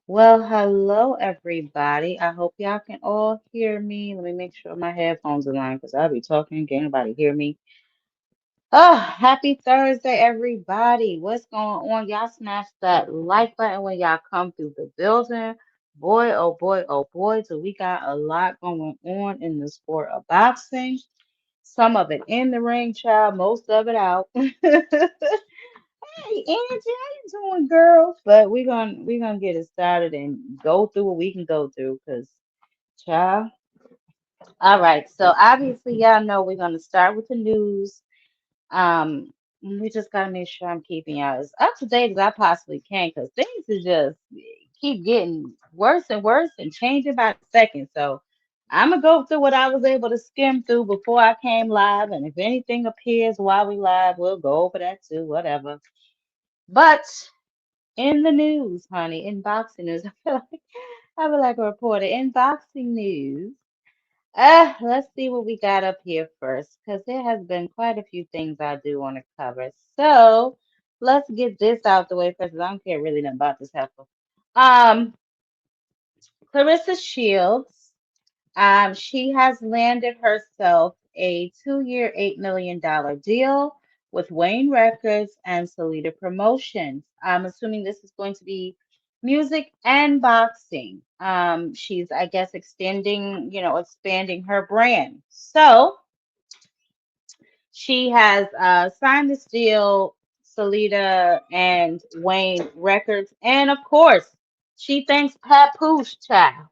Well, hello everybody. I hope y'all can all hear me. Let me make sure my headphones are on because I'll be talking. Can't nobody hear me. Oh, happy Thursday, everybody. What's going on? Y'all smash that like button when y'all come through the building. Boy, oh boy, oh boy, do we got a lot going on in the sport of boxing. Some of it in the ring, child, most of it out. Hey, Angie, how you doing, girl? But we're gonna get it started and go through what we can go through, cause child. All right, so obviously y'all know we're gonna start with the news. We just gotta make sure I'm keeping y'all as up to date as I possibly can, cause things is just keep getting worse and worse and changing by the second. So I'm gonna go through what I was able to skim through before I came live, and if anything appears while we live, we'll go over that too, whatever. But in the news, honey, in boxing news. I feel like a reporter. In boxing news, let's see what we got up here first, because there has been quite a few things I do want to cover. So let's get this out the way first, 'cause I don't care really nothing about this heifer. Um, Claressa Shields. She has landed herself a 2-year, $8 million deal with Wayne Records and Salida Promotions. I'm assuming this is going to be music and boxing. She's, I guess, expanding her brand. So she has signed this deal, Salida and Wayne Records, and of course, she thanks Pat Pooch, child.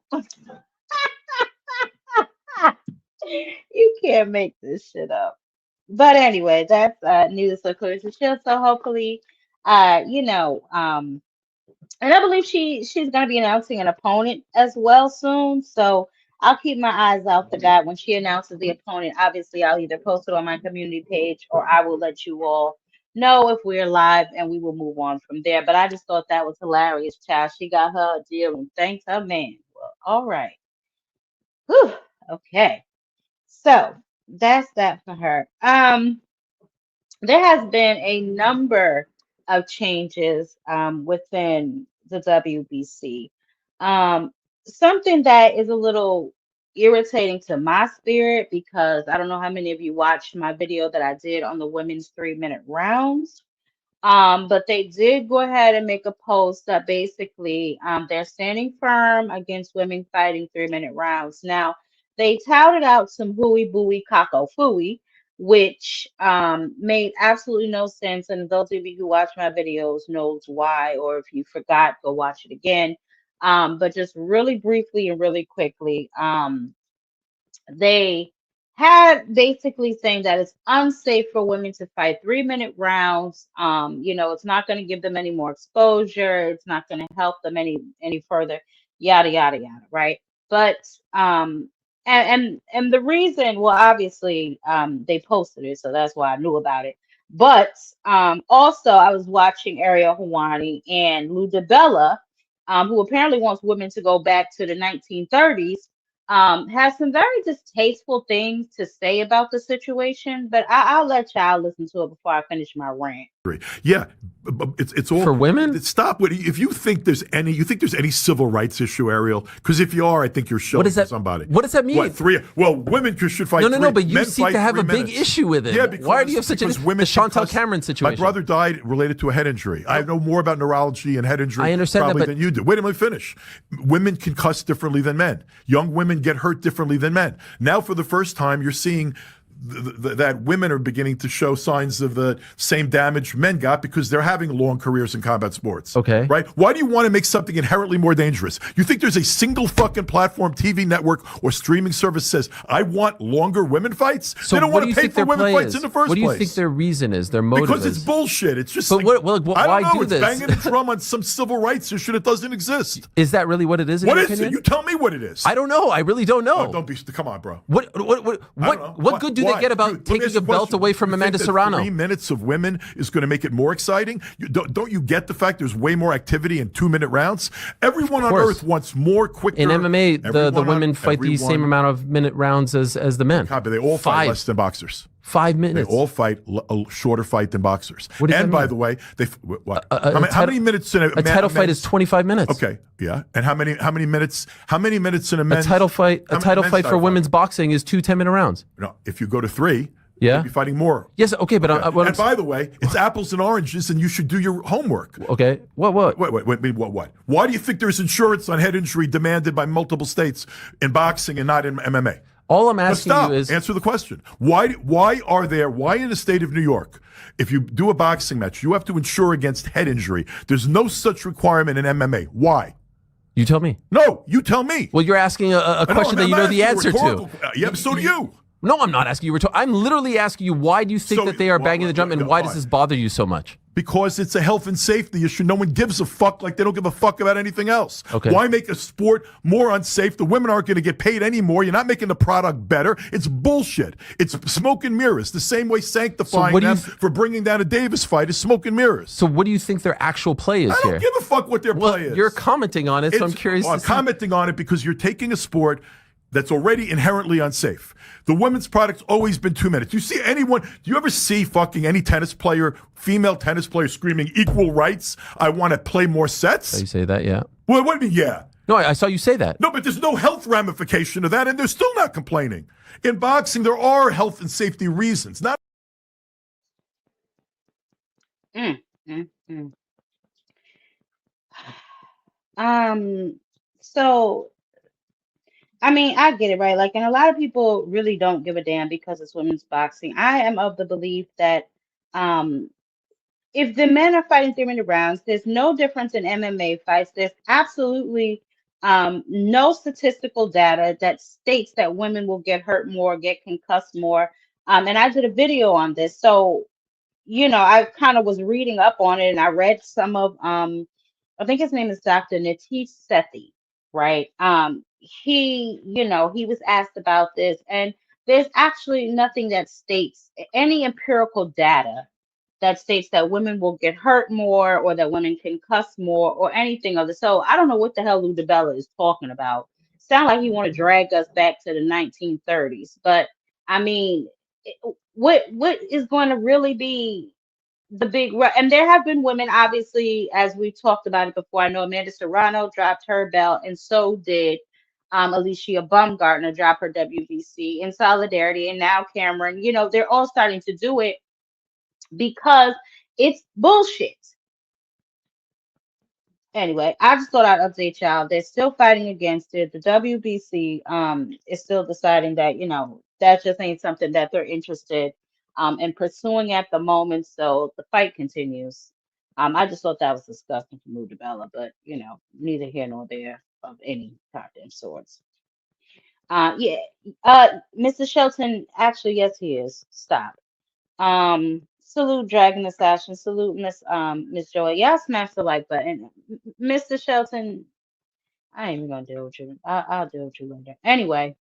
You can't make this shit up. But anyway, that's news for Clarissa Shields. So hopefully, uh, you know, um, and I believe she's gonna be announcing an opponent as well soon. So I'll keep my eyes out for that. When she announces the opponent, obviously I'll either post it on my community page or I will let you all know if we're live and we will move on from there. But I just thought that was hilarious, child. She got her a deal and thanked her man. Well, all right. Whew. Okay. So that's that for her. There has been a number of changes within the WBC. Um, Something that is a little irritating to my spirit because I don't know how many of you watched my video that I did on the women's 3-minute rounds. But they did go ahead and make a post that basically they're standing firm against women fighting 3-minute rounds. Now, they touted out some hooey booey caco fooey, which made absolutely no sense. And those of you who watch my videos knows why, or if you forgot, go watch it again. But just really briefly and really quickly, they had basically saying that it's unsafe for women to fight 3-minute rounds. It's not going to give them any more exposure. It's not going to help them any further. Yada yada yada. Right. But and the reason, well, obviously, they posted it, so that's why I knew about it. But also, I was watching Ariel Hawani and Lou DeBella, who apparently wants women to go back to the 1930s, has some very distasteful things to say about the situation, but I'll let y'all listen to it before I finish my rant. Yeah, it's all for women. Stop. If you think there's any civil rights issue, Ariel, because if you are, I think you're showing somebody. What does that mean? What, three? Well, women should fight. No. But you seem to have a big issue with it. Yeah, because, why do you have such the Chantal Cameron situation? My brother died related to a head injury. I know more about neurology and head injury I understand probably that, but than you do. Wait a minute, finish. Women can cuss differently than men. Young women get hurt differently than men. Now, for the first time, you're seeing that women are beginning to show signs of the same damage men got because they're having long careers in combat sports. Okay. Right? Why do you want to make something inherently more dangerous? You think there's a single fucking platform, TV network, or streaming service says, I want longer women fights? So they don't want to pay for women fights in the first place. What do you think their reason is, their motive Because is? it's bullshit. It's just but I don't know, do it's this? banging the drum on some civil rights issue that doesn't exist. Is that really what it is? What is it? You tell me what it is. I don't know. I really don't know. Oh, don't be. Come on, bro. What good do they get about taking a belt away from Amanda Serrano? 3 minutes of women is going to make it more exciting. Don't you get the fact there's way more activity in 2-minute rounds? Everyone on earth wants more quicker. In MMA, the women fight the same amount of minute rounds as the men. Copy. They all fight less than boxers. 5 minutes. They all fight a shorter fight than boxers. What does that and by mean? the way, how many minutes in a title fight is 25 minutes. Okay, yeah. And how many minutes in a men's a title fight for women's boxing is 2 10-minute rounds. No, if you go to 3, yeah, you'll be fighting more. Yes, okay, but okay. And by the way, it's apples and oranges, and you should do your homework. Okay, what? Wait, what? Why do you think there's insurance on head injury demanded by multiple states in boxing and not in MMA? All I'm asking you is answer the question. Why in the state of New York, if you do a boxing match, you have to insure against head injury? There's no such requirement in MMA. Why? You tell me. No, you tell me. Well, you're asking a question that you know the answer to. Yeah, but so do you. No, I'm not asking you. I'm literally asking you, why do you think that they are banging the drum, and why does this bother you so much? Because it's a health and safety issue. No one gives a fuck like they don't give a fuck about anything else. Okay. Why make a sport more unsafe? The women aren't going to get paid anymore. You're not making the product better. It's bullshit. It's smoke and mirrors. The same way sanctifying them for bringing down a Davis fight is smoke and mirrors. So what do you think their actual play is here? I don't give a fuck what their play is. You're commenting on it, so I'm curious. I'm commenting on it because you're taking a sport that's already inherently unsafe. The women's product's always been 2 minutes. Do you ever see fucking any female tennis player screaming equal rights? I want to play more sets? So you say that, yeah. Well, what do you mean, yeah? No, I saw you say that. No, but there's no health ramification of that, and they're still not complaining. In boxing, there are health and safety reasons. Not. So, I mean, I get it, right? Like, and a lot of people really don't give a damn because it's women's boxing. I am of the belief that if the men are fighting 3-minute rounds, there's no difference in MMA fights. There's absolutely no statistical data that states that women will get hurt more, get concussed more. And I did a video on this. So, I kind of was reading up on it, and I read some of, I think his name is Dr. Nitish Sethi, right? He was asked about this, and there's actually nothing that states any empirical data that states that women will get hurt more or that women can cuss more or anything of the. So I don't know what the hell Lou DiBella is talking about. Sound like he want to drag us back to the 1930s, but I mean, what is going to really be the big, and there have been women, obviously, as we talked about it before. I know Amanda Serrano dropped her belt, and so did Alicia Baumgartner drop her WBC in solidarity, and now Cameron. They're all starting to do it because it's bullshit. Anyway, I just thought I'd update y'all. They're still fighting against it. The WBC is still deciding that that just ain't something that they're interested in pursuing at the moment. So the fight continues. I just thought that was disgusting to move DiBella, but neither here nor there of any goddamn sorts. Mr. Shelton, actually, yes, he is. Stop. Salute Dragon Assassin. Salute Miss Joy. Y'all smash the like button. Mr. Shelton, I ain't even gonna deal with you. I'll deal with you later. Anyway,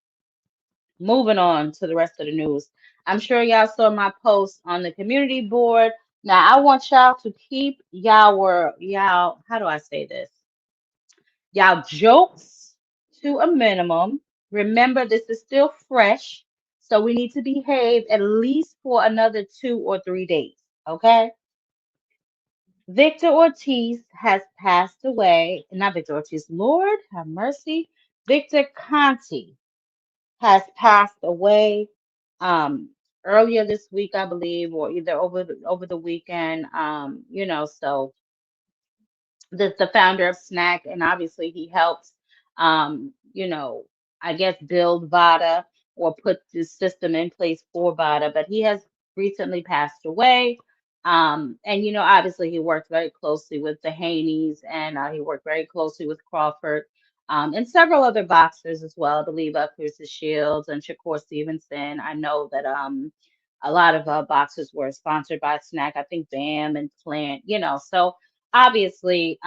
moving on to the rest of the news. I'm sure y'all saw my post on the community board. Now I want y'all to keep y'all, how do I say this? Y'all jokes to a minimum. Remember, this is still fresh, so we need to behave at least for another 2 or 3 days, okay? Victor Ortiz has passed away. Not Victor Ortiz, Lord have mercy. Victor Kanti has passed away earlier this week, I believe, or either over the weekend. So the founder of Snack, and obviously he helps I guess build VADA or put the system in place for VADA, but he has recently passed away. And obviously he worked very closely with the Haneys, and he worked very closely with Crawford, and several other boxers as well. I believe Claressa Shields and Shakur Stevenson. I know that a lot of boxers were sponsored by Snack. I think Bam and Plant, so obviously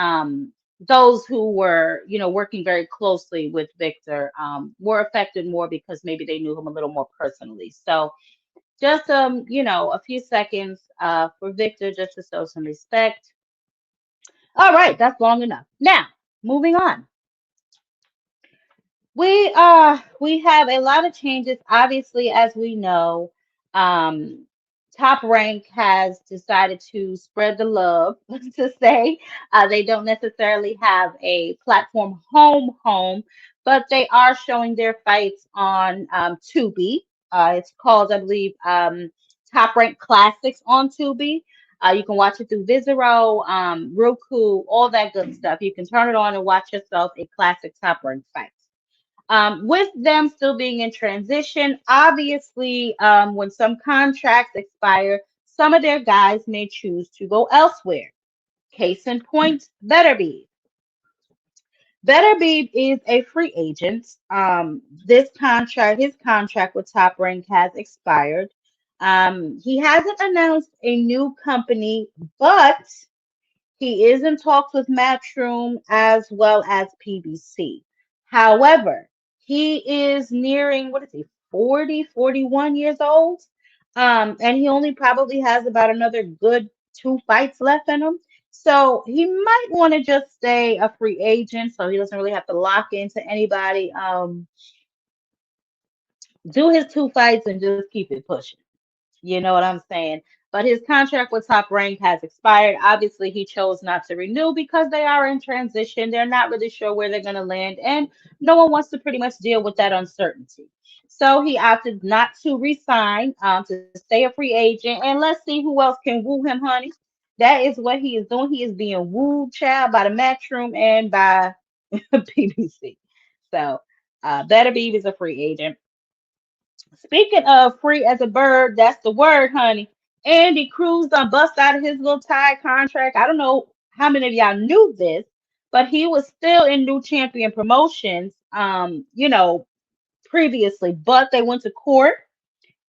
those who were working very closely with Victor were affected more because maybe they knew him a little more personally. So just a few seconds for Victor, just to show some respect. All right, that's long enough. Now moving on. We have a lot of changes, obviously, as we know. Um, Top Rank has decided to spread the love, to say. They don't necessarily have a platform home, but they are showing their fights on Tubi. It's called, I believe, Top Rank Classics on Tubi. You can watch it through Vizero, Roku, all that good stuff. You can turn it on and watch yourself a classic Top Rank fight. With them still being in transition, obviously, when some contracts expire, some of their guys may choose to go elsewhere. Case in point, Beterbiev. Beterbiev is a free agent. His contract with Top Rank has expired. He hasn't announced a new company, but he is in talks with Matchroom as well as PBC. However, he is nearing, what is he, 40, 41 years old? And he only probably has about another good 2 fights left in him. So he might want to just stay a free agent so he doesn't really have to lock into anybody. Do his 2 fights and just keep it pushing. You know what I'm saying? But his contract with Top Rank has expired. Obviously, he chose not to renew because they are in transition. They're not really sure where they're going to land, and no one wants to pretty much deal with that uncertainty. So he opted not to resign, to stay a free agent, and let's see who else can woo him, honey. That is what he is doing. He is being wooed, child, by the Matchroom and by PBC. So, Better Beat is a free agent. Speaking of free as a bird, that's the word, honey. Andy Cruz done bust out of his little tie contract. I don't know how many of y'all knew this, but he was still in New Champion Promotions, previously, but they went to court.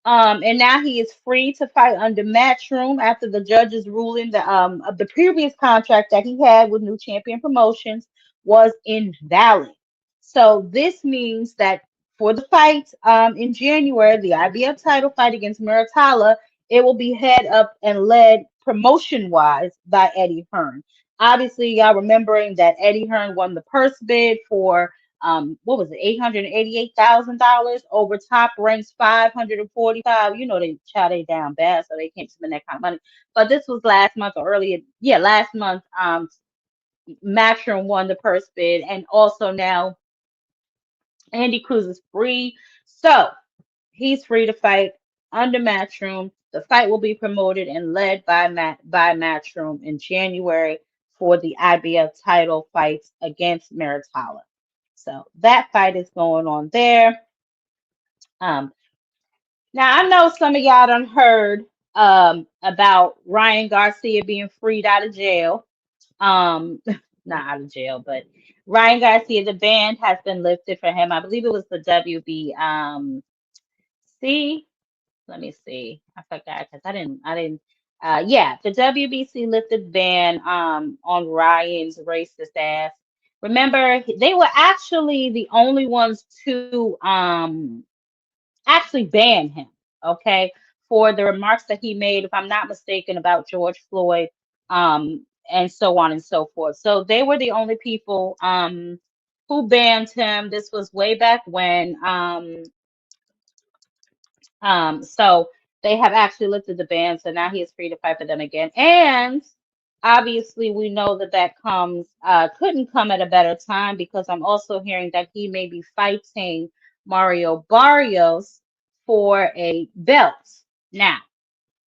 And now he is free to fight under Matchroom after the judge's ruling that of the previous contract that he had with New Champion Promotions was invalid. So this means that for the fight in January, the IBF title fight against Muratalla, it will be head up and led promotion wise by Eddie Hearn. Obviously, y'all remembering that Eddie Hearn won the purse bid for what was it, $888,000 over Top Rank's 545. You know they chow they down bad, so they can't spend that kind of money. But this was last month or earlier, yeah, last month. Matchroom won the purse bid, and also now Andy Cruz is free, so he's free to fight under Matchroom. The fight will be promoted and led by Matchroom in January for the IBF title fights against Muratalla. So that fight is going on there. Um, Now I know some of y'all done heard about Ryan Garcia being freed out of jail. Um, not out of jail, but Ryan Garcia, the ban has been lifted for him. I believe it was the WB. See, let me see. I forgot because I didn't. Yeah, the WBC lifted ban on Ryan's racist ass. Remember, they were actually the only ones to actually ban him, okay, for the remarks that he made, if I'm not mistaken, about George Floyd, and so on and so forth. So they were the only people who banned him. This was way back when. So they have actually lifted the ban, so now he is free to fight for them again. And obviously, we know that couldn't come at a better time because I'm also hearing that he may be fighting Mario Barrios for a belt. Now,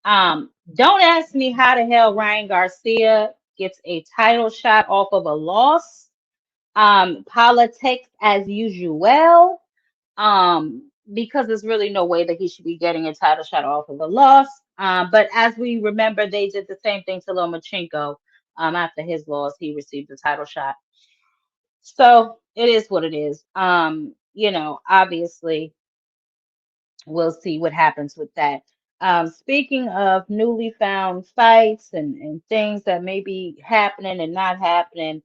don't ask me how the hell Ryan Garcia gets a title shot off of a loss. Politics as usual. Because there's really no way that he should be getting a title shot off of a loss. But as we remember, they did the same thing to Lomachenko. After his loss, he received the title shot. So it is what it is. Obviously, we'll see what happens with that. Speaking of newly found fights and things that may be happening and not happening,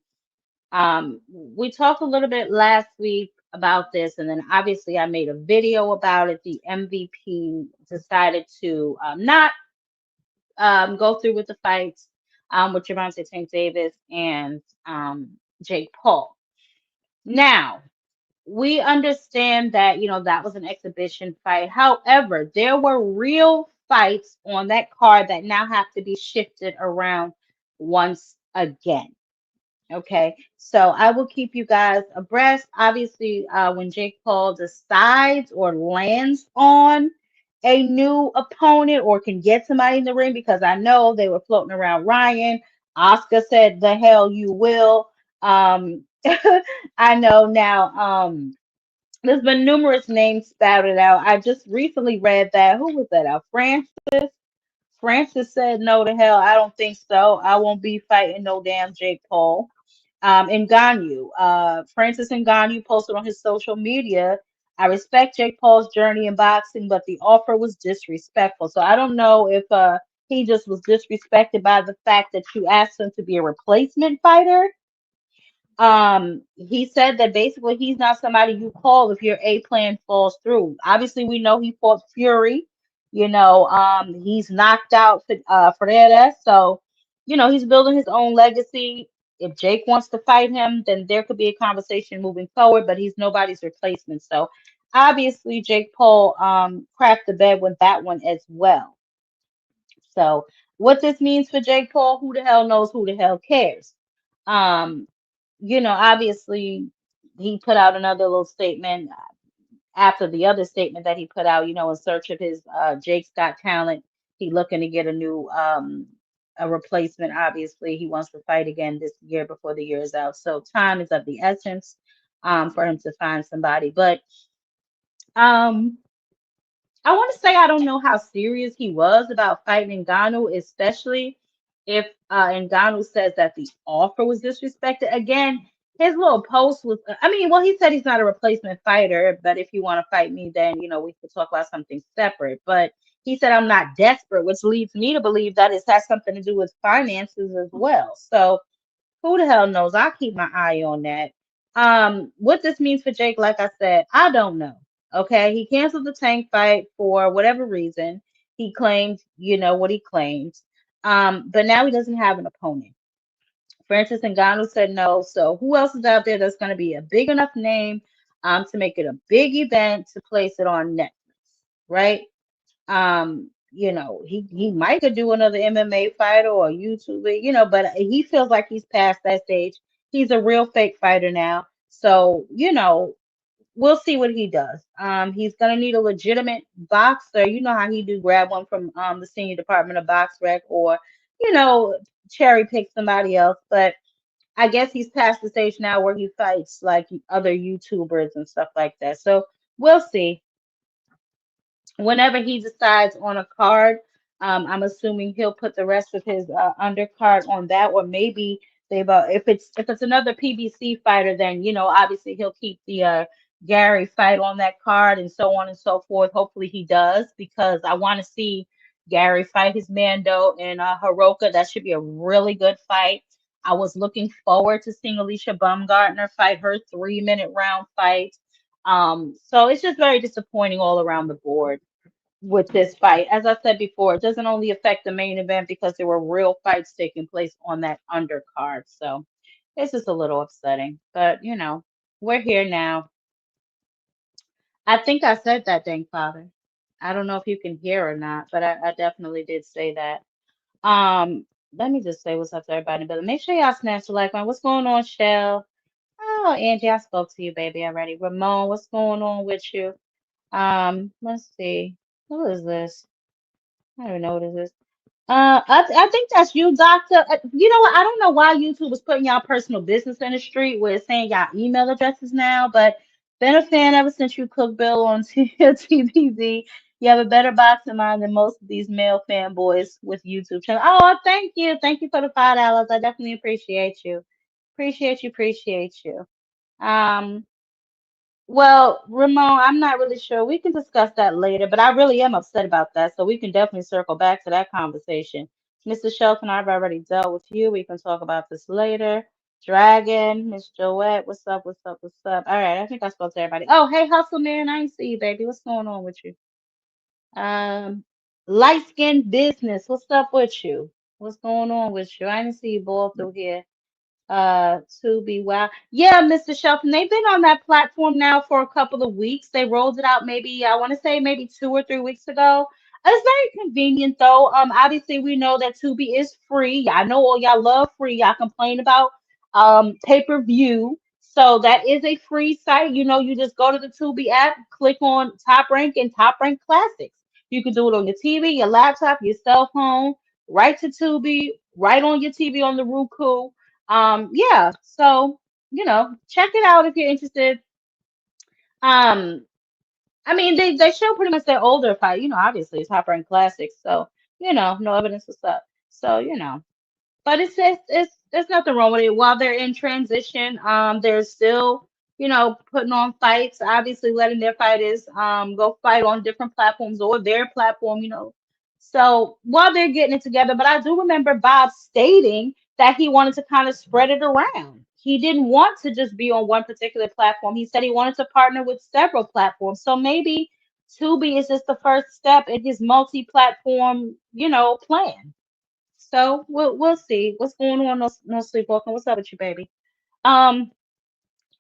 we talked a little bit last week about this, and then obviously I made a video about it. The MVP decided to not go through with the fights with Gervonta Davis and Jake Paul. Now, we understand that, that was an exhibition fight. However, there were real fights on that card that now have to be shifted around once again. Okay, so I will keep you guys abreast. Obviously, when Jake Paul decides or lands on a new opponent or can get somebody in the ring, because I know they were floating around Ryan. Oscar said, "The hell you will." Um, I know now. There's been numerous names spouted out. I just recently read that. Who was that? Francis. Francis said, "No to hell. I don't think so. I won't be fighting no damn Jake Paul." Ngannou, Francis Ngannou posted on his social media, "I respect Jake Paul's journey in boxing, but the offer was disrespectful." So I don't know if he just was disrespected by the fact that you asked him to be a replacement fighter. He said that basically he's not somebody you call if your A plan falls through. Obviously, we know he fought Fury. He's knocked out Ferreira, so he's building his own legacy. If Jake wants to fight him, then there could be a conversation moving forward, but he's nobody's replacement. So obviously Jake Paul crapped the bed with that one as well. So what this means for Jake Paul, who the hell knows, who the hell cares? Um, obviously he put out another little statement after the other statement that he put out, in search of his Jake's Got Talent. He looking to get a replacement. Obviously, he wants to fight again this year before the year is out. So time is of the essence for him to find somebody. But um I want to say I don't know how serious he was about fighting Ngannou, especially if Ngannou says that the offer was disrespected. Again, his little post was, I mean, well, he said he's not a replacement fighter, but if you want to fight me, then, we could talk about something separate. But he said, I'm not desperate, which leads me to believe that it has something to do with finances as well. So, who the hell knows? I'll keep my eye on that. What this means for Jake, like I said, I don't know. Okay, he canceled the Tank fight for whatever reason. He claimed, what he claimed. But now he doesn't have an opponent. Francis Ngannou said no. So who else is out there that's going to be a big enough name to make it a big event to place it on Netflix, right? He might could do another MMA fighter or YouTuber, but he feels like he's past that stage. He's a real fake fighter now. So, we'll see what he does. He's gonna need a legitimate boxer. You know how he do, grab one from the senior department of box rec, or, you know, cherry pick somebody else. But I guess he's past the stage now where he fights like other YouTubers and stuff like that. So we'll see whenever he decides on a card. I'm assuming he'll put the rest of his undercard on that, or maybe they've if it's another PBC fighter, then obviously he'll keep the Gary fight on that card and so on and so forth. Hopefully he does, because I want to see Gary fight his Mando and Hiroka. That should be a really good fight. I was looking forward to seeing Alicia Baumgartner fight her 3-minute round fight. So it's just very disappointing all around the board with this fight. As I said before, it doesn't only affect the main event because there were real fights taking place on that undercard. So it's just a little upsetting. But we're here now. I think I said that, dang father. I don't know if you can hear or not, but I definitely did say that. Let me just say what's up to everybody. But make sure y'all smash the like button. What's going on, Shell? Oh, Angie, I spoke to you, baby, already. Ramon, what's going on with you? Let's see. Who is this? I don't even know what it is. I think that's you, Doctor. You know what? I don't know why YouTube was putting y'all personal business in the street where it's saying y'all email addresses now, but been a fan ever since you cooked Bill on TBZ. You have a better boxing mind than most of these male fanboys with YouTube channel. Oh, thank you. Thank you for the $5. I definitely appreciate you. Appreciate you, appreciate you. Um, well, Ramon, I'm not really sure. We can discuss that later, but I really am upset about that. So we can definitely circle back to that conversation. Mr. Shelton, I've already dealt with you. We can talk about this later. Dragon, Miss Joette, what's up? What's up? What's up? All right, I think I spoke to everybody. Oh, hey, Hustle Man, I ain't see you, baby. What's going on with you? Um, Light Skin Business, what's up with you? What's going on with you? I didn't see you ball through here. Tubi. Wow. Yeah, Mr. Shelton, they've been on that platform now for a couple of weeks. They rolled it out maybe, I want to say maybe 2 or 3 weeks ago. It's very convenient though. Obviously we know that Tubi is free. I know all y'all love free. Y'all complain about pay-per-view. So that is a free site. You know, you just go to the Tubi app, click on Top Rank and Top Rank Classics. You can do it on your TV, your laptop, your cell phone, right to Tubi, right on your TV on the Roku. Yeah, so check it out if you're interested. Um, I mean, they show pretty much their older fight. Obviously it's Top Rank Classics, so no evidence was up. So but there's nothing wrong with it. While they're in transition, they're still, putting on fights, obviously letting their fighters go fight on different platforms or their platform. So while they're getting it together, but I do remember Bob stating that he wanted to kind of spread it around. He didn't want to just be on one particular platform. He said he wanted to partner with several platforms. So maybe Tubi is just the first step in his multi-platform, plan. So we'll see what's going on. No sleepwalking. What's up with you, baby? Um,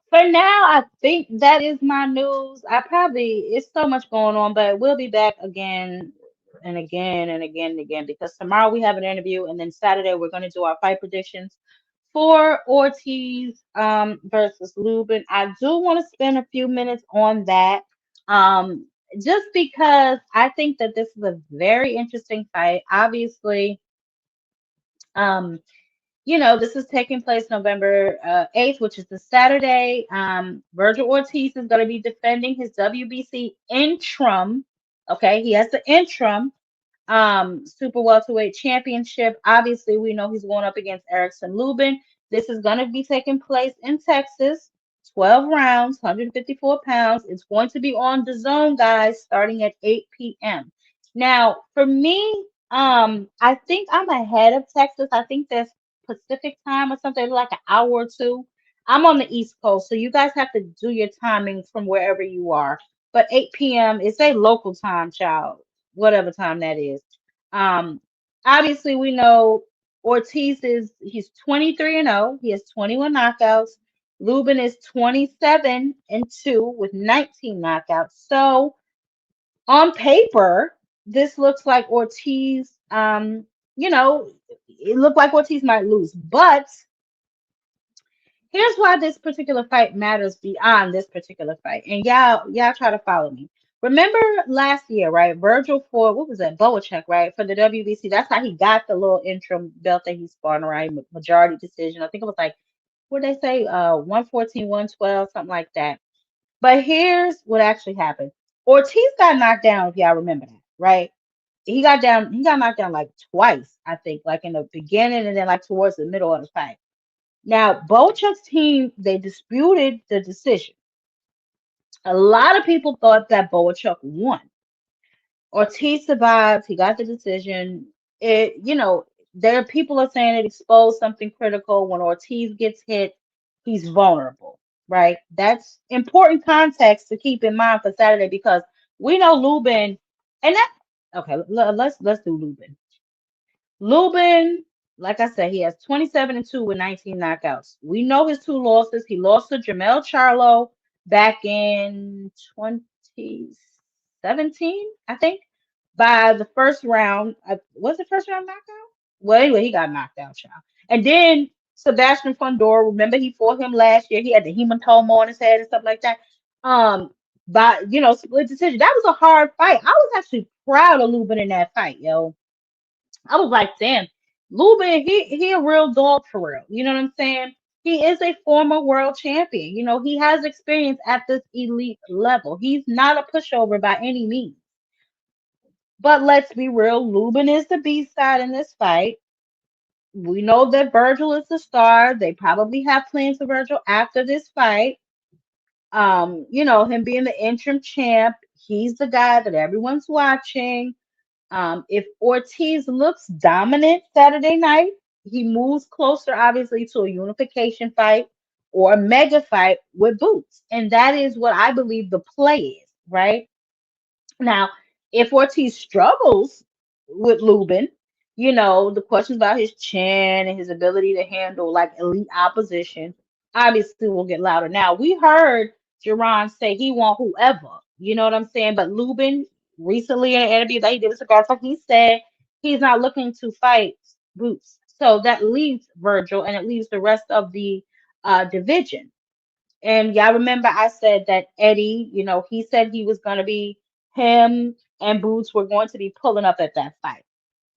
for now, I think that is my news. It's so much going on, but we'll be back again and again and again and again because tomorrow we have an interview, and then Saturday we're going to do our fight predictions for Ortiz versus Luben. I do want to spend a few minutes on that. Um, just because I think that this is a very interesting fight. Obviously, um, this is taking place November 8th, which is the Saturday. Virgil Ortiz is going to be defending his WBC interim. Okay, he has the interim super welterweight championship. Obviously, we know he's going up against Erickson Luben. This is going to be taking place in Texas. 12 rounds, 154 pounds. It's going to be on the zone, guys, starting at 8 p.m. Now, for me, I think I'm ahead of Texas. I think there's Pacific time or something, like an hour or two. I'm on the East Coast, so you guys have to do your timing from wherever you are. But 8 p.m. is a local time, child, whatever time that is. Um, Obviously, we know he's 23 and 0. He has 21 knockouts. Luben is 27 and 2 with 19 knockouts. So on paper, this looks like Ortiz. It looked like Ortiz might lose, but here's why this particular fight matters beyond this particular fight. And y'all try to follow me. Remember last year, right? Virgil for what was that? Boachek, right? For the WBC. That's how he got the little interim belt that he spun, right? Majority decision. I think it was like what they say, 114, 112, something like that. But here's what actually happened. Ortiz got knocked down, if y'all remember that, right? He got knocked down like twice, I think, like in the beginning and then like towards the middle of the fight. Now, Bochuk's team, they disputed the decision. A lot of people thought that Boachuk won. Ortiz survived. He got the decision. There people are saying it exposed something critical. When Ortiz gets hit, he's vulnerable, right? That's important context to keep in mind for Saturday because we know Luben, and that okay. Let's do Luben. Luben, like I said, he has 27 and 2 with 19 knockouts. We know his two losses. He lost to Jamel Charlo back in 2017, I think, by the first round. Was it first round knockout? Well, anyway, he got knocked out, child. And then Sebastian Fundora, remember he fought him last year. He had the hematoma on his head and stuff like that. By split decision. That was a hard fight. I was actually proud of Lubin in that fight, yo. I was like, damn, Luben, he a real dog for real. You know what I'm saying? He is a former world champion. He has experience at this elite level. He's not a pushover by any means. But let's be real, Luben is the B side in this fight. We know that Virgil is the star. They probably have plans for Virgil after this fight. Him being the interim champ, he's the guy that everyone's watching. If Ortiz looks dominant Saturday night, he moves closer, obviously, to a unification fight or a mega fight with Boots. And that is what I believe the play is, right? Now, if Ortiz struggles with Luben, the questions about his chin and his ability to handle like elite opposition obviously will get louder. Now, we heard Jaron say he want whoever, you know what I'm saying? But Luben recently in an interview that he did with Cigar Talk, he said he's not looking to fight Boots. So that leaves Virgil and it leaves the rest of the division. And y'all remember I said that Eddie, he said he was going to be him and Boots were going to be pulling up at that fight,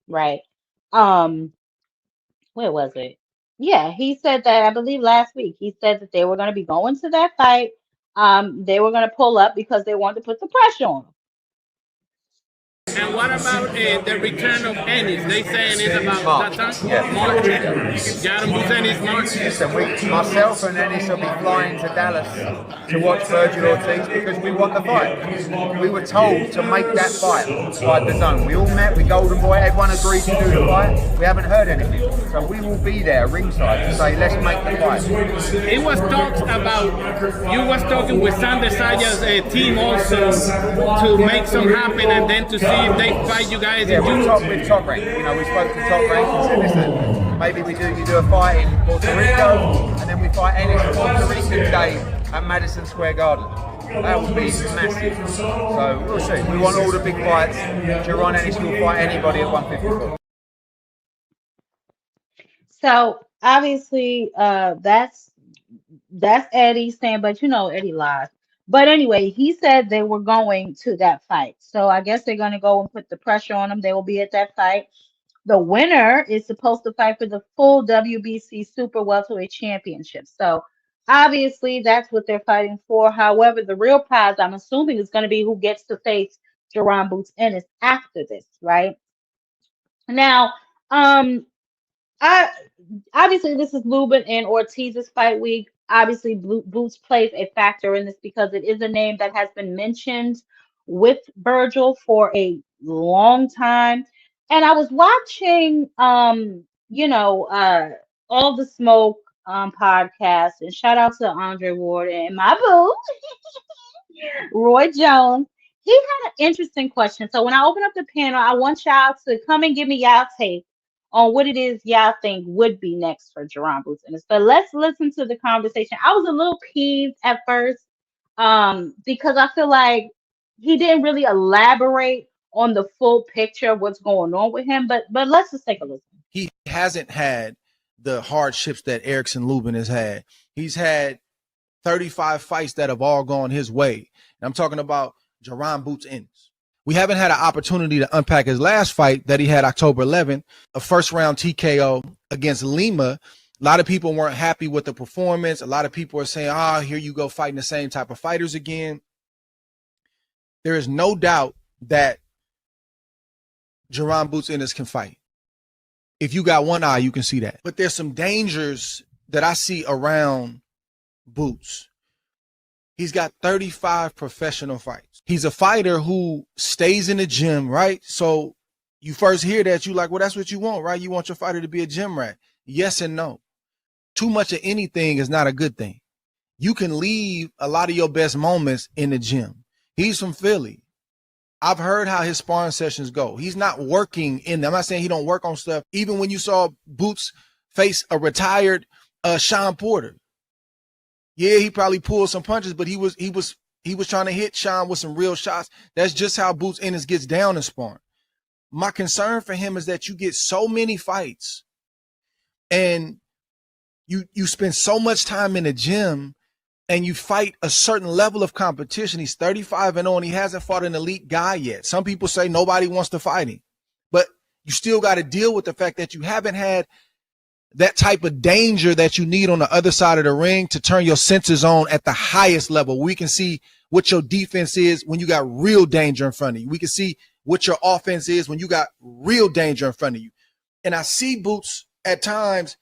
right? Um, where was it? Yeah, he said that I believe last week. He said that they were going to be going to that fight. They were going to pull up because they wanted to put the pressure on him. And what about the return of Ennis? They saying it's about that time? Yeah. March. Jaron Ennis, March. Listen, myself and Ennis will be flying to Dallas to watch Virgil Ortiz because we want the fight. We were told to make that fight by the Dome. We all met with Golden Boy, everyone agreed to do the fight. We haven't heard anything. So we will be there ringside to say, let's make the fight. It was talked about, you was talking with Sander Saya's team also to make some happen and then to see if they fight you guys. Yeah, with Top Rank. We spoke to Top Rank and said, listen, maybe you do a fight in Puerto Rico and then we fight Ennis on Puerto Rican Day at Madison Square Garden. That would be massive. So we'll see. We want all the big fights. Jaron Ennis will fight anybody at 154. So obviously, that's Eddie saying, but Eddie lies. But anyway, he said they were going to that fight. So I guess they're going to go and put the pressure on them. They will be at that fight. The winner is supposed to fight for the full WBC Super Welterweight Championship. So obviously that's what they're fighting for. However, the real prize, I'm assuming, is going to be who gets to face Jaron Boots Ennis after this, right? Now, I obviously this is Luben and Ortiz's fight week. Obviously, Boots plays a factor in this because it is a name that has been mentioned with Virgil for a long time. And I was watching, all the smoke podcast, and shout out to Andre Ward and my boo, Roy Jones. He had an interesting question. So when I open up the panel, I want y'all to come and give me y'all take on what it is y'all think would be next for Jaron Boots Ennis. But let's listen to the conversation. I was a little peeved at first because I feel like he didn't really elaborate on the full picture of what's going on with him. But let's just take a listen. He hasn't had the hardships that Erickson Luben has had. He's had 35 fights that have all gone his way. And I'm talking about Jaron Boots Ennis. We haven't had an opportunity to unpack his last fight that he had October 11th, a first-round TKO against Lima. A lot of people weren't happy with the performance. A lot of people are saying, here you go fighting the same type of fighters again. There is no doubt that Jaron Boots Ennis can fight. If you got one eye, you can see that. But there's some dangers that I see around Boots. He's got 35 professional fights. He's a fighter who stays in the gym, right? So you first hear that, you like, well, that's what you want, right? You want your fighter to be a gym rat. Yes and no. Too much of anything is not a good thing. You can leave a lot of your best moments in the gym. He's from Philly. I've heard how his sparring sessions go. He's not working in them. I'm not saying he don't work on stuff. Even when you saw Boots face a retired Sean Porter, yeah, he probably pulled some punches, but he was trying to hit Sean with some real shots. That's just how Boots Ennis gets down in sparring. My concern for him is that you get so many fights and you spend so much time in the gym and you fight a certain level of competition. He's 35-0 and he hasn't fought an elite guy yet. Some people say nobody wants to fight him, but you still got to deal with the fact that you haven't had that type of danger that you need on the other side of the ring to turn your senses on at the highest level. We can see what your defense is when you got real danger in front of you. We can see what your offense is when you got real danger in front of you. And I see Boots at times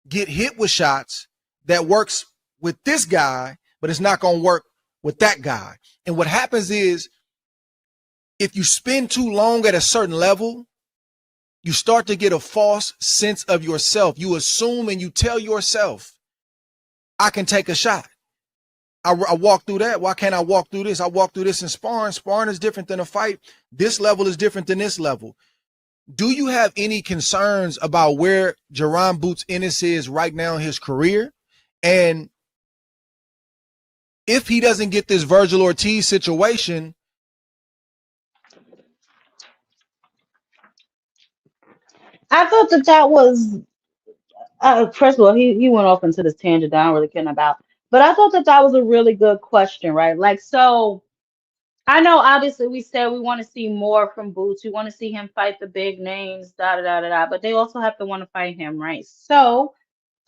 get hit with shots that works with this guy, but it's not going to work with that guy. And what happens is if you spend too long at a certain level, you start to get a false sense of yourself. You assume and you tell yourself, I can take a shot. I walk through that. Why can't I walk through this? I walk through this in sparring. Sparring is different than a fight. This level is different than this level. Do you have any concerns about where Jaron Boots Ennis is right now in his career? And if he doesn't get this Virgil Ortiz situation, I thought that was first of all, he went off into this tangent that I don't really care about. But I thought that was a really good question, right? Like, so I know obviously we said we want to see more from Boots. We want to see him fight the big names, da da da da da. But they also have to want to fight him, right? So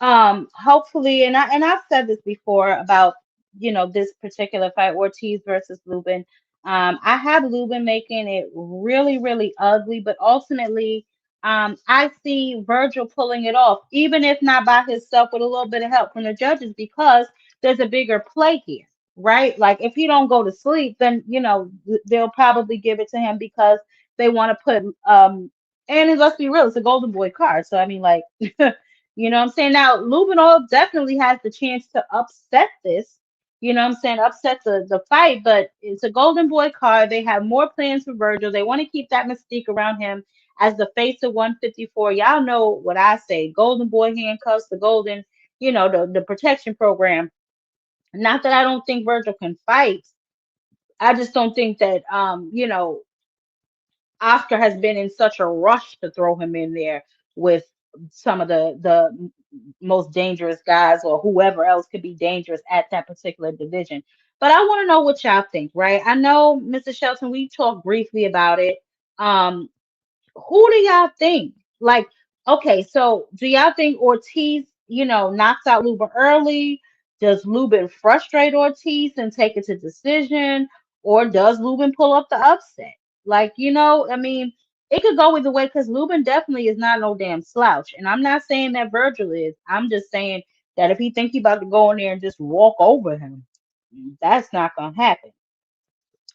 hopefully, and I've said this before about, this particular fight, Ortiz versus Luben. I have Luben making it really really ugly, but ultimately I see Virgil pulling it off, even if not by himself, with a little bit of help from the judges, because there's a bigger play here, right? Like, if he don't go to sleep, then they'll probably give it to him because they want to put and let's be real, it's a golden boy card, so I mean, like, you know what I'm saying? Now, Lubinol definitely has the chance to upset this, upset the fight, but it's a golden boy card. They have more plans for Virgil. They want to keep that mystique around him as the face of 154. Y'all know what I say: golden boy handcuffs, the golden, the protection program. Not that I don't think Virgil can fight. I just don't think that, Oscar has been in such a rush to throw him in there with some of the most dangerous guys, or whoever else could be dangerous at that particular division. But I want to know what y'all think, right? I know, Mr. Shelton, we talked briefly about it. Um, who do y'all think? Like, okay, so do y'all think Ortiz, knocks out Luben early? Does Luben frustrate Ortiz and take it to decision? Or does Luben pull up the upset? Like, I mean, it could go either way, because Luben definitely is not no damn slouch. And I'm not saying that Virgil is. I'm just saying that if he think he about to go in there and just walk over him, that's not gonna happen.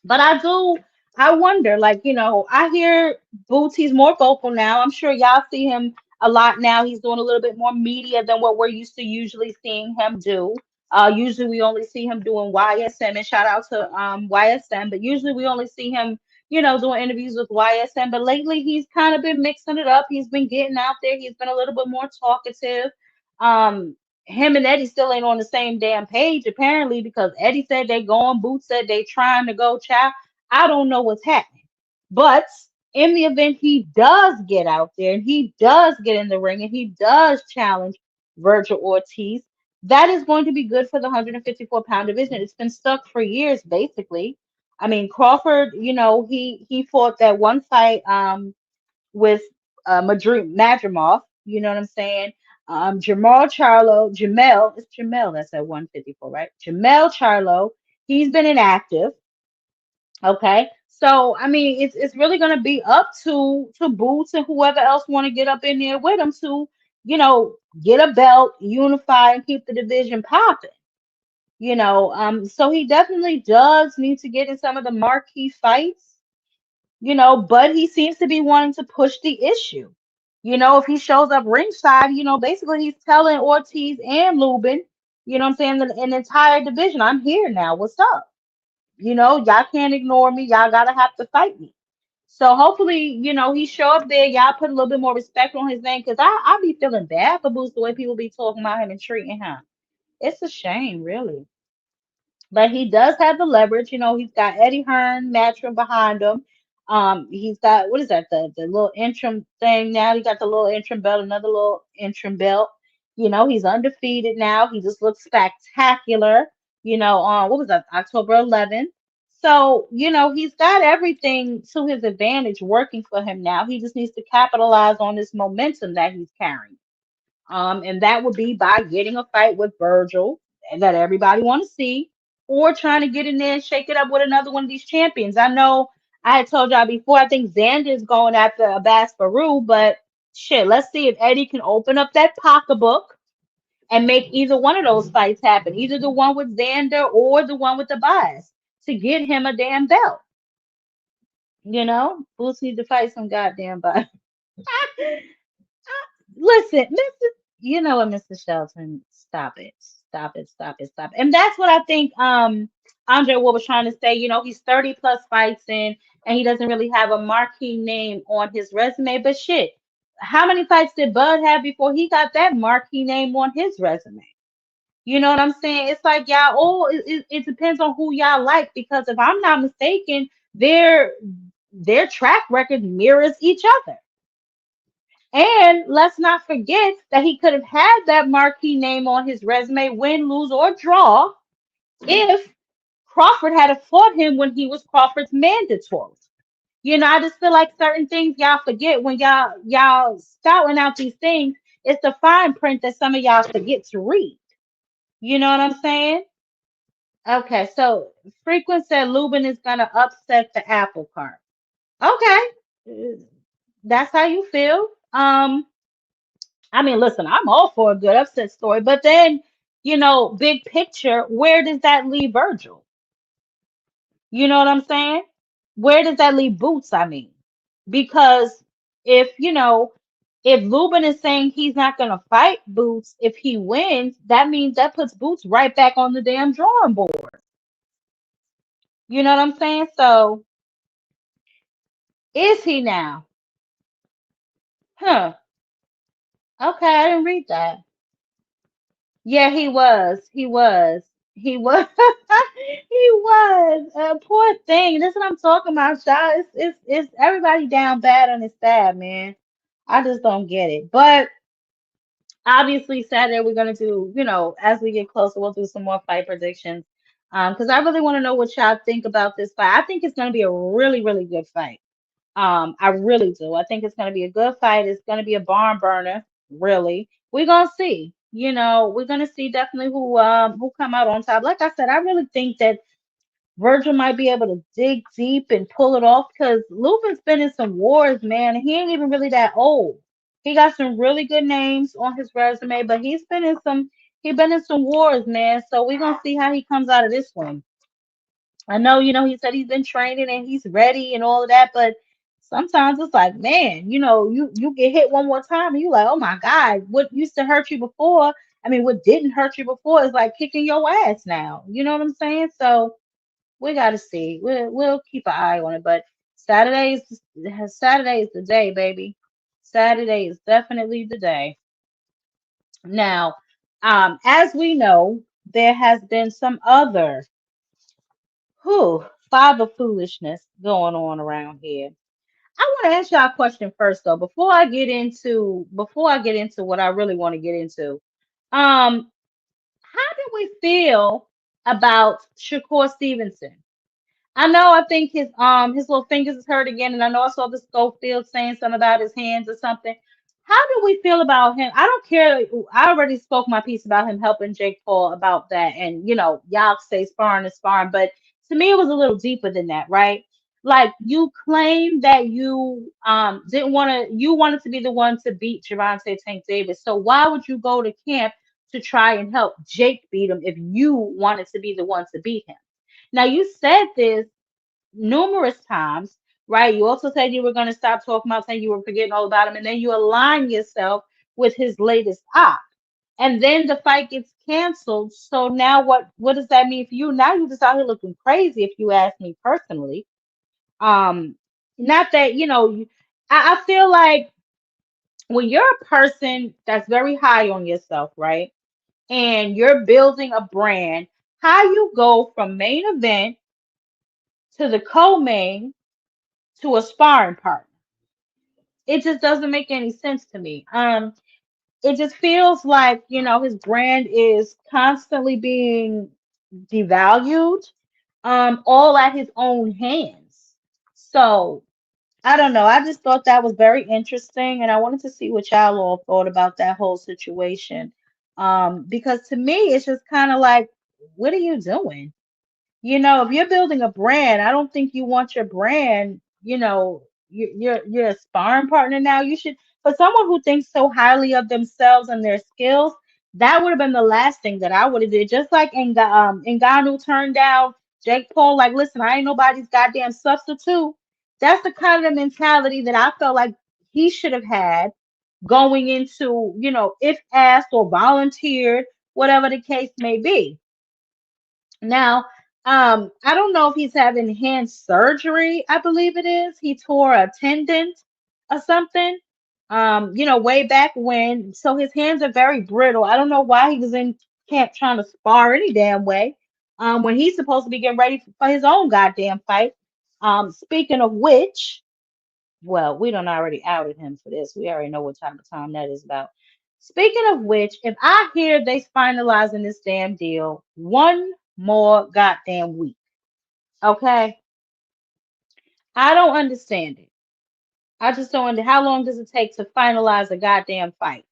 But I wonder, like, I hear Boots, he's more vocal now. I'm sure y'all see him a lot now. He's doing a little bit more media than what we're used to usually seeing him do. Usually we only see him doing YSM, and shout out to YSM, but usually we only see him, doing interviews with YSM. But lately he's kind of been mixing it up. He's been getting out there. He's been a little bit more talkative. Um, Him and Eddie still ain't on the same damn page, apparently, because Eddie said they going, Boots said they trying to go, child. I don't know what's happening. But in the event he does get out there and he does get in the ring and he does challenge Virgil Ortiz, that is going to be good for the 154-pound division. It's been stuck for years, basically. I mean, Crawford, he fought that one fight with Madrimov, you know what I'm saying? It's Jamel that's at 154, right? Jamel Charlo, he's been inactive. Okay. So I mean, it's really gonna be up to Boots and whoever else want to get up in there with him to, get a belt, unify, and keep the division popping. So he definitely does need to get in some of the marquee fights, but he seems to be wanting to push the issue. If he shows up ringside, basically he's telling Ortiz and Luben, what I'm saying, an entire division, I'm here now. What's up? Y'all can't ignore me. Y'all gotta have to fight me. So hopefully, he show up there. Y'all put a little bit more respect on his name, because I be feeling bad for Boots the way people be talking about him and treating him. It's a shame, really. But he does have the leverage. He's got Eddie Hearn, Matchroom behind him. He's got, what is that? The little interim thing now. He got the little interim belt, another little interim belt. He's undefeated now. He just looks spectacular. On what was that, October 11th. So, he's got everything to his advantage working for him now. He just needs to capitalize on this momentum that he's carrying. And that would be by getting a fight with Virgil that everybody want to see, or trying to get in there and shake it up with another one of these champions. I know I had told y'all before, I think Xander is going after Abbas Farouk, but shit, let's see if Eddie can open up that pocketbook and make either one of those fights happen, either the one with Xander or the one with the bias, to get him a damn belt. Boots need to fight some goddamn body. Listen, you know what, Mr. Shelton, stop it. Stop it, stop it, stop it. And that's what I think Andre Ward was trying to say. He's 30 plus fights in. and he doesn't really have a marquee name on his resume. But shit, how many fights did Bud have before he got that marquee name on his resume? You know what I'm saying? It's like y'all all it depends on who y'all like, because if I'm not mistaken, their track record mirrors each other. And let's not forget that he could have had that marquee name on his resume, win, lose, or draw, if Crawford had fought him when he was Crawford's mandatory. You know, I just feel like certain things y'all forget when y'all spouting out these things. It's the fine print that some of y'all forget to read. You know what I'm saying? Okay, so Frequent said Luben is gonna upset the apple cart. Okay, that's how you feel. I mean, listen, I'm all for a good upset story, but then, big picture, where does that leave Virgil? You know what I'm saying? Where does that leave Boots? I mean, because if if Luben is saying he's not gonna fight Boots if he wins, that means that puts Boots right back on the damn drawing board. You know what I'm saying? So is he now? Huh. Okay, I didn't read that. Yeah, he was. He was. He was. He was. Poor thing. That's what I'm talking about, y'all. It's everybody down bad on his side, man. I just don't get it. But obviously, Saturday we're gonna do, as we get closer, we'll do some more fight predictions. Because I really want to know what y'all think about this fight. I think it's gonna be a really, really good fight. I really do. I think it's going to be a good fight. It's going to be a barn burner, really. We're going to see. We're going to see definitely who come out on top. Like I said, I really think that Virgil might be able to dig deep and pull it off, because Luben's been in some wars, man, and he ain't even really that old. He got some really good names on his resume, but he been in some wars, man. So we're going to see how he comes out of this one. I know, he said he's been training and he's ready and all of that, but sometimes it's like, man, you get hit one more time and you like, oh my God, what used to hurt you before? I mean, what didn't hurt you before is like kicking your ass now. You know what I'm saying? So we got to see. We'll keep an eye on it. But Saturday is the day, baby. Saturday is definitely the day. Now, as we know, there has been some other father foolishness going on around here. I want to ask y'all a question first, though, before I get into what I really want to get into. How do we feel about Shakur Stevenson? I know, I think his little fingers is hurt again, and I know I saw the Schofield saying something about his hands or something. How do we feel about him? I don't care. I already spoke my piece about him helping Jake Paul about that, and y'all say sparring is sparring, but to me it was a little deeper than that, right? Like, you claim that you wanted to be the one to beat Gervonta Tank Davis. So why would you go to camp to try and help Jake beat him if you wanted to be the one to beat him? Now, you said this numerous times, right? You also said you were going to stop talking about, saying you were forgetting all about him, and then you align yourself with his latest op. And then the fight gets canceled. So now what does that mean for you? Now you just out here looking crazy, if you ask me personally. Not that, I feel like when you're a person that's very high on yourself, right? And you're building a brand, how you go from main event to the co-main to a sparring partner. It just doesn't make any sense to me. It just feels like, his brand is constantly being devalued, all at his own hands. So I don't know. I just thought that was very interesting, and I wanted to see what y'all all thought about that whole situation. Because to me, it's just kind of like, what are you doing? If you're building a brand, I don't think you want your brand, you're a sparring partner now. You should, for someone who thinks so highly of themselves and their skills, that would have been the last thing that I would have did. Just like Ngannou turned down Jake Paul, like, listen, I ain't nobody's goddamn substitute. That's the kind of mentality that I felt like he should have had going into, if asked or volunteered, whatever the case may be. Now, I don't know if he's having hand surgery, I believe it is. He tore a tendon or something. Way back when. So his hands are very brittle. I don't know why he was in camp trying to spar any damn way. When he's supposed to be getting ready for his own goddamn fight. Speaking of which, well, we done already outed him for this. We already know what type of time that is about. Speaking of which, if I hear they finalizing this damn deal one more goddamn week, okay? I don't understand it. I just don't understand. How long does it take to finalize a goddamn fight?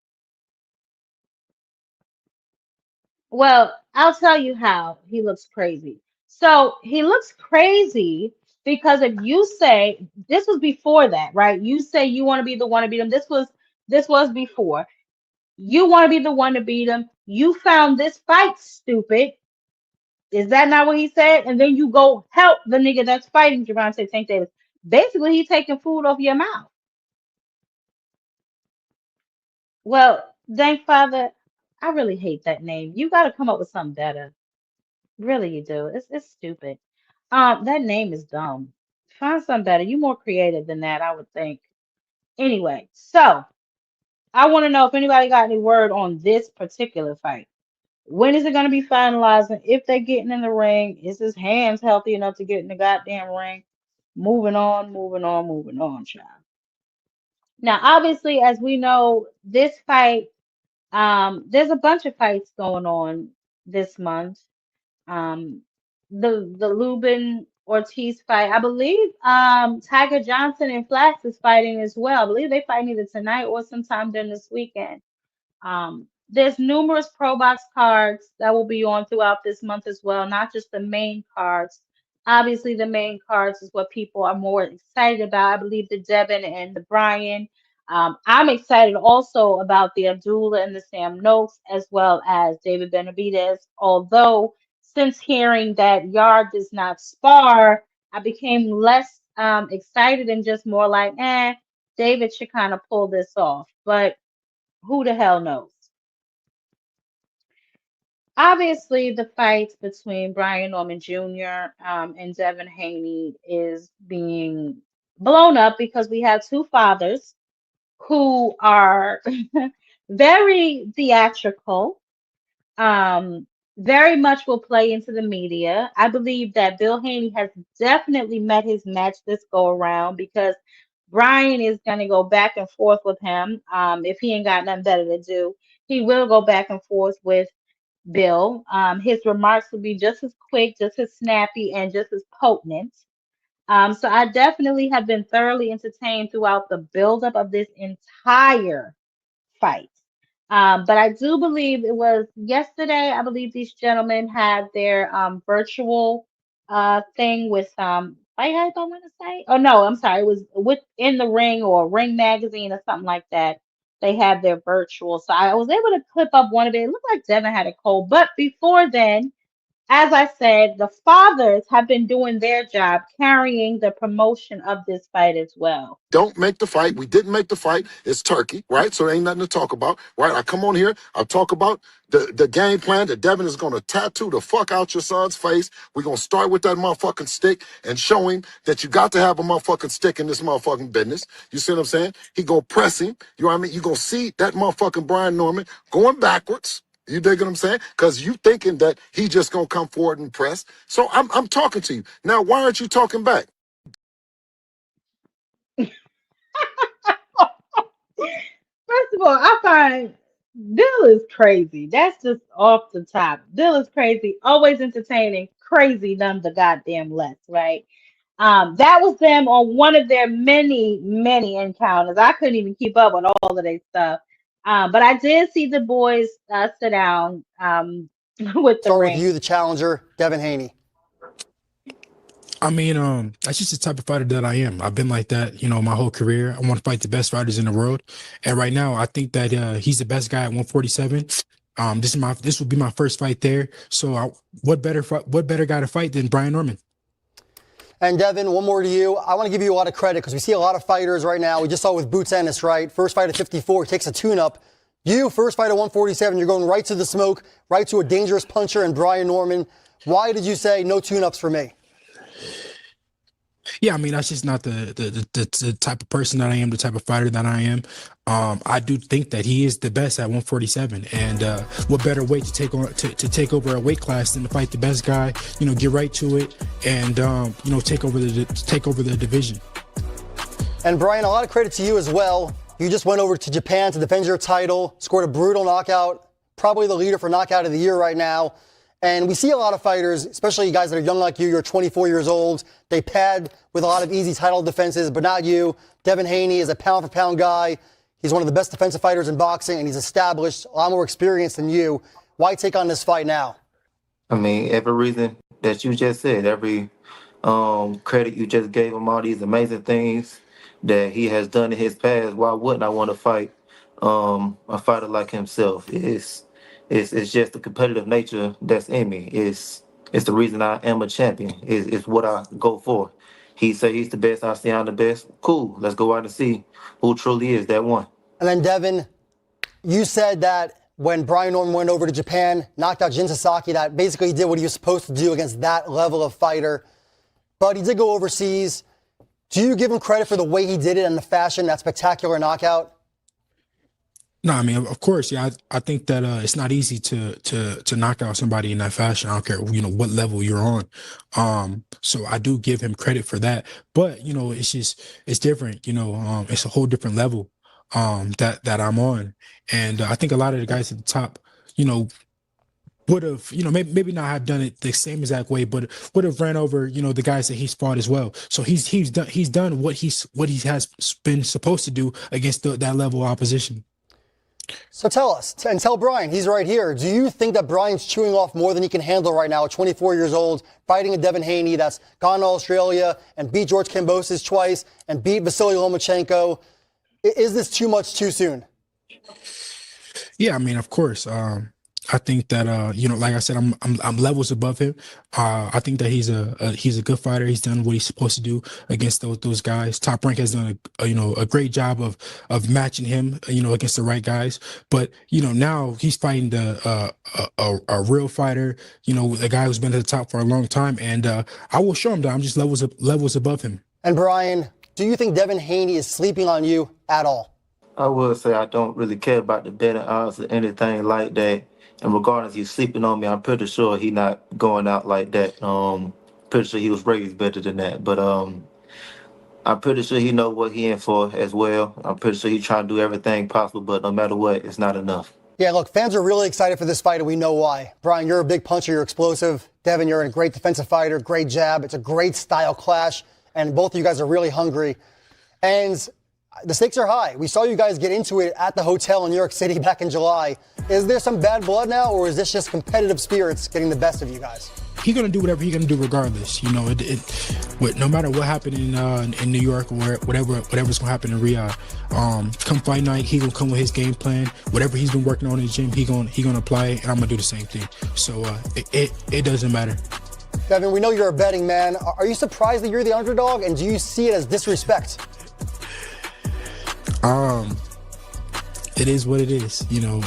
Well, I'll tell you how he looks crazy. So he looks crazy because if you say this was before that, right? You say you want to be the one to beat him. This was before. You want to be the one to beat him. You found this fight stupid. Is that not what he said? And then you go help the nigga that's fighting Gervonta Davis. Basically, he's taking food off your mouth. Well, thank Father, I really hate that name. You got to come up with something better. Really, you do. It's stupid. That name is dumb. Find something better. You more creative than that, I would think. Anyway, so I want to know if anybody got any word on this particular fight. When is it going to be finalized? And if they're getting in the ring, is his hands healthy enough to get in the goddamn ring? Moving on, child. Now, obviously, as we know, this fight, there's a bunch of fights going on this month. The Luben Ortiz fight, I believe, Tiger Johnson and Flax is fighting as well. I believe they fight either tonight or sometime during this weekend. There's numerous Pro Box cards that will be on throughout this month as well, not just the main cards. Obviously, the main cards is what people are more excited about. I believe the Devin and the Brian. I'm excited also about the Abdullah and the Sam Noakes, as well as David Benavidez. Although, since hearing that Yard does not spar, I became less excited and just more like, David should kind of pull this off. But who the hell knows? Obviously, the fight between Brian Norman Jr. And Devin Haney is being blown up because we have two fathers who are very theatrical, very much will play into the media. I believe that Bill Haney has definitely met his match this go around because Brian is going to go back and forth with him. If he ain't got nothing better to do, he will go back and forth with Bill. His remarks will be just as quick, just as snappy, and just as potent. So I definitely have been thoroughly entertained throughout the buildup of this entire fight. But I do believe it was yesterday. I believe these gentlemen had their virtual thing with Fight Hype, I want to say. Oh no, I'm sorry. It was within the ring or Ring Magazine or something like that. They had their virtual. So I was able to clip up one of it. It looked like Devin had a cold. But before then, as I said, the fathers have been doing their job carrying the promotion of this fight as well. Don't make the fight. We didn't make the fight. It's Turkey, right? So there ain't nothing to talk about, right? I come on here. I talk about the game plan that Devin is going to tattoo the fuck out your son's face. We're going to start with that motherfucking stick and show him that you got to have a motherfucking stick in this motherfucking business. You see what I'm saying? He going to press him. You know what I mean? You're going to see that motherfucking Brian Norman going backwards. You dig what I'm saying? Because you thinking that he just going to come forward and press. So I'm talking to you. Now, why aren't you talking back? First of all, I find Bill is crazy. That's just off the top. Bill is crazy, always entertaining, crazy none the goddamn less, right? That was them on one of their many, many encounters. I couldn't even keep up with all of their stuff. But I did see the boys sit down with the Start ring. with you, the challenger, Devin Haney. I mean, that's just the type of fighter that I am. I've been like that, my whole career. I want to fight the best fighters in the world. And right now, I think that he's the best guy at 147. This will be my first fight there. So what better guy to fight than Brian Norman? And Devin, one more to you. I want to give you a lot of credit because we see a lot of fighters right now. We just saw with Boots Ennis, right? First fight at 54, takes a tune-up. You, first fight at 147, you're going right to the smoke, right to a dangerous puncher and Brian Norman. Why did you say no tune-ups for me? Yeah, I mean that's just not the type of person that I am, the type of fighter that I am. I do think that he is the best at 147, and what better way to take over a weight class than to fight the best guy? You know, get right to it, and you know, take over the division. And Brian, a lot of credit to you as well. You just went over to Japan to defend your title, scored a brutal knockout, probably the leader for knockout of the year right now. And we see a lot of fighters, especially guys that are young like you, you're 24 years old. They pad with a lot of easy title defenses, but not you. Devin Haney is a pound-for-pound guy. He's one of the best defensive fighters in boxing, and he's established, a lot more experience than you. Why take on this fight now? I mean, every reason that you just said, every credit you just gave him, all these amazing things that he has done in his past. Why wouldn't I want to fight a fighter like himself? It's just the competitive nature that's in me. It's the reason I am a champion. It's what I go for. He say he's the best. I say I'm the best. Cool. Let's go out and see who truly is that one. And then, Devin, you said that when Brian Norman went over to Japan, knocked out Jin Sasaki, that basically he did what he was supposed to do against that level of fighter. But he did go overseas. Do you give him credit for the way he did it and the fashion, that spectacular knockout? No, I mean, of course, yeah. I think that it's not easy to knock out somebody in that fashion. I don't care, you know, what level you're on. So I do give him credit for that. But you know, it's different. You know, it's a whole different level that I'm on, and I think a lot of the guys at the top, you know, would have, you know, maybe not have done it the same exact way, but would have ran over, you know, the guys that he's fought as well. So he's done what he has been supposed to do against that level of opposition. So tell us, and tell Brian, he's right here. Do you think that Brian's chewing off more than he can handle right now at 24 years old, fighting a Devin Haney that's gone to Australia and beat George Kambosos twice and beat Vasily Lomachenko? Is this too much too soon? Yeah, I mean, of course. I think that you know, like I said, I'm levels above him. I think that he's a good fighter. He's done what he's supposed to do against those guys. Top Rank has done a great job of matching him, you know, against the right guys. But you know, now he's fighting a real fighter, you know, a guy who's been at the top for a long time, and I will show him that I'm just levels above him. And Brian, do you think Devin Haney is sleeping on you at all? I would say I don't really care about the betting odds or anything like that. And regardless, he's sleeping on me. I'm pretty sure he's not going out like that. Pretty sure he was raised better than that. But I'm pretty sure he know what he in for as well. I'm pretty sure he's trying to do everything possible, but no matter what, it's not enough. Yeah, look, fans are really excited for this fight, and we know why. Brian, you're a big puncher. You're explosive. Devin, you're a great defensive fighter, great jab. It's a great style clash, and both of you guys are really hungry. And the stakes are high. We saw you guys get into it at the hotel in New York City back in July. Is there some bad blood now, or is this just competitive spirits getting the best of you guys? He's gonna do whatever he's gonna do regardless. You know, no matter what happened in New York or whatever's gonna happen in Riyadh. Come fight night, he's gonna come with his game plan. Whatever he's been working on in the gym, he gonna apply it, and I'm gonna do the same thing. So it doesn't matter. Devin, we know you're a betting man. Are you surprised that you're the underdog, and do you see it as disrespect? It is what it is. You know,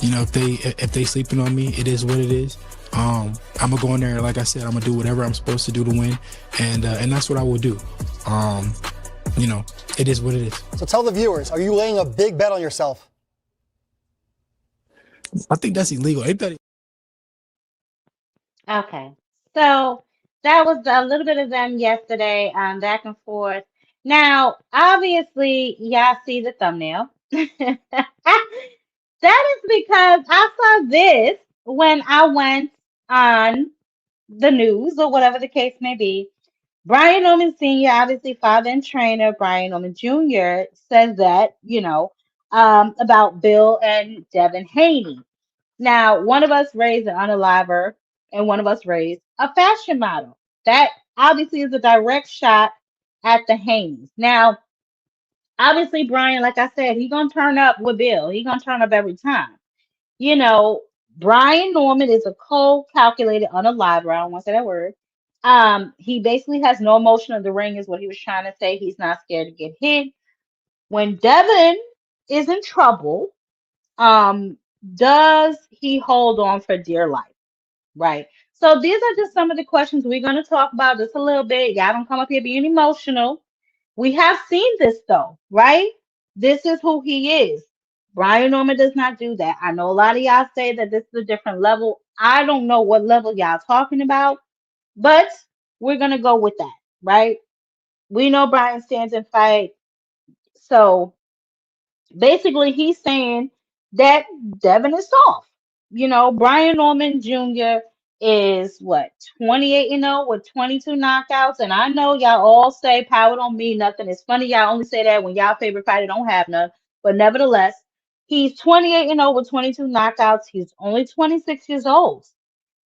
if they sleeping on me, it is what it is. I'm gonna go in there, like I said, I'm gonna do whatever I'm supposed to do to win, and that's what I will do. You know, it is what it is. So tell the viewers, are you laying a big bet on yourself? I think that's illegal. Ain't that? Okay, so that was a little bit of them yesterday, back and forth. Now, obviously, y'all see the thumbnail. That is because I saw this when I went on the news or whatever the case may be. Brian Norman Sr., obviously father and trainer, Brian Norman Jr., says that, you know, about Bill and Devin Haney. Now, one of us raised an unaliver and one of us raised a fashion model. That obviously is a direct shot at the Haneys. Now, obviously, Brian, like I said, he's going to turn up with Bill. He's going to turn up every time. You know, Brian Norman is a cold, calculated unaliver. I don't want to say that word. He basically has no emotion in the ring, is what he was trying to say. He's not scared to get hit. When Devin is in trouble, does he hold on for dear life? Right. So these are just some of the questions we're going to talk about just a little bit. Y'all don't come up here being emotional. We have seen this though, right? This is who he is. Brian Norman does not do that. I know a lot of y'all say that this is a different level. I don't know what level y'all talking about, but we're going to go with that, right? We know Brian stands and fight. So basically he's saying that Devin is soft. Brian Norman Jr. is what, 28-0 with 22 knockouts. And I know y'all all say power don't mean nothing. It's funny y'all only say that when y'all favorite fighter don't have none. But nevertheless, he's 28-0 with 22 knockouts. He's only 26 years old.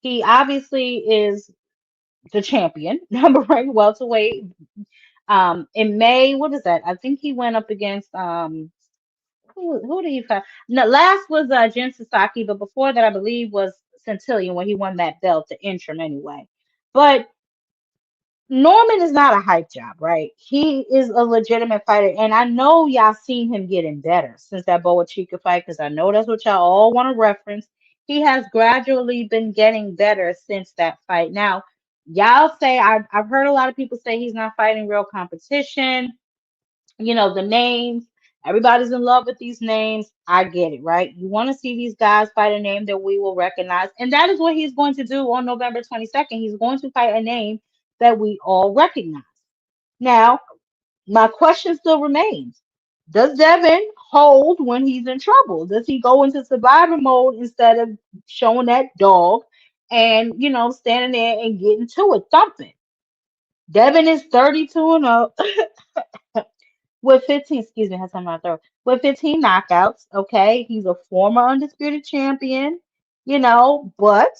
He obviously is the champion, number one welterweight. In May, what is that? I think he went up against who did he fight? No, last was Jin Sasaki, but before that, I believe was Centillion when he won that belt, the interim anyway. But Norman is not a hype job, right? He is a legitimate fighter, and I know y'all seen him getting better since that Boa Chica fight, because I know that's what y'all all want to reference. He has gradually been getting better since that fight. Now, y'all say I've heard a lot of people say he's not fighting real competition. The names, everybody's in love with these names. I get it, right? You want to see these guys fight a name that we will recognize. And that is what he's going to do on November 22nd. He's going to fight a name that we all recognize. Now, my question still remains. Does Devin hold when he's in trouble? Does he go into survivor mode instead of showing that dog and, standing there and getting to it, thumping? Devin is 32-0. With 15, excuse me, I had something in my throat. With 15 knockouts, okay, he's a former undisputed champion, but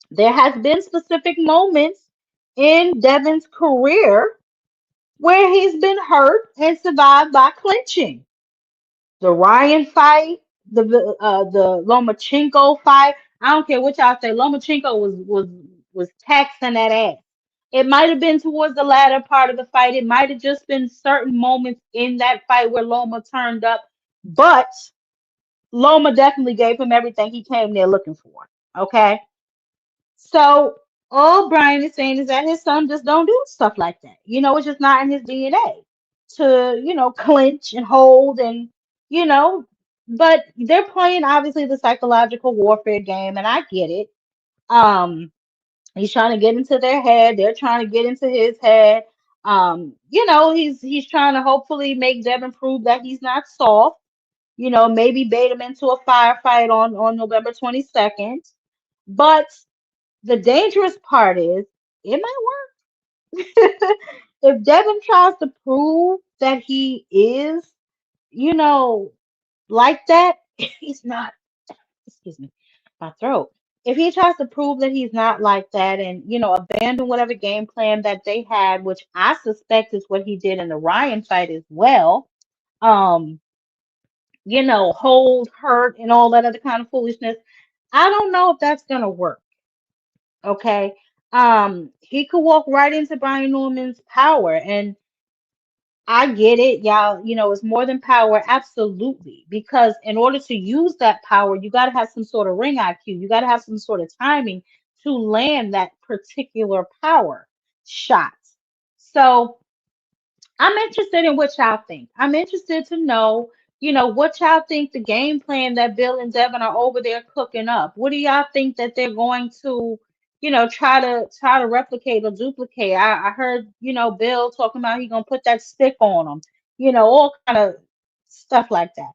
there has been specific moments in Devin's career where he's been hurt and survived by clinching. The Ryan fight, the Lomachenko fight. I don't care what y'all say. Lomachenko was taxing that ass. It might have been towards the latter part of the fight. It might have just been certain moments in that fight where Loma turned up, but Loma definitely gave him everything he came there looking for. Okay. So all Brian is saying is that his son just don't do stuff like that. It's just not in his DNA to, clinch and hold and, you know, but they're playing obviously the psychological warfare game, and I get it. Um, he's trying to get into their head, they're trying to get into his head. He's trying to hopefully make Devin prove that he's not soft, maybe bait him into a firefight on November 22nd. But the dangerous part is it might work. If Devin tries to prove that he is, like that, he's not, excuse me, my throat. If he tries to prove that he's not like that and, abandon whatever game plan that they had, which I suspect is what he did in the Ryan fight as well, um, hold, hurt, and all that other kind of foolishness, I don't know if that's gonna work. Okay. He could walk right into Brian Norman's power, and I get it, y'all. It's more than power, absolutely. Because in order to use that power, you got to have some sort of ring IQ. You got to have some sort of timing to land that particular power shot. So I'm interested in what y'all think. I'm interested to know, what y'all think the game plan that Bill and Devin are over there cooking up. What do y'all think that they're going to, try to replicate or duplicate? I heard, Bill talking about he gonna put that stick on them, all kind of stuff like that.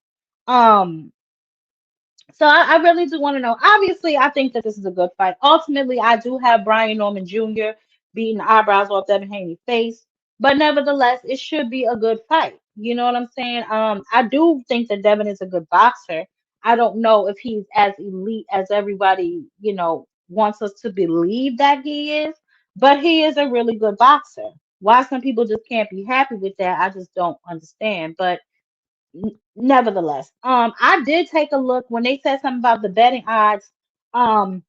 So I really do want to know. Obviously, I think that this is a good fight. Ultimately, I do have Brian Norman Jr. beating the eyebrows off Devin Haney's face, but nevertheless, it should be a good fight. You know what I'm saying? I do think that Devin is a good boxer. I don't know if he's as elite as everybody, wants us to believe that he is, but he is a really good boxer. Why some people just can't be happy with that, I just don't understand. But nevertheless, I did take a look when they said something about the betting odds. Um,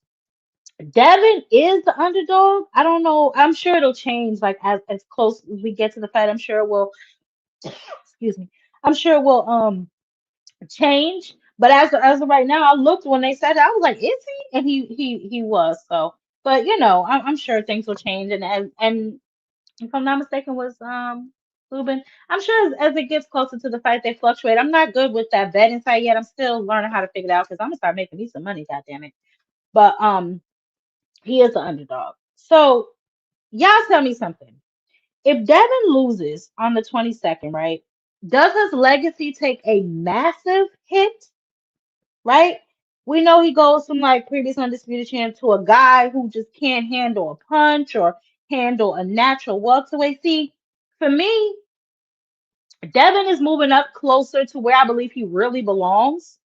Devin is the underdog. I don't know. I'm sure it'll change like as close as we get to the fight. I'm sure it will excuse me. I'm sure it will change. But as of right now, I looked when they said it, I was like, is he? And he was. So, but I'm sure things will change. And if I'm not mistaken, was Luben. I'm sure as it gets closer to the fight, they fluctuate. I'm not good with that betting site yet. I'm still learning how to figure it out because I'm gonna start making me some money. God damn it! But he is the underdog. So y'all tell me something. If Devin loses on the 22nd, right? Does his legacy take a massive hit? Right? We know he goes from like previous undisputed champ to a guy who just can't handle a punch or handle a natural welterweight. See, for me, Devin is moving up closer to where I believe he really belongs.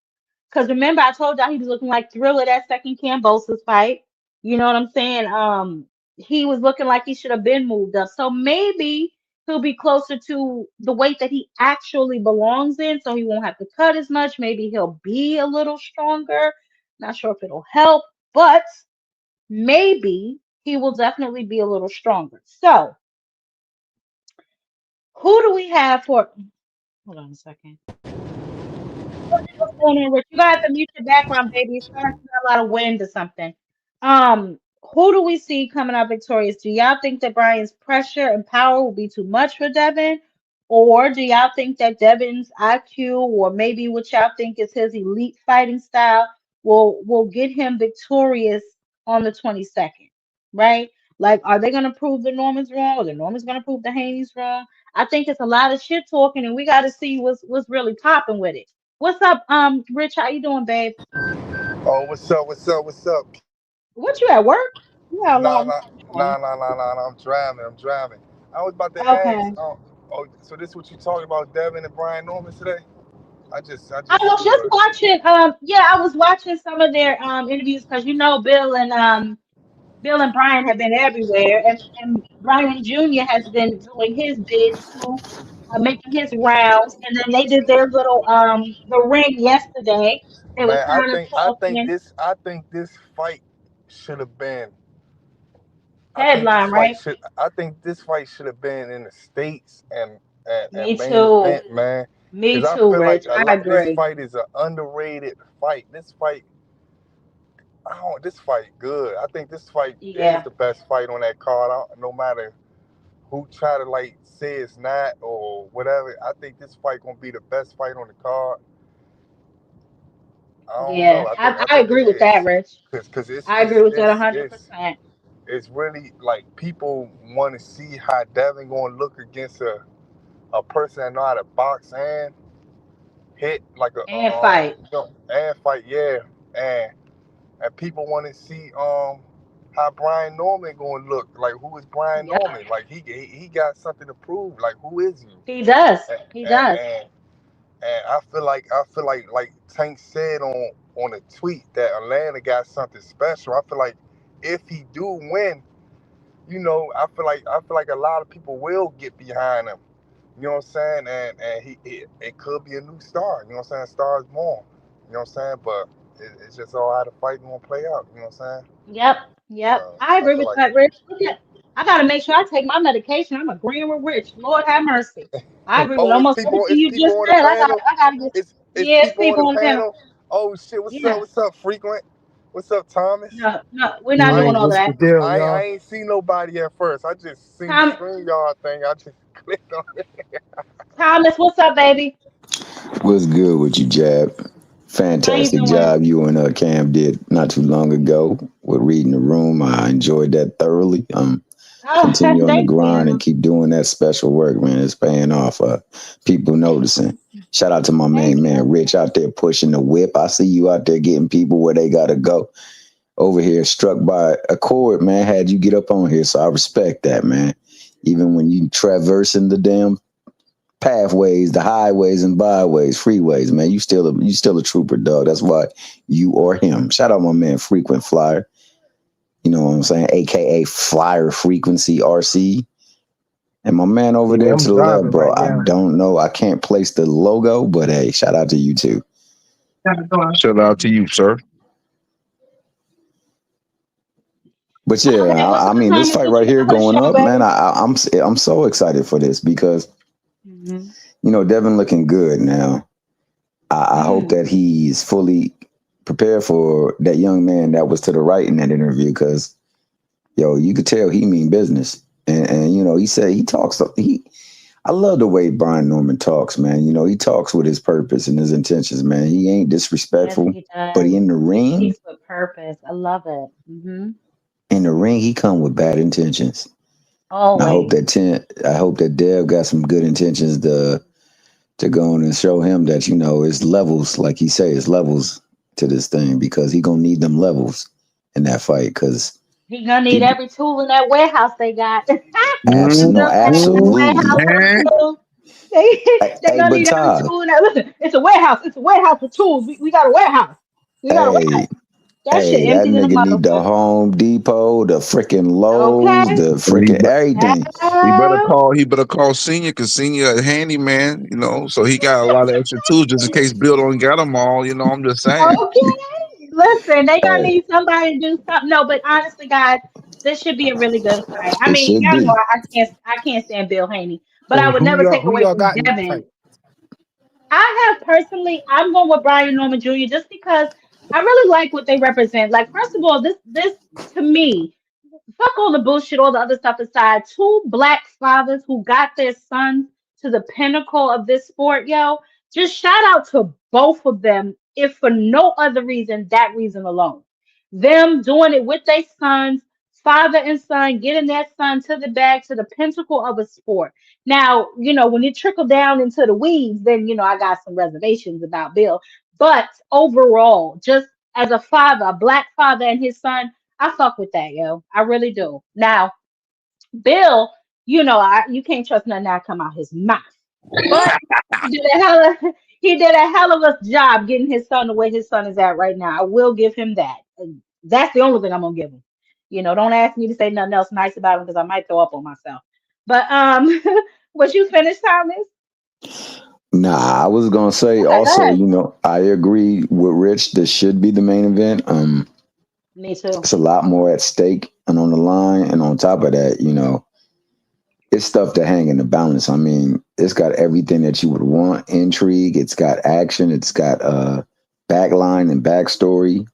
Because remember, I told y'all he was looking like Thriller that second Cambosa's fight. You know what I'm saying? He was looking like he should have been moved up. So maybe he'll be closer to the weight that he actually belongs in, so he won't have to cut as much. Maybe he'll be a little stronger. Not sure if it'll help, but maybe he will definitely be a little stronger. So who do we have for? Hold on a second. What's going on, Rich? You got to mute your background, baby. It's starting to get a lot of wind or something. Who do we see coming out victorious? Do y'all think that Brian's pressure and power will be too much for Devin? Or do y'all think that Devin's IQ, or maybe what y'all think is his elite fighting style, will get him victorious on the 22nd? Right? Like, are they gonna prove the Normans wrong, or the Normans gonna prove the Haneys wrong? I think it's a lot of shit talking, and we got to see what's really popping with it. What's up, Rich? How you doing, babe? Oh, what's up? What's up? What's up? What, you at work? You got a Nah, long nah, nah, nah, nah, nah, nah. I'm driving. I'm driving. I was about to ask. Okay. So this what you talking about, Devin and Brian Norman today? I just I was see just watching. Yeah, I was watching some of their interviews because Bill and Brian have been everywhere, and Brian Jr. has been doing his bid too, making his rounds, and then they did their little the ring yesterday. They were man. kind of talking I think this fight should have been. headline, right? I think this fight should have been in the States and Me main too. event, man. Me Because I too, feel like Rich. I this agree. fight is an underrated fight. This fight good. I think this fight is Yeah. the best fight on that card. No matter who try to like say it's not or whatever. I think this fight gonna be the best fight on the card. I don't know. Yeah, I I think it agree with that, is Rich. because I agree with that 100%. it's really like people want to see how Devin gonna look against a person that know how to box and hit like And fight. and fight, yeah, and people want to see how Brian Norman gonna look. Like, who is Brian Yep, Norman? Like, he got something to prove. Like, who is he? he does. And He and, does. and, and I feel like Tank said on a tweet that Atlanta got something special. I feel like if he do win, I feel like a lot of people will get behind him. You know what I'm saying? And it could be a new star. You know what I'm saying? Stars born. You know what I'm saying? But it's just all how the fight gonna play out. You know what I'm saying? Yep, yep. So I I agree feel with like that, Rich. Look at, I gotta make sure I take my medication. I'm agreeing with Rich. Lord have mercy. I agree with oh, almost everything you people just on the said. panel. I gotta get. It's Yeah, it's people on the people on the panel. panel. Oh shit! Yeah. What's up, Frequent? What's up, Thomas? No, no, we're not I doing ain't all of What's that. the deal, I y'all? ain't seen nobody at first. I just seen the Tom, StreamYard thing. I just clicked on it. Thomas, what's up, baby? What's good with you, Jab? How you Fantastic doing? job you and Cam did not too long ago with reading the room. I enjoyed that thoroughly. Oh, Continue on the thank grind and you. keep doing that special work, man. It's paying off. People noticing. Shout out to my Thank main man, you. Rich, out there pushing the whip. I see you out there getting people where they gotta go. Over here, struck by a chord, man. Had you get up on here, so I respect that, man. Even when you traversing the damn pathways, the highways and byways, freeways, man. You still a trooper, dog. That's why you or him. Shout out my man, Frequent Flyer. You know what I'm saying? AKA Flyer Frequency RC. And my man over Yeah, there I'm to the left, driving bro. right I now. don't know. I can't place the logo, but hey, shout out to you too. Shout out to you, sir. But yeah, Okay, what's up, I mean, this Thomas? fight What right you here got for the going show, up, man. baby? I'm so excited for this because Hmm. Devin looking good now. I hope that he's fully prepared for that young man that was to the right in that interview, because you could tell he mean business. And he said he talks. I love the way Brian Norman talks, man. He talks with his purpose and his intentions, man. He ain't disrespectful, Yes, he does. but he in the He ring. speaks with purpose. I love it. In the ring, he come with bad intentions. And Always. I hope that Dev got some good intentions to go on and show him that it's levels, like he say, it's levels to this thing, because he gonna need them levels in that fight, because He gonna need every tool in that warehouse they got. absolutely. Man, They Hey, gonna but need every Todd, tool in that. Listen, it's a warehouse. It's a warehouse with tools. We got a warehouse. We got a warehouse. hey, That shit that empty than a nigga need the motherfucker. Home Depot, the freaking Lowe's, Okay. the he, freaking everything. he better call Senior, because Senior a handyman, so he got a lot of extra tools just in case Bill don't get them all. I'm just saying. Okay. Listen, they gonna Hey, need somebody to do something. No, but honestly, guys, this should be a really good fight. I it mean, should y'all know be. I can't stand Bill Haney, but I So would never take who away y'all from got in that Devin. fight? I'm going with Brian Norman Jr. just because I really like what they represent. Like, first of all, this to me, fuck all the bullshit, all the other stuff aside. Two black fathers who got their sons to the pinnacle of this sport, yo. Just shout out to both of them, if for no other reason, that reason alone. Them doing it with their sons, father and son, getting that son to the bag, to the pinnacle of a sport. Now, when it trickled down into the weeds, then, I got some reservations about Bill. But overall, just as a father, a black father and his son, I fuck with that, yo. I really do. Now, Bill, you can't trust nothing that come out his mouth. But he did a hell of a job getting his son the way his son is at right now. I will give him that. That's the only thing I'm gonna give him. Don't ask me to say nothing else nice about him because I might throw up on myself. But was you finished, Thomas? Nah, I was gonna say Okay, go also, ahead. I agree with Rich. This should be the main event. Me too. It's a lot more at stake and on the line, and on top of that, it's stuff to hang in the balance. I mean, it's got everything that you would want: intrigue. It's got action. It's got backline and backstory.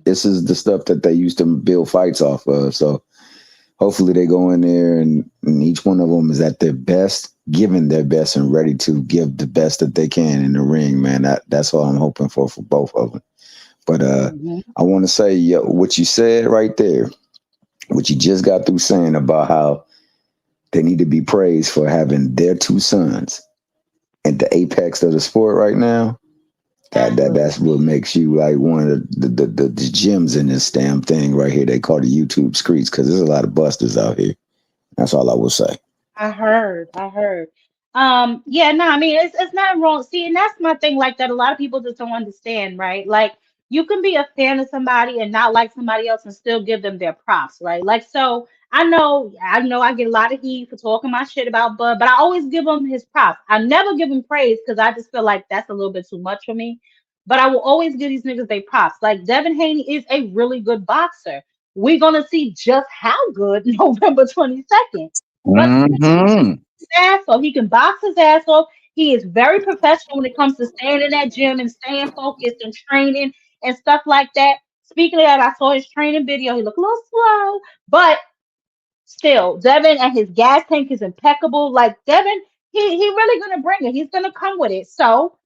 This is the stuff that they used to build fights off of. So hopefully they go in there and each one of them is at their best, giving their best and ready to give the best that they can in the ring, man. That's all I'm hoping for both of them. But I want to say what you said right there, what you just got through saying about how they need to be praised for having their two sons at the apex of the sport right now. That's what makes you like one of the gems in this damn thing right here. They call the YouTube streets, because there's a lot of busters out here. That's all I will say. I heard. Yeah, no, I mean it's not wrong. See, and that's my thing, like that a lot of people just don't understand, right? Like you can be a fan of somebody and not like somebody else and still give them their props, right? Like so I get a lot of heat for talking my shit about Bud, but I always give him his props. I never give him praise because I just feel like that's a little bit too much for me. But I will always give these niggas their props. Like Devin Haney is a really good boxer. We're gonna see just how good November 22nd. But Mm-hmm. his ass off. He can box his ass off. He is very professional when it comes to staying in that gym and staying focused and training and stuff like that. Speaking of that, I saw his training video. He looked a little slow, but still, Devin and his gas tank is impeccable. Like Devin, he really gonna bring it. He's gonna come with it. So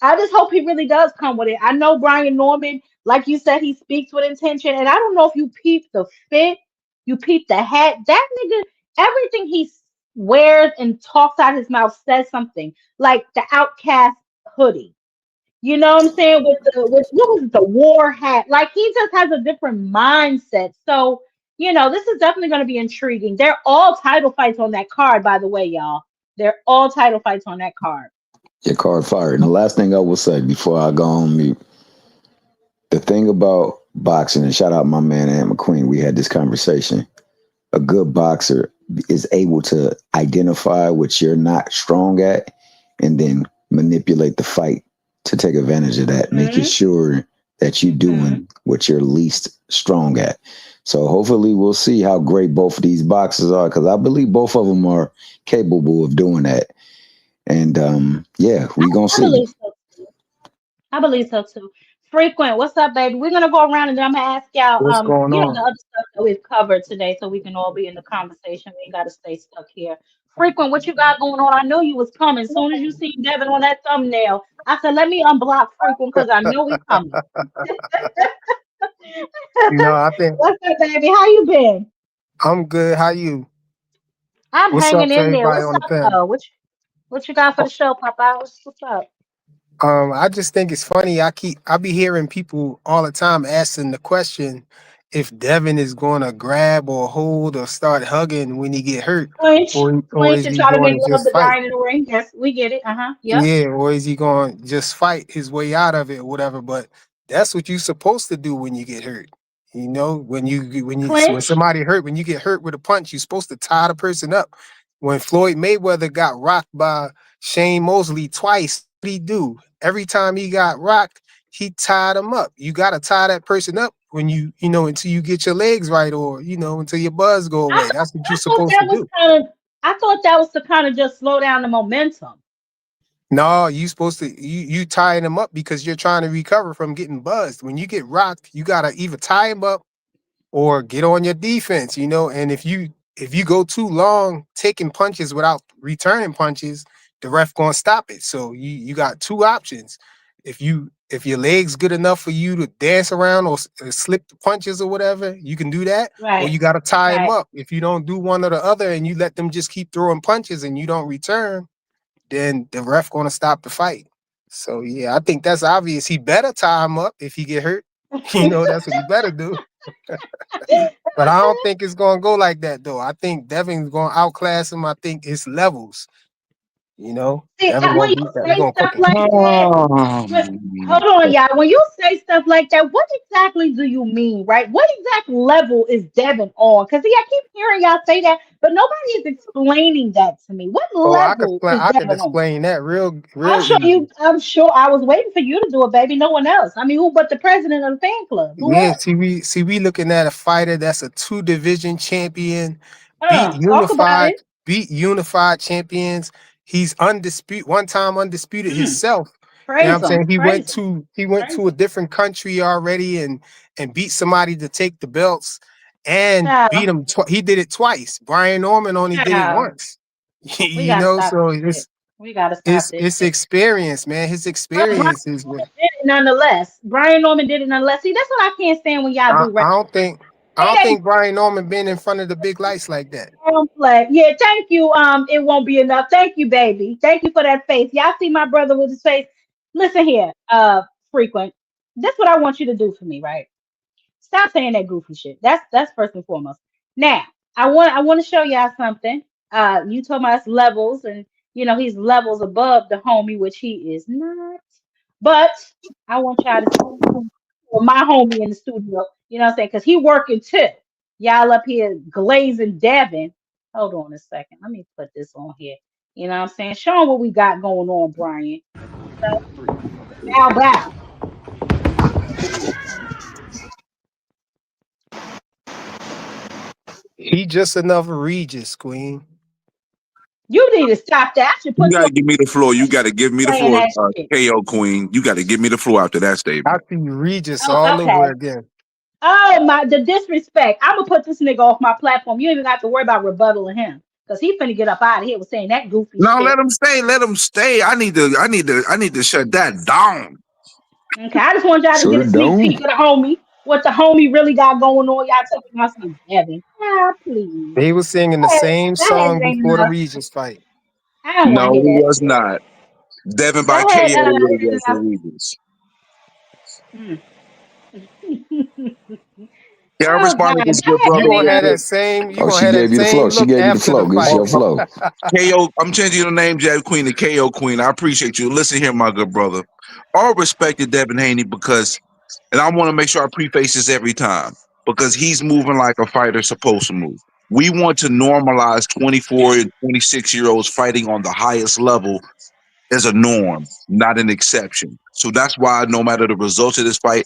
I just hope he really does come with it. I know Brian Norman, like you said, he speaks with intention. And I don't know if you peep the fit, you peep the hat. That nigga, everything he wears and talks out his mouth says something. Like the Outcast hoodie. You know what I'm saying? With what was it, the war hat? Like he just has a different mindset. So, this is definitely going to be intriguing. They're all title fights on that card, by the way, y'all. They're all title fights on that card. Your card fired. And the last thing I will say before I go on mute, the thing about boxing, and shout out my man Ant McQueen, we had this conversation. A good boxer is able to identify what you're not strong at and then manipulate the fight to take advantage of that, making sure that you're doing what you're least strong at. So hopefully we'll see how great both of these boxers are, because I believe both of them are capable of doing that. And yeah, we're going to see. I believe so too. Frequent, what's up, baby? We're gonna go around and then I'm gonna ask y'all, What's going the on? other stuff that we've covered today, so we can all be in the conversation. We ain't gotta stay stuck here. Frequent, what you got going on? I know you was coming. As soon as you seen Devin on that thumbnail, I said, let me unblock Frequent because I know he coming. I think What's up, baby? How you been? I'm good. How you? I'm What's hanging up to in there. everybody What's on the up, panel? though? What you got for the show, Papa? What's up? I just think it's funny. I be hearing people all the time asking the question if Devin is going to grab or hold or start hugging when he get hurt, Flinch, or flinch, is and he try to going make to love just the fight? dying in the ring. Yes, we get it. Yep. Yeah, or is he going to just fight his way out of it or whatever? But that's what you're supposed to do when you get hurt. When Clinch. somebody hurt, when you get hurt with a punch, you're supposed to tie the person up. When Floyd Mayweather got rocked by Shane Mosley twice, what did he do? Every time he got rocked, he tied him up. You got to tie that person up when until you get your legs right, or until your buzz go I away. thought, That's what you're I thought supposed that to was do. kind of. I thought that was to kind of just slow down the momentum. No, you supposed to you tying them up because you're trying to recover from getting buzzed. When you get rocked, you gotta either tie him up or get on your defense, and if you go too long taking punches without returning punches, the ref gonna stop it. So you got two options. If your leg's good enough for you to dance around or slip the punches or whatever, you can do that, or Right. you gotta tie him Right. up. If you don't do one or the other and you let them just keep throwing punches and you don't return, then the ref gonna stop the fight. So yeah, I think that's obvious. He better tie him up if he get hurt. That's what he better do. But I don't think it's gonna go like that though. I think Devin's gonna outclass him. I think it's levels. See, Devin when gonna you beat that. He say gonna cook stuff him. like that, hold on, y'all. When you say stuff like that, what exactly do you mean, right? What exact level is Devin on? Because I keep hearing y'all say that, but nobody is explaining that to me. What Oh, level is I could Devin on? explain that real I'm real sure easy. you. I'm sure I was waiting for you to do it, baby. No one else. I mean, who but the president of the fan club? Who Yeah, else? see we looking at a fighter that's a 2 division champion, beat Talk about unified, it. beat unified champions. He's undisputed, one time undisputed Mm, himself. You know what praise I'm saying? him. Praise him. He went Praise to a him. different country already and beat somebody to take the belts and beat Child, him. He did it twice. Brian Norman only did it child. once. We gotta stop So this shit. We gotta stop this it's shit. experience, man. His But Brian experience is what Norman did it nonetheless. Brian Norman did it nonetheless. See, that's what I can't stand when y'all I, do I right. don't think I It don't ain't think Brian Norman been in front of the big lights like that. play. Yeah, thank you. It won't be enough. Thank you, baby. Thank you for that face. Y'all see my brother with his face. Listen here, frequent. That's what I want you to do for me, right? Stop saying that goofy shit. That's first and foremost. Now, I want to show y'all something. You told me that's levels, and he's levels above the homie, which he is not. But I want y'all to see my homie in the studio. You know what I'm saying? Because he working too. Y'all up here glazing Devin. Hold on a second. Let me put this on here. You know what I'm saying? Show 'em what we got going on, Brian. Bow bow. He just another Regis, Queen. You need to stop that. I should You put you gotta on give me the floor. You gotta give me the playing floor, that shit. KO Queen. You gotta give me the floor after that I statement. see Regis Oh, all okay. over again. Oh my, the disrespect. I'm gonna put this nigga off my platform. You ain't even got to worry about rebuttaling him, cause he finna get up out of here with saying that goofy No, shit. let him stay. Let him stay. I need to shut that down. Okay, I just want y'all to Shut get a it sneak down. peek of the homie, what the homie really got going on. Y'all talking about some Devin. Ah, please. They was singing the That, same that song ain't before the enough. Regis fight. I don't want No, to he hear that was shit. not. Devin by Go ahead, KO would have went for uh, Regis. mm. Yeah, I Oh God, responded to this go good ahead, You brother gonna real have nigga. quick. Oh, she gave you the flow. She look gave you the after the flow. It's fight. your flow. KO, I'm changing your name, Jab Queen, to KO Queen. I appreciate you. Listen here, my good brother. All respect to Devin Haney because, and I want to make sure I preface this every time, because he's moving like a fighter supposed to move. We want to normalize 24 and 26-year-olds fighting on the highest level as a norm, not an exception. So that's why no matter the results of this fight,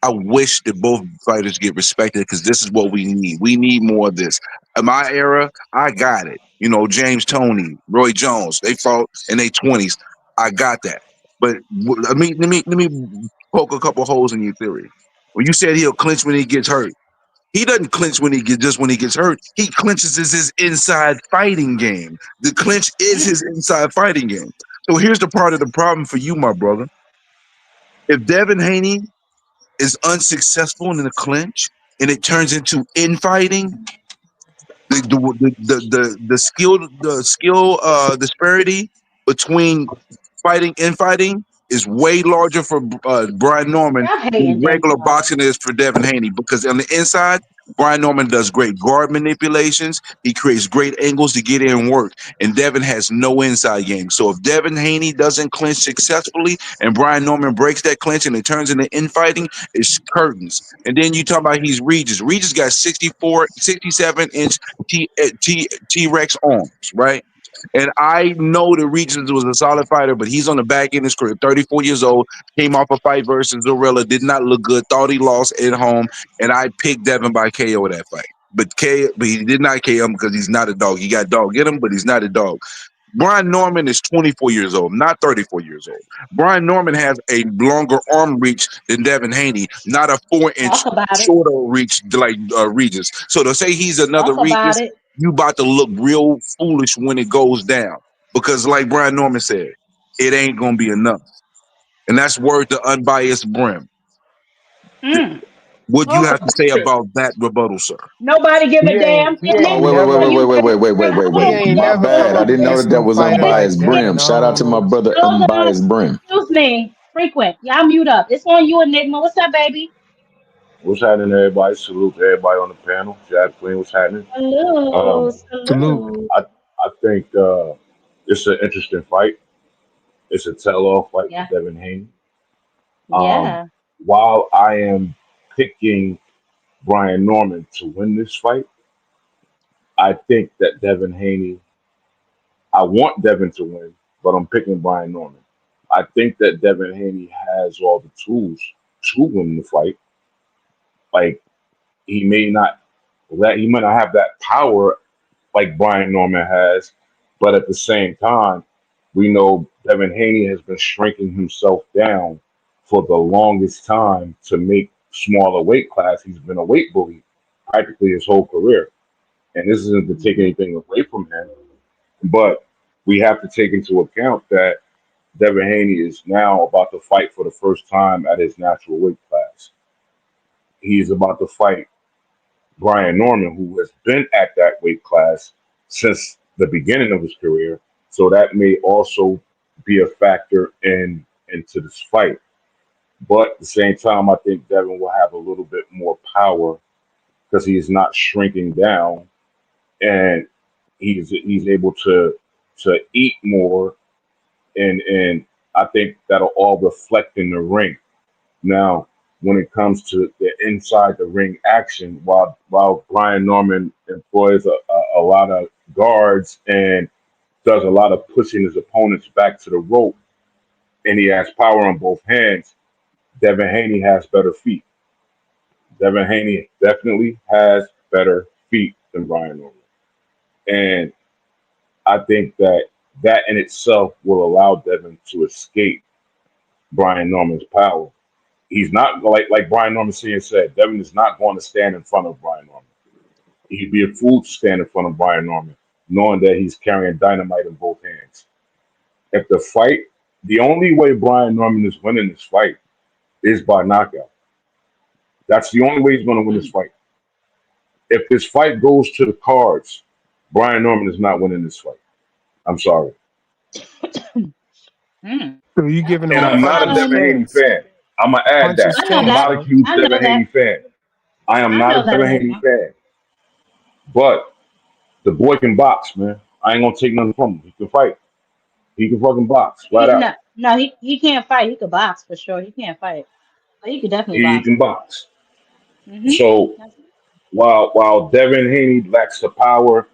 I wish that both fighters get respected because this is what we need. We need more of this. In my era, I got it. James Toney, Roy Jones, they fought in their 20s. I got that. But let me poke a couple holes in your theory. When you said he'll clinch when he gets hurt, he doesn't clinch when he gets hurt. He clinches as his inside fighting game. The clinch is his inside fighting game. So here's the part of the problem for you, my brother. If Devin Haney is unsuccessful in the clinch and it turns into infighting, the skill disparity between fighting infighting is way larger for Brian Norman Stop than hating, regular Denzel. boxing is for Devin Haney, because on the inside, Brian Norman does great guard manipulations. He creates great angles to get in work, and Devin has no inside game. So if Devin Haney doesn't clinch successfully and Brian Norman breaks that clinch and it turns into infighting, it's curtains. And then you talk about he's Regis. Regis got 67-inch T-Rex arms, right? And I know that Regis was a solid fighter, but he's on the back end of his career, 34 years old, came off a fight versus Zorella, did not look good, thought he lost at home, and I picked Devin by KO that fight. But he did not KO him because he's not a dog. He got dog in him, but he's not a dog. Brian Norman is 24 years old, not 34 years old. Brian Norman has a longer arm reach than Devin Haney, not a 4-inch Talk about it. shorter reach like Regis. So to say he's another Talk about Regis, it. you about to look real foolish when it goes down. Because like Brian Norman said, it ain't going to be enough. And that's word to unbiased Brim. What do you have to say about that rebuttal, sir? Nobody give a damn. He Oh, ain't never he ain't My never bad. I come didn't know against that no was fighter like unbiased Devin Brim. Shout out to my almost. brother Hold on. Unbiased Brim. Excuse me. Frequent. Y'all mute up. It's on you, Enigma. What's up, baby? What's happening, everybody? Salute to everybody on the panel. Jack Queen, what's happening? Hello. Salute. Salute. I think it's an interesting fight. It's a tell-all fight Yeah. for Devin Haney. Yeah. While I am picking Brian Norman to win this fight, I think that Devin Haney, I want Devin to win, but I'm picking Brian Norman. I think that Devin Haney has all the tools to win the fight. Like, he may not have that power like Brian Norman has, but at the same time, we know Devin Haney has been shrinking himself down for the longest time to make smaller weight class. He's been a weight bully practically his whole career. And this isn't to take anything away from him, but we have to take into account that Devin Haney is now about to fight for the first time at his natural weight class. He's about to fight Brian Norman, who has been at that weight class since the beginning of his career. So that may also be a factor into this fight. But at the same time, I think Devin will have a little bit more power because he's not shrinking down, and he's able to eat more, and I think that'll all reflect in the ring. Now, when it comes to the inside the ring action, while Brian Norman employs a lot of guards and does a lot of pushing his opponents back to the rope, and he has power on both hands, Devin Haney has better feet. Devin Haney definitely has better feet than Brian Norman. And I think that in itself will allow Devin to escape Brian Norman's power. He's not like Brian Norman said, Devin is not going to stand in front of Brian Norman. He'd be a fool to stand in front of Brian Norman, knowing that he's carrying dynamite in both hands. If the only way Brian Norman is winning this fight is by knockout. That's the only way he's going to win this fight. If this fight goes to the cards, Brian Norman is not winning this fight. I'm sorry. So you giving him And a I'm not a puncher's Devin Haney chance. fan. I'm going to add that. Puncher's I know I'm chance, that. not a bro. huge I know Devin that. Haney fan. I am I not know a that, Devin Haney Enigma. fan. But the boy can box, man. I ain't going to take nothing from him. He can fight. He can fucking box, flat out. He can't fight. He could box for sure. He can't fight, but he could definitely He box. can box. Mhm. So while Devin Haney lacks the power,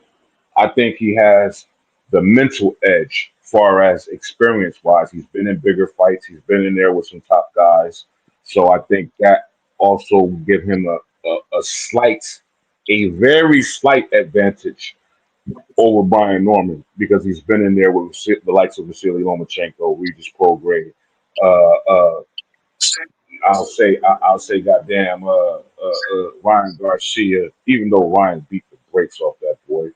I think he has the mental edge far as experience wise. He's been in bigger fights. He's been in there with some top guys. So I think that also give him a very slight advantage over Brian Norman because he's been in there with the likes of Vasily Lomachenko, Regis Prograis, I'll say, goddamn, Ryan Garcia. Even though Ryan beat the brakes off that boy,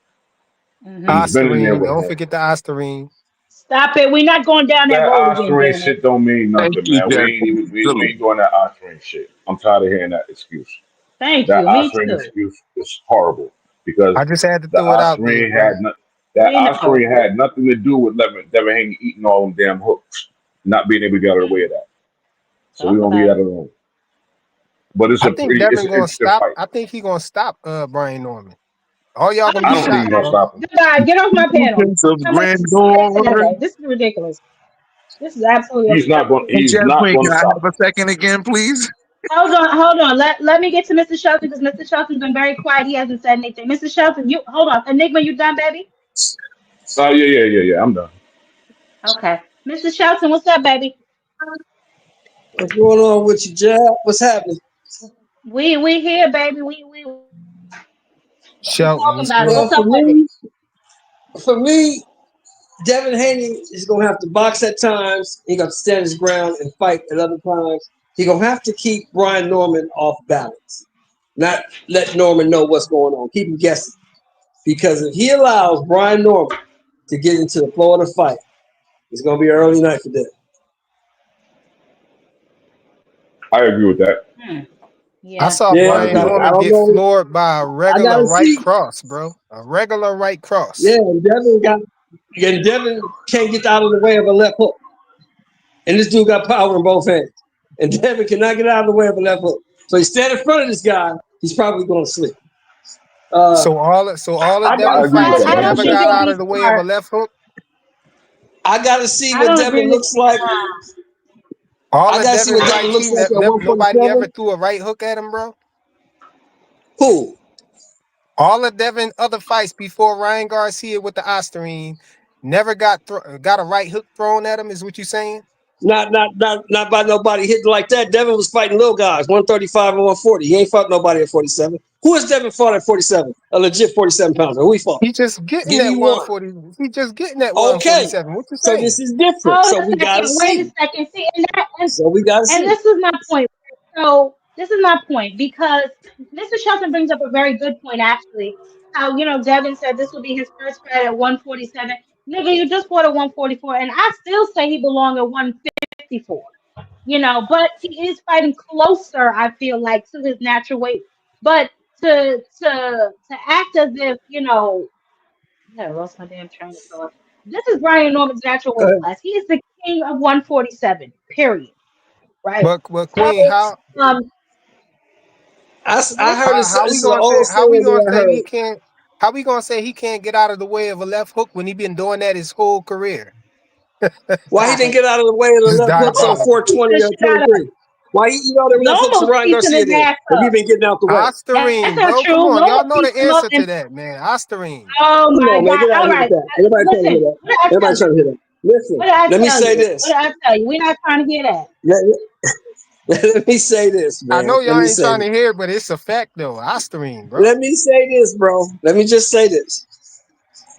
he's been in there Ostarine. with Don't him. forget the Ostarine. Stop it. We're not going down that That road again, Osprey damn it. shit don't mean Thank nothing, you, man. Jared. We ain't doing that Osprey shit. I'm tired of hearing that excuse. Thank That you. Me Osprey too. excuse is horrible because I just had to the throw it out there, Osprey bro. had no, that We know. Osprey had nothing to do with Devin Haney eating all them damn hooks, not being able to get out of the way of that. So we Talk gonna leave about that it. alone. But it's I a think pretty, it's Devin an gonna interesting stop. fight. I think he gonna stop Brian Norman. All y'all gonna I'm be I don't think he's shocked, gonna done. bro. stop him. Goodbye. Get off my panel. Defense of How much Grand today? Norm. This is ridiculous. This is absolutely He's not going. absurd. Hey, He's Jazz not Queen, going can to I stop have him. a second again, please? Hold on. Let me get to Mr. Shelton because Mr. Shelton's been very quiet. He hasn't said anything. Mr. Shelton, you hold on. Enigma, you done, baby? Oh yeah. I'm done. Okay. Mr. Shelton, what's up, baby? What's going on with you, Jab? What's happening? We here, baby. We Shelton, talking what's about it. good? Well, What's up with it? for me, Devin Haney is gonna have to box at times. He got to stand his ground and fight at other times. He gonna have to keep Brian Norman off balance, not let Norman know what's going on. Keep him guessing, because if he allows Brian Norman to get into the flow of the fight, it's gonna be an early night for Devin. I agree with that. I Yeah. saw Yeah, I Brian agree with I Norman that. don't get know. floored by a I regular gotta right see. cross, bro. A regular right Yeah, cross. and Devin can't get out of the way of a left hook. And this dude got power in both hands. And Devin cannot get out of the way of a left hook. So he stand in front of this guy, he's probably going to sleep. So all of I got Devin to I agree see with fights, that what he I hundred don't never Devin think percent. got that out looks. of he's the way of a smart. left hook. I got to see I what don't Devin agree with looks you. like. All I of got to see Devin what Devin fights, looks like at nobody ever 147. threw a right hook at him, bro. Who? All of Devin other fights before Ryan Garcia with the Ostarine never got a right hook thrown at him. Is what you saying? Not by nobody hitting like that. Devin was fighting little guys, 135 and 140. He ain't fought nobody at 47. Who has Devin fought at 47? A legit 47 pounder. Who he fought? He just getting Give that me one. 140. He just getting that Okay. 147. What you So this saying? is different. Hold So a we got to second. Wait a see. second. See, and that So we got to and see. this is my point. So this is my point because Mr. Shelton brings up a very good point actually. How Devin said this will be his first fight at 147. Nigga, you just fought at 144, and I still say he belonged at 154. But he is fighting closer, I feel like, to his natural weight. But to act as if, I lost my damn train of thought. This is Brian Norman's natural Go weight ahead. class. He is the king of 147, period. Right. But So Queen, how um I what's heard up? this. how we This is an gonna say old saying that I he heard. can't? How we gonna say he can't get out of the way of a left hook when he been doing that his whole career? Why he Stop didn't it. get out of the way of the It's left hooks on diabolical. Beat 420 the or shit out of him. 23? Why them left hooks to Lomo's Ryan piecing Garcia his did? ass If he up. been getting out the way. That's Ostarine, not bro. true. Come on, y'all Lomo know the pieced him up answer to and that, man. Ostarine. oh Come my on, man. God. Get out All of here with right. that. Ain't nobody trying to hear Listen, that. what did I Ain't nobody tell trying you? to hear that. Listen, What did I let me tell say you? What this. did I tell you? We're not trying to hear that. Let me say this, I man. know Let y'all me ain't say trying this. to hear it, but it's a fact though. Ostarine, bro. Let me say this, bro. Let me just say this.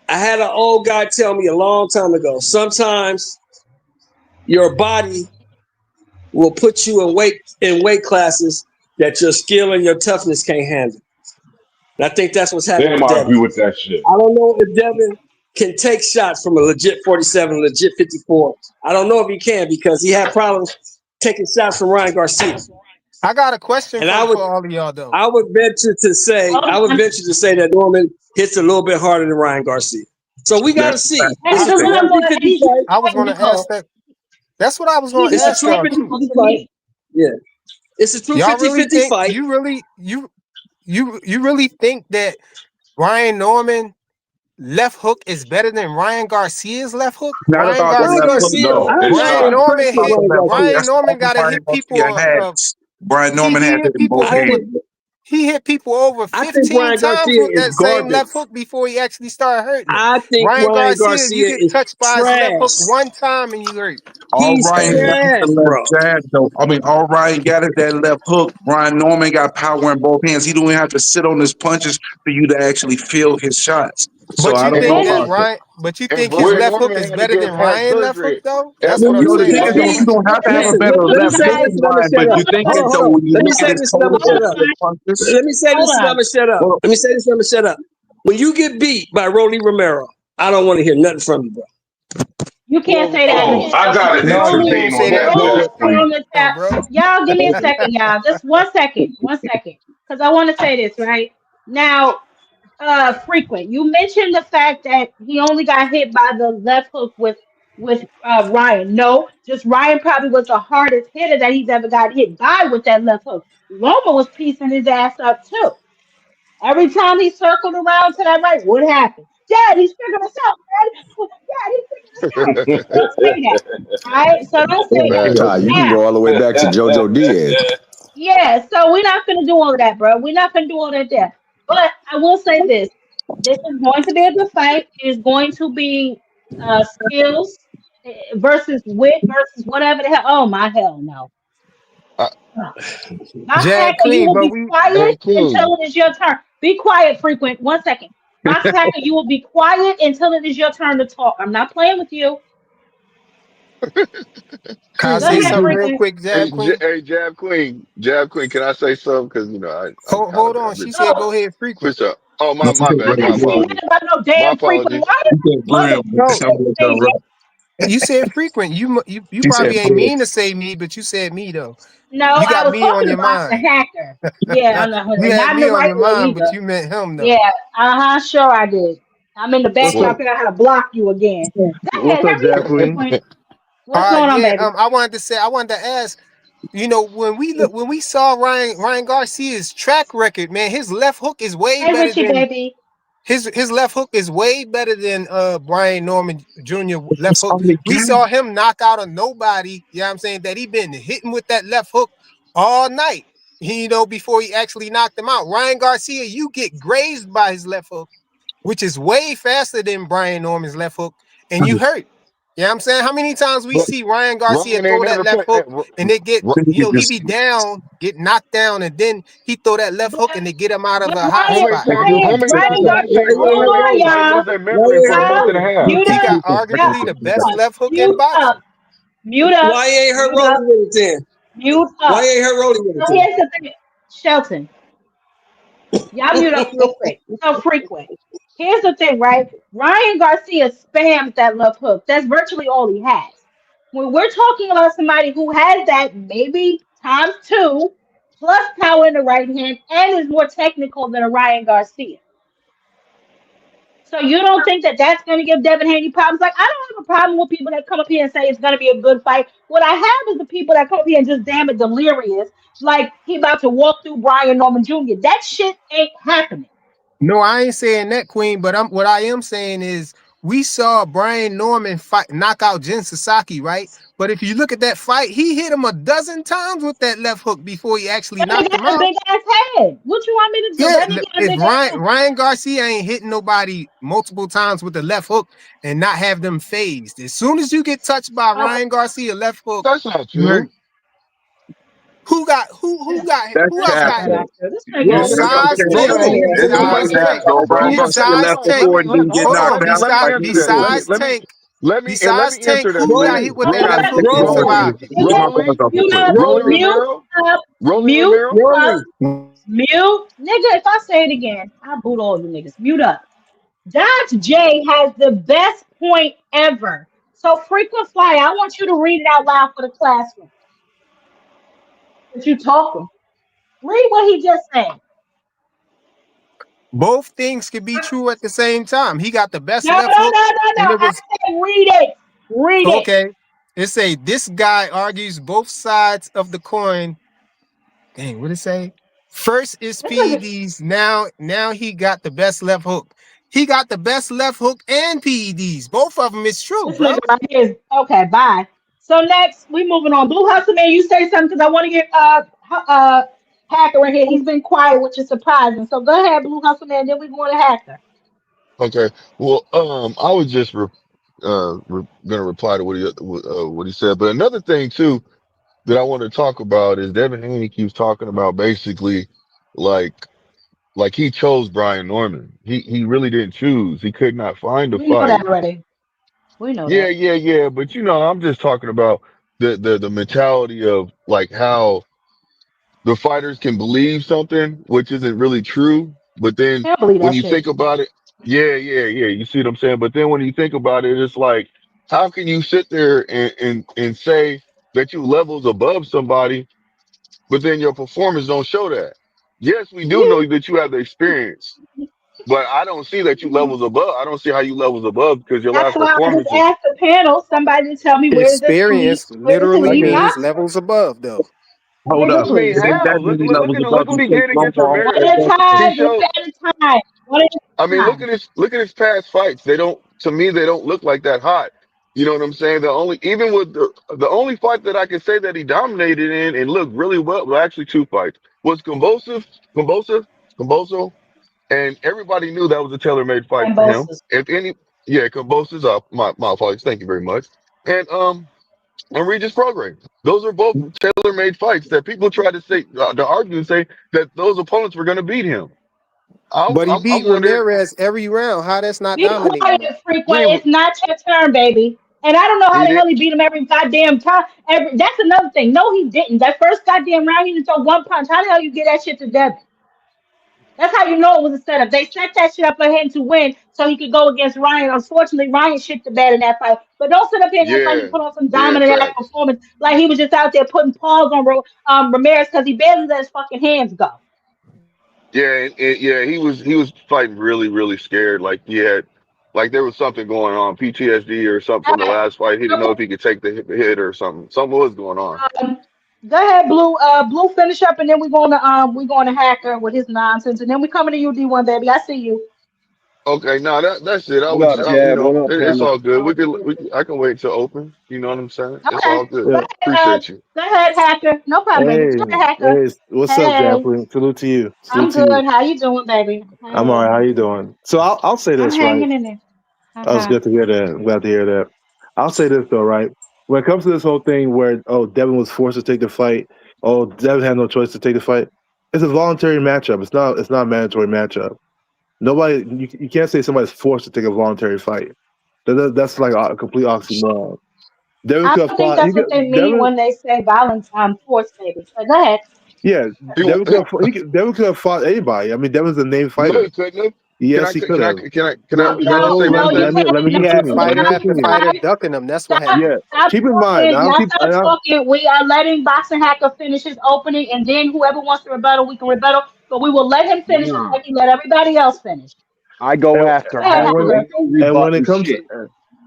I had an old guy tell me a long time ago, sometimes your body will put you in weight classes that your skill and your toughness can't handle. And I think that's what's happening Damn, with I Devin. agree with that shit. I don't know if Devin can take shots from a legit 47, legit 54. I don't know if he can because he had problems taking shots from Ryan Garcia. I got a question And for all of y'all though. I would venture to say that Norman hits a little bit harder than Ryan Garcia. So we got to That's a see. fact. It's a And Lambo, 50-50 he's fight. I was fighting gonna ask Nicole. that. That's what I was He's gonna It's a not ask true y'all fighting 50-50 too. Nicole to fight. me. Yeah. It's a true Y'all really 50-50 think fight. you really think that Brian Norman left hook is better than Ryan Garcia's left hook? not about the Ryan left hook, Garcia, though. No, I'm it's not Brian not. Norman impressed with About hit the Ryan left hook. Garcia. Brian That's the Norman only got to Ryan hit people. Garcia had. Brian Norman had it in both I hands. think He hit people over I think 15 Ryan times Garcia with is that same garbage. left hook before he actually started hurting him. I think Ryan Ryan Garcia, you Garcia get is touched by his left hook trash. one time and you hurt. All He's Ryan got is trash, the left bro. jab, though. I mean, all Ryan got is that left hook. Brian Norman got power in both hands. He don't even have to sit on his punches for you to actually feel his shots. So But I you don't think know that about that. Ryan? But you And think his Brian left hook Norman is had to better get than past Ryan left hook surgery. though? And That's No, what I'm you the see thing saying. is, how though, you he don't have to have a Listen, better let me left say hook this than and I'm gonna Ryan, shut but up. you think Hold that on, hold though on. when you Let me look say at his this and I'm total gonna shut up. offensive punches. Let me say Hold this and I'm on. gonna shut up. Well, Let me say this and I'm gonna shut up. When you get beat by Rolly Romero, I don't want to hear nothing from you, bro. You can't say that, Oh, Mr. I Shelton. got an No, extra you Rolly, can't beam say on that that, Rolly about Jazz said Queen. on Romero, the chat. bro. Y'all, give me a second, y'all. Just 1 second. 1 second. Because I want to say this, right? Now, frequent. You mentioned the fact that he only got hit by the left hook with Ryan. No, just Ryan probably was the hardest hitter that he's ever got hit by with that left hook. Loma was piecing his ass up too. Every time he circled around to that right, what happened? Dad, he's figuring us out, man. Dad, he's figuring us out. Don't say that. All right, so don't say that. Hey, Ty, you can Now, go all the way back to JoJo Diaz. yeah, so we're not gonna do all of that, bro. We're not gonna do all that there. But I will say this: this is going to be a good fight. It is going to be skills versus wit versus whatever the hell. Oh my hell no! I, Box Jack Hacker, you Queen, will but be we hey, quiet King. until it is your turn. Be quiet, frequent. 1 second. Box Hacker, you will be quiet until it is your turn to talk. I'm not playing with you. can I Go say ahead, something real frequent. quick, Jack Queen? Hey, Jab Queen, can I say something? Because I'm kind Hold of on. a bit She said Oh, go ahead for frequent. sure. Oh, no, my bad. I'm My not saying apologies. nothing about no My damn frequent. apologies. Why she said you Brian, bugging? but No, tell me what y'all right. you said frequent. You She said probably ain't Brian. mean to say me, but you said me though. No, You I got was me on talking your about the mind. hacker. Yeah, I know. You had Not in me the on right your way mind, but either. you meant him though. Yeah, sure I did. I'm in the back trying to Well, figure out how to block you again. Go What's ahead, up, hurry Jack up, Queen? frequent. All What's right, going on, yeah. baby? I wanted to ask. You know, when we saw Ryan Garcia's track record, man, his left hook is way Hey, better Richie, than baby. his left hook is way better than Brian Norman Jr. left It's hook. on the We game. saw him knock out a nobody, you know what I'm saying, that he been hitting with that left hook all night. Before he actually knocked him out. Ryan Garcia, you get grazed by his left hook, which is way faster than Brian Norman's left hook, and you hurt. You know what I'm saying? How many times we but see Ryan Garcia Ryan ain't throw that never left played. hook and they get, Then you get he this. be down, get knocked down, and then he throw that left But, hook and they get him out of but a hot How many spot. times? How many Ryan times did Gar- he play hold Ryan on, Norman and y'all. lose their Why memory you for ain't a month hurt and a Y'all, half? mute He up. got Y'all, arguably the best mute up. left hook in Mute up. boxing. Mute up. Why you ain't hurt Mute Rolly up. with it then? Mute Why up. you ain't hurt Rolly with So it here's the thing, Shelton. Y'all mute up real quick. So frequent. Here's the thing, right? Ryan Garcia spams that left hook. That's virtually all he has. When we're talking about somebody who has that maybe times two, plus power in the right hand, and is more technical than a Ryan Garcia. So you don't think that that's going to give Devin Haney problems? Like, I don't have a problem with people that come up here and say it's going to be a good fight. What I have is the people that come up here and just damn it delirious, like he about to walk through Brian Norman Jr. That shit ain't happening. No, I ain't saying that, Queen, but what I am saying is we saw Brian Norman knock out Jen Sasaki, right? But if you look at that fight, he hit him a dozen times with that left hook before he actually That nigga knocked him got a out. big ass head. What you want me to do? Yeah, That nigga got a if big ass head. Ryan Garcia ain't hitting nobody multiple times with the left hook and not have them phased, as soon as you get touched by Oh, Ryan Garcia left hook, That's not you hurt. true. That's Who else that's got not capping. hit? true. This You nigga Roman, is that's some besides capping. Tank, No, Ain't no, nobody besides no, tapped Tank, no Brian no. Garcia besides left No, Tank, before and didn't get hold knocked on, down. Like you just said. besides Tank, let me besides answer Tank, that who for got Rolling, you. hit with that hold left on, hook and Rolly survived hold it? get my on. bars Rolly, off real Mute quick. up, Rolly Rolly, mute Romero, up, Rolly mute Romero. up, then? mute. Nigga, if I say it again, I'll boot all you niggas. Mute up. Dodge J has the best point ever. So frequent flyer, I want you to read it out loud for the classroom. But you talking. Read what he just said. Both things could be true at the same time. He got the best No, left no, hook, no, no, no. and it I was said read it. Read it. okay. It say this guy argues both sides of the coin. Dang, what it say? First is This nigga, PEDs. Now he got the best left hook. He got the best left hook and PEDs. Both of them is true, this nigga bro. right here is okay. Bye. So next, we moving on. Blue Hustle Man, you say something because I want to get Hacker in here. He's been quiet, which is surprising. So go ahead, Blue Hustle Man. Then we go to Hacker. Okay. Well, I was just gonna reply to what he said, but another thing too that I want to talk about is Devin Haney keeps talking about basically like Like he chose Brian Norman. He really didn't choose. He could not find a We know that fight. already. We know Yeah, that. yeah, yeah. But I'm just talking about the mentality of like how the fighters can believe something which isn't really true. But then Can't believe when that you shit. think about it, yeah, yeah, yeah. You see what I'm saying? But then when you think about it, it's like, how can you sit there and say that you levels above somebody, but then your performance don't show that? Yes, we do know that you have the experience, but I don't see that you levels above. I don't see how you levels above because your That's last why I just performances. asked the panel, somebody to tell me Experience where's his literally elite means boxing? levels above, though. Hold I up. Exactly. mean, It ain't how? that Look, many look, look levels at above. look what You he take did long against ball One and at Ramirez. a Delta He time, Dawn. one showed. at a time. One at I a mean, time. look at his past fights. They don't, to me, they don't look like that hot. You know what I'm saying? The only, even with the only fight that I can say that he dominated in and looked really well actually two fights, was Convulsive, and everybody knew that was a tailor-made fight And for him. bosses. If any, yeah, Convulsive's up. My apologies. Thank you very much. And Regis Program. Those are both tailor-made fights that people try to say, to argue and say that those opponents were going to beat him. But he beat I'm wondering. Ramirez every round. How that's not Be dominating quiet, him? frequent. We It's not your turn, baby. And I don't know how he the did. hell he beat him every goddamn time. That's another thing. No, he didn't. That first goddamn round, he didn't throw one punch. How the hell you get that shit to Devin? That's how you know it was a setup. They set that shit up for him to win so he could go against Ryan. Unfortunately, Ryan shit the bed in that fight. But don't sit up here and act like he Yeah, put on some yeah, dominant ass facts. performance, like he was just out there putting paws on Ramirez because he barely let his fucking hands go. Yeah, yeah, he was fighting really, really scared. Like he had, like there was something going on, PTSD or something All from the right. last fight. He didn't know if he could take the hit or something. Something was going on. Um, Go ahead, Blue. Blue, finish up, and then we're going to Hacker with his nonsense, and then we coming to you, D1 baby. I see you. Okay, no, that's it. I What was up, just, Jab? What up, it's fella? all good. I can wait till open. You know what I'm saying? It's Okay. all good. Go Yeah. ahead. Appreciate you. Go ahead, Hacker. No problem, baby. Hey, Go ahead, Hacker. hey, what's up, Hey, Jacqueline? Salute to you. Salute I'm to you. good. How you doing, baby? I'm all Hey, right. How you doing? So I'll say I'm this, right? hanging in there. I was Uh-huh. good to hear that. I'm glad to hear that. I'll say this though, right? When it comes to this whole thing where Devin was forced to take the fight, Devin had no choice to take the fight. It's a voluntary matchup. It's not a mandatory matchup. Nobody you can't say somebody's forced to take a voluntary fight. That's like a complete oxymoron. Devin I could have don't think fought. that's what they mean Devin, when they say violence force, baby. But go ahead. yeah, He, Devin could have fought anybody. I mean, Devin's a named no, he fighter. couldn't have. Yes, he could have. No, Can I just say no, this you then? can't. Let me No, He had continue. Let me fighter stop, after continue. fighter stop, ducking him. That's what stop, happened. Yeah, stop keep in mind. talking. Y'all stop talking. We are letting Boxing Hacker finish his opening, and then whoever wants to rebuttal, we can rebuttal. But we will let him finish just Mm. like he let everybody else finish. I Go go after ahead, Hacker. Hacker. Ain't no rebutting shit.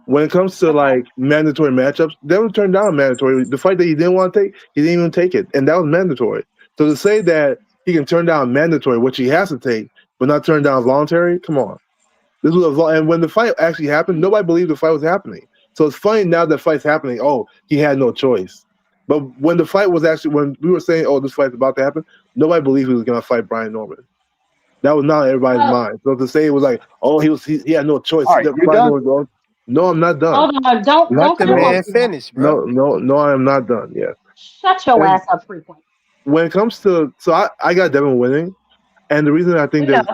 When it comes to like mandatory matchups, Devin turned down mandatory. The fight that he didn't want to take, he didn't even take it, and that was mandatory. So to say that he can turn down mandatory, which he has to take, but not turn down voluntary, come on. This was and when the fight actually happened, nobody believed the fight was happening. So it's funny now that fight's happening. Oh, he had no choice. But when the fight was actually, when we were saying, "Oh, this fight's about to happen," nobody believed he was going to fight Brian Norman. That was not everybody's mind. So to say it was like, "Oh, he had no choice." All right, you Brian done? Norman was, no, I'm not done. Hold on. Don't Let the cut him off man too much. finish, bro. No, I am not done yet. Shut your And ass up, frequent. when it comes to, I got Devin winning, and the reason I think We know.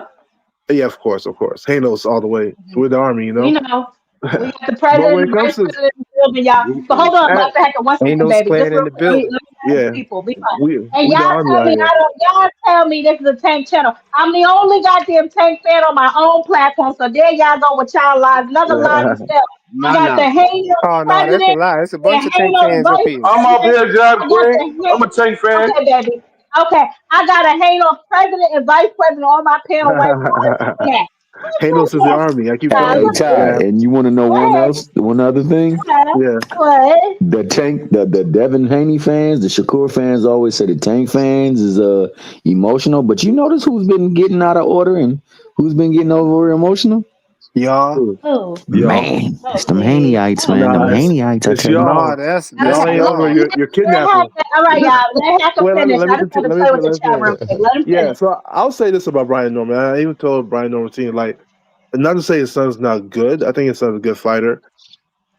there's, yeah, of course, Hanos all the way. We're the army, you We know. know. We got the But president when and it the comes vice to, president in the building, y'all. But hold on, Boxing Hacker, 1 second, Ano's baby. Just playing in real the quick. Let me building. ask yeah, the people. Be quiet. And we the y'all army tell out me here. y'all tell me this is a tank channel. I'm the only goddamn tank fan on my own platform. So there y'all go with y'all lies. Another lie to tell. I got the Hanos Oh no, that's a president lie. It's a and bunch of tank Hanos fans up vice here. I'm up president. here, Job I got Queen. the I'm a Tank fan. Okay, baby. Okay. I got a Hanos president and vice president on my panel right now. Who's doing that? Hanos is the army. I keep telling Hey you. Ty, Yeah, and you want to know one other thing? yeah. What? The Devin Haney fans, the Shakur fans always say the Tank fans is emotional, but you notice who's been getting out of order and who's been getting over emotional? Y'all. Who? Y'all. Man, Oh, it's them please. Haneyeites, Oh, man. Them Nah, please. Haneyeites, I it's tell you. No, y'all. that's Y'all ain't over. y'all. You're kidnapping. All right, y'all. Let Hacker Well, finish. let me I just want continue. to play with the Let me chat real finish. quick. Let him Yeah, finish. so I'll say this about Brian Norman. I even told Brian Norman team, like, not to say his son's not good. I think his son's a good fighter,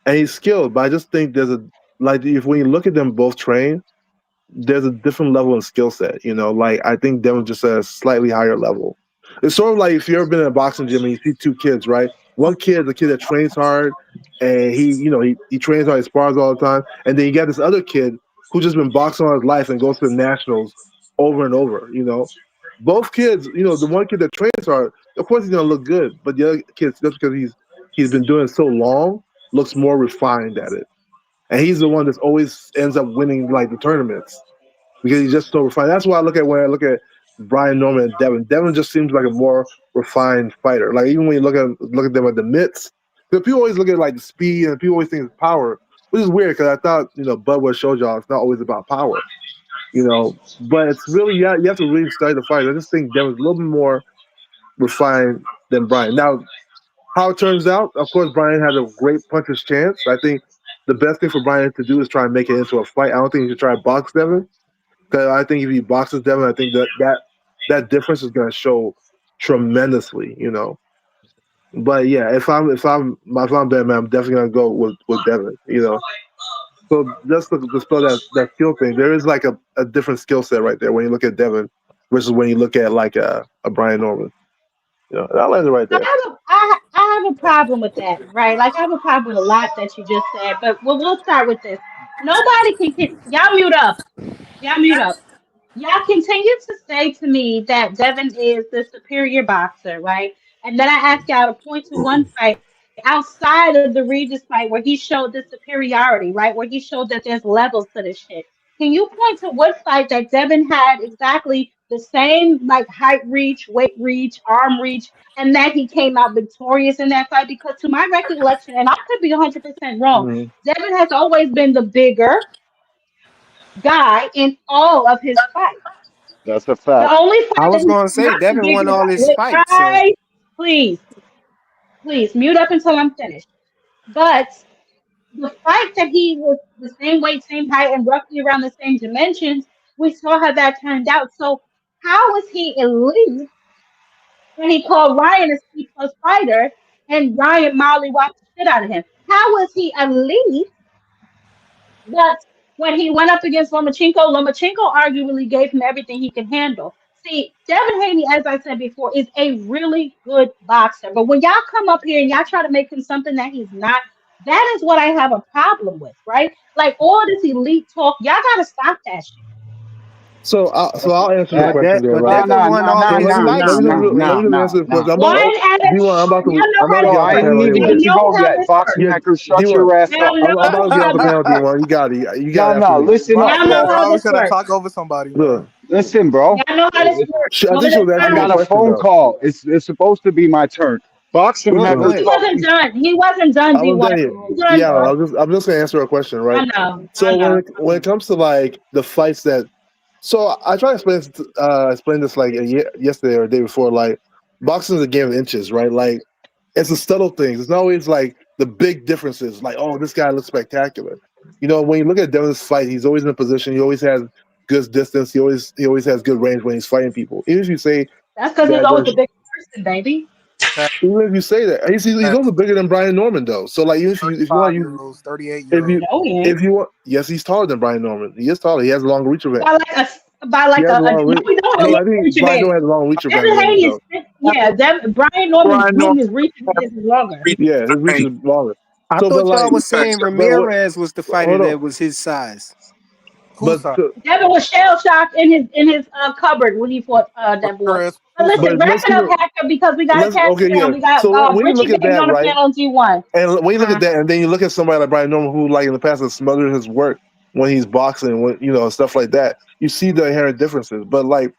and he's skilled. But I just think there's a if when you look at them both train, there's a different level of skill set. You know, like I think Devin just at a slightly higher level. It's sort of like if you've ever been in a boxing gym and you see two kids, right? One kid is the kid that trains hard and he trains hard, he spars all the time, and then you got this other kid who's just been boxing all his life and goes to the nationals over and over. Both kids, the one kid that trains hard, of course he's gonna look good, but the other kid, just because he's been doing it so long, looks more refined at it, and he's the one that always ends up winning like the tournaments because he's just so refined. That's why when I look at Brian Norman and Devin just seems like a more refined fighter. Like even when you look at them at the mitts, because people always look at like the speed and people always think it's power, which is weird because I thought Bud would show y'all it's not always about power. But it's really you have to really study the fight. I just think Devin's a little bit more refined than Brian. Now, how it turns out, of course, Brian has a great puncher's chance. I think the best thing for Brian to do is try and make it into a fight. I don't think he should try to box Devin, because I think if he boxes Devin, I think that difference is going to show tremendously. But yeah, if I'm Ben, man, I'm definitely going to go with Devin. So just to dispel that skill thing, there is like a different skill set right there when you look at Devin versus when you look at like a Brian Norman. I'll land it right there. I have a problem with that, right? Like I have a problem with a lot that you just said, but we'll start with this. Nobody can y'all mute up. Y'all mute up. Y'all continue to say to me that Devin is the superior boxer, right? And then I ask y'all to point to one fight outside of the Regis fight where he showed the superiority, right? Where he showed that there's levels to this shit. Can you point to what fight that Devin had exactly the same like height reach, weight reach, arm reach, and that he came out victorious in that fight? Because to my recollection, and I could be 100% wrong, Mm-hmm. Devin has always been the bigger guy in all of his fights. That's a The fact. only I fight that was he's gonna say not the Devin won bigger all his guy. fights, so Guys, please mute up until I'm finished. But the fight that he was the same weight, same height, and roughly around the same dimensions, we saw how that turned out. So how was he elite when he called Ryan a C plus fighter and Ryan Molly walked the shit out of him? How was he elite? But when he went up against Lomachenko arguably gave him everything he can handle. See, Devin Haney, as I said before, is a really good boxer. But when y'all come up here and y'all try to make him something that he's not, that is what I have a problem with, right? Like all this elite talk, y'all gotta stop that shit. So I'll answer the question there, but right? Devin won all So his let me fights, though. just answer the question. One at a I'm about time. to Y'all know how get this off I the ain't works. panel, even Y'all get D1. to know go how yet. this Boxing works. Yeah, Hacker, shut D1. your ass up. Y'all know I'm about to get off the how panel, this works. D1. You got it. You got it after Nah, me. listen up, Y'all know bro. how Always this trying to works. talk over somebody, man. Look, Listen, bro. Y'all know how this works. I One think at she a was I asking you a got time. a question, phone though. call. It's supposed to be my turn. Boxing Look, Go Hacker ahead. He talking. wasn't done. He wasn't done, I was D1. done He here. wasn't done, Yeah, bro. I'm just gonna answer a question, right? I know. I So know. when it comes to like the fights that, so I try to explain this like yesterday or the day before. Like boxing is a game of inches, right? Like it's the subtle things. It's not always like the big differences. Like, oh, this guy looks spectacular. When you look at Devin's fight, he's always in a position. He always has good distance. He always has good range when he's fighting people. Even if you say That's because he's that always the big person, baby. even if you say that, he's also bigger than Brian Norman though. So like, even if you want to 35-year-olds, 38 if year you olds. No, he ain't. if you want, yes, he's taller than Brian Norman. He is taller. He has a longer reach of him. By like He has a long no, reach. we don't have a No, long I think reach of Brian him. Norman has a long reach of Brian Devin Norman Haney is though. Brian Norman's Brian Norman reach is longer. Yeah, his reach is longer. I So, but thought y'all like, was saying what? Ramirez was the fighter Hold on. that was his size. Who's But side? Devin was shell shocked in his cupboard when he fought that boy. Ramirez. But Who's side? listen, wrap let's it keep up, it. Hacker, because we got to Let's catch okay, down. yeah. We got So when you Richie look at Baby that, on the right? panel G1. And when you look at that, and then you look at somebody like Brian Norman, who like in the past has smothered his work when he's boxing, when stuff like that, you see the inherent differences. But like,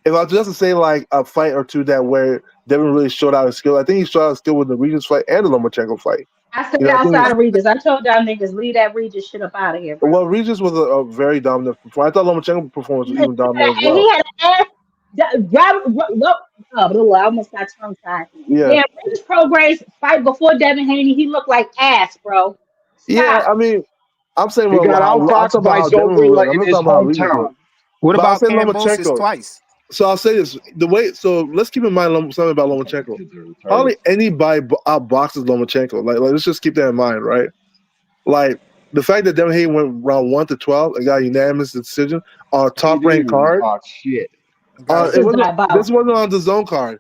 if I was just to say like a fight or two that where Devin really showed out his skill, I think he showed out his skill with the Regis fight and the Lomachenko fight. I said I think outside of Regis. I told y'all niggas leave that Regis shit up out of here, bro. well, Regis was a very dominant performer. I thought Lomachenko's performance was even dominant as And well. he had an ass. I almost got tongue tied. Yeah, Yeah, Regis Prograis fight before Devin Haney. He looked like ass, bro. yeah. Stop. I mean, I'm saying He got how I'm outboxed talking about by how Devin Zoltan looked. like I'm in not his talking about how Regis hometown. looked. What But I'll about say Kambosos Lomachenko. twice? So I'll say this: the way. So let's keep in mind something about Lomachenko. Hardly anybody outboxes Lomachenko. Like, let's just keep that in mind, right? Like the fact that Devin Haney went round 1 to 12 and got a unanimous decision on a He top didn't ranked even card. box shit. It wasn't. This wasn't on the zone card.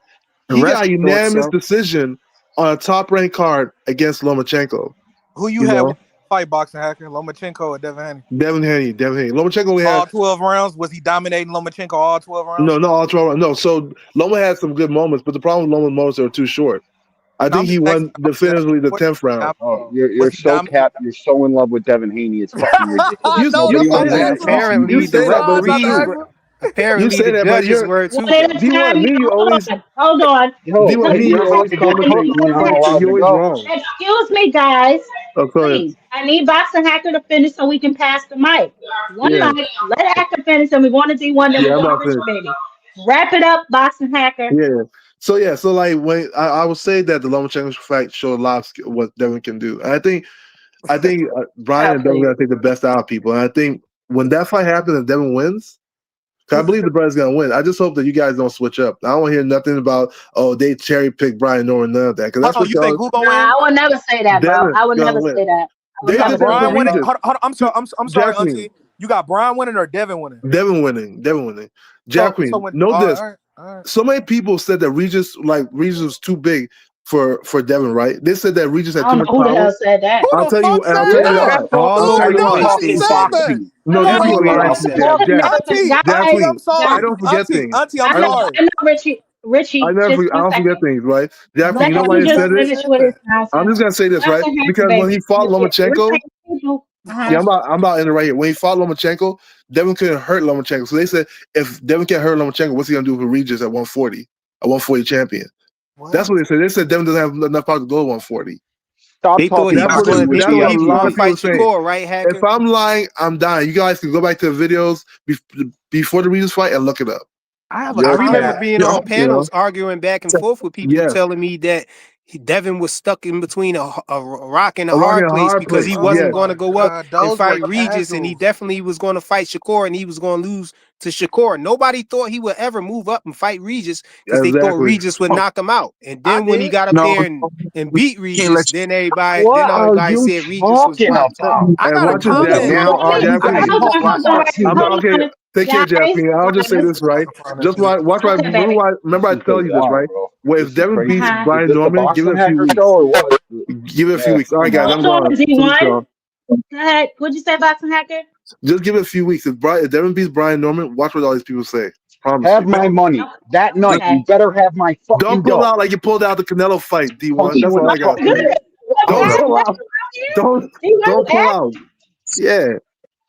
He got a Arrest thought unanimous so. decision on a top-ranked card against Lomachenko. Who you You had know, fight boxing hacker? Lomachenko or Devin Haney? Devin Haney. Lomachenko only had All 12 rounds. Was he dominating Lomachenko all 12 rounds? no, all 12 rounds. No, so Loma had some good moments, but the problem with Loma's moments are too short. I think he won definitively the 10th round. Oh, you're so capped. You're so in love with Devin Haney. It's fucking ridiculous. You Nobody say wants to that. have Apparently, You the say that, but it's not referees true. were. Apparently, You say the that, but judges you're were too. One at a time. D1. Me, you always Hold on. Yo, D1. Me, you're you always fucking get commenting. cooked when I'm You allowed to always go. wrong. Excuse me, guys. Oh, sorry. Please. I need Boxing Hacker to finish so we can pass the mic. One Yeah, mic. Let Hacker finish, and we're going to D1, then yeah, we're I'm going about to Rich to. Baby. Wrap it up, Boxing Hacker. Yeah. So like when I would say that the Lomachenko fight showed a lot of what Devin can do. And I think Brian and Devin are gonna take the best out of people. And I think when that fight happens and Devin wins, 'cause I believe the brother's gonna win. I just hope that you guys don't switch up. I don't want to hear nothing about they cherry pick Brian Norman, none of that. Because that's what You think who gonna win? I would never say that, bro. Devin's I would gonna never win. say that. I would They never did say that for Brian winning? Regis. I'm sorry, Jack Auntie. Queen. You got Brian winning or Devin winning? Devin winning. Jack Queen. when, Know all this. right, all right. So many people said that Regis was too big for Devin, right? They said that Regis had I too don't much know who the power. hell said that. I'll tell you why. All I'll tell over you the why. place. They said that. No, these people are lying to you, Jab. Jab Auntie, Queen. I'm sorry. I don't forget things. Auntie, I'm I know, sorry. I know, Richie. Just I one don't forget second. things, right? Jab Queen, Let you know him why he just said it? finish with his I'm nonsense. just gonna say this, right? Boxing Hacker, Because when he baby. fought We're Lomachenko, taking people. yeah, I'm about to end it right here. When he fought Lomachenko, Devin couldn't hurt Lomachenko. So they said if Devin can't hurt Lomachenko, what's he gonna do for Regis at 140? A 140 champion. That's what they said. They said Devin doesn't have enough power to go to 140. Stop They thought talking he was boxing going. with They That's me. thought what he a was lot going of to people fight say. Shakur, right, Hacker? If I'm lying, I'm dying. You guys can go back to the videos before the Regis fight and look it up. I You're remember capped. being on panels arguing back and forth with people Yes. telling me that Devin was stuck in between a rock and a A rock hard and a place hard because place. he wasn't Yes. going to go up and those fight were Regis, and he casuals. definitely was going to fight Shakur, and he was going to lose to Shakur. Nobody thought he would ever move up and fight Regis because they thought Exactly. Regis would knock him out. And I then when he did. got up No, there and beat Regis, then everybody What are you said Regis was talking whack. about? I And got a watch this, comment. Jab Queen. Now are you Jab guys Queen. talking boxing? Okay, take care, Jab Queen. I'll just say this, right? Just watch my remember I This is tell you this, bizarre, right? bro. Well, This if is Devin crazy. beats Is Brian this the Norman, give it boxing a few hacker weeks. show or what? Give it a few Yeah, weeks. All right, come guys, on. I'm Hold on, gone. So, D1. Go ahead. What'd you say, Boxing Hacker? just give it a few weeks. If Devin beats Brian Norman, watch what all these people say. Promise Have you. my money. That night, Okay. you better have my fucking Don't pull dough. out like you pulled out the Canelo fight, D1. Punch That's you in all the I gotta fucking say. Don't pull out. Don't pull out. Yeah.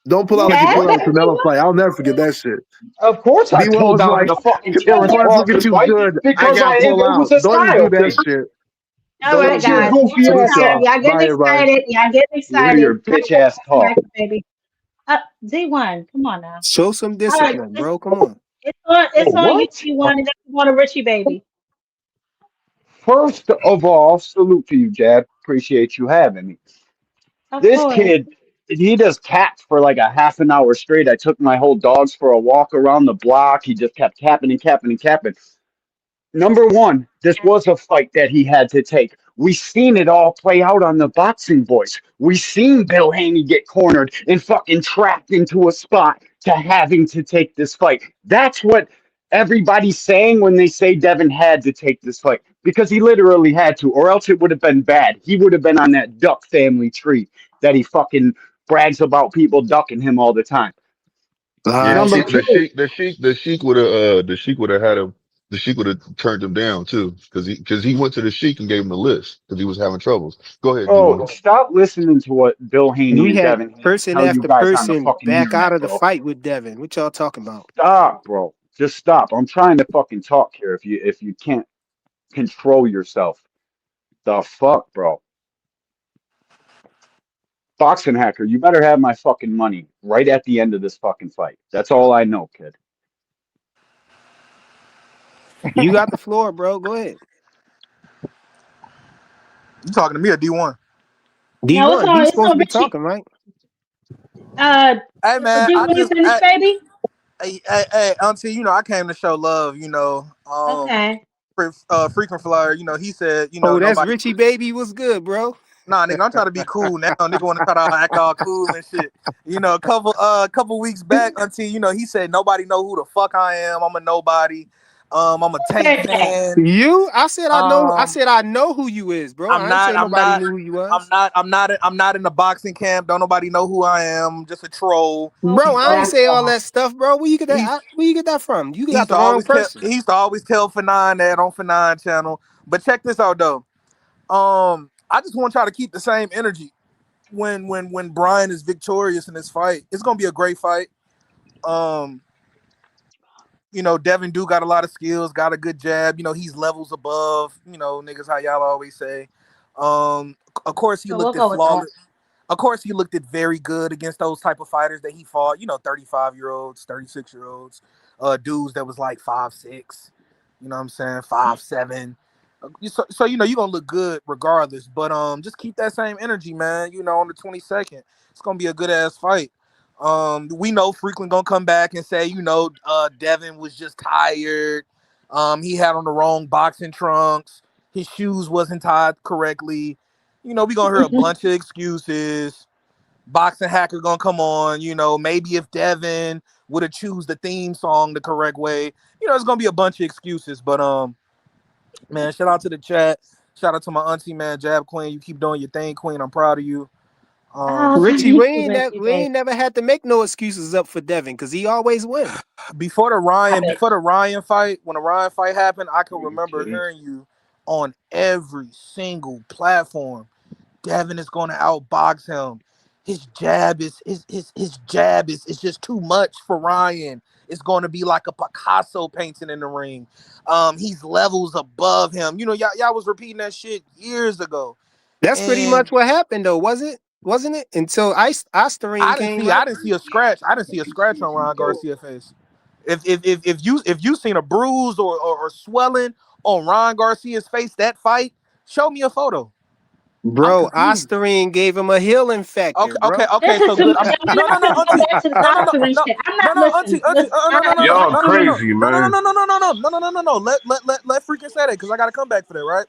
Don't pull out like you pulled out the Canelo fight. I'll never forget that shit. Of course I D1 pulled was out like, the fucking if Terrence I look Crawford at you fight good, I because gotta pull it out. was a Don't just style do that thing. shit. All right, Shut your guys. goofy Y'all ass up. getting Bye, everybody. excited. Y'all getting Hear excited. your bitch ass talk. Baby. D1, come on now. Show some All right, discipline, bro. Come on. it's on you, What? D1, and then you want a Richie Baby. First of all, salute to you, Jab. Appreciate you having me. Of This course. kid, he just tapped for like a half an hour straight. I took my whole dogs for a walk around the block. He just kept capping and capping and capping. Number one, this was a fight that he had to take. We seen it all play out on the Boxing Boys. We seen Bill Haney get cornered and fucking trapped into a spot to having to take this fight. That's what everybody's saying when they say Devin had to take this fight, because he literally had to, or else it would have been bad. He would have been on that duck family tree that he fucking brags about people ducking him all the time. Yeah, Number two, the Sheik would have had him. The Sheik would have turned him down too, because he went to the Sheik and gave him the list because he was having troubles. Go ahead, oh, D1. stop listening to what Bill Haney We and had Devin Haney person tell you after guys on the person fucking back out internet, of the bro. fight with Devin. What y'all talking about? Stop, bro. Just stop. I'm trying to fucking talk here. If you can't control yourself, the fuck, bro. Boxing hacker, you better have my fucking money right at the end of this fucking fight. That's all I know, kid. You got the floor, bro. Go ahead. You talking to me or D1? No, it's D1, on. he's It's supposed to on be Richie. talking, right? Hey man, Do I you just finish, baby? hey, Auntie, you know, I came to show love, Okay. frequent flyer, he said, Oh, that's nobody. Richie Baby. What's good, bro? Nah, nigga, I'm trying to be cool now. Nigga want to try to act all cool and shit. A couple weeks back, Auntie, he said nobody know who the fuck I am. I'm a nobody. I'm a Tank fan. You? I said I know. I Um, said I know who you is, bro. I'm I ain't not. say I'm nobody not. knew who you I'm was. not. I'm not in the boxing camp. Don't nobody know who I am. I'm just a troll. Bro, I ain't Um, say all that stuff, bro. Where you get he that? Where you get that from? You he got used the to wrong always tell. person. He used to always tell Fanon that on Fanon channel. But check this out though. I just want y'all to keep the same energy when Brian is victorious in this fight. It's gonna be a great fight. Um, Devin do got a lot of skills, got a good jab. He's levels above, niggas how y'all always say. Of course he So we'll looked at go with that. flawless. Of course he looked at very good against those type of fighters that he fought, 35-year-olds, 36-year-olds, dudes that was like 5'6", you know what I'm saying, 5'7". So you're gonna look good regardless. But just keep that same energy, man. On the 22nd, it's gonna be a good ass fight. We know Freakland gonna come back and say, Devin was just tired. He had on the wrong boxing trunks. His shoes wasn't tied correctly. We gonna hear a bunch of excuses. Boxing hacker gonna come on. Maybe if Devin would have choose the theme song the correct way, it's gonna be a bunch of excuses. But man, shout out to the chat. Shout out to my auntie, man, Jab Queen. You keep doing your thing, Queen. I'm proud of you. Oh, Richie, thank you, Richie, we baby. ain't never had to make no excuses up for Devin because he always win. Before the Ryan fight, when the Ryan fight happened, I can remember hearing you on every single platform. Devin is going to outbox him. His jab is just too much for Ryan. It's going to be like a Picasso painting in the ring. He's levels above him. Y'all was repeating that shit years ago. That's pretty And much what happened though, wasn't it? Until Osterine came out. I didn't see a scratch. I didn't see a scratch on Ryan Garcia's face. If you seen a bruise or swelling on Ryan Garcia's face that fight, show me a photo. I'm Bro, confused. Osterine gave him a healing factor, bro. This is So too good. much. I'm No, not gonna go auntie. back to the No, no, no, doctor and no, shit. I'm no, not no, listening. auntie. Listen, No, no, no, no, Y'all no, no, no, no, crazy, no, no, no, man. no, no, no, no, no, no, no, no. Let freaking say that because I got to come back for that, right?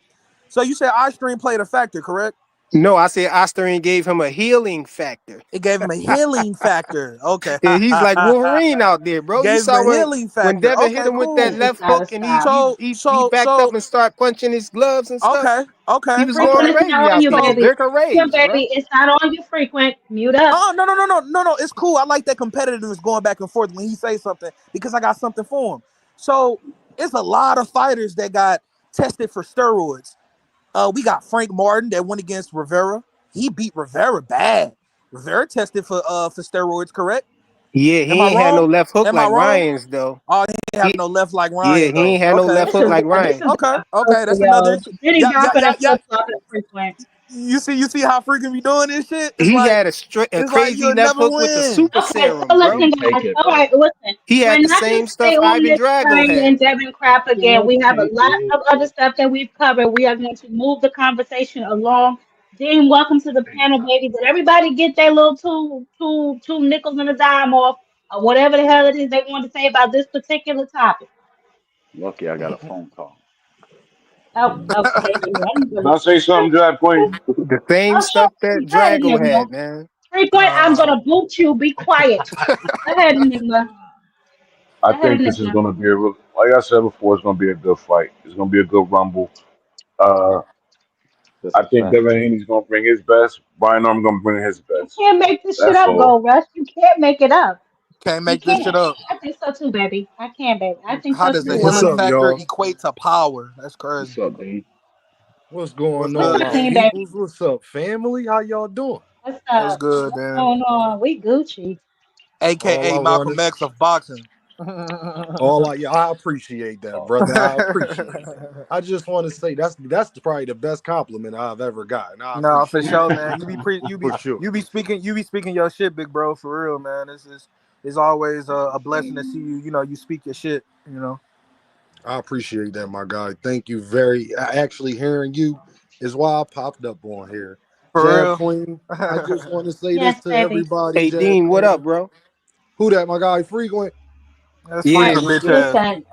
So you said iStream played a factor, correct? No, I said Osterine gave him a healing factor. It gave him a healing factor. Okay. And he's like Wolverine out there, bro. You Gave him saw a healing when factor. Devin hit Okay, him with that cool. Freaky left gotta hook and stop. he backed up and started punching his gloves and stuff. He was going Frequent, it's crazy not on out you, there. baby. Dirk Yeah, Rage, bro. baby, it's not on you. Frequent, mute up. Oh, no. It's cool. I like that competitiveness going back and forth when he says something because I got something for him. So it's a lot of fighters that got tested for steroids. We got Frank Martin that went against Rivera. He beat Rivera bad. Rivera tested for steroids, correct? Yeah, Am he I ain't had no wrong? left hook Am I like wrong? Ryan's though. Oh, he ain't have no left like Yeah, Ryan he though. ain't had no Okay. left hook like This Ryan. is Okay. That's another yo. issue. Diddy Yeah, dropping a flip flop and frequent. You see how freaking we doing this shit? He had a It's like crazy you'll left never hook with the win. super Okay, serum, so bro. listen, guys. All right, listen. He We're had the not going same to stay stuff on Ivan this Drago Ryan had. and Devin crap again. We have a lot of other stuff that we've covered. We are going to move the conversation along. Dean, welcome to the panel, baby. Did everybody get their little two nickels and a dime off, or whatever the hell it is they want to say about this particular topic? Lucky I got a phone call. Oh, okay. I'm Can I gonna. say something, Jab Queen? The same Oh, sure. stuff that Go ahead, Drago Enigma. had, man. Frequent, I'm gonna boot you. Be quiet. Go ahead, Enigma. I Go ahead, think this is Enigma. going to be like I said before, it's going to be a good fight. It's going to be a good rumble. Uh, That's I a think fact. Devin Haney's going to bring his best. Brian Norman going to bring his You best. can't make this shit That's up, all. Gold Rush. You can't make it up. Can't You make this shit can't. up. I think so too, baby. I can, baby. I think How so does a too. What's healing up, factor y'all? equate to power? That's What's crazy. up, Dean? What's What's going What's on, good, up, my Dean, Dean? baby? peoples? What's up, family? How y'all doing? What's What's up? good, What's Dan? going on? We Gucci. All I AKA wanted, Malcolm X of boxing. yeah, I appreciate that, brother. I appreciate that. I just want to say that's probably the best compliment I've ever gotten. I No, for appreciate sure, that man. for sure. You be speaking your shit, big bro, for real, man. It's always a blessing to see you. You speak your shit. I appreciate that, my guy. Thank you very. Actually, hearing you is why I popped up on here. Jab For Queen. I real. just want to say this Yes, to baby. everybody. Hey Jab Dean, what up, Queen. bro? Who that, my guy? Frequent. That's Yeah, freaking what's bitch good? ass. Listen,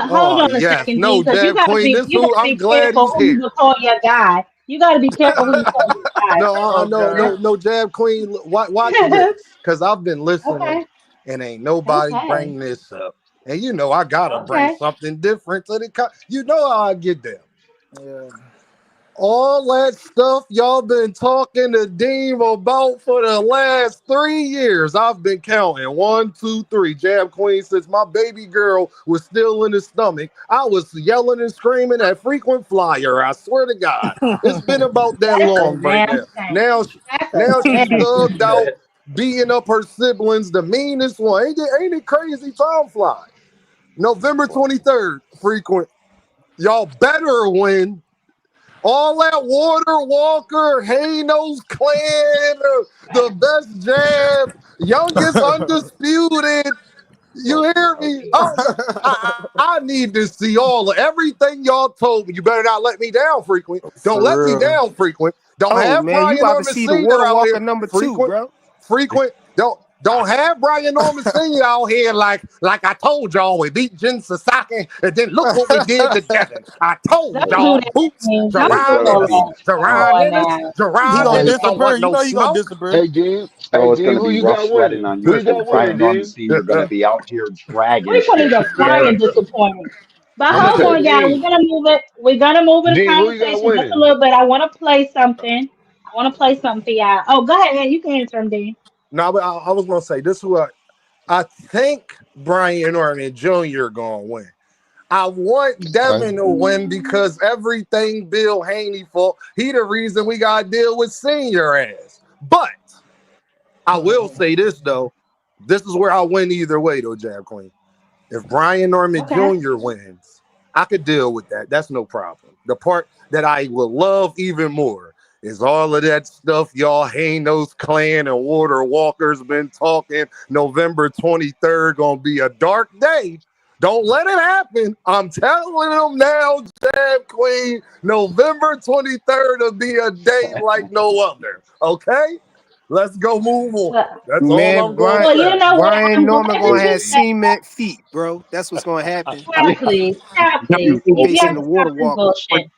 hold Oh on a yes, second, Dean, no, because Jab Queen. This you who gotta I'm be glad careful he's who here. you call your guy. You gotta be careful who you call your guy. No, no, Okay. no, Jab Queen. Watch this, because I've been listening, Okay. and ain't nobody Okay. bring this up. And you know I gotta bring Okay. something different to the you know how I get down. Yeah. All that stuff y'all been talking to Deem about for the last 3 years. I've been counting 1, 2, 3. Jab Queen, since my baby girl was still in his stomach, I was yelling and screaming at frequent flyer. I swear to God. It's been about that That's a long right damn now. shame. That's a Now she's damn thugged shame. out, beating up her siblings, the meanest one. Ain't it crazy? Time fly. November 23rd, frequent. Y'all better win. All that Water Walker, Hanos clan, the best jab, youngest undisputed. You hear me? I need to see everything y'all told me. You better not let me down, frequent. Don't let me For real. down, frequent. Don't Oh have man, you Brian about to Norman see the Sr. Water out Walker here, #2, frequent. bro. Frequent. Don't have Brian Norman Sr. out here like I told y'all we beat Jin Sasaki and then look what we did to Devin. I told Don't do y'all that, Boots, King. Don't It's do Jaron gonna all Ennis, be that. Come Jaron on Ennis, now. He Jaron gonna Ennis don't disappear. want You no know he gonna smoke. disappear. Hey, Dean. Hey, bro. It's Dean, gonna who be you rough got sledding winning? on Who you you because got winning, Brian Norman Dean? Sr. gonna be out here dragging Frequent shit. is a crying disappointment. But I'm gonna hold tell Hey, on, you. y'all. Dean. We're gonna move the Dean, who you got conversation just a winning? little bit. I want to play something. I want to play something for y'all. Oh, go ahead, man. You can answer him, Dean. No, but I was gonna say this is what I think Brian Norman Jr. gonna win. I want Okay. Devin to win because everything Bill Haney for, he the reason we got to deal with senior ass. But I will say this though, this is where I win either way though, Jab Queen. If Brian Norman Okay. Jr. wins, I could deal with that. That's no problem. The part that I will love even more is all of that stuff y'all Hanos clan and Water Walkers been talking. November 23rd gonna be a dark day. Don't let it happen. I'm telling them now, Jab Queen. November 23rd will be a day like no other. Okay? Let's go move on. Well, That's all Man, I'm gonna Brian well, you say. know what? Brian I'm Norman glad that gonna you have said that. cement feet, bro. That's what's gonna happen. Cat, please. Cat, please. If you Facing have the to stop Water this Walker. bullshit.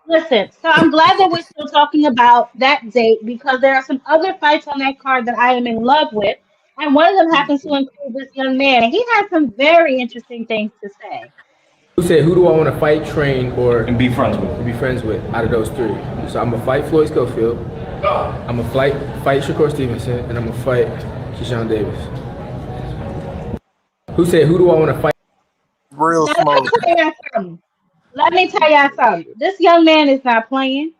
Listen, so I'm glad that we're still talking about that date because there are some other fights on that card that I am in love with. And one of them happens to include this young man. And he has some very interesting things to say. Who said, who do I want to fight, train, or and be friends with? Be friends with out of those three. So I'm gonna fight Floyd Schofield. I'm gonna fight Shakur Stevenson, and I'm gonna fight Jaron Davis. Who said, who do I want to fight? Real Now, let me smoke. tell y'all something. Let me tell y'all something. This young man is not playing.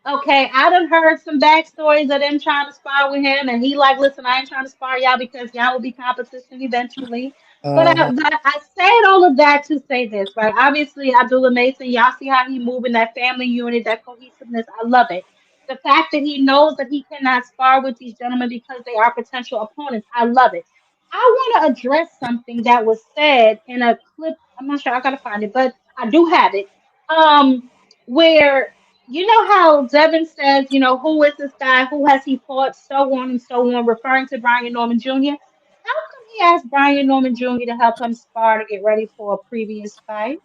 Okay, I done heard some backstories of them trying to spar with him, and he like, listen, I ain't trying to spar y'all because y'all will be competition eventually. But I said all of that to say this, right? Obviously, Abdullah Mason, y'all see how he moving that family unit, that cohesiveness. I love it. The fact that he knows that he cannot spar with these gentlemen because they are potential opponents. I love it. I want to address something that was said in a clip. I'm not sure. I gotta find it, but I do have it. Where you know how Devin says, who is this guy? Who has he fought? So on and so on, referring to Brian Norman Jr. How come he asked Brian Norman Jr. to help him spar to get ready for a previous fight?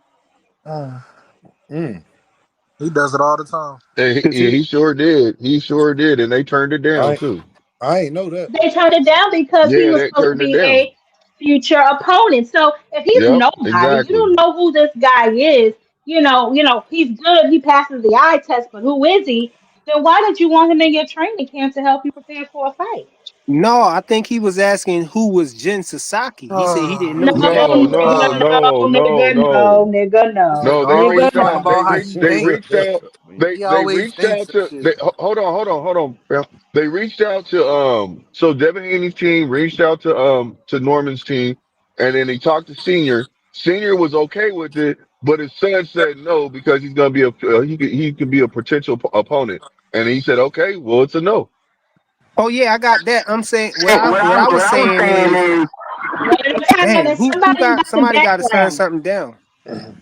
He does it all the time. Hey, Cause yeah, he sure did. He sure did, and they turned it down I too. I ain't know that. They turned it down because he Yeah, was they supposed to turned it be down. a future opponent. So if he's Yep, nobody, you exactly. don't know who this guy is. He's good. He passes the eye test, but who is he? Then why did you want him in your training camp to help you prepare for a fight? No, I think he was asking who was Jin Sasaki. He said he didn't No, know who that No, was. no, nigga, no, no, no, nigga, no, no, nigga, no, no. They Always nigga, reached talking out. about no. how you They think. reached out. He They always reached thinks out some to. shit. Hold on, fam. They reached out to So Devin Haney's team reached out to Norman's team, and then he talked to Senior. Senior was okay with it, but his son said no because he's gonna be he could be a potential opponent, and he said okay, well it's a no. Oh yeah, I got that. I'm saying what What I what I was saying is, Wait a dang, minute, who somebody's got got the somebody got to turn background. something down.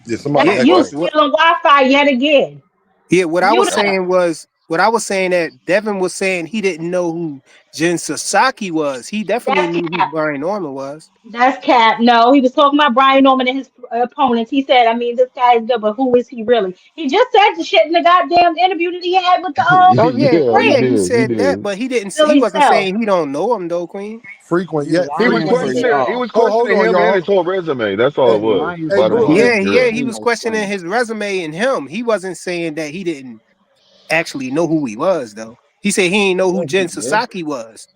Yeah, somebody That's Yeah, you echoing. because what stealing Wi-Fi yet again. yeah, what I Mute was up. saying was What I was saying that Devin was saying he didn't know who Jin Sasaki was. He definitely That's knew who cap. Brian Norman was. That's cap. No, he was talking about Brian Norman and his opponents. He said, I mean, this guy is good, but who is he really? He just said the shit in the goddamn interview that he had with the Oh yeah, he friend, He said that, did. but he didn't. He Philly wasn't Cell. saying he don't know him though, Queen. Frequent, He's yeah. He was lying Frequent. for He said, questioning. He y'all. was hold questioning on, him and his y'all. whole resume. That's all Hey, it He's was. lying hey, for Bottom look. line. y'all. Yeah, Yeah. he He was don't questioning explain. his resume and him. He wasn't saying that he didn't actually know who he was though. He said he didn't know who Yeah, he Jen did. Sasaki was.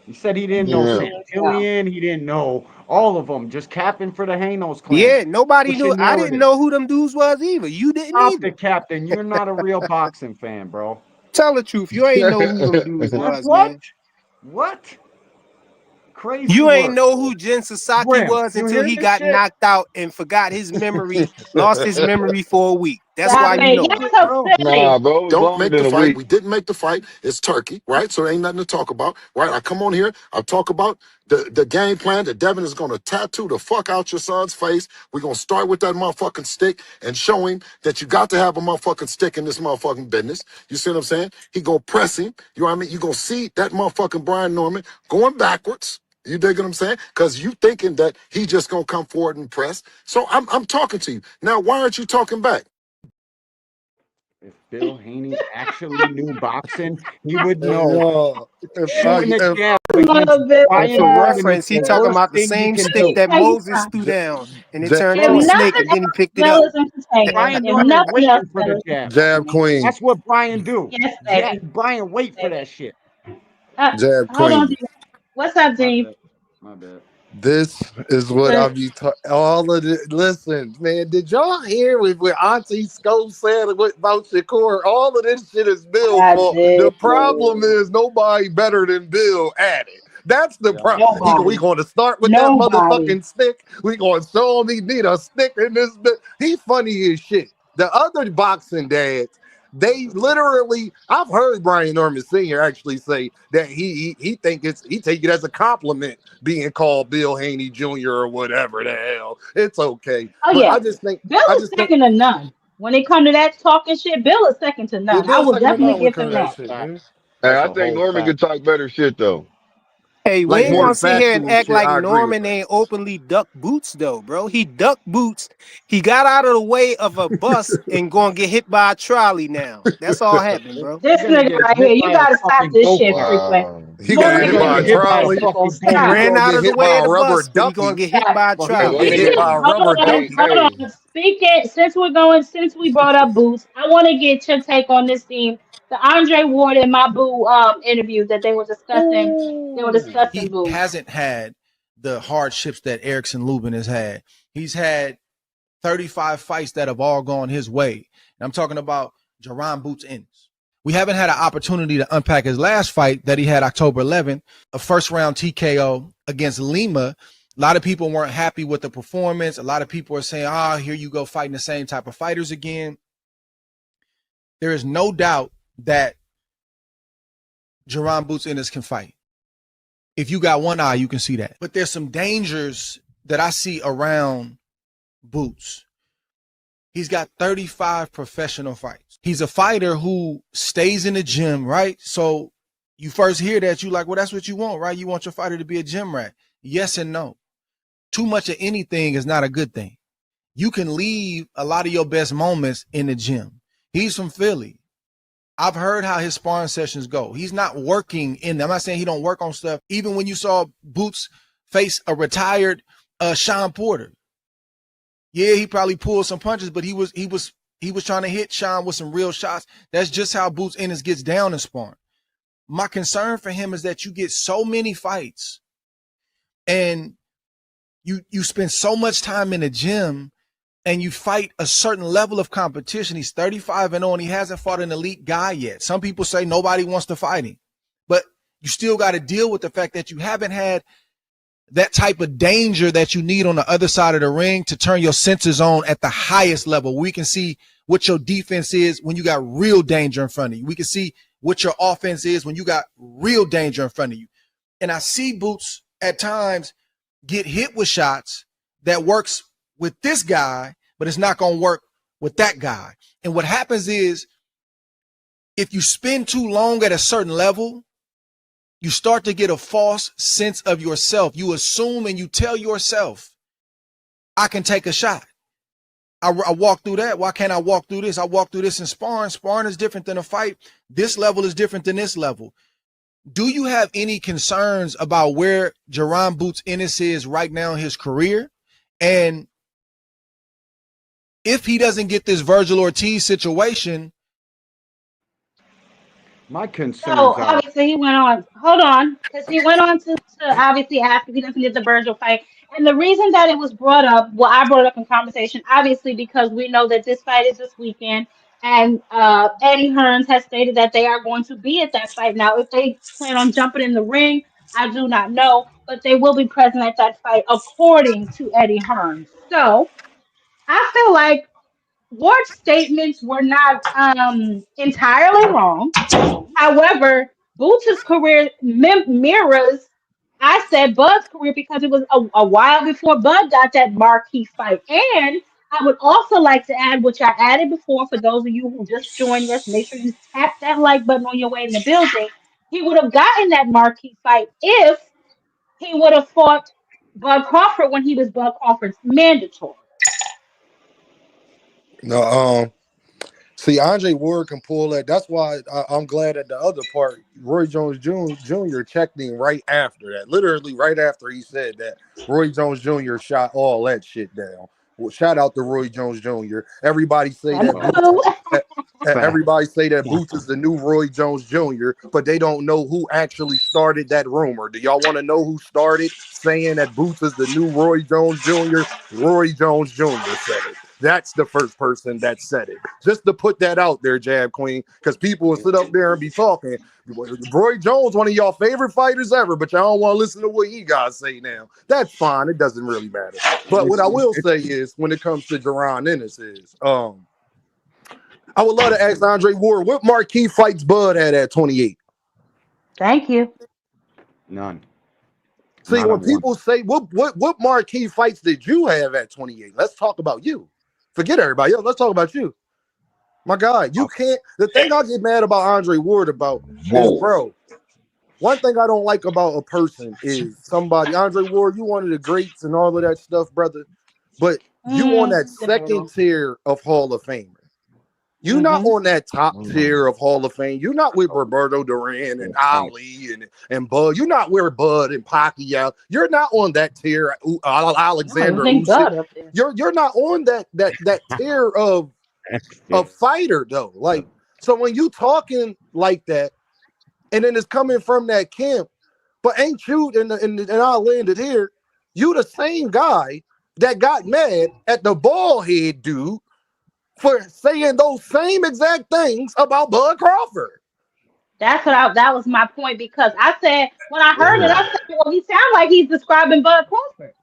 He said he didn't know Yeah. Santillion. He didn't know all of them. Just capping for the Hanos clan. Yeah, nobody What's your knew. I didn't narrative? know who them dudes was either. You didn't Stop either. the captain. You're not a real boxing fan, bro. Tell the truth. You ain't know who them dudes That's was, what? man. What? Crazy You ain't work. know who Jen Sasaki Brim, was you until hear he this got shit? knocked out and forgot his memory, lost his memory for a week. That's Stop why you it. know him. You're so Bro. Nah, silly. bro, it was Don't longer make the than a fight. week. We didn't make the fight. It's turkey, right? So there ain't nothing to talk about, right? I come on here. I talk about the game plan that Devin is going to tattoo the fuck out your son's face. We're going to start with that motherfucking stick and show him that you got to have a motherfucking stick in this motherfucking business. You see what I'm saying? He going to press him. You know what I mean? You're going to see that motherfucking Brian Norman going backwards. You dig what I'm saying? Because you thinking that he just going to come forward and press. So I'm talking to you. Now, why aren't you talking back? If Bill Haney actually knew boxing, he would Hey, know yo. shooting a If jab Come against on, Bill. And Brian for Norman is reference, he the talking worst about the thing you same can stick Let me do. that tell you Moses threw something. down, and it J- turned If to a snake, nothing and then he else, picked it Bill up. is entertaining. Brian If Norman nothing else, waiting for Bill the is jab. Jab entertaining. Queen. That's what Brian do. Yes, baby. Brian wait for Baby. that shit. Jab Hold on, Queen. Dean. What's up, My Dean? bad. My bad. This is what I Good. be all of it. Listen, man, did y'all hear what Auntie Scope said about Shakur? All of this shit is Bill's I fault. The did. problem is nobody better than Bill at it. That's the Yeah. problem. We Nobody. going to start with that Nobody. motherfucking stick. We going to show him he need a stick in this bit. He funny as shit. The other boxing dads, they literally, I've heard Brian Norman Sr. actually say that he take it as a compliment being called Bill Haney Jr. or whatever the hell. It's okay. Oh But yeah. Bill I is just think second to none. When it comes to that talking shit, Bill is second to yeah, none. I Bill's will second to definitely none when it give comes him to that that. shit, Fact. man. Hey, That's I a think whole Norman fact. can talk better shit though. Hey, we Like ain't more gonna sit here and factual act shit. like I agree with Norman that. ain't openly duck boots though, bro. He ducked boots. He got out of the way of a bus and gonna get hit by a trolley now. That's all happened, bro. You're This gonna nigga get right here, hit you by a gotta stop fucking this shit go-kart. frequent. Wow. He You're gonna get You're hit gonna by a get hit by a trolley. irresponsible. fucking He He donkey. ran gonna out get of the hit way by of a the rubber bus, but he gonna ducky. get hit by a Well, Hey, he'll trolley. wait a get Get hit hit. by minute. a Hold rubber on, Hey, ducky. hold hey. on. Since we brought up Boots, I want to get your take on this theme. The Andre Ward and Mabu interview that they were discussing. They were Ooh. discussing He Boots. hasn't had the hardships that Erickson Lubin has had. He's had 35 fights that have all gone his way. And I'm talking about Jaron Boots Ennis. We haven't had an opportunity to unpack his last fight that he had October 11th, a first round TKO against Lima. A lot of people weren't happy with the performance. A lot of people are saying, here you go fighting the same type of fighters again. There is no doubt that Jaron Boots Ennis can fight. If you got one eye, you can see that. But there's some dangers that I see around Boots. He's got 35 professional fights. He's a fighter who stays in the gym, right? So you first hear that, you like, well, that's what you want, right? You want your fighter to be a gym rat. Yes and no. Too much of anything is not a good thing. You can leave a lot of your best moments in the gym. He's from Philly. I've heard how his sparring sessions go. He's not working in them. I'm not saying he don't work on stuff. Even when you saw Boots face a retired Sean Porter, yeah, he probably pulled some punches, but he was trying to hit Sean with some real shots. That's just how Boots Ennis gets down in sparring. My concern for him is that you get so many fights and you spend so much time in the gym and you fight a certain level of competition. He's 35 and on. He hasn't fought an elite guy yet. Some people say nobody wants to fight him, but you still got to deal with the fact that you haven't had that type of danger that you need on the other side of the ring to turn your senses on at the highest level. We can see what your defense is when you got real danger in front of you. We can see what your offense is when you got real danger in front of you. And I see Boots at times get hit with shots that works with this guy, but it's not going to work with that guy. And what happens is if you spend too long at a certain level, you start to get a false sense of yourself. You assume and you tell yourself, I can take a shot. I walk through that. Why can't I walk through this? I walk through this in sparring. Sparring is different than a fight. This level is different than this level. Do you have any concerns about where Jaron Boots Ennis is right now in his career? And if he doesn't get this Virgil Ortiz situation, My So concerns are obviously he went on. Hold on, because he went on to obviously ask if he doesn't get the Virgil fight. And the reason that it was brought up, well, I brought it up in conversation, obviously because we know that this fight is this weekend, and Eddie Hearns has stated that they are going to be at that fight. Now, if they plan on jumping in the ring, I do not know, but they will be present at that fight according to Eddie Hearns. So I feel like Ward's statements were not entirely wrong. However, Boots' career mirrors, I said Bud's career because it was a while before Bud got that marquee fight. And I would also like to add, which I added before for those of you who just joined us, make sure you tap that like button on your way in the building. He would have gotten that marquee fight if he would have fought Bud Crawford when he was Bud Crawford's mandatory. No, see, Andre Ward can pull that. That's why I'm glad at the other part, Roy Jones Jr. checked in right after that. Literally right after he said that, Roy Jones Jr. shot all that shit down. Well, shout out to Roy Jones Jr. Everybody say that Boots, everybody say that Boots is the new Roy Jones Jr., but they don't know who actually started that rumor. Do y'all want to know who started saying that Boots is the new Roy Jones Jr.? Roy Jones Jr. said it. That's the first person that said it. Just to put that out there, Jab Queen, because people will sit up there and be talking. Roy Jones, one of y'all favorite fighters ever, but y'all don't want to listen to what he got to say now. That's fine. It doesn't really matter. But what I will say is, when it comes to Jaron Ennis is, I would love to ask Andre Ward, what marquee fights Bud had at 28? Thank you. none. See, Not when on people say, what marquee fights did you have at 28? Let's talk about you. Forget everybody else. Let's talk about you. My God, you can't. The thing I get mad about Andre Ward about is, bro, one thing I don't like about a person is somebody, Andre Ward, you one of the greats and all of that stuff, brother, but you on that second tier of Hall of Famer. You're not on that top tier of Hall of Fame. You're not with Roberto Duran and Ali and Bud. You're not where Bud and Pacquiao. You're not on that tier. Alexander Usyk. You're not on that tier of fighter though. Like, so when you talking like that, and then it's coming from that camp, but ain't you? And I'll land it here. You the same guy that got mad at the bald head dude for saying those same exact things about Bud Crawford. That was my point, because I said, when I heard it, I said, well, he sounds like he's describing Bud Crawford.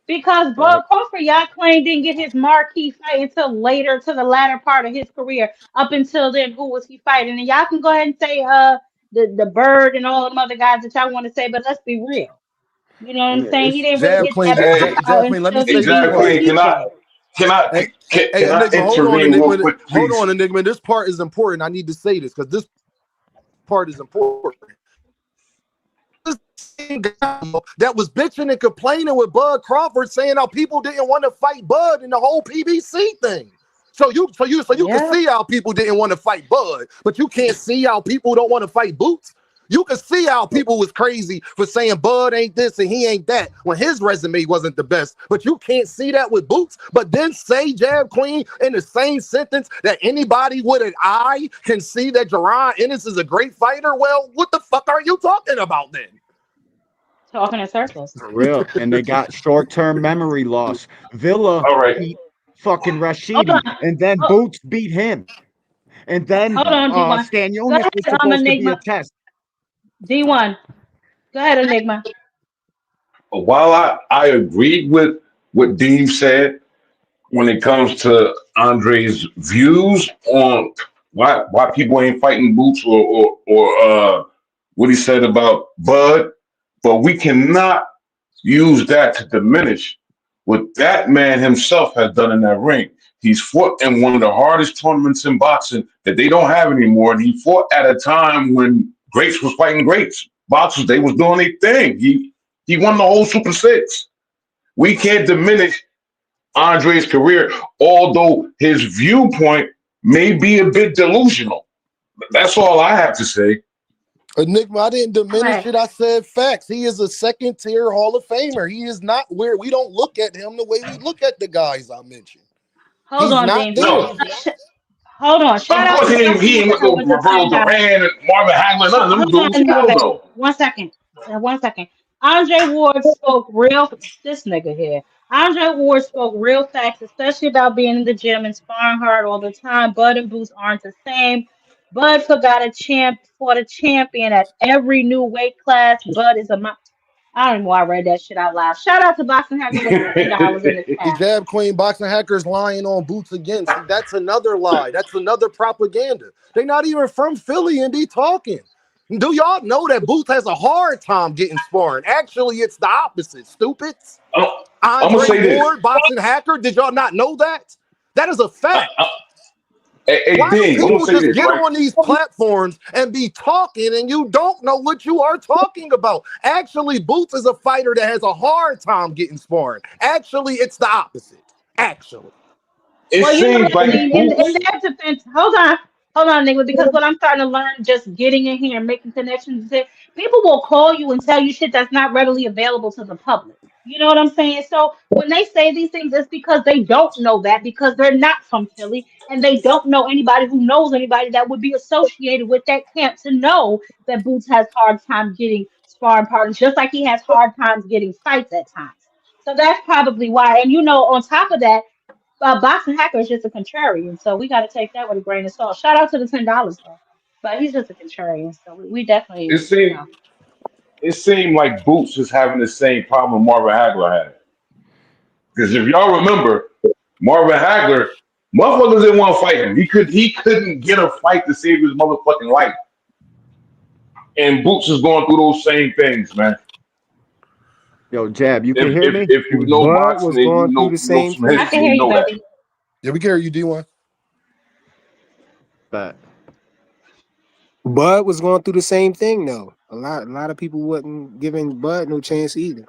Because Bud Crawford, y'all claim, didn't get his marquee fight until later, to the latter part of his career. Up until then, who was he fighting? And y'all can go ahead and say the Bird and all them other guys that y'all want to say, but let's be real. You know what I'm saying? He didn't really get that Jab Queen, let me say this. Can I Enigma, intervene hold on, Enigma. This part is important. I need to say this because this part is important. This guy that was bitching and complaining with Bud Crawford, saying how people didn't want to fight Bud in the whole PBC thing. So you can see how people didn't want to fight Bud, but you can't see how people don't want to fight Boots. You can see how people was crazy for saying Bud ain't this and he ain't that when his resume wasn't the best. But you can't see that with Boots. But then say, Jab Queen, in the same sentence that anybody with an eye can see that Jaron Ennis is a great fighter. Well, what the fuck are you talking about then? Talking in circles. For real. And they got short-term memory loss. Villa beat fucking Rashidi, and then Boots beat him. And then Stanionis was supposed to be a test. D1. Go ahead, Enigma. While I agreed with what Dave said when it comes to Andre's views on why people ain't fighting Boots or what he said about Bud, but we cannot use that to diminish what that man himself has done in that ring. He's fought in one of the hardest tournaments in boxing that they don't have anymore, and he fought at a time when greats was fighting greats. Boxers, they was doing their thing. He won the whole Super Six. We can't diminish Andre's career, although his viewpoint may be a bit delusional. That's all I have to say. Enigma, I didn't diminish Okay. it. I said facts. He is a second-tier Hall of Famer. He is not where we don't look at him the way we look at the guys I mentioned. Hold He's on, not Dean. there. Hold on. Shout Of out course, to Bustin' he ain't with Hacker no with the Roberto $10. Duran and Marvin Hagler, none of them Hold on, dudes. Hell Luben. no. 1 second. 1 second. Andre Ward spoke real. This nigga here. Andre Ward spoke real facts, especially about being in the gym and sparring hard all the time. Bud and Boots aren't the same. Bud forgot a champ for the champion at every new weight class. Bud is a. I don't know why I read that shit out loud. Shout out to Boxing Hacker with the $10 in the The chat. Jab Queen Boxing Hackers lying on Boots again. See, that's another lie. That's another propaganda. They're not even from Philly and they talking. Do y'all know that Boots has a hard time getting sparring? Actually, it's the opposite, stupids. I'm gonna Andre say this. Ward, Boxing Hacker, did y'all not know that? That is a fact. Hey, Why do Ding, I'm gonna people say just this, get right? on these platforms and be talking and you don't know what you are talking about? Actually, Boots is a fighter that has a hard time getting sparring. Actually, it's the opposite. Actually. It Well, you know seems what I like mean. In Boots. their defense, hold on, nigga. Because what I'm starting to learn, just getting in here and making connections, is that people will call you and tell you shit that's not readily available to the public. You know what I'm saying? So when they say these things, it's because they don't know that because they're not from Philly and they don't know anybody who knows anybody that would be associated with that camp to know that Boots has hard time getting sparring partners, just like he has hard times getting fights at times. So that's probably why. And you know, on top of that. Boxing Hacker is just a contrarian, so we got to take that with a grain of salt. Shout out to the $10 though, but he's just a contrarian, so we It definitely, seemed it seemed like Boots was having the same problem Marvin Hagler had. Because if y'all remember, Marvin Hagler, motherfuckers didn't want to fight him. He couldn't get a fight to save his motherfucking life. And Boots is going through those same things, man. Yo, Jab, you can If hear if, me? if you know Bud boxing was and going through the you know same some thing. I history, can hear you you, know that. baby. Yeah, we carry you, D1. But Bud was going through the same thing though. A lot of people wasn't giving Bud no chance either.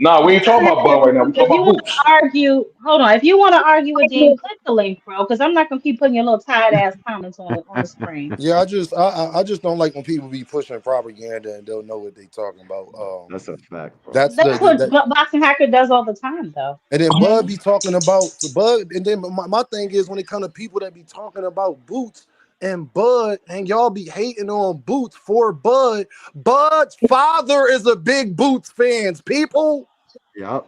Nah, we ain't talking about Bud right now. We If talking you about want to Boots. argue, hold on. If you want to argue with Dean, click the link, bro, because I'm not gonna keep putting your little tired ass comments on the screen. Yeah, I just don't like when people be pushing propaganda and don't know what they talking about. that's a fact, bro. That's That's what Boxing Hacker does all the time, though. and then You know? Bud be talking about Bud, and then my thing is when it comes to people that be talking about Boots and Bud, and y'all be hating on Boots for Bud. Bud's father is a big Boots fans, people. Yep.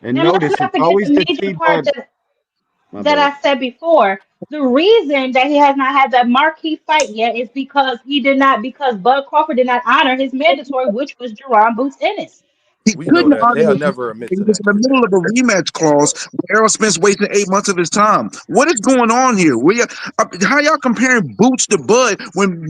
And And let's notice not it's forget always the the major T part Bud. My that bad. I said before. The reason that he has not had that marquee fight yet is because because Bud Crawford did not honor his mandatory, which was Jaron Boots Ennis. He We know couldn't that. argue They'll with never admit he to was that. in the middle of a rematch clause where Errol Spence wasting 8 months of his time. What is going on here? How y'all comparing Boots to Bud when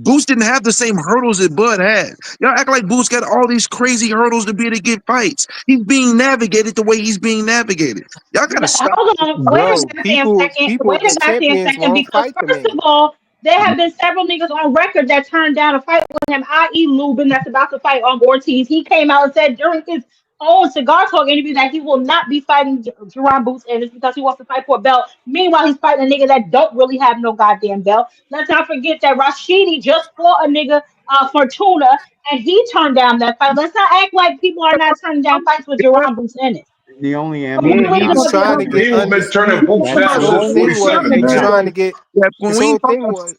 Boots didn't have the same hurdles that Bud had? Y'all act like Boots got all these crazy hurdles to be able to get fights. He's being navigated the way he's being navigated. Y'all gotta stop. Hold on, wait a Bro, goddamn people second. people Wait a the goddamn champions second, won't because fight the first man. of all, there have been several niggas on record that turned down a fight with him, i.e. Luben, that's about to fight on Ortiz. He came out and said during his own Cigar Talk interview that he will not be fighting Jaron Boots Ennis because he wants to fight for a belt. Meanwhile, he's fighting a nigga that don't really have no goddamn belt. Let's not forget that Rashidi just fought a nigga, Fortuna, and he turned down that fight. Let's not act like people are not turning down fights with Jaron Boots Ennis. The only So we ammunition. really He was gonna be trying to get People been turning undisputed. Boots That's down His true. whole since thing was 47, he was man. trying to get When his we whole ain't talking thing about was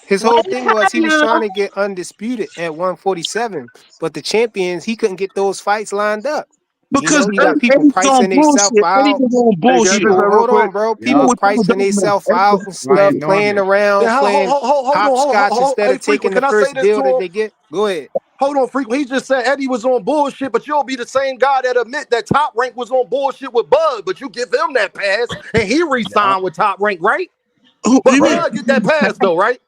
his one whole thing was he time was trying now. to get undisputed at 147, but the champions he couldn't get those fights lined up. You because know, you got people Eddie was on pricing themselves bullshit. Eddie out. was on Hey, bullshit. Gervin, People, real hold on, quick. bro. People People Yup. were trying to pricing dominate. themselves Eddie was out and stuff, Ryan bullshit. playing Norman. Then around, playing hold hopscotch on. instead Hey, of taking Frequent, the can I say first this deal to that him? they get. Go ahead. Hold on, Frequent. He just said Eddie was on bullshit, but you'll be the same guy that admit that Top Rank was on bullshit with Bud, but you give him that pass and he Yup. re-signed with Top Rank, right? Who But you mean? Bud get that pass though, right?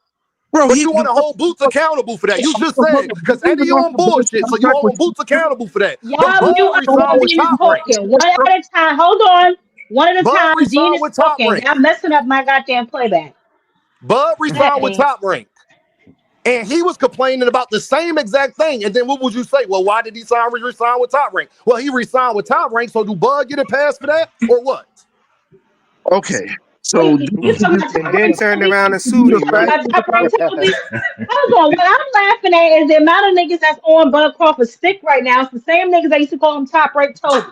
Bro, But he you want to hold Boots accountable for that. You just said because Eddie on bullshit, so you holding Boots accountable for that. But Y'all mute Bud up re-signed with Devin is Top Rank. talking. One at a time. Hold on. One at a Bud time. Dean resigned is with Top talking. Rank. Y'all messing up my goddamn playback. Bud Go ahead, resigned with Dean. Top Rank. And he was complaining about the same exact thing. And then what would you say? Well, why did he resign with Top Rank? Well, he resigned with Top Rank, so do Bud get a pass for that? Or what? Okay. So Wait, you talking about And Top then Rank turned Toby? around and You sued him, talking right? about Top Rank Toby? Hold on. What I'm laughing at is the amount of niggas that's on Bud Crawford's stick right now. It's the same niggas that used to call him Top Rank Toby.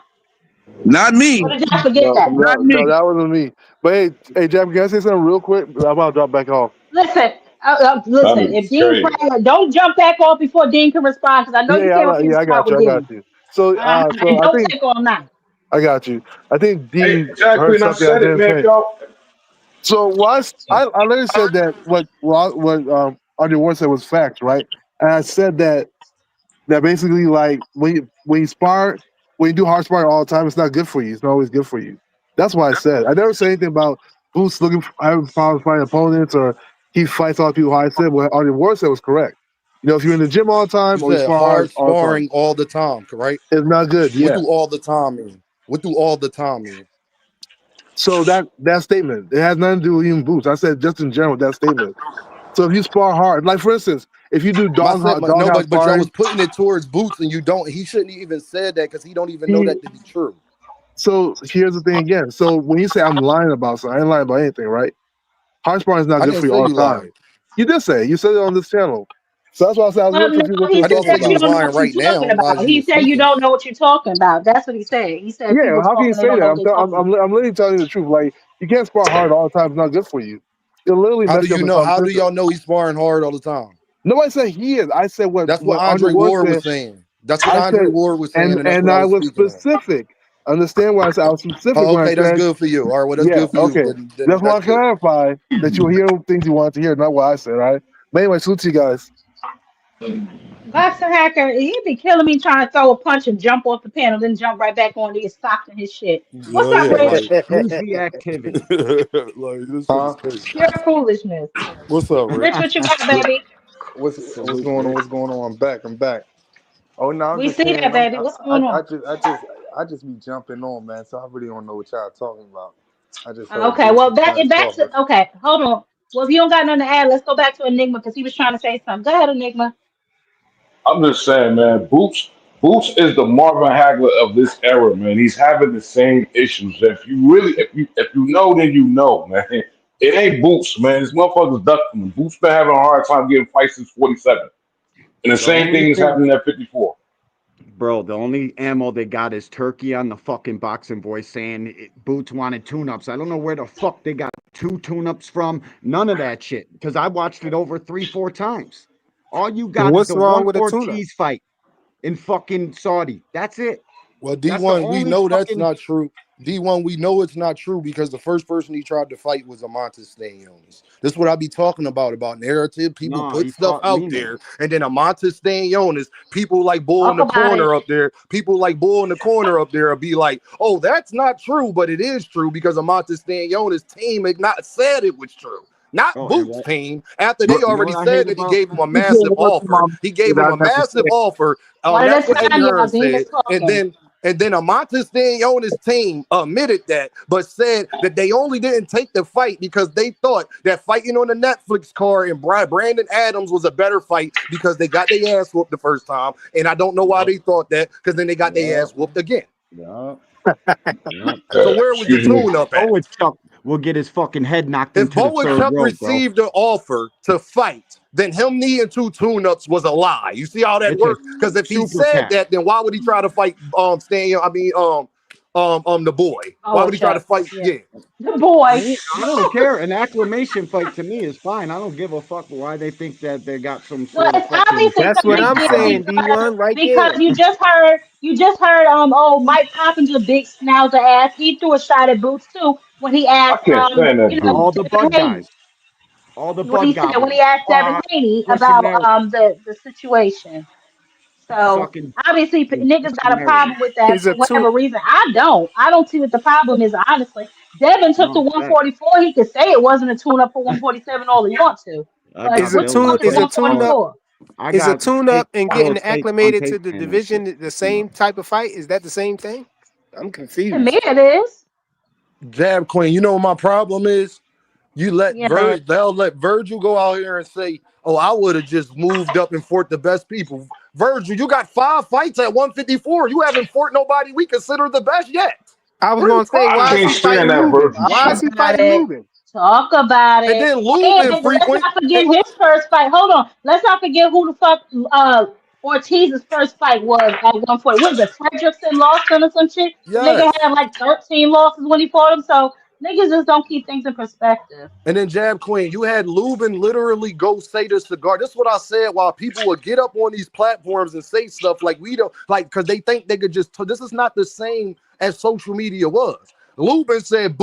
not me. Or did y'all forget No, that? Not no, no, me. that wasn't me. But hey, Jeff, can I say something real quick? I'm about to drop back off. Listen, That listen. If is Dean crazy. Prager, don't jump back off before Dean can respond, because I know Yeah, you can't refuse I to talk got you. with I got Dean. you. So, And I don't think take all night. I got you. I think Hey, Dean Jack heard Queen, I something I said it, didn't man. say. Y'all, So, I literally said that what Andre Ward said was facts, right? And I said that basically, like, when you spar, when you do hard spar all the time, it's not good for you. It's not always good for you. That's what I said. I never said anything about Boots having problems fighting opponents, or he fights all the people. How I said what Andre Ward said was correct. You know, if you're in the gym all the You time or you said spar hard hard all the time, sparring all the time, right? it's not good. What Yeah. do all the time mean? What do all the time mean? So that statement, it has nothing to do with even Boots. I said just in general that statement. So if you spar hard, like for instance, if you do No, doghouse but y'all was sparring, putting it towards Boots, and you don't. He shouldn't even said that because he don't even know that to be true. so here's the thing again. So when you say I'm lying about something, I ain't lying about anything, right? Hard sparring is not I good didn't for you say all you the time. lied. You did say it. You said it on this channel. So that's why I said I was a Well, little no, confused what you he were I didn't talking say said you you was about. don't know lying what you're right talking now about. as you He were said you speaking. don't know what you're talking about. That's what he said. He said Yeah, people how can you talking, they say don't that? know what they're talking about. I'm literally telling you the truth. Like you can't spar hard all the time. It's not good for you. It'll literally How do mess you up you in know? How do competition. y'all know he's sparring hard all the time? Nobody said he is. I said what That's what Andre Andre Ward Ward said. was saying. That's what I Andre said, Ward was saying, and that's what and I I was was speaking on. specific. Understand what I said? I was specific Oh, when I okay, that's said, good for you. All right, well, that's yeah, good for you. okay. Then That's why I that's good. clarify that you were hearing things you wanted to hear, not what I said, all right? But anyway, salute to you guys. Boxer Hacker, he'd be killing me trying to throw a punch and jump off the panel, then jump right back on to get socked in his shit. What's up, Yeah, Rich? like, Who's the activity? like this shit is Huh? crazy. Pure foolishness. What's up, Rich, Rich? what you got, baby? What's Salute, going on? Rich. What's going on? I'm back. I'm back. Oh no, I'm We just see saying. that, baby. What's going on? I just be jumping on, man. So I really don't know what y'all talking about. I just heard Okay, Boots well, was trying to that's talk. okay. Hold on. Well, if you don't got nothing to add, let's go back to Enigma because he was trying to say something. Go ahead, Enigma. I'm just saying, man. Boots is the Marvin Hagler of this era, man. He's having the same issues. If you know, then you know, man. It ain't Boots, man. This motherfucker's ducking him. Boots been having a hard time getting fights since 47, and the The same only thing is thing, happening at 54. bro, the only ammo they got is Turkey on the fucking Boxing Voice saying Boots wanted tune-ups. I don't know where the fuck they got 2 tune-ups from. None of that shit. Because I watched it over 3-4 times. All you got is What's the wrong one with a tuna? Ortiz fight in fucking Saudi. That's it. Well, That's the D1, we only know that's fucking not true. D1, we know it's not true because the first person he tried to fight was Amontes Stanionis. This is what I be talking about narrative. People no. put He stuff fought out Lima. there, and then Amontes Stanionis, people like Bull in Talk the about it. corner up there, will be like, oh, that's not true, but it is true because Amontes Stanionis' team had not said it was true. Not Oh, and Boots' what team. After But they you know already what I said hate that he about? gave him a massive offer. He gave him a massive offer. One at That's a what Eddie time, y'all. Hearn Dean is said. talking. And then Amontes Stanionis' team admitted that, but said that they only didn't take the fight because they thought that fighting on the Netflix card and Brandon Adams was a better fight because they got their ass whooped the first time. And I don't know why they thought that because then they got their ass whooped again. Yeah. Yeah. So where was the excuse me. tune-up at? Chuck will get his fucking head knocked If into the third Chuck row, bro. received an offer to fight, then him needing 2 tune-ups was a lie. You see how that It's a works? Because if he super said cat. that, then why would he try to fight the boy? Why Oh, would he try to Chuck. fight? Yeah. Yeah. The boy. I don't care. An acclamation fight to me is fine. I don't give a fuck why they think that they got some Well, sort of it's fucking. obviously That's because what they I'm did saying, D1, right because there. you just heard Mike Poppinger big schnauzer ass. He threw a shot at Boots too when he I asked can't stand that dude. All the Devin bud Haney. guys. All the What he bud said when he gobblers. asked Devin Haney about Pushing their the situation. So fucking obviously niggas got pushing a narrative. problem with that Is for a two whatever reason. I don't. I don't see what the problem is, honestly. Devin took to No, that 144. He could say it wasn't a tune up for 147 all he wants to. I But is got a Boots Billy tune took to is a Steaks tune on. up 144. I is a got tune steak, up and kilo getting steaks on acclimated to tape the and that shit. division the You know. same type of fight? Is that the same thing? I'm To me, confused. it is. Jab Queen, you know what my problem is? Yeah, babe. They'll let Virgil go out here and say, "Oh, I would have just moved up and fought the best people." Virgil, you got 5 fights at 154. You haven't fought nobody we consider the best yet. I was What are you gonna say, talking I why is can't he about? fighting stand that Luben? Virgil Why Talk is shit. he about fighting it. Luben? Talk about And it. then And Luben let's frequent. not forget his first fight. Hold on. Let's not forget who the fuck Ortiz's first fight was at 140. What was it? Fredrickson lost him or some shit? The nigga Yes. had like 13 losses when he fought him. So niggas just don't keep things in perspective. And then Jab Queen, you had Luben literally go say to Cigar. This is what I said while people would get up on these platforms and say stuff like we don't like because they think they could just this is not the same as social media was. Luben said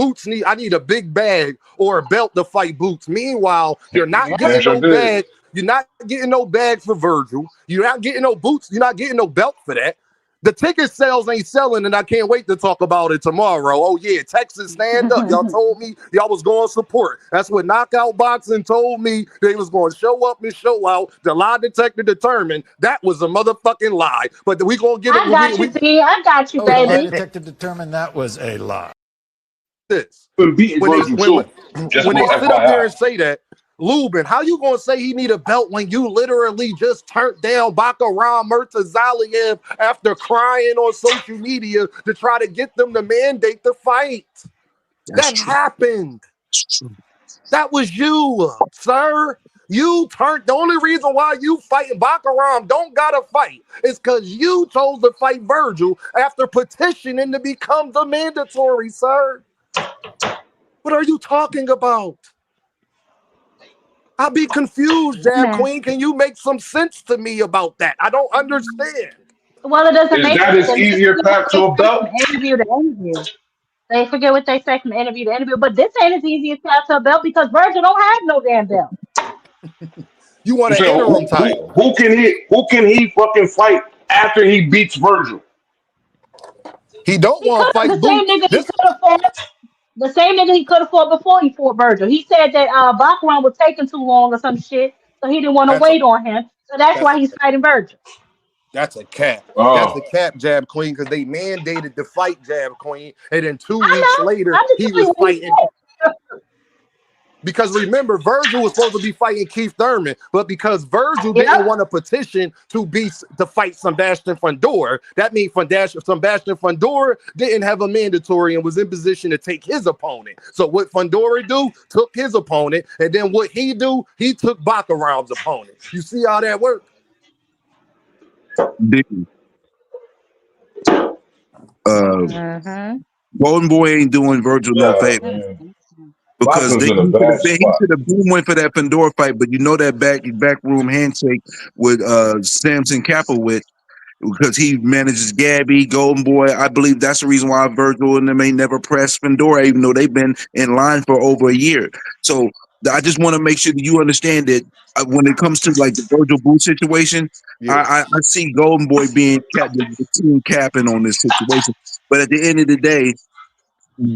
I need a big bag or a belt to fight Boots. Meanwhile, you're not Damn getting sure no did. bag. You're not getting no bag for Virgil. You're not getting no boots. You're not getting no belt for that. The ticket sales ain't selling, and I can't wait to talk about it tomorrow. Oh, yeah, Texas stand up. Y'all told me y'all was going to support. That's what Knockout Boxing told me. They was going to show up and show out. The lie detector determined that was a motherfucking lie. But we going to get it. I got you, B. I got you, Oh, the lie baby. detector determined that was a lie. This. Been beating Virgil too. Just When they sit up there FYI. and say that, Luben, how you gonna say he need a belt when you literally just turned down Bakaram Murtazaliev after crying on social media to try to get them to mandate the fight? That's That true. happened. That was you, sir. You turned. The only reason why you fighting Bakaram don't gotta fight is because you chose to fight Virgil after petitioning to become the mandatory, sir. What are you talking about? I'll be confused, Jab Man. Queen. Can you make some sense to me about that? I don't understand. Well, it doesn't Is make that his sense. They easier forget what path they to a say belt? from interview to interview. They forget what they say from interview to interview. But this ain't as easy as pass a belt because Virgil don't have no damn belt. You want I'm an saying interim title. who can he fucking fight after he beats Virgil? He don't He want could to fight the same Boots. nigga he could have fought. The same nigga he could have fought before he fought Virgil. He said that Bakaram was taking too long or some shit, so he didn't want to That's a wait on him. So that's that's why a he's fighting Virgil. that's a cap. That's Oh. a cap, Jab Queen, because they mandated the fight, Jab Queen, and then 2 weeks I know. later I'm just he telling you was what he fighting. said. Because remember, Virgil was supposed to be fighting Keith Thurman, but because Virgil didn't Yep. want a petition to fight Sebastian Fundora, that means Sebastian Fundora didn't have a mandatory and was in position to take his opponent. So what Fundora do? Took his opponent, and then what he do? He took Bakaram's opponent. You see how that worked? Dude, Mm-hmm. Golden Boy ain't doing Virgil no Yeah, favor man. because Boxing's he in a bad spot. should have been went for that Pandora fight, but you know that backroom handshake with Samson Kapowicz because he manages Gabby, Golden Boy. I believe that's the reason why Virgil and them ain't never pressed Pandora, even though they've been in line for over a year. So I just want to make sure that you understand that when it comes to like the Virgil Booth situation, Yeah. I see Golden Boy being the team captain on this situation. But at the end of the day,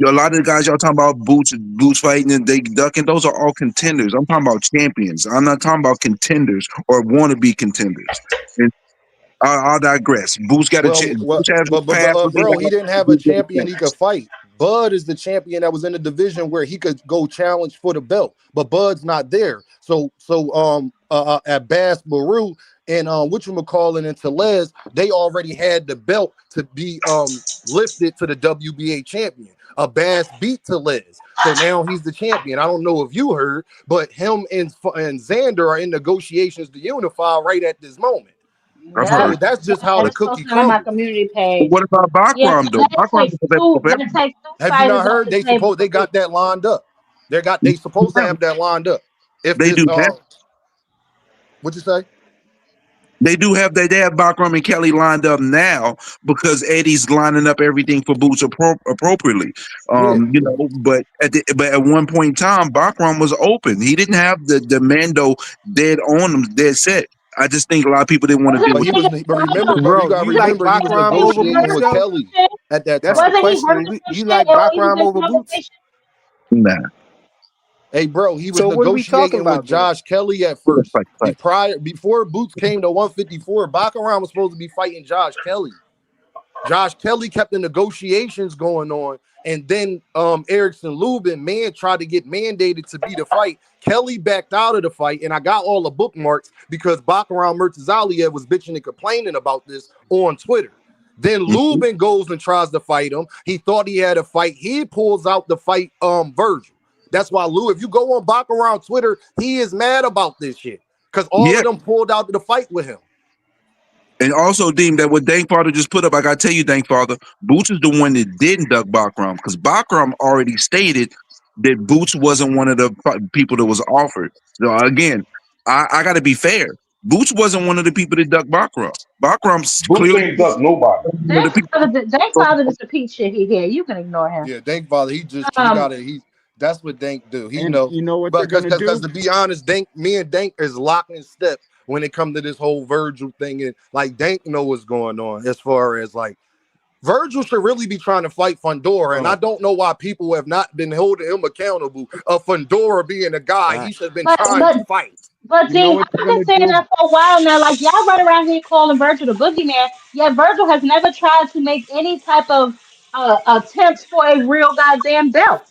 a lot of the guys y'all talking about boots fighting and they ducking, those are all contenders. I'm talking about champions. I'm not talking about contenders or wannabe contenders. And I'll digress. Boots got a chance. Boots has a path, but they Bro, he got didn't have a champion he could fight. Bud is the champion that was in the division where he could go challenge for the belt, but Bud's not there. At Bass Baru and whatchamacallit and Telez, they already had the belt to be lifted to the WBA champion. Bass beat Telez, so now he's the champion. I don't know if you heard, but him and Xander are in negotiations to unify right at this moment. I've Yep. heard. So that's just how I the just cookie posted on my crumbles. community But page. what about Yeah, Bakram though? Bakram is available for that everybody. takes two Have you not fighters off heard? the table They for got Boots. that lined up. They supposed to have that lined up. If They this do have. what you say? They do have they have Bakram and Kelly lined up now because Eddie's lining up everything for Boots appropriately. Yeah. But at one point in time, Bakram was open. He didn't have the Mando dead on him, dead set. I just think a lot of people didn't want to deal But with he that. was but you Bro, gotta you like remember he was Bakaram over negotiating Boots with though? Kelly at that That's the time. Wasn't he hurt question. or some You shit? like Or he was Bakaram in over Boots? conversation. Nah, Hey, bro, he was So what are we talking negotiating with about then? Josh Kelly at first. Before Boots came to 154, Bakaram was supposed to be fighting Josh Kelly. Josh Kelly kept the negotiations going on, And then Erickson Luben, man, tried to get mandated to be the fight. Kelly backed out of the fight, and I got all the bookmarks because Baccarat Murtazaliev was bitching and complaining about this on Twitter. Then Luben goes and tries to fight him. He thought he had a fight. He pulls out the fight Virgil. That's why Lou, if you go on Baccarat Twitter, he is mad about this shit because all of them pulled out the fight with him. And also, Deem, that what Dankfather just put up, I gotta tell you, Dankfather, Boots is the one that didn't duck Baccarat because Baccarat already stated that Boots wasn't one of the people that was offered. So again, I gotta be fair. Boots wasn't one of the people that ducked Baccarat. Baccarat's Boots clearly ain't duck nobody. Dankfather just a peach shit he here. You can ignore him. Yeah, Dankfather, that's what Dank do. He And know. you know what But they're gonna because do? to be honest, me and Dank is locked in step when it comes to this whole Virgil thing. And like Dank know what's going on as far as like Virgil should really be trying to fight Fundora. And I don't know why people have not been holding him accountable of Fundora being a guy he should have been trying to fight. But Dean, I've been saying that for a while now. Like y'all run around here calling Virgil the boogeyman, yet Virgil has never tried to make any type of attempts for a real goddamn belt.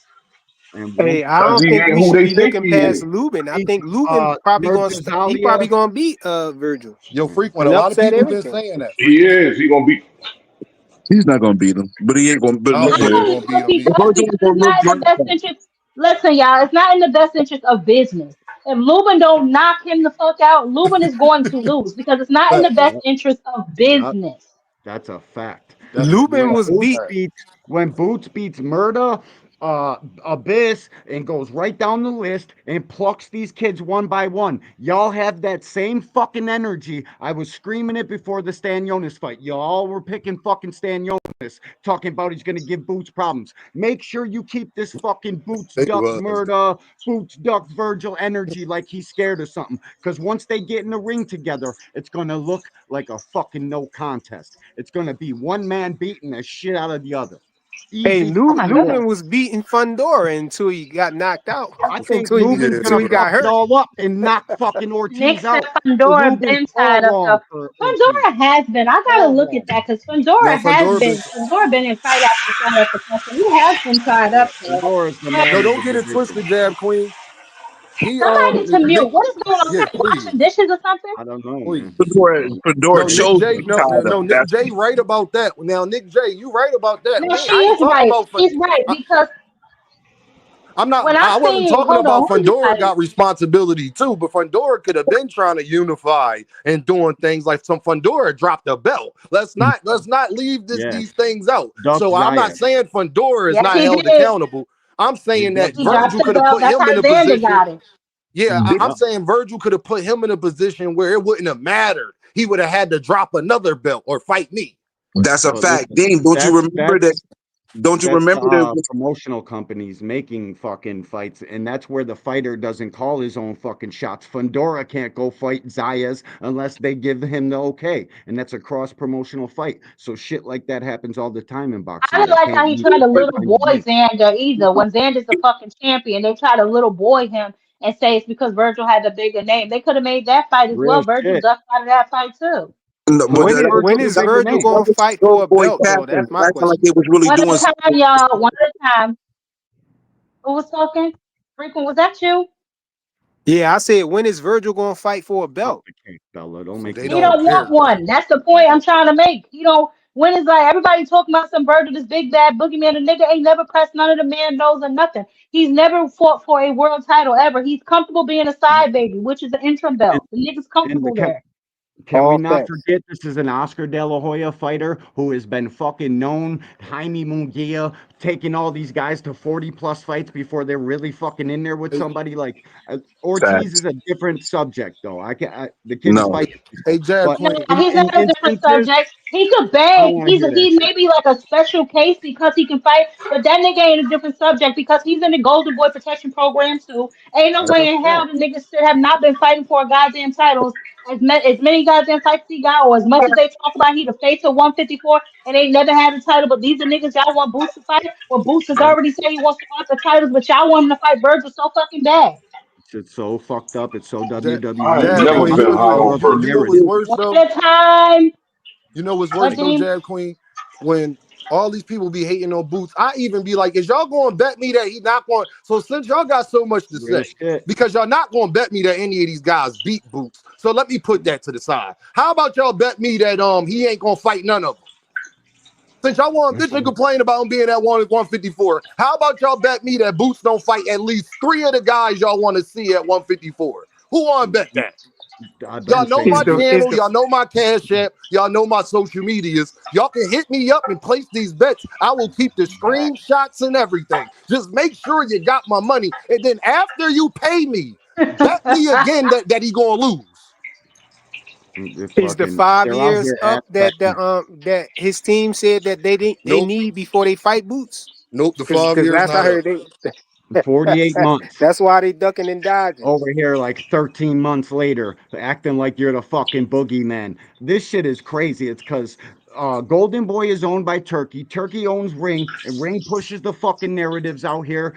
Hey, I don't think we should be looking past Luben. I think Luben probably gonna beat Virgil. Yo, Frequent, a lot of people been saying that. He is. He gonna beat. He's not gonna beat him, but he ain't gonna. But I don't think he does because it's not in the best interest. Listen, y'all, it's not in the best interest of business. If Luben don't knock him the fuck out, Luben is going to lose because it's not in the best interest of business. That's a fact. Luben was beat when Boots beats Murda, Abyss, and goes right down the list and plucks these kids one by one. Y'all have that same fucking energy. I was screaming it before the Stan Jonas fight. Y'all were picking fucking Stan Jonas, talking about he's gonna give Boots problems. Make sure you keep this fucking Boots duck Murda, Boots duck Virgil energy like he's scared of something. Because once they get in the ring together, it's gonna look like a fucking no contest. It's gonna be one man beating the shit out of the other. Hey, Luben was beating Fundora until he got knocked out. I think Luben's gonna fuck it all up and knock fucking Ortiz out. Fundora been tied up though. Fundora has been. I gotta look at that because Fundora been in fight after fight after fight. So he has been tied up. No, don't get it twisted, Jab Queen. Somebody need to mute. What is going on? Washing dishes or something? I don't know. Fedora chose Nick J right about that. Now, Nick J, you right about that. No, she is right. She's right because I wasn't talking about Fundora got responsibility too, but Fundora could have been trying to unify and doing things like some Fundora dropped a belt. Let's not leave these things out. So I'm not saying Fundora is not held accountable. I'm saying that Virgil could have put him in a position. Yeah, I'm saying Virgil could have put him in a position where it wouldn't have mattered. He would have had to drop another belt or fight me. That's a fact. Dean, don't you remember that? Don't you remember the promotional companies making fucking fights, and that's where the fighter doesn't call his own fucking shots. Fundora can't go fight Zayas unless they give him the okay, and that's a cross promotional fight. So shit like that happens all the time in boxing. I didn't like how he tried to little boy Xander either. When Xander's the fucking champion, they try to little boy him and say it's because Virgil had the bigger name. They could have made that fight as well. Virgil ducked out of that fight too. No, when is Virgil going to fight for a belt, though? That's my question. Like it was really one at a time, y'all. One at a time. Who was talking? Frequent, was that you? Yeah, I said, when is Virgil going to fight for a belt? Don't make he don't want one. That's the point I'm trying to make. You know, when is like everybody talking about some Virgil, this big bad boogeyman, the nigga ain't never pressed none of the man nose or nothing. He's never fought for a world title ever. He's comfortable being a side baby, which is an interim belt. The nigga's comfortable there. Can we not forget this is an Oscar De La Hoya fighter who has been fucking known, Jaime Munguia, taking all these guys to 40+ fights before they're really fucking in there with somebody like Ortiz is a different subject though. The kid's fighting. Hey, Jab, he's not a different subject. He could bang. He may be like a special case because he can fight, but that nigga ain't a different subject because he's in the Golden Boy Protection Program too. Ain't no way in hell the niggas should have not been fighting for a goddamn titles as many goddamn fights he got, or as much as they talk about he the face of 154 and ain't never had a title. But these are niggas y'all want Boots to fight. Well, Boots has already said he wants to fight the titles, but y'all want him to fight Virgil so fucking bad. It's so fucked up. It's so WWE. You know what's worse though? One at a time. You know what's worse though, Jab Queen? When All these people be hating on Boots. I even be like, is y'all going to bet me that he not going? So since y'all got so much to Real say, shit. because y'all not going to bet me that any of these guys beat Boots. So let me put that to the side. How about y'all bet me that he ain't going to fight none of them? Since y'all want bitch and complain about him being at 154, how about y'all bet me that Boots don't fight at least 3 of the guys y'all want to see at 154? Who want to bet that? I'd Y'all like to know say my the Is channel. the Y'all know my Cash App. Y'all know my social medias. Y'all can hit me up and place these bets. I will keep the screenshots and everything. Just make sure you got my money. And then after you pay me, bet me again that he gonna lose. is the fucking, 5 they're out years here up that aspecting. that his team said that they Nope. need before they fight Boots? Nope. The 5 Because years last I not up. heard they 48 months. that's why they ducking and dodging. Over here like 13 months later, acting like you're the fucking boogeyman. This shit is crazy. It's because Golden Boy is owned by Turkey. Turkey owns Ring, and Ring pushes the fucking narratives out here.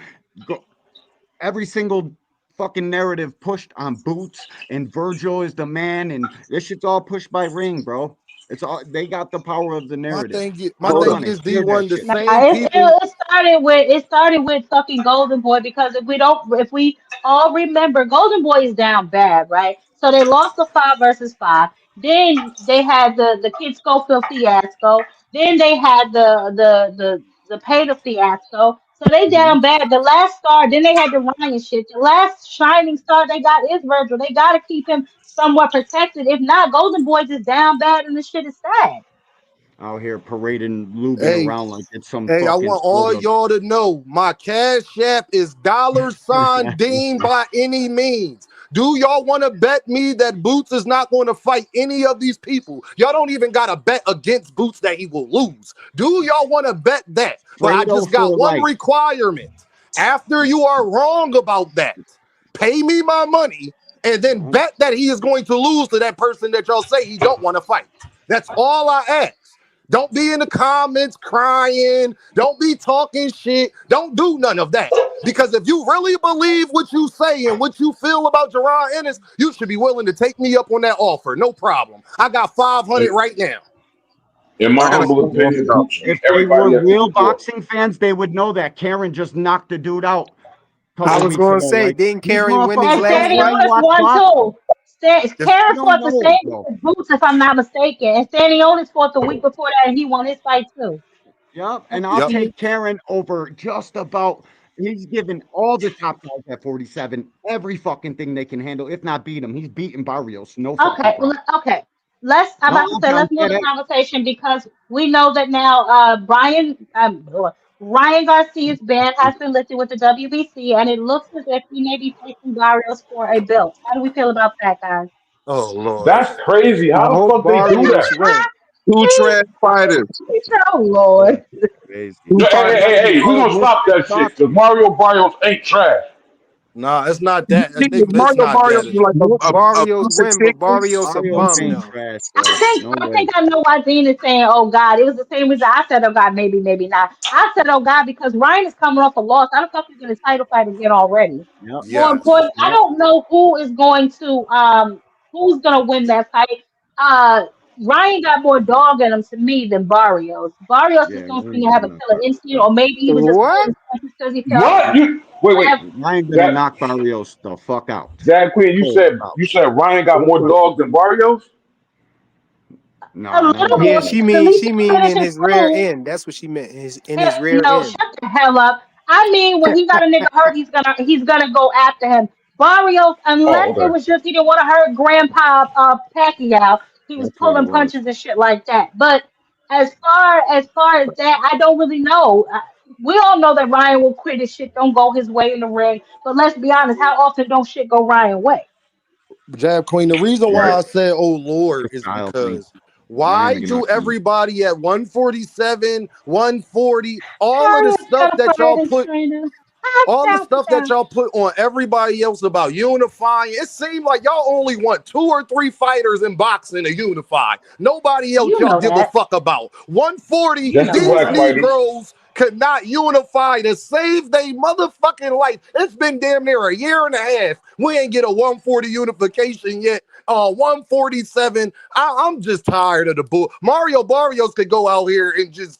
Every single fucking narrative pushed on Boots, and Virgil is the man, and this shit's all pushed by Ring, bro. It's all they got the power of the My narrative. thing, my People thing want to is hear that D1. The shit. Nah, same people. it started with fucking Golden Boy because if we all remember Golden Boy is down bad, right? So they lost the 5 versus 5. Then they had the Kid Schofield fiasco. Then they had the Pater fiasco. So they Mhm. down bad. The last star, then they had the Ryan shit. The last shining star they got is Virgil. They gotta keep him somewhat protected. If not, Golden Boy just down bad and the shit is sad. Out here parading Luben Hey, around like it's some hey, I fucking want all sort of y'all to know my Cash App is $Dean by any means. Do y'all want to bet me that Boots is not going to fight any of these people? Y'all don't even got to bet against Boots that he will lose. Do y'all want to bet that? But I Fredo just got for one life. requirement. After you are wrong about that, pay me my money and then bet that he is going to lose to that person that y'all say he don't want to fight. That's all I ask. Don't be in the comments crying. Don't be talking shit. Don't do none of that. Because if you really believe what you say and what you feel about Jaron Ennis, you should be willing to take me up on that offer. No problem. I got 500 right now. In my I got a humble question for opinion, y'all. Boot should If beat they were everybody up to real the door. boxing fans, they would know that Karen just knocked the dude out a I couple was weeks going to ago. say, Like didn't these Karen win his And motherfuckers last don't Stanley fight? really Otis watch won boxing. too. If Karen They don't fought the know, same bro. with Boots, if I'm not mistaken. And Stanley Otis fought the week before that, and he won his fight too. Yep, Let's and I'll just Yep. be take Karen over just about. He's given all the top guys at 47 every fucking thing they can handle, if not beat him. He's beating Barrios, no fucking okay. problem. Okay. I'm No, about to say I'm let's move dead the ass. conversation because we know that now Ryan Garcia's ban has been lifted with the WBC, and it looks as if he may be facing Barrios for a belt. How do we feel about that, guys? Oh, Lord. That's crazy. I How the hope fuck they do that? Barrios win. Two trash fighters. Oh That's Lord. crazy. Hey, Two hey, fighters. hey, hey, we gonna Most stop that shit because Mario Barrios ain't trash. Nah, it's not that. It's Mario not Barrios that. is like Hope a Barrios piece of win, but chicken. Barrios a Barrios bum ain't though. trash, bro. No I way. think I know why Dean is saying, "Oh God." It was the same reason I said, "Oh God," maybe, maybe not. I said, "Oh God," because Ryan is coming off a loss. I don't know if he's in a title fight again already. Yep, More Yes. important, I yep. don't know who's gonna win that fight. Uh, Ryan got more dog in him to me than Barrios. Barrios Yeah, just don't seem Ryan's to have a gonna killer instinct, or maybe he was just What? pulling punches because he felt What? You wait. Ryan gonna That knock Barrios the fuck out. Zach Queen, Cold out. you said Ryan got more dogs than Barrios? a No, little never Yeah, more said she because that. at mean least she he mean in finishes his rear cool. end. That's what she meant. In his rear No, end. shut the hell up. I mean, when he got a nigga hurt, he's gonna go after him. Barrios, Oh, unless it okay. was just he didn't want to hurt Grandpa Pacquiao, he was That's what it pulling was. punches and shit like that. But as far as that, I don't really know. We all know that Ryan will quit his shit, don't go his way in the ring. But let's be honest, how often don't shit go Ryan way? Jab Queen, the reason why Right. I said, oh Lord, It's a is style thing. because Ryan why can do knock him out. everybody at 147, 140, all of the Ryan's stuff got a that y'all fighting put trainer. all the Stop stuff that that. y'all put on everybody else about unifying, it seemed like y'all only want 2 or 3 fighters in boxing to unify. Nobody else You y'all know give a that. fuck about. You 140, Just know the these black that. fighters. Negroes could not unify to save their motherfucking life. It's been damn near a year and a half. We ain't get a 140 unification yet. 147. I'm just tired of the bull. Mario Barrios could go out here and just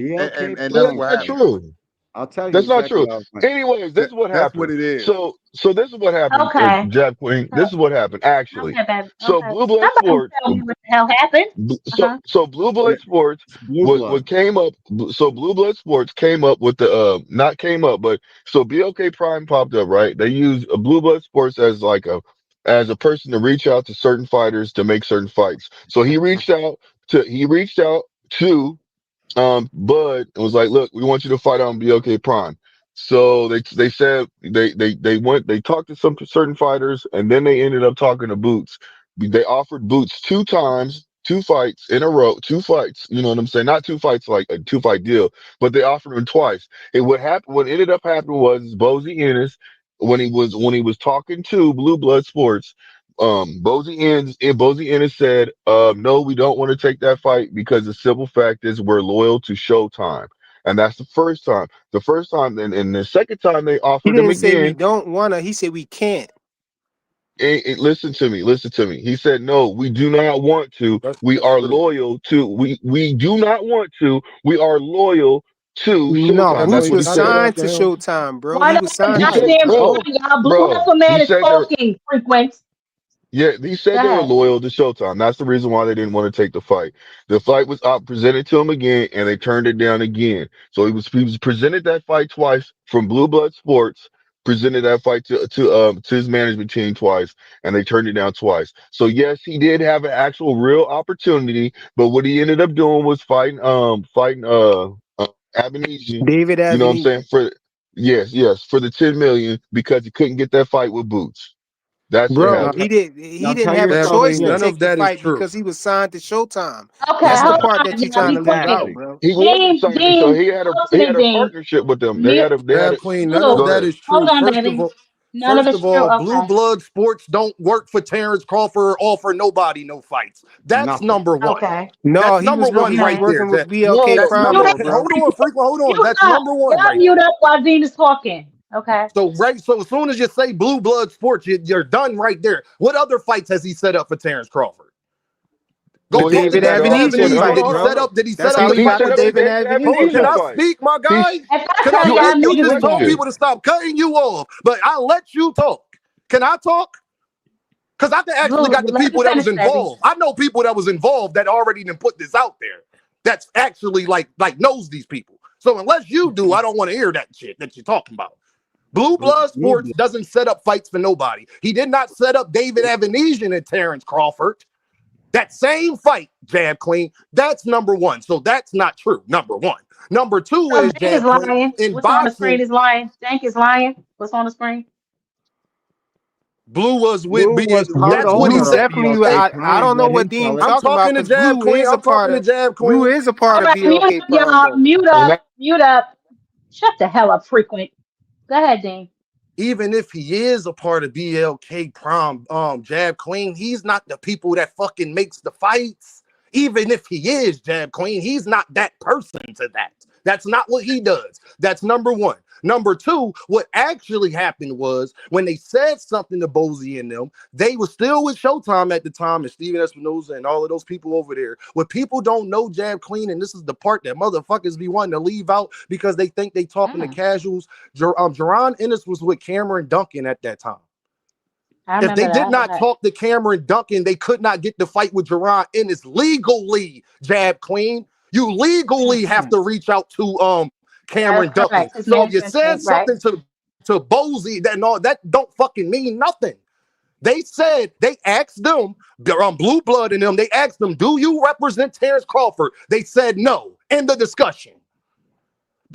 BLK and Yeah, that's Floyd. what that's happened. true. I'll tell you That's not exactly true. how it went. Anyways, this is what That's what happened. it is. So this is what happened, Okay. Jab Queen. This is what happened actually. Okay, baby. So Okay. Blue Blood Somebody Sports. tell me what the hell happened. Uh-huh. So Blue Yeah, Blood Sports, it's blue blood. what came up. So Blue Blood Sports came up with the not came up, but so BLK Prime popped up, right? They used Blue Blood Sports as a person to reach out to certain fighters to make certain fights. So he reached out to Bud was like, look, we want you to fight on BLK Prime. So they said they talked to some certain fighters, and then they ended up talking to Boots. They offered Boots 2 times, 2 fights in a row, 2 fights. You know what I'm saying? Not 2 fights like a 2 fight deal, but they offered him twice. And what ended up happening was Bozy Ennis, when he was talking to Blue Blood Sports, Bozy Ennis said, no, we don't want to take that fight because the simple fact is we're loyal to Showtime. And that's the first time. The first time, and the second time they He offered him didn't say we again. don't wanna. He said we can't. Listen to me. Listen to me. He said, no, we do not want to. We That's are true. loyal to. We do not want to. We are loyal to No, Showtime. That's That's Boots what what he was I said said. out signed to to him. Showtime, bro. One He of was the He signed to said, goddamn Showtime. bro, time y'all blew up bro. a man He is said they're. talking frequent. Yeah, he Go said they were ahead. loyal to Showtime. That's the reason why they didn't want to take the fight. The fight was presented to him again, and they turned it down again. So he was presented that fight twice from Blue Blood Sports. Presented that fight to his management team twice, and they turned it down twice. So yes, he did have an actual real opportunity, but what he ended up doing was fighting Abenisian. David You know what I'm Avenue. saying? Yes, for the 10 million because he couldn't get that fight with Boots. That's what Bro, Nah, happened. he Now didn't tell have a your Jab brother choice Queen, to none this. of take the that is fight true. because he was signed to Showtime. Okay, That's the hold part on. that you're Yeah, trying be to leave quiet. out, Exactly. bro. He wasn't Dean, signed, so Dean, he had a talk to he me, had a Dean. partnership with them. They had Mute, a they had Jab a Queen, none of Blue. go that ahead. is Hold true. on, baby. None of First it's of true. all, Blue Okay. Blood Sports don't work for Terrence Crawford or offer nobody no fights. That's Nothing. number one. Okay. No, That's number one he was right Okay. there. working with No, BLK That's Prime number. Mute though, up. bro. Hold on, frequent. Hold on. Mute That's up. number one Y'all right mute there. up while Dean is talking. Okay. So as soon as you say Blue Blood Sports, you're done right there. What other fights has he set up for Terrence Crawford? The Go he talk to David set David up. Avenesian Avenesian. Hold fight, on, Did he hold on, set bro. hold on. up? Did he set That's up how the he He fight got with the set up the David David Hold on, can Avenesian Avenesian I fight. fight. speak, my He guy? If I Can I? tell you you I You know answered the you just told question. lying. people to stop cutting you off, but I'll let you talk. Can I talk? Because I can actually Blue, got the let me people that was finish, baby. involved. I know people that was involved that already didn't put this out there. That's actually like knows these people. So unless you do, I don't want to hear that shit that you're talking about. Blue Blood Blue Sports blood. doesn't set up fights for nobody. He did not set up David Avenesian and Terrence Crawford. That same fight, Jab Queen, that's number one. So that's not true, number one. Number two So is Dank is Jab Queen. lying. In What's on the screen boxing, is lying. Dank is lying. What's on the screen? Blue was with Blue BA. was part That's of what he Blue said. definitely. Hey, BLK I Prime don't know let what him Dean tell it. I'm talking about talking to because Jab Blue Queen. is a I'm part talking to of Jab Blue Queen. is a part All of right, mute BLK up, Prime y'all. though. Mute And up. that, Mute up. Shut the hell up, frequent. Go ahead, Dean. Even if he is a part of BLK Prom, Jab Queen, he's not the people that fucking makes the fights. Even if he is Jab Queen, he's not that person to that. That's not what he does. That's number one. Number two, what actually happened was when they said something to Bozy and them, they were still with Showtime at the time and Steven Espinoza and all of those people over there. What people don't know, Jab Queen, and this is the part that motherfuckers be wanting to leave out because they think they talking to casuals. Jaron Ennis was with Cameron Duncan at that time. I If they remember did that. not Okay. talk to Cameron Duncan, they could not get the fight with Jaron Ennis legally, Jab Queen. You legally have to reach out to That is Cameron Duncan. correct. His So if you management said team, right? something to Bozy, that no, that don't fucking mean nothing. They said they asked them, Blue Blood and them, they asked them, do you represent Terrence Crawford? They said no. End the discussion.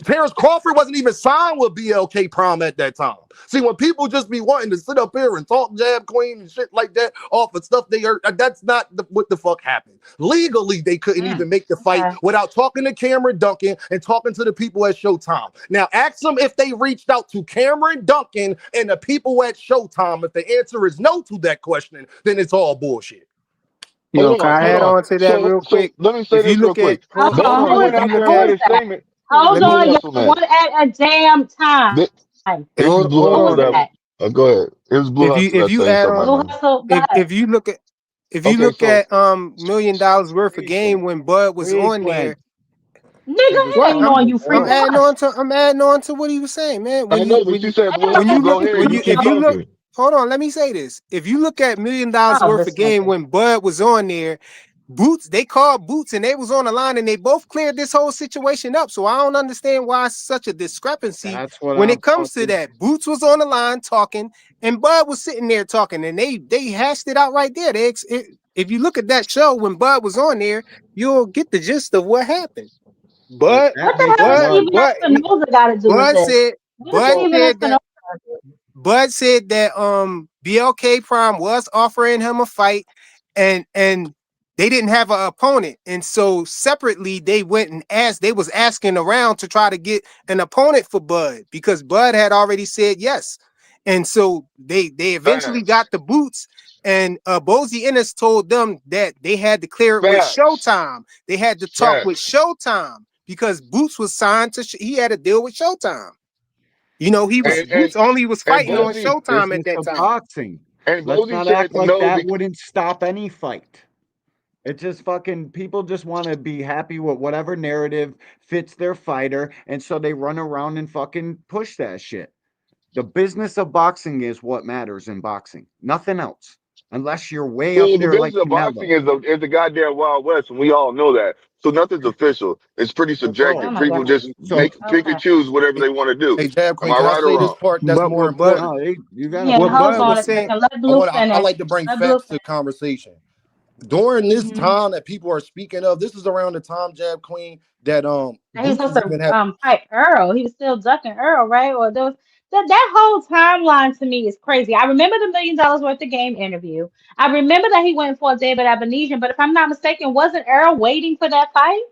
Terrence Crawford wasn't even signed with BLK Prom at that time. See, when people just be wanting to sit up here and talk Jab Queen and shit like that off of stuff they heard, that's not what the fuck happened. Legally, they couldn't even make the fight Okay. without talking to Cameron Duncan and talking to the people at Showtime. Now, ask them if they reached out to Cameron Duncan and the people at Showtime. If the answer is no to that question, then it's all bullshit. Yo, can I hold add on. on to that So real quick? let me say If you this real look at quick. Hold hold, on. hold Bozy Who on, is went if that? you out and look Who at made is a that? statement. Hold let Blue me on, y'all. Hustle Man. One at a damn time. It was Blue hold Who Hustle was on. that. that? Go ahead. It was Blue Hustle If that you said add something on like Blue that. Hustle. Go ahead. if you look at if you Okay, look so at $1 million worth of game when Bud was on there, Frequent. Nigga, What? ain't on you free. I'm adding on to what he was saying, man. I know, but you said when you look go ahead. You keep if you look, talking. hold on, let me say this. If you look at $1 million worth of game when Bud was on there, Boots, they called Boots and they was on the line and they both cleared this whole situation up. So I don't understand why it's such a discrepancy. That's what when I'm it comes fucking... to that. Boots was on the line talking and Bud was sitting there talking and they hashed it out right there. If you look at that show when Bud was on there, you'll get the gist of what happened. But what the hell does Steven Espinosa got to do with this? Bud said that BLK Prime was offering him a fight and they didn't have an opponent. And so separately they went and they was asking around to try to get an opponent for Bud because Bud had already said yes. And so they eventually got the Boots and Bozy Ennis told them that they had to clear it with Showtime. They had to talk with Showtime because Boots was signed to he had a deal with Showtime. You know, Boots only was fighting on Showtime at that time. Boxing. And Let's Bozy not said act like no that wouldn't stop any fight. It's just fucking people just want to be happy with whatever narrative fits their fighter, and so they run around and fucking push that shit. The business of boxing is what matters in boxing. Nothing else. Unless you're way up the there like business of Canelo. boxing is the goddamn Wild West, and we all know that. So nothing's official. It's pretty subjective. People just pick and choose whatever they want to do. Hey, Jab Am Queen, I can I right or say this wrong? part that's more important? You got Yeah, hold on a second. Let Blue I finish. like to bring Let Blue facts to conversation. During this finish. time that people are speaking of, this is around the time, Jab Queen, that And he was Boots supposed even to had fight Earl. He was still ducking Earl, right? Or there was that whole timeline to me is crazy. I remember the $1 million worth of game interview. I remember that he went for David Abenesian, but if I'm not mistaken, wasn't Earl waiting for that fight?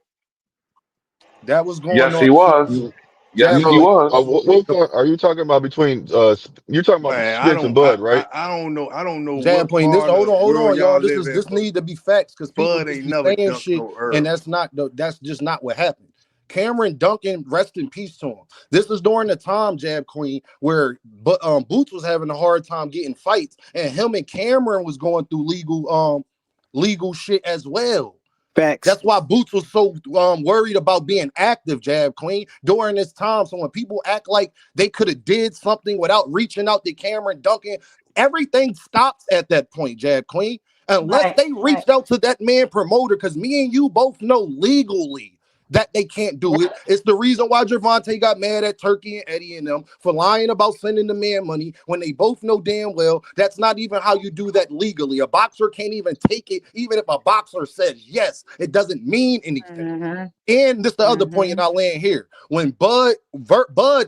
that was going Yes, on. he was. Yes, Jab he No, Queen, was. what part are you talking about between? You're talking about man, Spence and Bud, right? I don't know. I don't know Jab what Queen, this part hold of on, world y'all. y'all live in, This but need to be facts because people Bud just ain't be never saying dunked shit, no and Earl. that's just not what happened. Cameron Duncan, rest in peace to him. This is during the time, Jab Queen, where Boots was having a hard time getting fights, and him and Cameron was going through legal shit as well. Facts. That's why Boots was so worried about being active, Jab Queen, during this time. So when people act like they could have did something without reaching out to Cameron Duncan, everything stops at that point, Jab Queen. Unless they reached out to that man promoter, because me and you both know legally that they can't do it. It's the reason why Gervonta got mad at Turkey and Eddie and them for lying about sending the man money when they both know damn well that's not even how you do that legally. A boxer can't even take it, even if a boxer says yes, it doesn't mean anything. And this the other point, and I'll land here. When Bud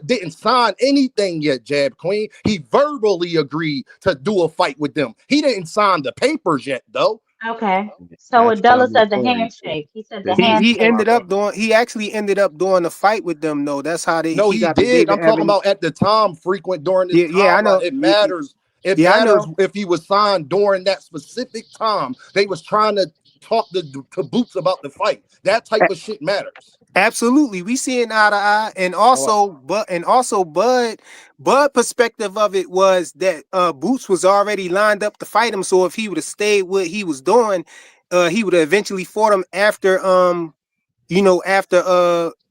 didn't sign anything yet, Jab Queen, he verbally agreed to do a fight with them. He didn't sign the papers yet, though. Okay. So Adela said the handshake. He said the handshake. He actually ended up doing a fight with them though. That's how No, he he got the did. David I'm talking Aben. about at the time, frequent during this I know. timeline. It matters. It I matters know. if he was signed during that specific time. They was trying to talk to Boots about the fight. That type of shit matters. Absolutely, we seeing eye to eye, and also, Bud perspective of it was that Boots was already lined up to fight him. So if he would have stayed what he was doing, he would have eventually fought him after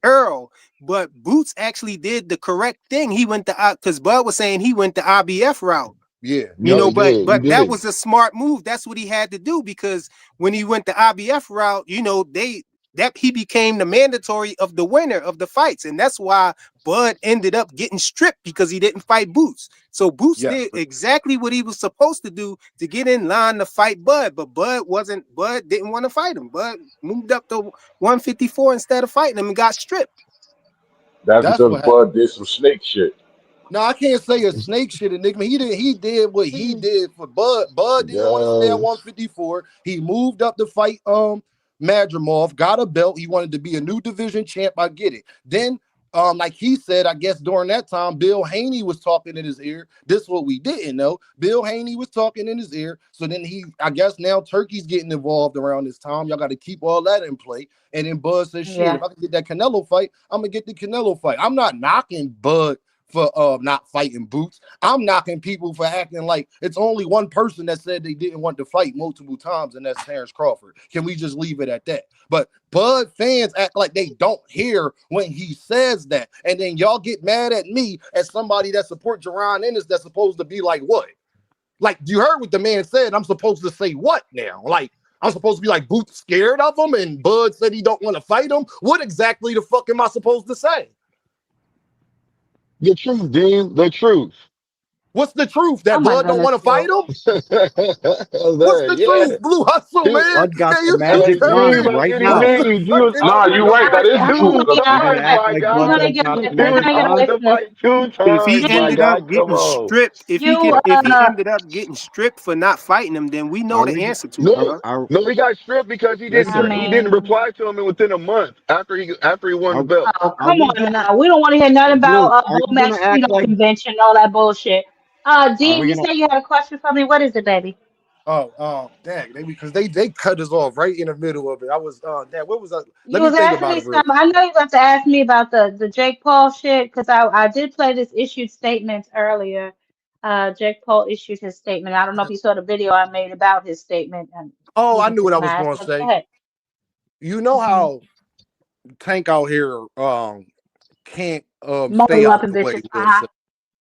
Earl. But Boots actually did the correct thing. He went to because Bud was saying he went the IBF route. Yeah, but that was a smart move. That's what he had to do because when he went the IBF route, he became the mandatory of the winner of the fights, and that's why Bud ended up getting stripped because he didn't fight Boots. So Boots did exactly what he was supposed to do to get in line to fight Bud, but Bud didn't want to fight him. Bud moved up to 154 instead of fighting him and got stripped. That's That's because what happened. Bud did some snake shit. No, I can't say a snake shit, Enigma. He did what he did for Bud. Bud didn't want to stay at 154. He moved up to fight Madrimov, got a belt. He wanted to be a new division champ. I get it. Then like he said, I guess during that time, Bill Haney was talking in his ear. This is what we didn't know. Bill Haney was talking in his ear. So then I guess now Turkey's getting involved around this time. Y'all got to keep all that in play. And then Bud says, shit, if I can get that Canelo fight, I'm going to get the Canelo fight. I'm not knocking Bud for not fighting Boots. I'm knocking people for acting like it's only one person that said they didn't want to fight multiple times, and that's Terrence Crawford. Can we just leave it at that? But Bud fans act like they don't hear when he says that, and then y'all get mad at me as somebody that supports Jaron Ennis that's supposed to be like what? Like, you heard what the man said. I'm supposed to say what now? Like, I'm supposed to be like Boots scared of him, and Bud said he don't want to fight him. What exactly the fuck am I supposed to say? The truth, Dean. The truth. What's the truth? That Oh my Bud don't goodness, want to fight him? What's the Yeah. truth? Blue Hustle, He, man. Bud got Can the you magic tell Dean, wand me? like right any now. What's the Dean, fucking nah, you right. That is Are true. you Because I'm gonna trying to act fight like guys. you're Bud gonna don't get got the He was magic asked you're wand? to fight 2 If he times, my gonna ended guy. up Come getting on. stripped, you if he ended up getting stripped for not fighting him, then we know Are the we? answer to it, No, bro. no, he got stripped because I Listen. he didn't mean, reply to him within a month after he won the Are belt. oh are come we on gonna now. We don't want to hear nothing about Blue? Are Bull you gonna Max act Cheeto like? convention, all that bullshit. Are Dean, we you gonna? say you had a question for me. What is it, baby? Dang, because they cut us off right in the middle of it. I was dang, what was I? Let You me was think asking about me it real something. quick. I know you got to ask me about the Jake Paul shit because I did play this issued statements earlier. Jake Paul issued his statement. I don't know if you saw the video I made about his statement and Oh, he I was knew what I was smashed. gonna But go say. ahead. You know Hmm. how Tank out here can't stay Multi out weapon the way. bitches. We'll say.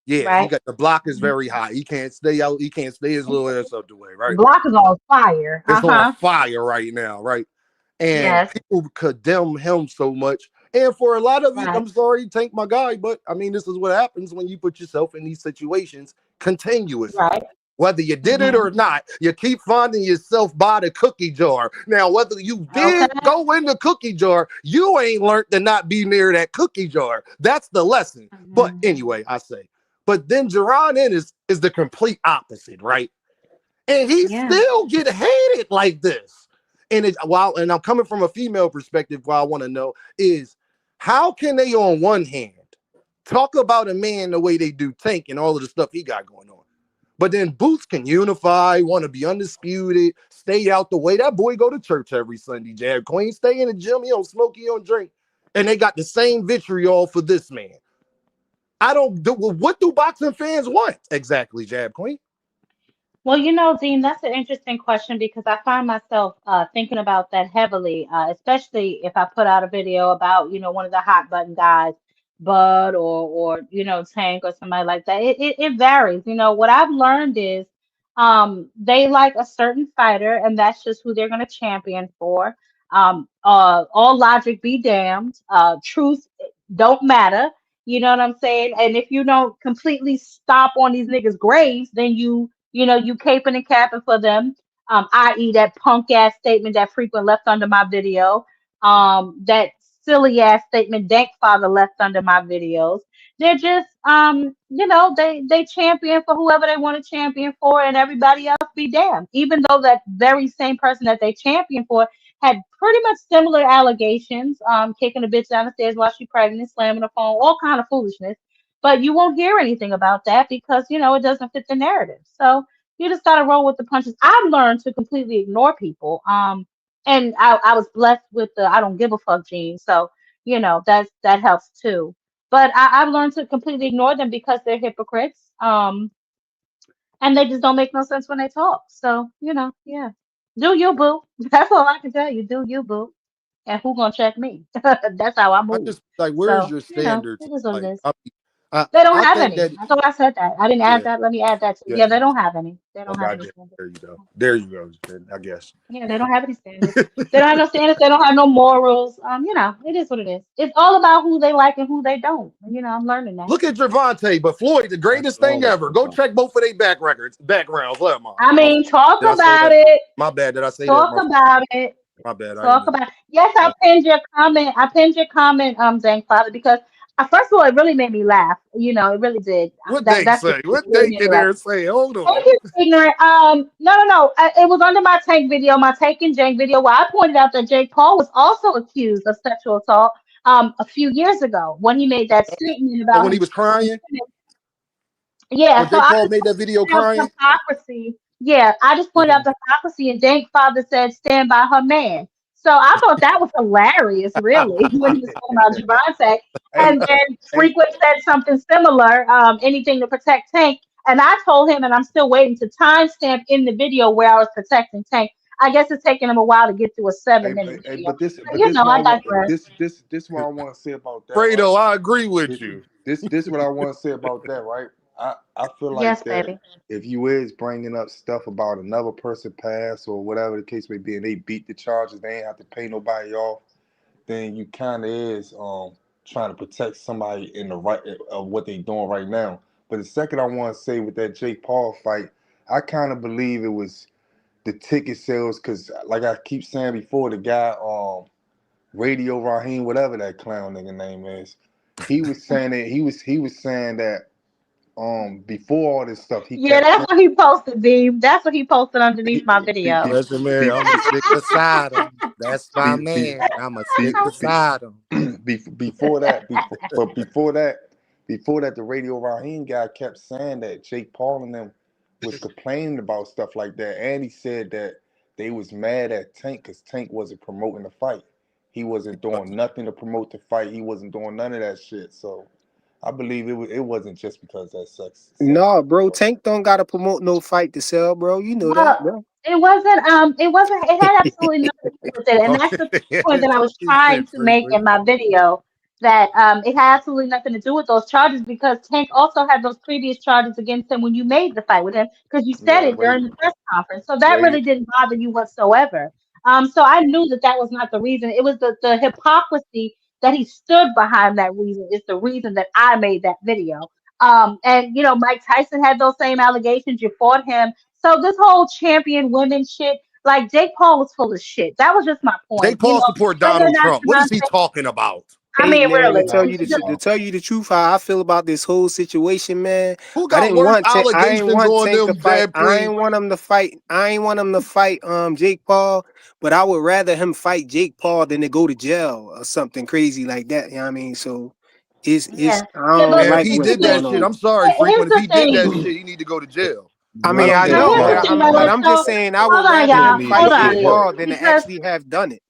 Yeah, he Right. got the block is Mhm. very high. He can't stay out. He can't stay his little ass out the way, The right? block is on fire. It's on Uh-huh. fire right now, right? And Yes. people condemn him so much. And for a lot of it, Right. I'm sorry, Tank my guy, but I mean, this is what happens when you put yourself in these situations continuously. Right. Whether you did it Hmm. or not, you keep finding yourself by the cookie jar. Now, whether you Okay. did go in the cookie jar, you ain't learned to not be near that cookie jar. That's the lesson. But Hmm. anyway, I say. But then Jaron Ennis is the complete opposite, right? And he Yeah. still get hated like this. And I'm coming from a female perspective, what I want to know is how can they on one hand talk about a man the way they do Tank and all of the stuff he got going on, but then Boots can unify, want to be undisputed, stay out the way. That boy go to church every Sunday, Jab Queen, stay in the gym, he don't smoke, he don't drink, and they got the same vitriol for this man. I don't do. Well, what do boxing fans want exactly, Jab Queen? Well, Dean, that's an interesting question because I find myself thinking about that heavily, especially if I put out a video about, one of the hot button guys, Bud or Tank or somebody like that. It varies. What I've learned is they like a certain fighter, and that's just who they're going to champion for. All logic be damned. Truth don't matter. You know what I'm saying? And if you don't completely stop on these niggas' graves, then you caping and capping for them, i.e. that punk ass statement that Frequent left under my video, that silly ass statement Dank Father left under my videos. They're just, they champion for whoever they want to champion for, and everybody else be damned. Even though that very same person that they champion for had pretty much similar allegations, kicking a bitch down the stairs while she pregnant, slamming the phone, all kind of foolishness. But you won't hear anything about that because it doesn't fit the narrative. So you just gotta roll with the punches. I've learned to completely ignore people. And I was blessed with the I don't give a fuck gene. So, that helps too. But I've learned to completely ignore them because they're hypocrites. And they just don't make no sense when they talk. So, yeah. Do you, boo. That's all I can tell you. Do you, boo. And who gonna check me? That's how I I move. just like, where's So, your standards? it is what it Like, is. I, They don't I have think any. that I thought I said that. I didn't add yeah, that. Let me add that too. yeah. Yeah, they don't have any. They don't Okay, have I any guess standards. there you go. There you go. I guess. Yeah, they don't have any standards. They don't have no standards. They don't have no morals. It is what it is. It's all about who they like and who they don't. I'm learning that. Look at Gervonta, but Floyd, the That's greatest thing all it's ever. Go about. check both of their backgrounds. Let I my mean, talk did I say about that? it. My bad. Did I say that? Talk about it. My bad. I ain't Talk mean. about. Yes, I pinned your comment. I pinned your comment, Zank Father, because first of all, it really made me laugh. It really did. What they That's the say? truth. It What really they made me get laugh. there and say? Hold Thank on. you, ignorant. No. It was under my Tank video, my Tank and Jake video, where I pointed out that Jake Paul was also accused of sexual assault a few years ago when he made that statement Oh, about when he him. was crying, Yeah, when so Jake I Paul just made that video pointed out the crying. hypocrisy. Yeah, I just pointed out the hypocrisy, and Dank Father said, "Stand by her man." So I thought that was hilarious, really, when he was talking about Gervonta. Hey, And then hey, Frequent said something similar, anything to protect Tank. And I told him, and I'm still waiting to timestamp in the video where I was protecting Tank. I guess it's taking him a while to get through a 7-minute video. But But this what I I want. digress. This what I want to say about that, right? Fredo, I agree with you. This what I want to say about that, right? I feel like Yes, that baby. if you is bringing up stuff about another person past or whatever the case may be, and they beat the charges, they ain't have to pay nobody off, then you kind of is trying to protect somebody in the right of what they doing right now. But the second I want to say with that Jake Paul fight, I kind of believe it was the ticket sales because, like I keep saying before, the guy Radio Raheem, whatever that clown nigga name is, he was saying that he was saying that before all this stuff he Yeah, kept that's what he posted, Deem. That's what he posted underneath my be, video. be, Listen, Mary, be, I'm gonna stick beside him. That's my be, be, man. I'm gonna be, stick beside him. before that, before that, the Radio Raheem guy kept saying that Jake Paul and them was complaining about stuff like that, and he said that they was mad at Tank because Tank wasn't promoting the fight. He wasn't doing nothing to promote the fight. He wasn't doing none of that shit. So I believe it wasn't just because that sex. No, bro, Tank don't gotta promote no fight to sell, bro. You know that, Well, bro. it had absolutely nothing to do with it. And that's the point that I was He trying said to make frequent. in my video, that it had absolutely nothing to do with those charges because Tank also had those previous charges against him when you made the fight with him because you said Yeah, it during the press conference. So that radio. really didn't bother you whatsoever. So I knew that that was not the reason. It was the hypocrisy that he stood behind that reason is the reason that I made that video. And Mike Tyson had those same allegations. You fought him. So this whole champion women shit, like Jake Paul was full of shit. That was just my point. Jake Paul support Whether or Donald not Trump. What is he Devontae, talking about? I Hey mean, man, really, Donald to Trump. tell you the truth, how I feel about this whole situation, man. Who got worse I didn't allegations want on Tank to them, fight. Jab Queen? I ain't want him to fight Jake Paul, but I would rather him fight Jake Paul than to go to jail or something crazy like that. You know what I mean? So yeah, I yeah. don't But Man, if like he what's did here's that going shit, on. I'm sorry, here's frequent. If the he did that thing. shit, he need to go to jail. I I mean, don't I give So a know, here's but the fuck. thing, but though. I'm just So saying I would hold on, rather He him y'all. need to fight Hold go to on, Jake jail. Paul than to because actually have done it.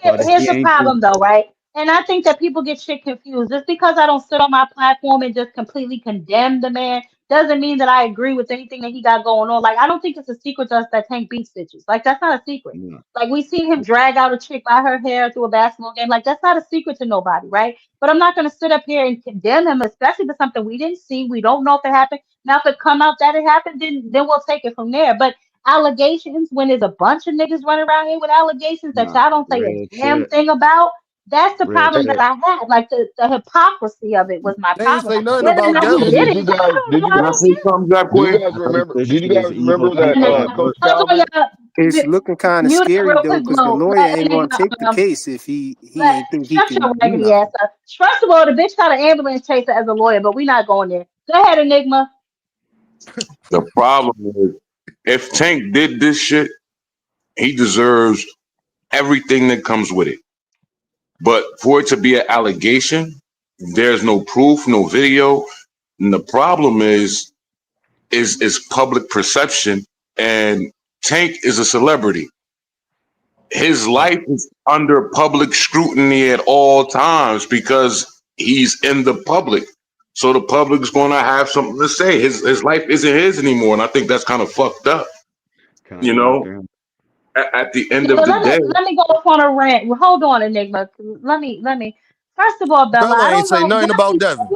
But here's he the ain't problem though, right? And I think that people get shit confused. Just because I don't sit on my platform and just completely condemn the man doesn't mean that I agree with anything that he got going on. Like I don't think it's a secret to us that Tank beats bitches. Like that's not a secret. no. Like we seen him drag out a chick by her hair through a basketball game. Like that's not a secret to nobody, right? But I'm not gonna sit up here and condemn him, especially for something we didn't see. We don't know if it happened. Now if it come out that it happened, then we'll take it from there. But allegations, when there's a bunch of niggas running around here with allegations that Nah, y'all don't say a real damn shit. thing about, that's the Real problem that shit. I had. Like the hypocrisy of it was my They ain't problem. say nothing Whether or about not he So Devin. did did it, you I guys don't did know. you I guys Can I say don't something, Zach do you Queen? guys I think remember this did you shit is guys evil remember care. that empire. Coach Hold on, Calvin? y'all. It's looking kind of Mute up scary real though, quick, because the Blue. lawyer Let ain't gonna Enigma take the case if he let ain't think he shut your can do raggedy ass nothing. up. First of all, the bitch got an ambulance chaser as a lawyer, but we not going there. Go ahead, Enigma. The problem is, if Tank did this shit, he deserves everything that comes with it. But for it to be an allegation, there's no proof, no video. And the problem is public perception. And Tank is a celebrity. His life is under public scrutiny at all times because he's in the public. So the public's going to have something to say. His life isn't his anymore, and I think that's kind of fucked up. Kind You of know, after him. at the Yeah, end of but the day, let me go off on a rant. Well, hold on, Enigma. Let me. First of all, Bella, Bella I ain't don't say know. nothing about Devin.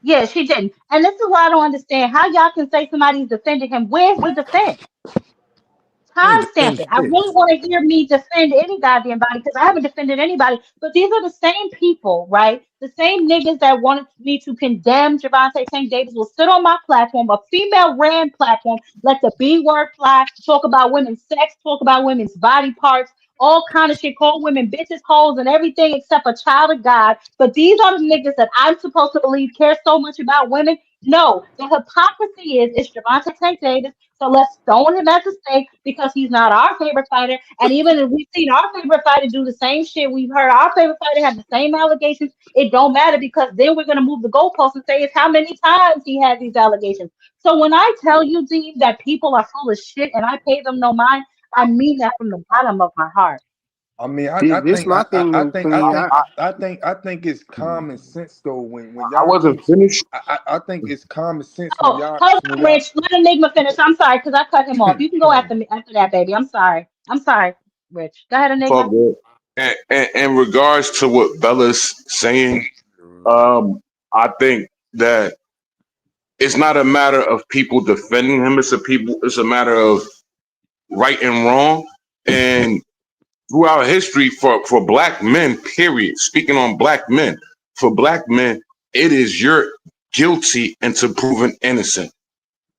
Yeah, she didn't. And this is why I don't understand how y'all can say somebody's defending him. Where's the defense? He ain't Timestamp defend it. I shit. really want to hear me defend any goddamn body because I haven't defended anybody. But these are the same people, right? The same niggas that wanted me to condemn Gervonta Tank Davis will sit on my platform, a female ran platform, let the B word fly, talk about women's sex, talk about women's body parts, all kind of shit, call women bitches, hoes, and everything except a child of God. But these are the niggas that I'm supposed to believe care so much about women. No, the hypocrisy is it's Gervonta Tank Davis. So let's stone him as a stake because he's not our favorite fighter. And even if we've seen our favorite fighter do the same shit, we've heard our favorite fighter have the same allegations. It don't matter because then we're gonna move the goalpost and say it's how many times he had these allegations. So when I tell you, Dean, that people are full of shit and I pay them no mind, I mean that from the bottom of my heart. I mean, This my thing, though, Queen. I think it's common sense though when I y'all wasn't keep. finished. I think it's common sense Oh, hold on, Rich. Let Enigma finish. I'm sorry, because I cut him off. You can go after me after that, baby. I'm sorry. I'm sorry, Rich. Go ahead, It's all Enigma. good. And in regards to what Bella's saying, I think that it's not a matter of people defending him. It's a matter of right and wrong. And throughout history, for black men, period. Speaking on black men, for black men, it is you're guilty until proven innocent.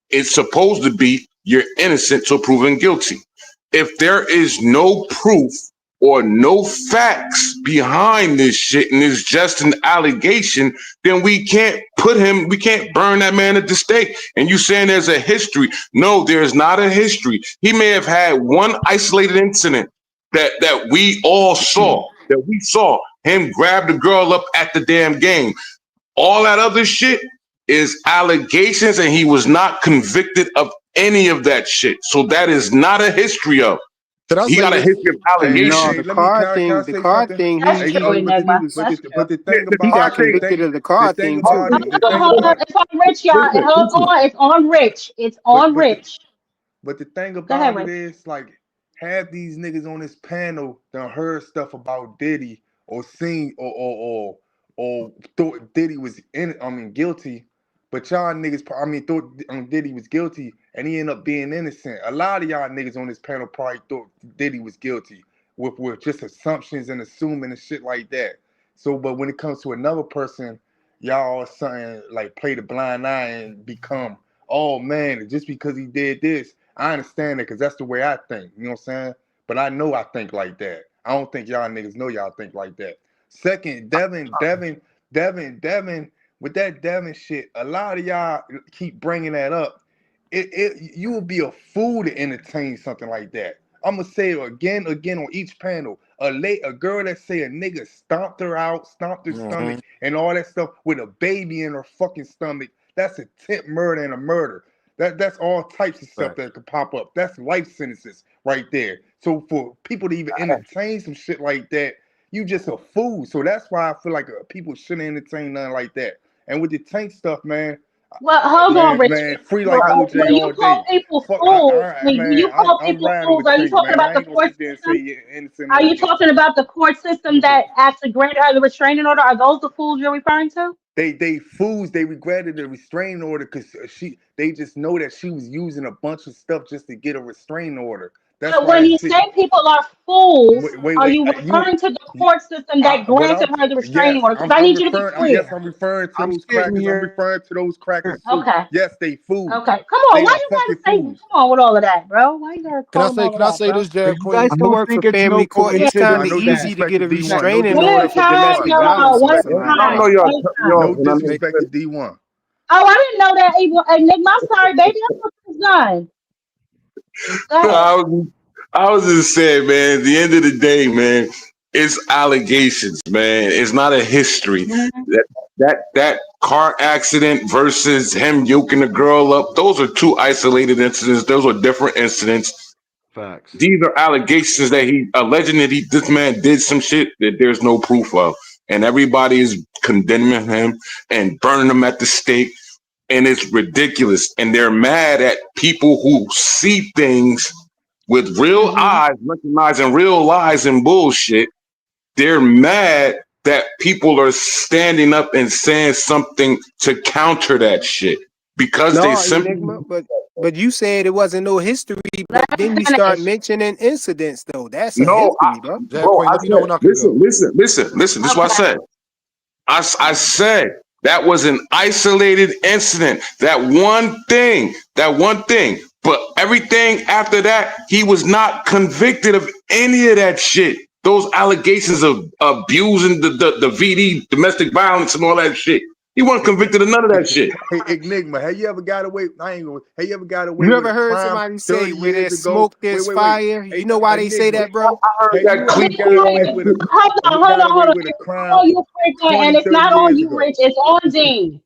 It's supposed to be you're innocent till proven guilty. If there is no proof or no facts behind this shit and it's just an allegation, then we can't burn that man at the stake. And you saying there's a history. No, there's not a history. He may have had one isolated incident that we all saw, that we saw him grab the girl up at the damn game. All that other shit is allegations, and he was not convicted of any of that shit. So that is not a history of. He got a history of allegations. The card thing. That's true, Enigma. That's true. But the thing He about got convicted of the card thing too. Hold on. It's on Rich, y'all. Hold on. It's on Rich. It's on Rich. But the thing Go ahead, about it Rich. is, like, half these niggas on this panel done heard stuff about Diddy or seen or thought Diddy was guilty, but y'all niggas thought Diddy was guilty and he ended up being innocent. A lot of y'all niggas on this panel probably thought Diddy was guilty with just assumptions and assuming and shit like that. So, but when it comes to another person, y'all all something like play the blind eye and become, oh man, just because he did this. I understand that because that's the way I think. You know what I'm saying? But I know I think like that. I don't think y'all niggas know y'all think like that. Second, Devin, with that Devin shit, a lot of y'all keep bringing that up. You would be a fool to entertain something like that. I'm gonna say it again on each panel. A girl that say a nigga stomped her out, stomped her stomach, and all that stuff with a baby in her fucking stomach. That's attempt murder and a murder. That's all types of stuff that could pop up. That's life sentences right there. So for people to even entertain some shit like that, you just a fool. So that's why I feel like people shouldn't entertain nothing like that. And with the Tank stuff, man. Well, hold on, Rich. Man, free like OJ when you all call day. people Fuck, fools, when you man, call I'm people riding fools, with are you Tank, talking man. about I the ain't gonna court sit there and say system? you're innocent Are or you talking about the court system that actually granted her the restraining order? Are those the fools you're referring to? They fools. They regretted the restraining order because they just know that she was using a bunch of stuff just to get a restraining order. That's But why when that you shit. say people are fools, are Wait. you referring to the court system that What granted her the restraining yes, order? Because I I'm need you to be referring. Yes, clear. I'm referring to I'm those sitting crackers. I'm here. referring to those crackers too. Okay. Yes, they fools. Okay. Come on. They Why are you fucking gotta say? Come fools. on with all of that, bro. Why you gotta Can I call them say all of that, bro? this, Jab You guys Queen? I don't work think for it's family no court. It's And kind I of know coincidence that easy to get a disrespected D1. No restraining order One for disrespect to time, domestic D1. y'all. violence or One something like I know time. that. y'all, One time. No yo, and I know disrespect to D1. Oh, I didn't know that. Enigma, I'm sorry, baby. I thought it was done. Go ahead. I was just saying, man, at the end of the day, man, it's allegations, man. It's not a history. That car accident versus him yoking the girl up, those are two isolated incidents. Those are different incidents. facts. These are allegations that he alleging that this man did some shit that there's no proof of. And everybody is condemning him and burning him at the stake. And it's ridiculous. And they're mad at people who see things with real eyes, recognizing real lies and bullshit. They're mad that people are standing up and saying something to counter that shit because they No, simply. Enigma, but you said it wasn't no history, but Let her then you start finish. mentioning incidents though. That's a No, history, bro. Jab bro, Queen, I let me know said, when I can go. listen. This is what I Okay. said. I said that was an isolated incident. That one thing. But everything after that, he was not convicted of any of that shit. Those allegations of abusing the VD, domestic violence, and all that shit. He wasn't convicted of none of that shit. Hey, Enigma, have you ever got away? Have you ever got away You with a ever heard crime somebody say 30 where years there's ago? smoke, there's Wait. fire? Hey, You know why they say Enigma, that, bro? I heard have you that ever cliche got away with a Hold on. crime All you freaking, and 20, it's 30 not on years you, ago? Rich. It's on Dean.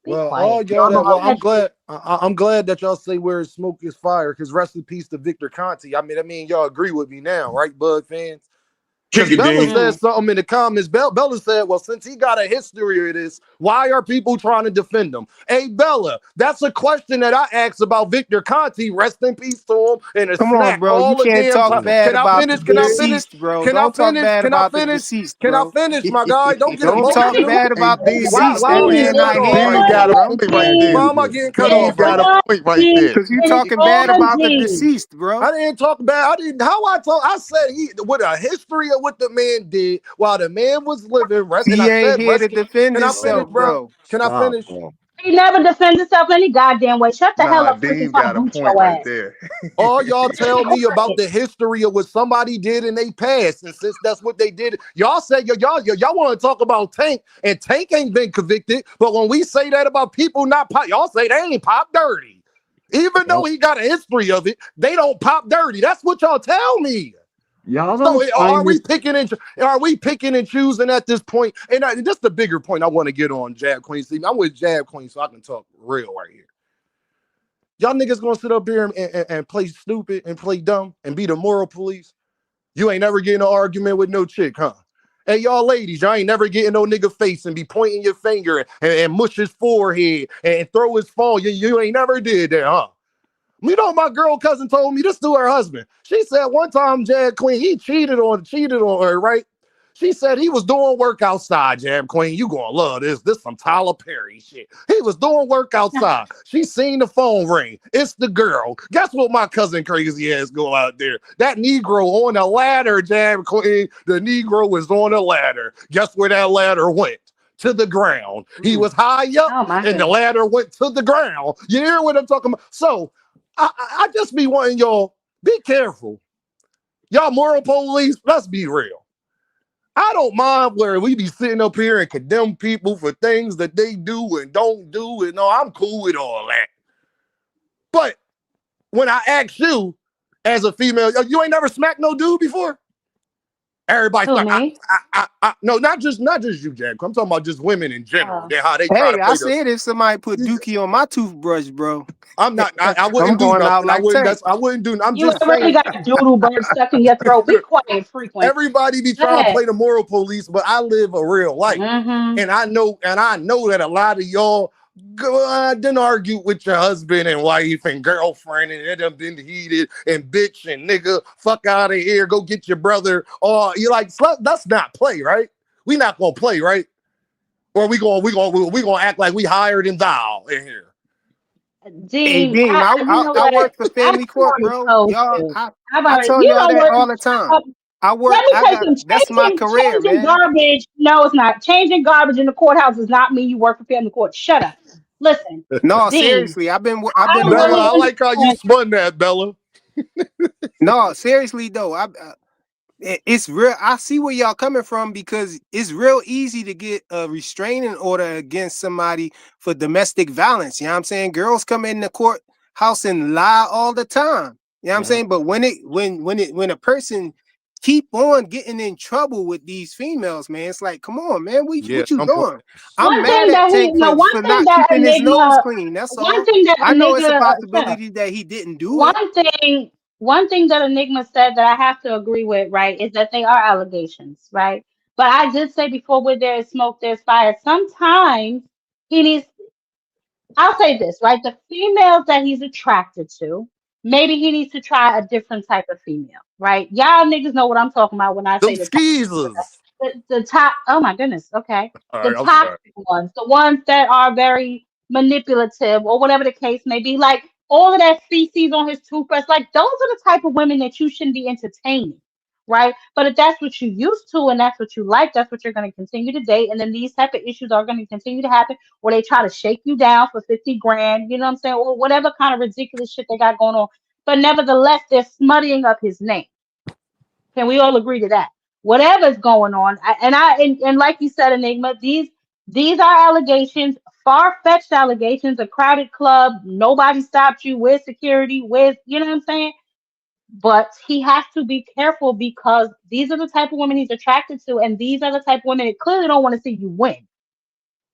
Be Well, all quiet. y'all Go that I'm ahead. glad I'm glad that y'all say where smoke is fire, because rest in peace to Victor Conti. I mean y'all agree with me now, right, Bug fans? Kick Because it, Bella Dean. said something in the comments. Bella said, well, since he got a history of this, why are people trying to defend him? Hey, Bella, that's a question that I asked about Victor Conti. Rest in peace to him and a Come on, snack bro. You all the can't damn talk time. bad Can I about the finish? Can I finish? deceased, bro. Can I Don't talk finish? bad Can I about the finish? deceased, Can I bro. finish, my guy? Don't get Don't talk emotional. bad Hey, about the Dean, deceased. why That don't we man get not it on here right no here? more, Why bro. why am I getting cut It's off right on now? Dean. Because you It's talking bad on about the Dean. deceased, bro. I didn't talk bad. I didn't. How I talk? I said he with a history of what the man did while the man was living. Rest, and He I ain't said, here rest. to defend Can I finish, himself, bro? bro. Can I Stop, finish? bro. He never defends himself any goddamn way. Shut the hell Nah, up first Dean before I got a boot point your right ass. there. All y'all Be tell me about quiet. the history of what somebody did in their past, and since that's what they did, y'all say y'all want to talk about Tank, and Tank ain't been convicted. But when we say that about people not pop, y'all say they ain't pop dirty, even though Yep. he got a history of it. They don't pop dirty. That's what y'all tell me. Y'all So don't find this. are we picking and choosing at this point? And just the bigger point I want to get on Jab Queen. See, I'm with Jab Queen, so I can talk real right here. Y'all niggas gonna sit up here and play stupid and play dumb and be the moral police? You ain't never getting an argument with no chick, huh? Hey, y'all ladies, y'all ain't never getting no nigga face and be pointing your finger and mush his forehead and throw his phone. You ain't never did that, huh? You know, my girl cousin told me this to her husband. She said one time, Jab Queen, he cheated on her, right? She said he was doing work outside, Jab Queen. You gonna love this. This some Tyler Perry shit. He was doing work outside. She seen the phone ring. It's the girl. Guess what my cousin crazy ass go out there? That Negro on a ladder, Jab Queen. The Negro was on a ladder. Guess where that ladder went? To the ground. He was high up Oh my and the goodness. ladder went to the ground. You hear what I'm talking about? So I just be wanting y'all, be careful. Y'all moral police, let's be real. I don't mind where we be sitting up here and condemn people for things that they do and don't do. And no, I'm cool with all that. But when I ask you as a female, you ain't never smacked no dude before? Everybody Who, start, me? no, not just you, Jack. I'm talking about just women in general. Oh. They're how they try to Hey, I play the. said if somebody put Dookie on my toothbrush, bro, I'm not. I I'm wouldn't do going out nothing. I like wouldn't. Tank. I wouldn't do. I'm You just already saying. got a doodle bird stuck in your throat. Be quiet, frequent. Everybody be Go trying to ahead. play the moral police, but I live a real life, Mm-hmm. and I know that a lot of y'all didn't argue with your husband and wife and girlfriend, and it done been heated and bitch and nigga, fuck out of here, go get your brother. Or you're like, let's not play, right? We not gonna play, right? Or we gonna act like we hired and thou in here. Hey, Dean, Dean, you know I what? work for I've family court, already bro. told Y'all, you. I tell You y'all know that what? all the time. Let me I tell you got, something. that's my career, Changing man. garbage. No, it's not. Changing garbage in the courthouse does not mean you work for family court. Shut up. Listen, No, Dean, seriously, I've been I a Bella, work. really I like how you understand. spun that, Bella. No, seriously though, it's real. I see where y'all coming from because it's real easy to get a restraining order against somebody for domestic violence. You know what I'm saying? Girls come in the courthouse and lie all the time. You know what I'm saying? But when a person keep on getting in trouble with these females, man, it's like, come on, man, Yeah, what you I'm playing. doing? I'm mad at Tank for One thing not that keeping his nose Enigma, clean. That's one all. thing that I know it's a Enigma, shut up. possibility that he didn't do it. One thing, one thing that Enigma said that I have to agree with, right, is that they are allegations, right? But I did say before, where there is smoke, there's fire. Sometimes he needs. I'll say this, right? The females that he's attracted to, maybe he needs to try a different type of female, right? Y'all niggas know what I'm talking about when I Them say the top, skeezers. the top. Oh my goodness, okay, All the right, I'm sorry. toxic ones, the ones that are very manipulative or whatever the case may be, like all of that feces on his toothbrush. Like those are the type of women that you shouldn't be entertaining, right? But if that's what you used to and that's what you like, that's what you're going to continue to date, and then these type of issues are going to continue to happen or they try to shake you down for 50 grand, you know what I'm saying? Or whatever kind of ridiculous shit they got going on. But nevertheless, they're smutting up his name. Can we all agree to that? Whatever's going on, and like you said, Enigma, these are allegations, far-fetched allegations, a crowded club, nobody stopped you, where's security, where's, you know what I'm saying? But he has to be careful because these are the type of women he's attracted to, and these are the type of women that clearly don't want to see you win.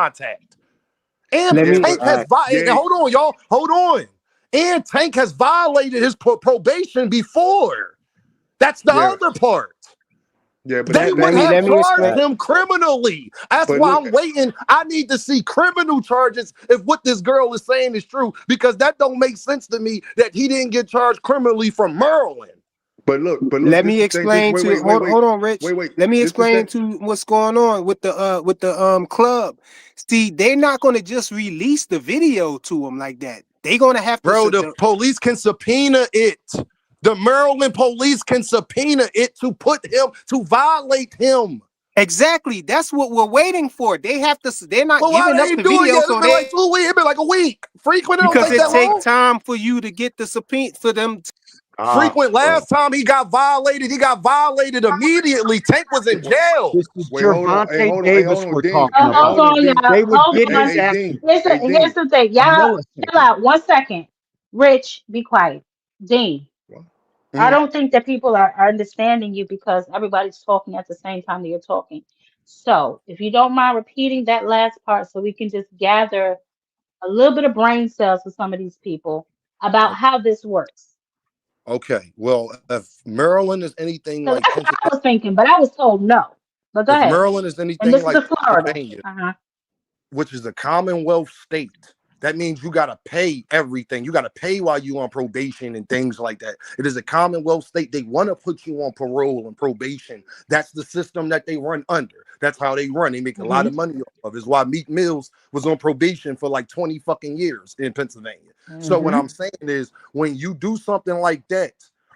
contact. And Let me Tank has violated. Hold on, y'all. Hold on. And Tank has violated his probation before. That's the other part. Yeah, but They would have let me charged explain. him criminally. That's But why look, I'm waiting. I need to see criminal charges if what this girl is saying is true, because that don't make sense to me that he didn't get charged criminally from Maryland. but look, Let this me the thing. This, explain to hold on, Rich. wait. Let me This the explain thing. to what's going on with the club. See, they're not gonna just release the video to him like that. They're gonna have to. Bro, the police can subpoena it. The Maryland police can subpoena it to put him, to violate him. Exactly. That's what we're waiting for. They have to. They're not Well, why giving they up ain't the doing video, it? It's so been they like 2 weeks. It's been like a week. Frequent, it don't because take it that long. takes time for you to get the subpoena for them. Frequent, last time he got violated immediately. Tank was in jail. This is Wait, hold on. Hey, Gervonta Davis we're Dean. talking Hold about. on, Dean. They would Hold get on. his ass in Dean. Here's the thing. a Y'all chill millisecond. out 1 second. Rich, be quiet. Dean, I Mhm. don't think that people are understanding you because everybody's talking at the same time that you're talking. So if you don't mind repeating that last part so we can just gather a little bit of brain cells for some of these people about how this works. Okay, well, if Maryland is anything Because like that's what I Pennsylvania, was thinking, but I was told no. But go if ahead. Maryland is And anything this is like a Florida. Pennsylvania, which is a Commonwealth state, that means you got to pay everything. You got to pay while you on probation and things like that. It is a Commonwealth state. They want to put you on parole and probation. That's the system that they run under. That's how they run. They make a lot of money off of. It's why Meek Mills was on probation for like 20 fucking years in Pennsylvania. So what I'm saying is, when you do something like that,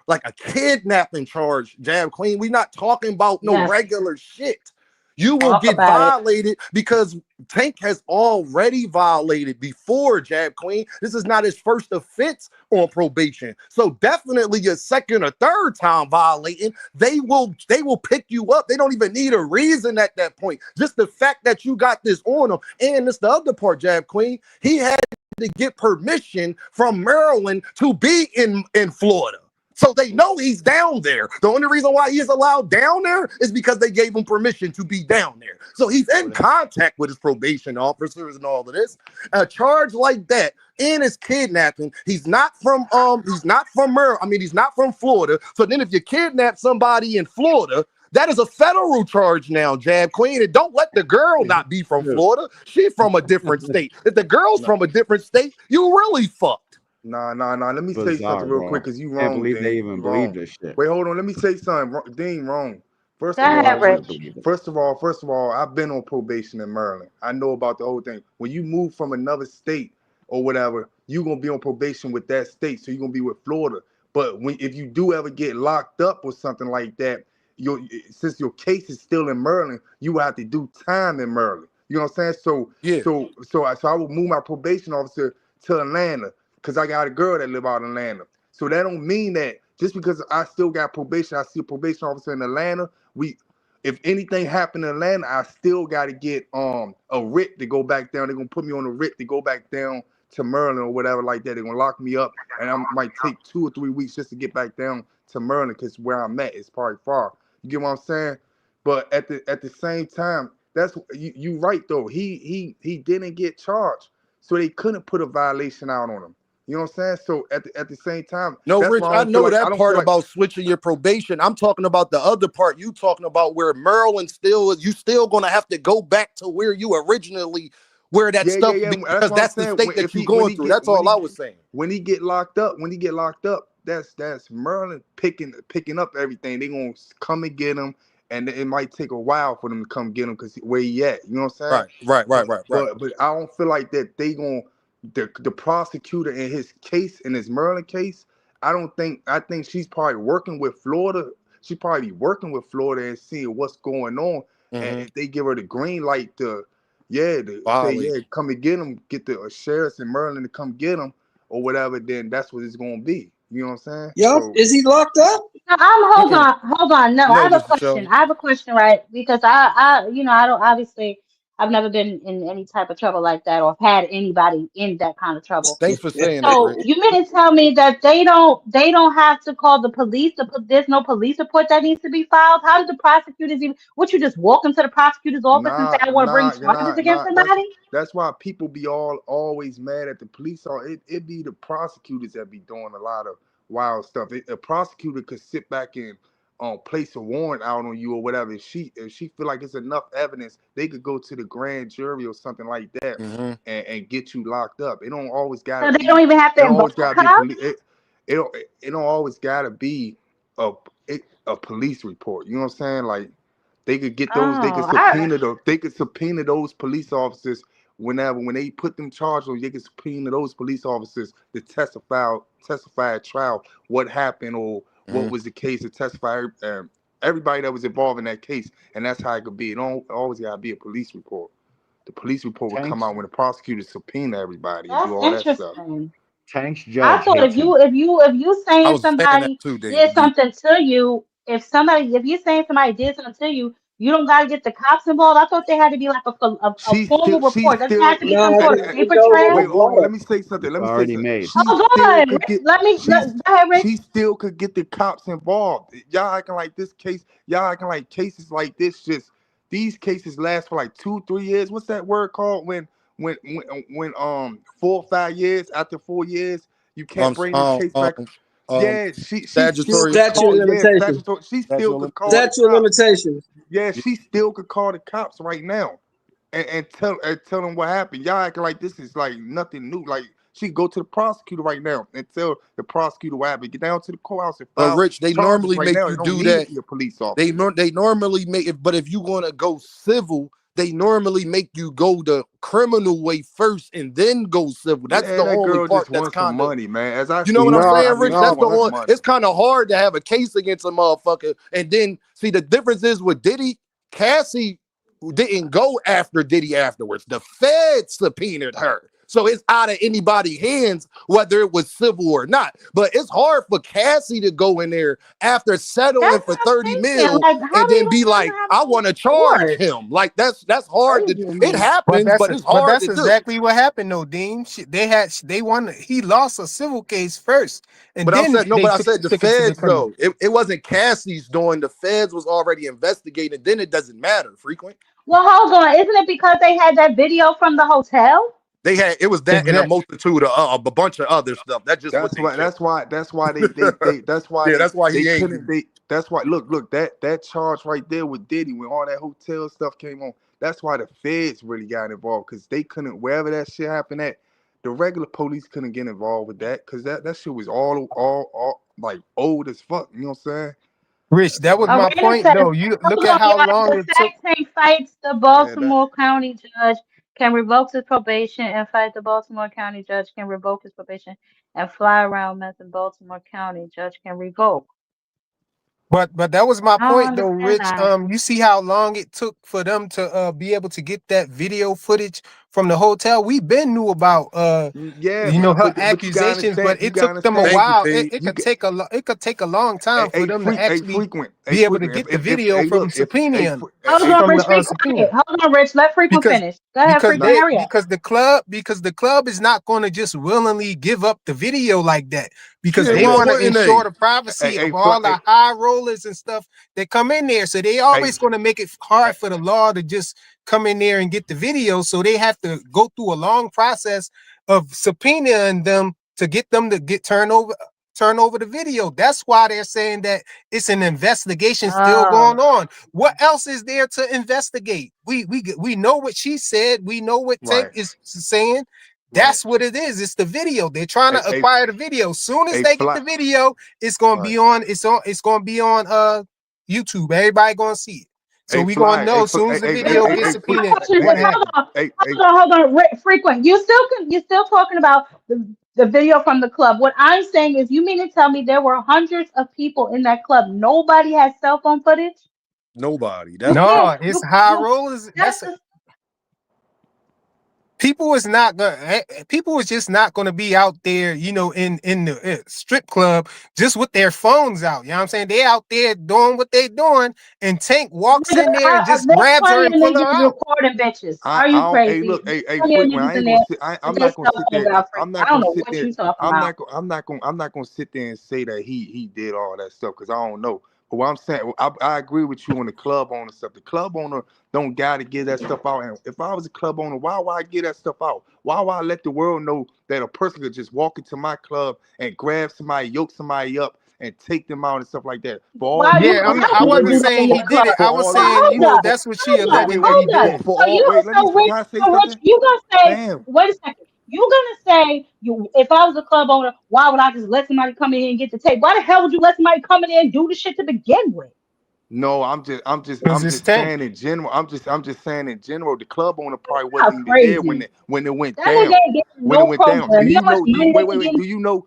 like a kidnapping charge, Jab Queen, we're not talking about no regular shit. You will get violated because Tank has already violated before, Jab Queen. This is not his first offense on probation. So definitely your second or third time violating, they will pick you up. They don't even need a reason at that point. Just the fact that you got this on him. And it's the other part, Jab Queen. He had to get permission from Maryland to be in Florida. So they know he's down there. The only reason why he is allowed down there is because they gave him permission to be down there. So he's in contact with his probation officers and all of this. A charge like that and his kidnapping. He's not from Maryland. I mean, he's not from Florida. So then if you kidnap somebody in Florida, that is a federal charge now, Jab Queen. And don't let the girl not be from Florida. She's from a different state. If the girl's from a different state, you really fucked. Nah. Let me say something real quick, because you wrong. Can't believe Dean. they even believe this shit. Wait, hold on. Let me say something. Dean, wrong. First Go of ahead, all, Rich. first of all, I've been on probation in Maryland. I know about the whole thing. When you move from another state or whatever, you're gonna be on probation with that state, so you're gonna be with Florida. But if you do ever get locked up or something like that, since your case is still in Maryland, you will have to do time in Maryland. You know what I'm saying? So I will move my probation officer to Atlanta, because I got a girl that live out in Atlanta. So that don't mean that just because I still got probation, I see a probation officer in Atlanta, if anything happened in Atlanta, I still got to get a writ to go back down. They're going to put me on a writ to go back down to Maryland or whatever like that. They're going to lock me up, and I might take 2 or 3 weeks just to get back down to Maryland, because where I'm at is probably far. You get what I'm saying? But at the same time, that's you right though. He didn't get charged, so they couldn't put a violation out on him. You know what I'm saying? So at the same time, No, that's Rich, why I don't feel know like that part feel like about switching your probation. I'm talking about the other part you talking about, where Maryland you still gonna have to go back to where you originally, where that stuff, because what I'm that's the saying. state that you're going through. That's all I was saying. When he get locked up, that's Maryland picking up everything. They gonna come and get him, and it might take a while for them to come get him because where he at. You know what I'm saying? Right. But I don't feel like that they gonna the prosecutor in his case, in his Maryland case. I think she's probably working with Florida. She probably be working with Florida and seeing what's going on. And if they give her the green light to say, come and get him, get the sheriffs in Maryland to come get him or whatever, then that's what it's gonna be. You know what I'm saying? Yup. So, Is he locked up? No, hold on. No, I have a Mr. question. Jones. I have a question, right? Because I don't obviously I've never been in any type of trouble like that or had anybody in that kind of trouble. Thanks for saying that, So Rich. you mean to tell me that they don't have to call the police? There's no police report that needs to be filed. How did the prosecutors even? Would you just walk into the prosecutor's office and say, "I want to bring charges against somebody"? That's why people be always mad at the police. Or it be the prosecutors that be doing a lot of wild stuff. A prosecutor could sit back and place a warrant out on you or whatever. If she feel like it's enough evidence, they could go to the grand jury or something like that and get you locked up. It don't always gotta So they be. don't even have It to don't involve always gotta be a cops. police. It don't always gotta be a a police report. You know what I'm saying? Like they could get those. They could Oh, I subpoena those. They could subpoena those police officers when they put them charged on. They could subpoena those police officers to testify at trial what happened or what was the case, to testify everybody that was involved in that case, and that's how it could be. It don't always gotta be a police report. The police report would come Tanks, out when the prosecutor subpoena everybody and that's do all that stuff. interesting. Tanks I judge thought hates him. if you I saying was saying that somebody too, D. did something to you, if you're saying somebody did something to you, you don't gotta get the cops involved. I thought they had to be like a formal She report. Doesn't it have still. to be No, some sort of it paper goes on trail? Wait, the hold on. blood. Let me say something. It's already made. She Oh, still good. could get. Go ahead, Rich. She still could get the cops involved. Y'all acting like this case. Y'all acting like cases like this. Just these cases last for like 2-3 years. What's that word called? When 4 or 5 years after 4 years you can't Um, bring the um, case um, back. um, Yeah, she still statutory. could Statute of call. Yeah, limitations. statutory. She Statute still of could call the Statute of cops. limitations. Yeah, she still could call the cops right now and tell them what happened. Y'all acting like this is like nothing new. Like she could go to the prosecutor right now and tell the prosecutor what happened. Get down to the courthouse and But file Rich, they charges normally right make now. you It don't do need to that. be a police They officer. they normally make it, but if you want to go civil, they normally make you go the criminal way first and then go civil. That's the Man, that only girl part just that's wants some kind of, money, man. As I you know see what it, I'm No, saying, I Rich? think she That's no. the wants only. some money. It's kind of hard to have a case against a motherfucker and then see the difference is with Diddy, Cassie didn't go after Diddy afterwards. The feds subpoenaed her. So it's out of anybody's hands, whether it was civil or not. But it's hard for Cassie to go in there after settling That's for what I'm 30 thinking. mil Like, how and do you then be not like, have I a want to charge report? him. Like that's hard to Crazy do. to It me. happens, but it's But hard that's to do. exactly what happened, though, Dean. They won. He lost a civil case first, and But I then said no, they but I took said the took it to the feds criminal. though. It wasn't Cassie's doing. The feds was already investigating. Then it doesn't matter, frequent. Well, hold on. Isn't it because they had that video from the hotel? They had it was that and a Exactly. multitude of a bunch of other stuff. That's just what That's they why. killed. That's why Yeah, that's why they he couldn't. angry. That's why. Look. That charge right there with Diddy when all that hotel stuff came on. That's why the feds really got involved because they couldn't wherever that shit happened at. The regular police couldn't get involved with that because that shit was all like old as fuck. You know what I'm saying? Rich, that was my Arena point, says, though. You look hold at on, how y'all. If long the it took. sex tank fights, the Yeah, that. Baltimore County judge can revoke his probation and fight. The Baltimore County judge can revoke his probation and fly around meth. The Baltimore County judge can revoke. But that was my I don't point, though, understand Rich. that. You see how long it took for them to be able to get that video footage from the hotel. We been knew about Yeah, her but you gotta accusations, understand. but You it gotta took them a understand. Thank you, while. It, P. it You could get take it could take a long time for them to actually a be able to frequent. get the video If from look subpoenaing Hold if on, from Rich. Be the subpoena. quiet. Hold on, Rich. Let Frequent because finish. Go ahead, because Frequent. nah, they Hurry up. because the club is not going to just willingly give up the video like that because Shit, they why want to wouldn't ensure they? the privacy hey, of all the high rollers and stuff that come in there. So they hey, always going to make it hard for the law to just come in there and get the video. So they have to go through a long process of subpoenaing them to get them to turn over the video. That's why they're saying that it's an investigation still Oh, going on. What else is there to investigate? We know what she said. We know what Tank right, is saying. right. That's what it is. It's the video. They're trying to A acquire the video. Soon as a they get fly. the video, it's gonna Right. be on. It's gonna be on YouTube. Everybody gonna see it. So A we gonna fly. know as soon as the let me video gets ask you a subpoenaed question, what Rich. happened. A Hold on. Frequent. You still talking about the video from the club. What I'm saying is, you mean to tell me there were hundreds of people in that club? Nobody has cell phone footage? Nobody. You That's the can't. No, it's high rollers. That's That's the people is just not gonna be out there, you know, in the strip club just with their phones out. You know what I'm saying? They out there doing what they doing, and Tank walks in there and just There's grabs her plenty of and pull her niggas out. recording bitches. I, Are I you don't. Hey, crazy? look. Hey, Plenty of frequent. I niggas in ain't there gonna sit. with I'm their not gonna cell sit phones there. out I'm freaking. not I don't gonna know sit what there. you talking I'm about. not. I'm not gonna sit there and say that he did all that stuff because I don't know. But what I'm saying, I agree with you on the club owner stuff. The club owner don't gotta get that stuff out. And if I was a club owner, why would I get that stuff out? Why would I let the world know that a person could just walk into my club and grab somebody, yoke somebody up, and take them out and stuff like that? For all Why these you Yeah, allow I people to wasn't do that in saying your he did club? it. for I was all So these saying, you hold know, up, that's what she hold up, alleged wait, that he hold up. did. for So all you, wait, let me so can Rich, I say so Rich, something? you gonna say, Damn. wait a second. You gonna say, you, if I was a club owner, why would I just let somebody come in here and get the tape? Why the hell would you let somebody come in there and do the shit to begin with? No, Because I'm it's just Tank. saying in general. I'm just saying in general. The club owner probably How wasn't even there crazy. when it went That nigga down. ain't getting When it no went down, program. You know how much money they can wait. get? Do you know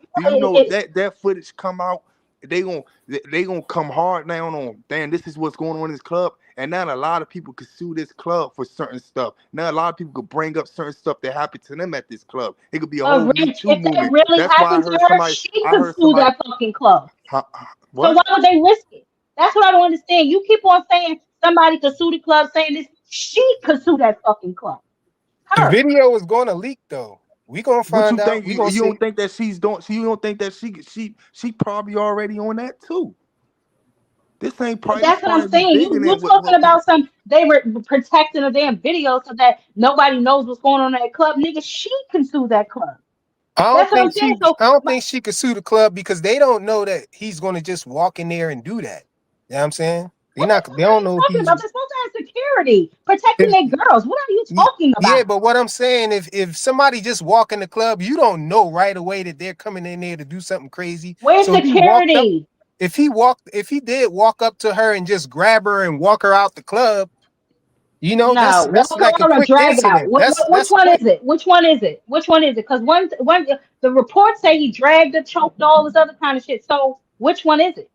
that footage come out? They gonna come hard down on. Damn, this is what's going on in this club, and now a lot of people could sue this club for certain stuff. Now a lot of people could bring up certain stuff that happened to them at this club. It could be a whole Me Rich, Too if that movement. really That's why happened to her, she I could heard sue somebody. that fucking club. So What? why would they risk it? That's what I don't understand. You keep on saying somebody could sue the club, saying this. She could sue that fucking club. The Her. video is going to leak, though. We gonna What you find out. think? We gonna You see. don't think that she's doing? You don't think that she probably already on that too? This ain't But probably this that's what I'm probably be saying. bigger You're than talking what about some they were protecting a damn video so that nobody knows what's going on in that club. Nigga, she can sue that club. That's what I'm saying. So I don't think she could sue the club because they don't know that he's gonna just walk in there and do that. You know what I'm saying? They don't know talking he's about they're supposed to have security protecting if, their girls. What are you talking yeah, about? but what I'm saying, if somebody just walk in the club, you don't know right away that they're coming in there to do something crazy. Where's So security? if he did walk up to her and just grab her and walk her out the club, you know, No, that's walk like a out or quick drag out. incident. Which That's one quick. is it? Which one is it? Which one is it? Because one the reports say he dragged her, choked all this other kind of shit. So which one is it?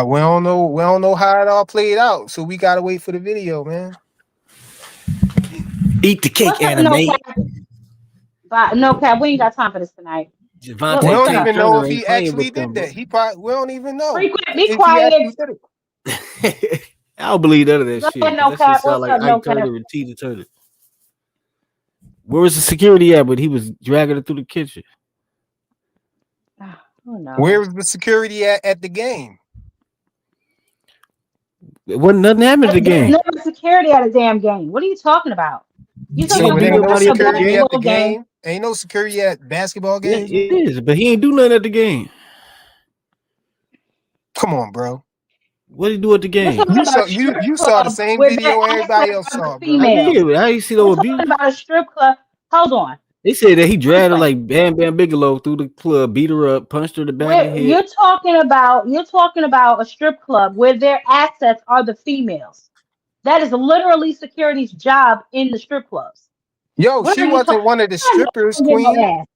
We don't know. We don't know how it all played out. So we gotta wait for the video, man. Eat the cake, What's up, no anime. cap? But no cap, we ain't got time for this tonight. We Gervonta don't Tank even know Turner if ain't he playing actually with did them, bro. that. We don't even know Frequent, be if he actually quiet. did it. I don't believe none of that Go shit ahead, because no that shit cap. sound What's like up, no Ike cap? Turner and Tina Turner. Where was the security at? But he was dragging her through the kitchen. Oh no. Where was the security at the game? It wasn't nothing happened at the There's game. never security at a damn game. What are you talking about? You He talking ain't about So it do ain't people no going nobody to at a the security game. at the basketball game? game. Ain't no security at basketball Yeah, games, man. it is, but he ain't do nothing at the game. Come on, bro. What did he do at the You're game? talking You about saw a strip you saw the club same where their video everybody assets else are the saw, bro. I females. did, but I ain't see no We're abuse. talking about a strip club. Hold on. They said that he dragged her Frequent. like Bam Bam Bigelow through the club, beat her up, punched her in the back of the Where head. you're talking about a strip club where their assets are the females. That is literally security's job in the strip clubs. Yo, What she are you wasn't talking? one of the I know strippers, I get no Queen. ass.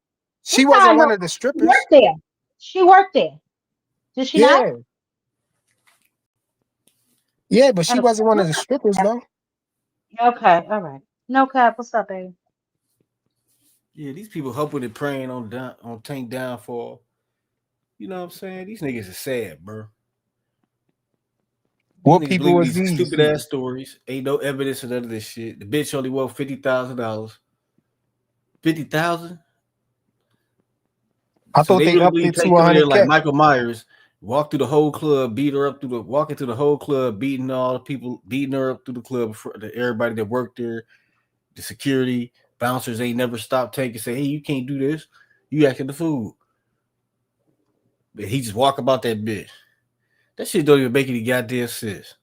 She That's how I wasn't know one of the she worked strippers. there. She worked there. Did she not? Yeah. Yeah, but she Okay. wasn't one of What's the up? strippers, though. Okay. All right. No cap. What's up, baby? Yeah, these people hoping and praying on Tank downfall. You know what I'm saying? These niggas is sad, bro. These What niggas people believe was these these? stupid ass stories. Ain't no evidence of none of this shit. The bitch only won $50,000. 50,000. I So thought they they really upped believe it to Tank come in there like 100K. Michael Myers, walk through the whole club, beat her up walking through the whole club, beating all the people, beating her up through the club, everybody that worked there, the security bouncers ain't never stopped Tank and say, "Hey, you can't do this. You acting the fool." But he just walk about that bitch. That shit don't even make any goddamn sense.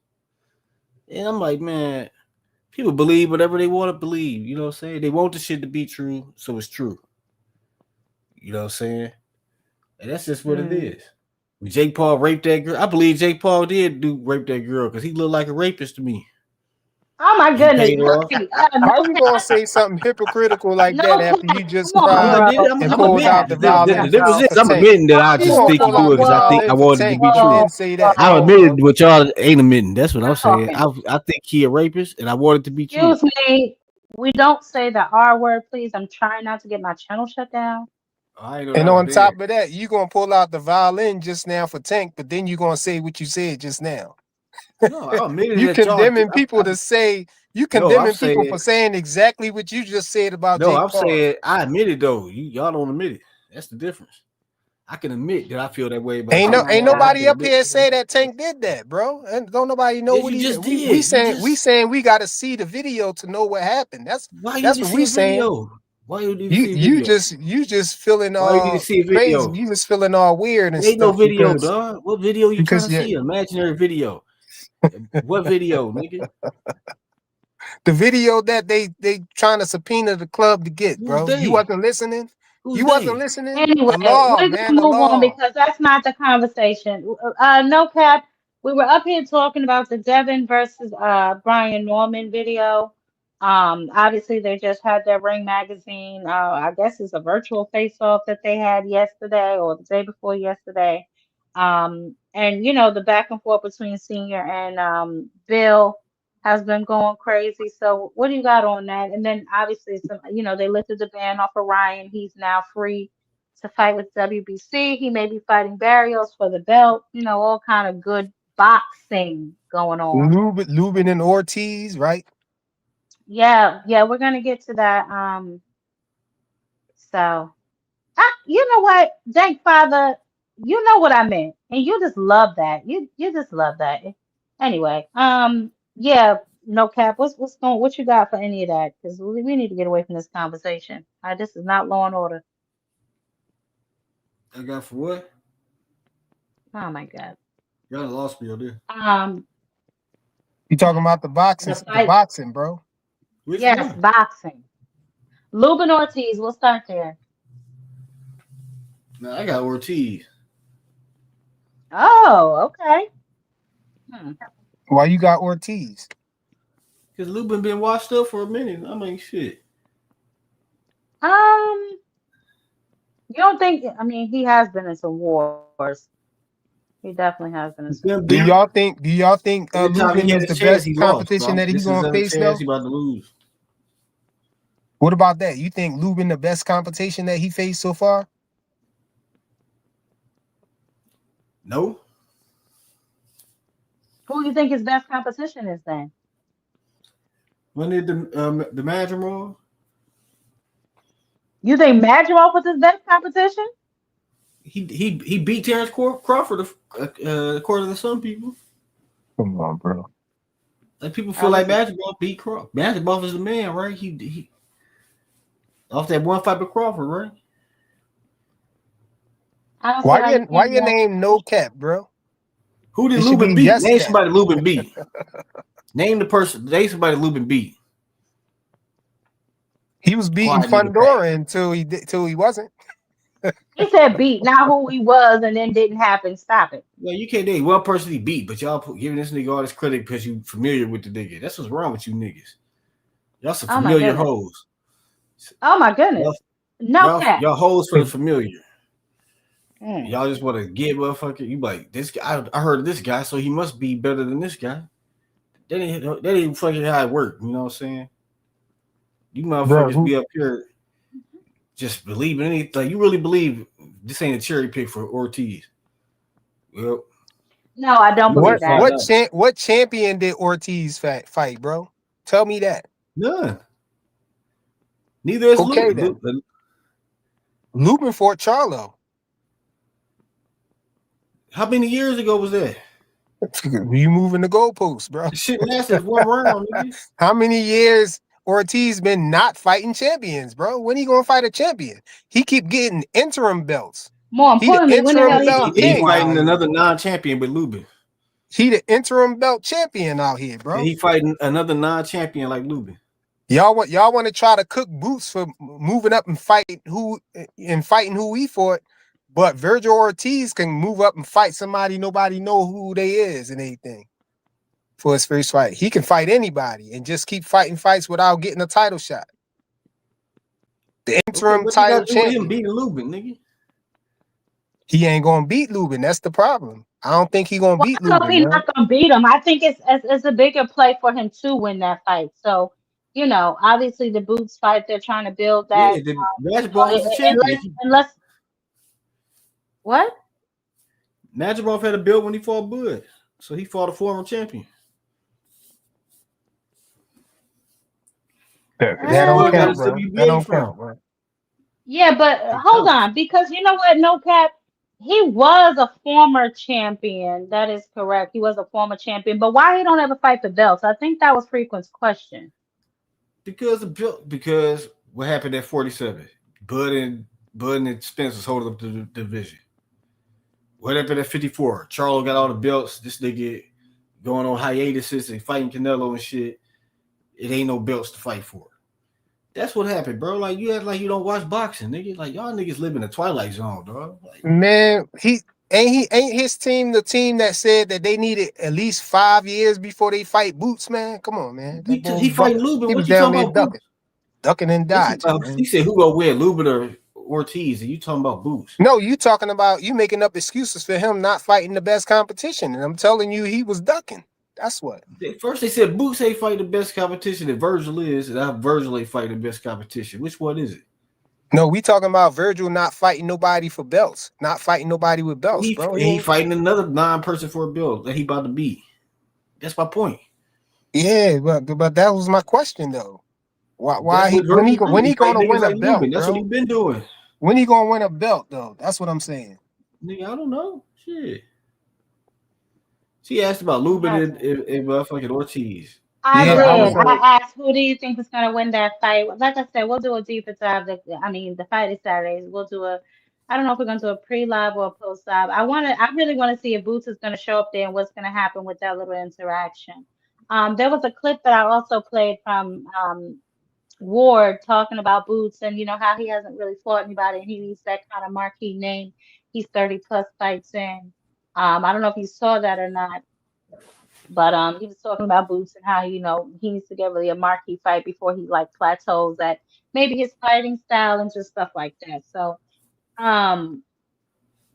And I'm like, man, people believe whatever they want to believe. You know what I'm saying? They want the shit to be true, so it's true. You know what I'm saying? And that's just what it is. When Jake Paul raped that girl, I believe Jake Paul did rape that girl because he looked like a rapist to me. Oh my He goodness. paid her off. Right. How No you cap. gonna say something hypocritical like that No cap. after you just Come on, cried bro. and I'm pulled admitting out No the cap, the difference bro. is violin for I'm Tank? admitting that I You just gonna think he pull do out it the because I violin for wanted it to Tank, be but you true. didn't say that. Come I'm on, bro. admitting what y'all ain't admitting. That's what I'm saying. Okay. I think he a rapist and I want it to be true. Excuse me. We don't say the R word, please. I'm trying not to get my channel shut down. I know And that was on bad. top of that, you gonna pull out the violin just now for Tank, but then you gonna say what you said just now. No, I admitted You that y'all. condemning people to say you No, I'm condemning people for saying. saying exactly what you just said about No, Jake I'm Paul. saying I admit it though. Y'all don't admit it. That's the difference. I can admit that I feel that way about Ain't Jake ain't Paul. I nobody can up admit. here say that Tank did that, bro. And don't nobody know Yeah, what you he just did. We did. You saying we gotta see the video to know what happened. why you need That's to what see we a saying. video? Why you need to You see a you video? just you just feeling Why you need to all see a crazy. video? You just feeling all weird and There ain't no stuff video, dog. What video you trying because to see? Imaginary video. What video, nigga? the video that they trying to subpoena the club to get, Who's bro. You they? wasn't listening. Who's You wasn't they? listening. Anyway, The law, we're man, gonna the move on law. because that's not the conversation. No cap. We were up here talking about the Devin versus Brian Norman video. Obviously they just had their Ring magazine. I guess it's a virtual face-off that they had yesterday or the day before yesterday. And you know the back and forth between Senior and Bill has been going crazy. So what do you got on that? And then obviously some, you know, they lifted the ban off of Ryan. He's now free to fight with WBC. He may be fighting Barrios for the belt. You know, all kind of good boxing going on. Luben and Ortiz, right? Yeah, yeah, we're gonna get to that. So you know what, Dank Father, you know what I meant, and you just love that. You just love that. Anyway, yeah, no cap. What you got for any of that? Because we need to get away from this conversation. This is not Law and Order. I got for what? Oh my God. Y'all lost me on there. You talking about the The boxing, bro? Which yes, one? boxing. Luben Ortiz. We'll start there. No, I got Ortiz. Oh, okay. Why you got Ortiz? Because Luben been washed up for a minute. I mean, shit. You don't think? I mean, he has been in some wars. He definitely has been in some wars. Do y'all think Every time he Luben had is a the chance, best he lost, competition bro. that he's This is gonna a face chance though? he about to lose. What about that? You think Luben the best competition that he faced so far? No. Who do you think his best competition is then? When did the manager wrong? You think Madrimov was his best competition? He beat Terrence Crawford according to some people. Come on, bro. Like people feel like Madrimov beat Crawford. Madrimov is the man, right? He off that one fight with Crawford, right? Why your name No Cap, bro? Who did It should Luben be beat? Yes Name Cap. somebody Luben beat. Name the person. Name somebody Luben beat. He was beating Fundora until he wasn't. He said beat, not who he was, and then didn't happen. Stop it. Yeah, you can't name one person he beat, but y'all giving this nigga all this credit because you familiar with the nigga. That's what's wrong with you niggas. Y'all some familiar hoes. Oh my goodness. No cap. Y'all hoes for the familiar. Y'all just want to get motherfucker. You like this guy? I heard of this guy, so he must be better than this guy. That ain't fucking how it work. You know what I'm saying? You motherfuckers be up here just believing anything. You really believe this ain't a cherry pick for Ortiz? Well, no, I don't believe that. What champion did Ortiz fight, bro? Tell me that. None. Neither is Luben. Luben fought Charlo. How many years ago was that? You moving the goalposts, bro. Shit lasted one round. How many years Ortiz been not fighting champions, bro? When he gonna fight a champion? He keep getting interim belts. More importantly, when the hell he fighting another non-champion with Luben. He the interim belt champion out here, bro. And he fighting another non-champion like Luben. Y'all want to try to cook Boots for moving up and fighting who he fought, but Virgil Ortiz can move up and fight somebody nobody know who they is and anything for his first fight. He can fight anybody and just keep fighting fights without getting a title shot. The interim title champion. Him beating Luben, nigga. He ain't gonna beat Luben. That's the problem. I don't think he gonna beat Luben. He's not gonna beat him. I think it's a bigger play for him to win that fight. So you know, obviously the Boots fight, they're trying to build that. Yeah, the Najibov So was the champion. unless what? Najibov had a belt when he fought Bud, so he fought a former champion. That don't Bud got count, his bro. That WBA don't from. count, bro. Yeah, but hold on, because you know what, no cap, he was a former champion. That is correct. He was a former champion. But why he don't ever fight the belts? I think that was Frequent's question. Because what happened at 47? Bud and Spence was holding up the division. What happened at 54? Charlo got all the belts. This nigga going on hiatuses and fighting Canelo and shit. It ain't no belts to fight for. That's what happened, bro. Like, you act like you don't watch boxing, nigga. Like, y'all niggas live in the Twilight Zone, dog. Like, Man, ain't his team the team that said that they needed at least 5 years before they fight Boots, man. Come on, man. he fighting Luben. He What was you down talking there about? ducking. Ducking and dodging. Man. He said who gonna win, Luben or Ortiz? And you talking about Boots? No, you talking about you making up excuses for him not fighting the best competition. And I'm telling you, he was ducking. That's what. First they said Boots ain't fighting the best competition that Virgil is, and Virgil ain't fighting the best competition. Which one is it? No, we talking about Virgil not fighting nobody for belts, not fighting nobody with belts, bro. He fighting another non-person for a belt that he about to beat. That's my point. Yeah, but that was my question though. Why when he gonna win a belt? That's what he been doing. When he gonna win a belt though? That's what I'm saying. Nigga, I don't know. Shit. She asked about Luben and motherfucking Ortiz. I did. I asked, who do you think is going to win that fight? Like I said, we'll do a deeper dive. The fight is Saturdays. We'll do I don't know if we're going to do a pre-live or a post-live. I really want to see if Boots is going to show up there and what's going to happen with that little interaction. There was a clip that I also played from Ward talking about Boots and, you know, how he hasn't really fought anybody and he needs that kind of marquee name. He's 30 plus fights in. I don't know if you saw that or not. But he was talking about Boots and how, you know, he needs to get really a marquee fight before he like plateaus at maybe his fighting style and just stuff like that. So and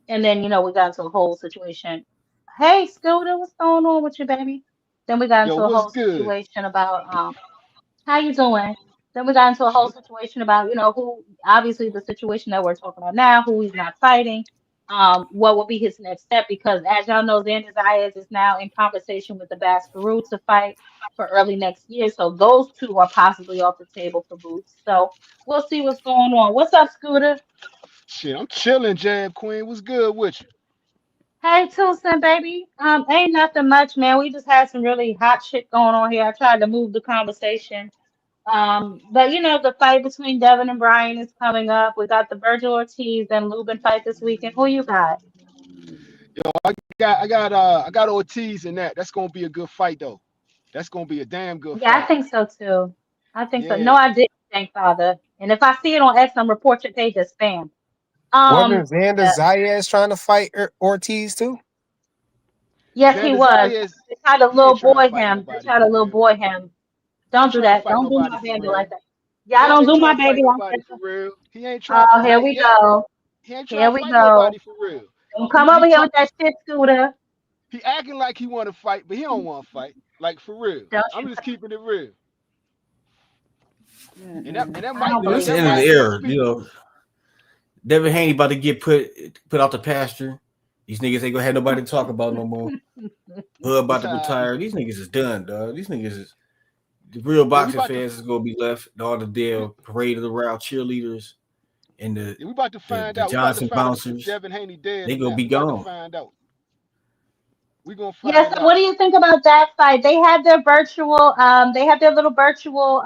then, you know, we got into a whole situation. Hey Scooter, what's going on with you, baby? Then we got into a whole situation about how you doing? Then we got into a whole situation about, you know, who obviously the situation that we're talking about now, who he's not fighting. What will be his next step? Because as y'all know, Xander Zayas is now in conversation with the Bass Peru to fight for early next year. So those two are possibly off the table for Boots. So we'll see what's going on. What's up, Scooter? Shit, I'm chilling, Jab Queen. What's good with you? Hey, Tucson, baby. Ain't nothing much, man. We just had some really hot shit going on here. I tried to move the conversation. But you know, the fight between Devin and Brian is coming up. We got the Virgil Ortiz and Luben fight this weekend. Who you got? Yo, I got Ortiz in that. That's gonna be a good fight though. That's gonna be a damn good Yeah, fight. I think so too. I think so. Yeah. No, I didn't, thank Father. And if I see it on X, I'm report your page as spam. Wasn't Xander Yeah. Zayas trying to fight Ortiz too? Yes, he Xander was. Zayas, They tried to he ain't little trying to boy fight him. They nobody tried to for little real. boy him. He Don't ain't do trying to that. fight Don't do nobody my for baby real. like that. Y'all don't Xander do trying my to fight baby like nobody that. for real. He ain't trying to Oh, here fight we yet. go. He ain't Here trying to we fight go. nobody for real. Don't come over here with that shit, Scooter. He acting like he want to fight, but he don't want to fight. Like for real. Don't I'm you? just keeping it real. And that I might don't be That's believe the that end of might the be a era. speak. You know, Devin Haney about to get put out the pasture. These niggas ain't gonna have nobody to talk about no more. Bud about to retire. These niggas is done, dog. These niggas is the real boxing fans is gonna be left. All the damn paraded around cheerleaders and we about to find the out. We about to Johnson find out if bouncers. Devin Haney dead They or gonna not. be We about to gone. find out. We gonna Yes. find So what out. do you think about that fight? They had their virtual. They had their little virtual.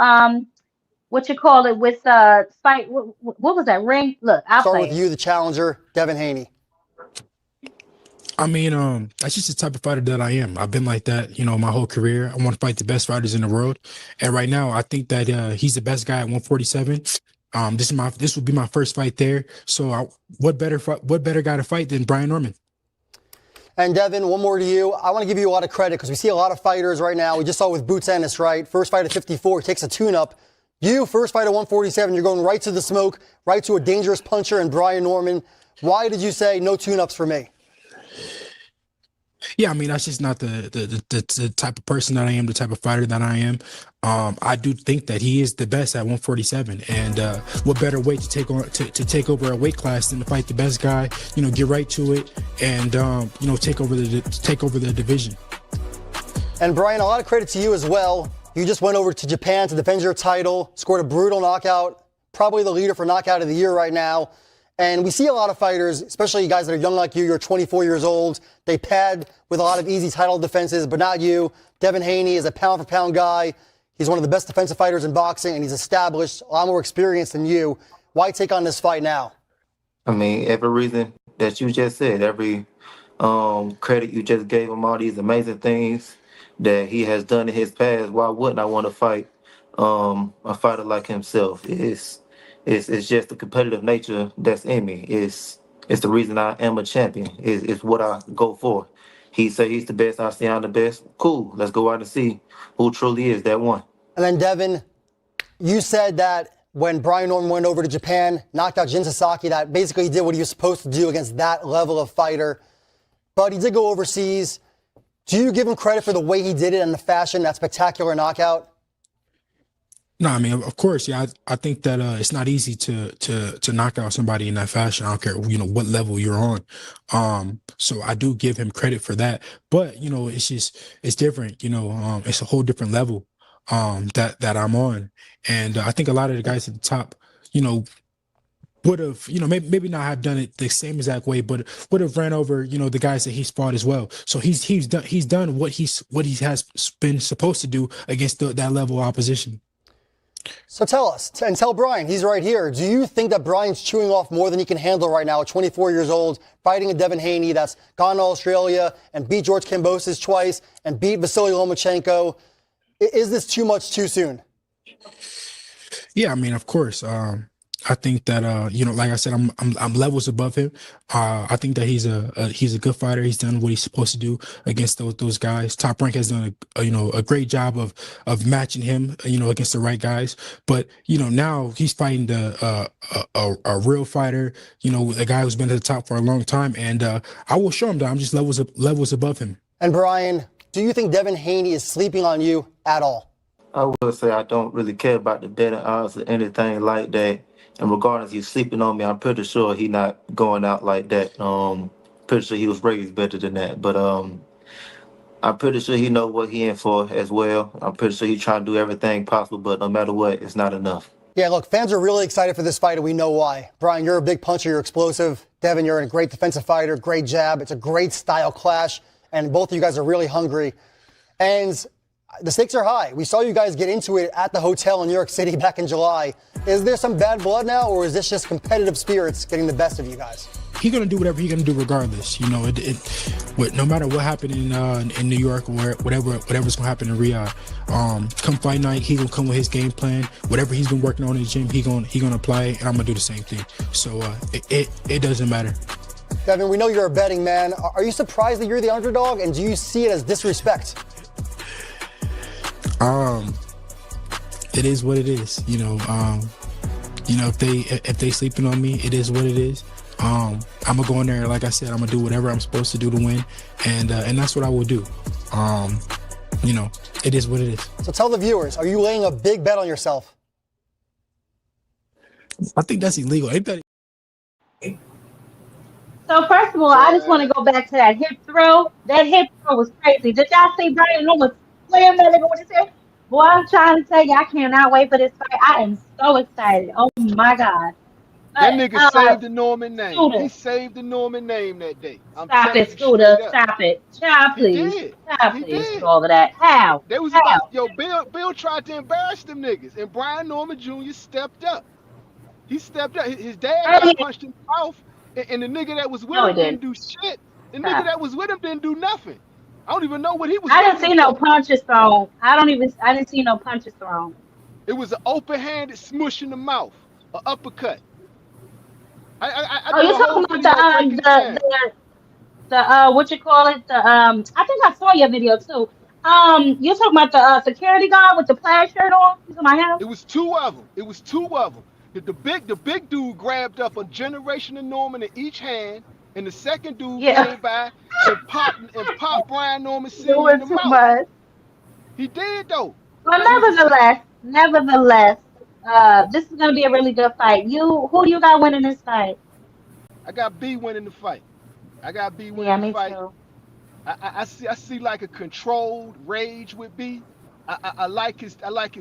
What you call it with fight? What was that ring? Look, I'll Start play with it. you, the challenger, Devin Haney. I mean, that's just the type of fighter that I am. I've been like that, you know, my whole career. I want to fight the best fighters in the world, and right now, I think that he's the best guy at 147. This would be my first fight there. So, what better guy to fight than Brian Norman? And Devin, one more to you. I want to give you a lot of credit because we see a lot of fighters right now. We just saw with Boots Ennis, right? First fight at 54, takes a tune-up. You, first fight at 147, you're going right to the smoke, right to a dangerous puncher and Brian Norman. Why did you say no tune-ups for me? Yeah, I mean that's just not the type of person that I am, the type of fighter that I am. I do think that he is the best at 147, and what better way to take over a weight class than to fight the best guy? You know, get right to it, and take over the division. And Brian, a lot of credit to you as well. You just went over to Japan to defend your title, scored a brutal knockout, probably the leader for knockout of the year right now. And we see a lot of fighters, especially guys that are young like you, you're 24 years old. They pad with a lot of easy title defenses, but not you. Devin Haney is a pound-for-pound guy. He's one of the best defensive fighters in boxing, and he's established, a lot more experience than you. Why take on this fight now? I mean, every reason that you just said, every credit you just gave him, all these amazing things that he has done in his past. Why wouldn't I want to fight a fighter like himself? It's just the competitive nature that's in me. It's the reason I am a champion. It's what I go for. He say he's the best. I say I'm the best. Cool. Let's go out and see who truly is that one. And then Devin, you said that when Brian Norman went over to Japan, knocked out Jin Sasaki, that basically he did what he was supposed to do against that level of fighter. But he did go overseas. Do you give him credit for the way he did it and the fashion, that spectacular knockout? No, I mean, of course, yeah. I think that it's not easy to knock out somebody in that fashion. I don't care, what level you're on. So I do give him credit for that. But it's different. It's a whole different level that I'm on, and I think a lot of the guys at the top, would have, maybe not have done it the same exact way, but would have ran over, the guys that he's fought as well. So he's done what he has been supposed to do against that level of opposition. So tell us, and tell Brian, he's right here. Do you think that Brian's chewing off more than he can handle right now at 24 years old, fighting a Devin Haney that's gone to Australia and beat George Kambosos twice and beat Vasily Lomachenko? Is this too much too soon? Yeah, I mean, of course. I think that like I said, I'm levels above him. I think that he's a good fighter. He's done what he's supposed to do against those guys. Top Rank has done a great job of matching him, against the right guys. But now he's fighting a real fighter, a guy who's been at the top for a long time, and I will show him that I'm just levels above him. And Brian, do you think Devin Haney is sleeping on you at all? I would say I don't really care about the betting odds or anything like that. And regardless of you sleeping on me, I'm pretty sure he not going out like that. Pretty sure he was raised better than that. But I'm pretty sure he know what he in for as well. I'm pretty sure he's trying to do everything possible, but no matter what, it's not enough. Yeah, look, fans are really excited for this fight, and we know why. Brian, you're a big puncher, you're explosive. Devin, you're a great defensive fighter, great jab. It's a great style clash, and both of you guys are really hungry. And the stakes are high. We saw you guys get into it at the hotel in New York City back in July. Is there some bad blood now, or is this just competitive spirits getting the best of you guys? He's gonna do whatever he's gonna do regardless. No matter what happened in New York or whatever's gonna happen in Riyadh. Come fight night, he's gonna come with his game plan. Whatever he's been working on in the gym, he gonna apply it, and I'm gonna do the same thing. So it doesn't matter. Devin, we know you're a betting man. Are you surprised that you're the underdog, and do you see it as disrespect? It is what it is. If they sleeping on me, it is what it is. I'm gonna go in there, like I said, I'm gonna do whatever I'm supposed to do to win, and that's what I will do. It is what it is. So tell the viewers, are you laying a big bet on yourself? I think that's illegal. Ain't that? So first of all, I just want to go back to that hip throw. That hip throw was crazy. Did y'all see Brian Norman slam that nigga with his hip? Boy, I'm trying to tell you, I cannot wait for this fight. I am so excited. Oh my God. That nigga saved the Norman name. Scooter. He saved the Norman name that day. Stop it, Scooter. Stop it. Child, please. Child, please. Do all of that. How? They was about, Bill tried to embarrass them niggas, and Brian Norman Jr. stepped up. He stepped up. His dad got punched in the mouth, and the nigga that was with him didn't do shit. The nigga that was with him didn't do nothing. I don't even know what he was. I didn't see no punches thrown. I didn't see no punches thrown. It was an open-handed smush in the mouth, an uppercut. You're talking about the what you call it? I think I saw your video too. You're talking about the security guard with the plaid shirt on? You talking about him? It was two of them. The big dude grabbed up a generation of Norman in each hand, And the second dude Yeah, came by and popped Brian Norman Sr. in doing the too mouth. much. He did though. But Like he's a nevertheless, this is gonna be a really good fight. Who you got winning this fight? I got B winning the fight. I got B Yeah, winning the me fight. too. I see like a controlled rage with B. I like his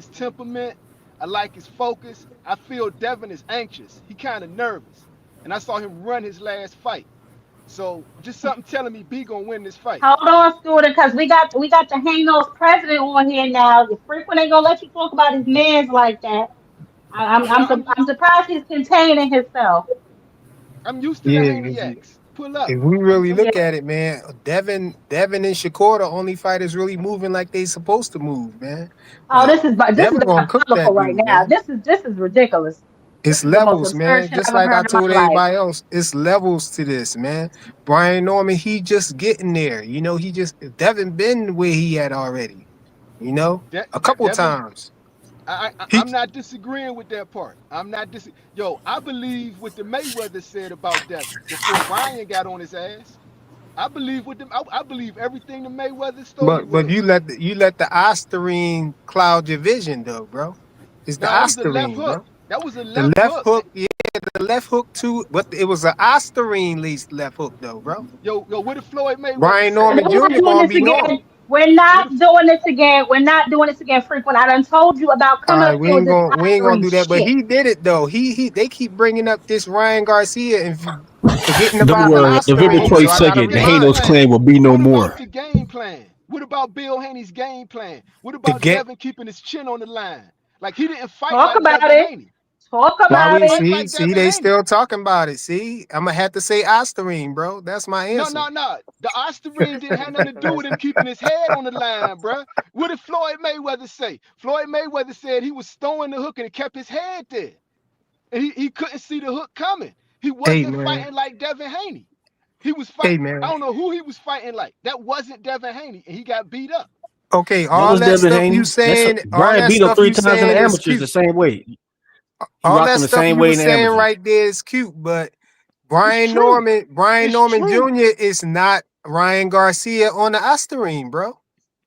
temperament. I like his focus. I feel Devin is anxious. He kind of nervous, and I saw him run his last fight. So just something telling me B gonna win this fight. Hold on, student, because we got the Hanos president on here now. The frequent ain't gonna let you talk about his mans like that. Man, I'm surprised he's containing himself. I'm used to the Yeah, Haneyaks. Pull up. if we really Yeah. look at it, man, Devin and Shakur the only fighters really moving like they supposed to move, man. Oh, Like this is Devin gonna cook diabolical that right dude, now. man. This is ridiculous. This It's is the most levels, absurd man. shit Just I've ever like I heard in my told life. everybody else, it's levels to this, man. Brian Norman, he just getting there. You know, Devin been where he at already. You know, a couple Devin, times. He I'm not disagreeing with that part. I'm not Yo, I believe what the Mayweather said about Devin before Brian got on his ass. I believe what them. I believe everything the Mayweather story but was. you let the Ostarine cloud your vision though, bro. It's the No, that was a left Ostarine, hook. bro. That was a The left left hook. hook, yeah, the left hook too, but it was an Ostarine least left hook though, bro. Yo, what did Floyd Mayweather Brian say? We're Norman not Jr. doing gonna this be again. Norman. We're not doing this again. We're not doing this again, frequent. I done told you about All coming right, up here with this we ain't gonna Oscarine do that. But shit. he did it though. They keep bringing up this Ryan Garcia and forgetting Don't about the worry. November But Ostarine. what So I about gotta the 22nd, the game remind Hanos you plan? clan will be no What about more. the game plan? What about Bill Haney's game plan? What to about get Devin keeping his chin on the line? Like he didn't fight Talk like about Devin it. Haney. Talk He why about didn't we it. fight like see Devin they Haney. still talking about it. See, I'm gonna have to say Ostarine, bro. That's my No, answer. no, no. The Ostarine didn't have nothing to do with him keeping his head on the line, bruh. What did Floyd Mayweather say? Floyd Mayweather said he was throwing the hook and it kept his head there. And he couldn't see the hook coming. He Hey wasn't man, fighting like Devin Haney. He was hey fighting. I man. don't know who he was fighting like. That wasn't Devin Haney, and he got beat up. Okay, That all was that Devin stuff you Haney. saying, all Brian that beat him stuff three you times in the saying is amateurs the cute. same way. He All rocked that him the stuff same you way was in the saying amateurs. right there is cute, but It's true. Brian It's Norman true. Jr. is not Ryan Garcia on the Ostarine, bro.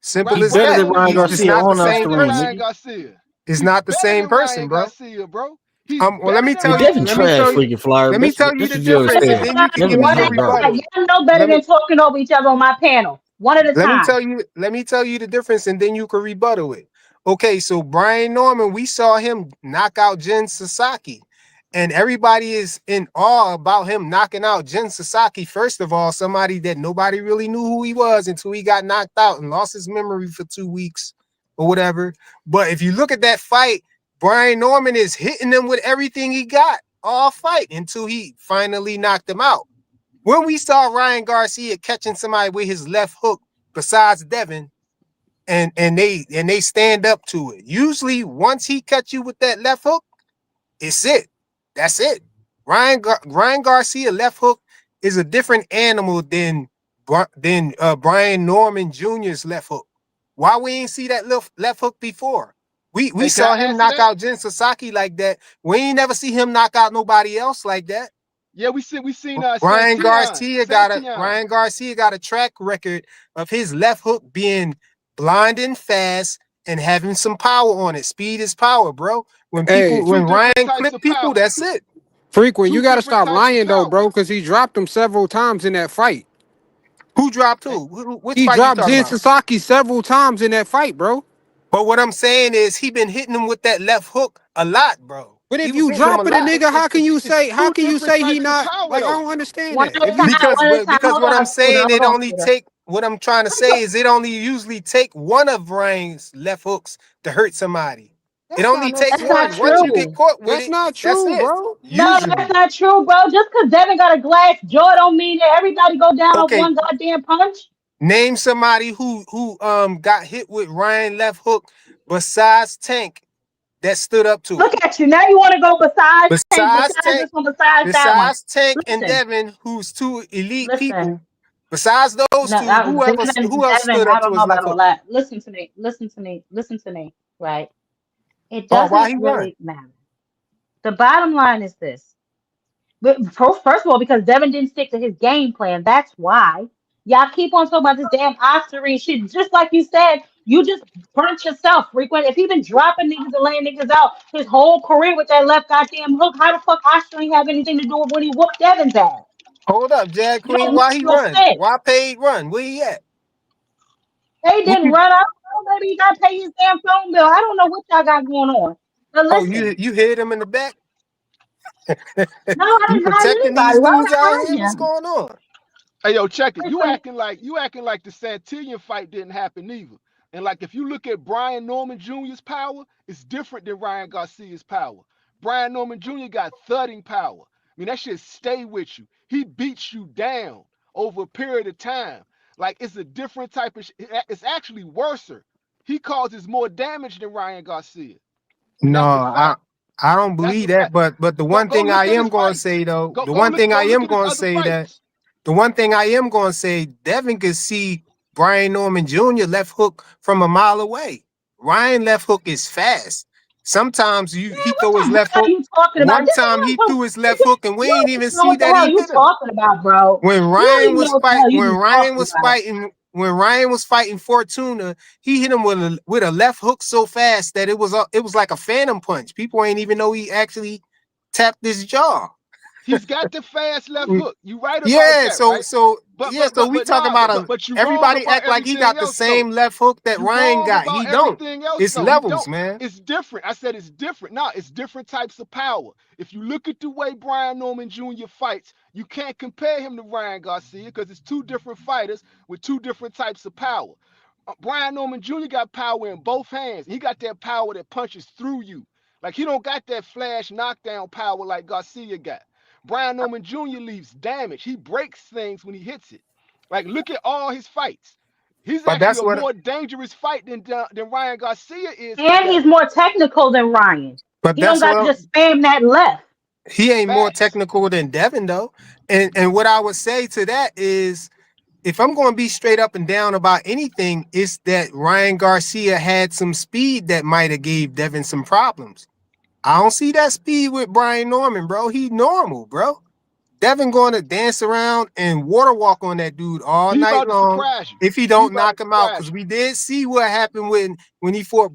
Simple He as better Brian that. than Norman Ryan It's Jr. Garcia not the on is us same the better than ring, person. Ryan nigga. Garcia. It's He's not the better same than person, Ryan bro. Garcia, bro. He's Well, let better me than tell But you. Ryan Devin Let me trash tell you. Garcia. freaking flyer. Let me tell you This the is you difference, and understand. then you can Devin give is me One your at hella a garbage. time. rebuttal. Y'all know better Let me than talking over each other on my panel. One at a let me time. tell you. Let me tell you the difference, and then you can rebuttal it. Okay, so Brian Norman, we saw him knock out Jen Sasaki. And everybody is in awe about him knocking out Jen Sasaki. First of all, somebody that nobody really knew who he was until he got knocked out and lost his memory for 2 weeks or whatever. But if you look at that fight, Brian Norman is hitting him with everything he got all fight until he finally knocked him out. When we saw Ryan Garcia catching somebody with his left hook, besides Devin, and they stand up to it. Usually, once he cuts you with that left hook, it's it. That's it. Ryan Garcia left hook is a different animal than Brian Norman Jr.'s left hook. Why we ain't see that left hook before? We Hey, can saw I him answer knock that? out Jen Sasaki like that. We ain't never see him knock out nobody else like that. Yeah, we seen Ryan Santillan. Ryan Garcia got a track record of his left hook being blinding fast and having some power on it. Speed is power, bro. Hey, Two When different Ryan types clip of people, power. that's it. Frequent, you Two got to different stop types of lying though, power. bro, because he dropped him several times in that fight. Who dropped And who? Which He fight you dropped talking Jen about? Sasaki several times in that fight, bro. But what I'm saying is he been hitting him with that left hook a lot, bro. But He if was you hitting him a dropping a lot. nigga, it's how can you two different say he types of not power like I though. don't understand One that. at If a you time. One at a time. Because Hold what I'm on, Scooter. saying, Hold it on, only Scooter. take what I'm trying to say is it only usually take one of Ryan's left hooks to hurt somebody. It that's not only take That's not one. necessarily Once true. you get true. caught with That's it, not that's true, it. bro. No, that's Usually. not true, bro. Just because Devin got a glass jaw don't mean that everybody go down with Okay, one goddamn punch. name somebody who got hit with Ryan left hook besides Tank that stood up to Look it. at you. Now you want to go Besides besides Tank, this one, besides that one. And Listen, Devin, who's two elite people, listen. besides those No, two, who else Devin, stood I up to don't know his about left all hook? that. Listen to me, right? It Oh, why doesn't he won? really matter. The bottom line is this. First of all, because Devin didn't stick to his game plan. That's why. Y'all keep on talking about this damn Oscarine shit. Just like you said, you just burnt yourself, frequent. If he been dropping niggas and laying niggas out his whole career with that left goddamn hook, how the fuck Oscarine have anything to do with when he whooped Devin's ass? Hold up, Jag It Queen. don't Why make he no run? sense. Why Paid run? Where he at? They What didn't you? run out. Maybe he got to pay his damn phone bill. I don't know what y'all got going on. But Oh, listen, you hit him in the back? no, I You didn't hide protecting these anybody. Why would dudes out I here? hide What's him? going on? Hey, yo, check it. You Frequent. acting like the Santillan fight didn't happen either. And like if you look at Brian Norman Jr.'s power, it's different than Ryan Garcia's power. Brian Norman Jr. got thudding power. I mean, that shit stay with you. He beats you down over a period of time. Like it's a different type of it's actually worser. He causes more damage than Ryan Garcia. No, That's the fact. I don't That's believe the that. fact. But the one Go thing I look at am his going to fights. say though, Go look at his other fights. the one thing I am going to say, Devin could see Brian Norman Jr. left hook from a mile away. Ryan left hook is fast. Sometimes he throw his What left the hell hook. you talking about? One This time he nigga threw his left hook and we you ain't don't even even know see what the that hell he you hit him. talking about, bro. When You don't Ryan even know was what the hell you be talking about. when Ryan was fighting Fortuna, he hit him with a left hook so fast that it was like a phantom punch. People ain't even know he actually tapped his jaw. He's got the fast left hook. You right about Yeah, that, so right? so But yeah, but so but we but talking nah, about a but you wrong everybody about act like he everything got the else though. same left hook that You Ryan wrong got. about He don't. everything else It's though. He levels, don't. man. It's different. I said it's different. Nah, it's different types of power. If you look at the way Brian Norman Jr. fights, you can't compare him to Ryan Garcia because it's two different fighters with two different types of power. Brian Norman Jr. got power in both hands. He got that power that punches through you. Like he don't got that flash knockdown power like Garcia got. Brian Norman Jr. leaves damage. He breaks things when he hits it. Like look at all his fights. He's But actually that's a what. more dangerous fight than Ryan Garcia is to And he's Devin. more technical than Ryan. But He don't that's got to what. just spam that left. He ain't more Facts. technical than Devin though. And what I would say to that is, if I'm going to be straight up and down about anything, it's that Ryan Garcia had some speed that might have gave Devin some problems. I don't see that speed with Brian Norman, bro. He normal, bro. Devin going to dance around and water walk on that dude all He night about to long surprise you. if he He don't about to knock him out. surprise Because you. we did see what happened when he fought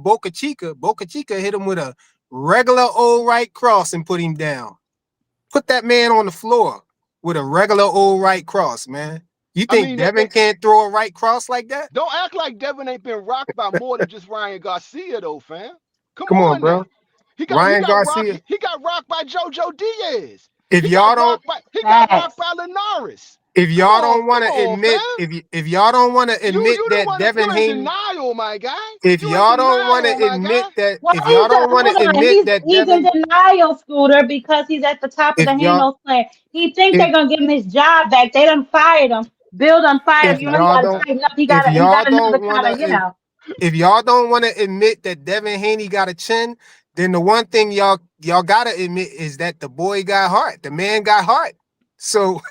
Boca Chica. Boca Chica hit him with a regular old right cross and put him down. Put that man on the floor with a regular old right cross, man. You I think mean, Devin can't throw a right cross like that? don't act like Devin ain't been rocked by more than just Ryan Garcia though, fam. Come Come on, on now. bro. He Ryan got rocked. Garcia. He got rocked by JoJo Diaz. If y'all don't He got rocked by Linares. if y'all don't want Come to on, fam. admit, if y'all don't want to admit that Devin You in Haney, denial, my guy. if You in y'all don't want denial, to my admit guy. that, Well, if y'all he's don't want to hold on. admit that He's in Devin, denial, Scooter, because he's at the top of if the y'all, Hanos plan. He think if they're gonna give him his job back. They done fired him. Bill done fired if him. You know he y'all got to don't, tighten up. He if got y'all another don't kind want of to, if y'all don't want to admit that Devin Haney got a chin, then the one thing y'all gotta admit is that the boy got heart. The man got heart. So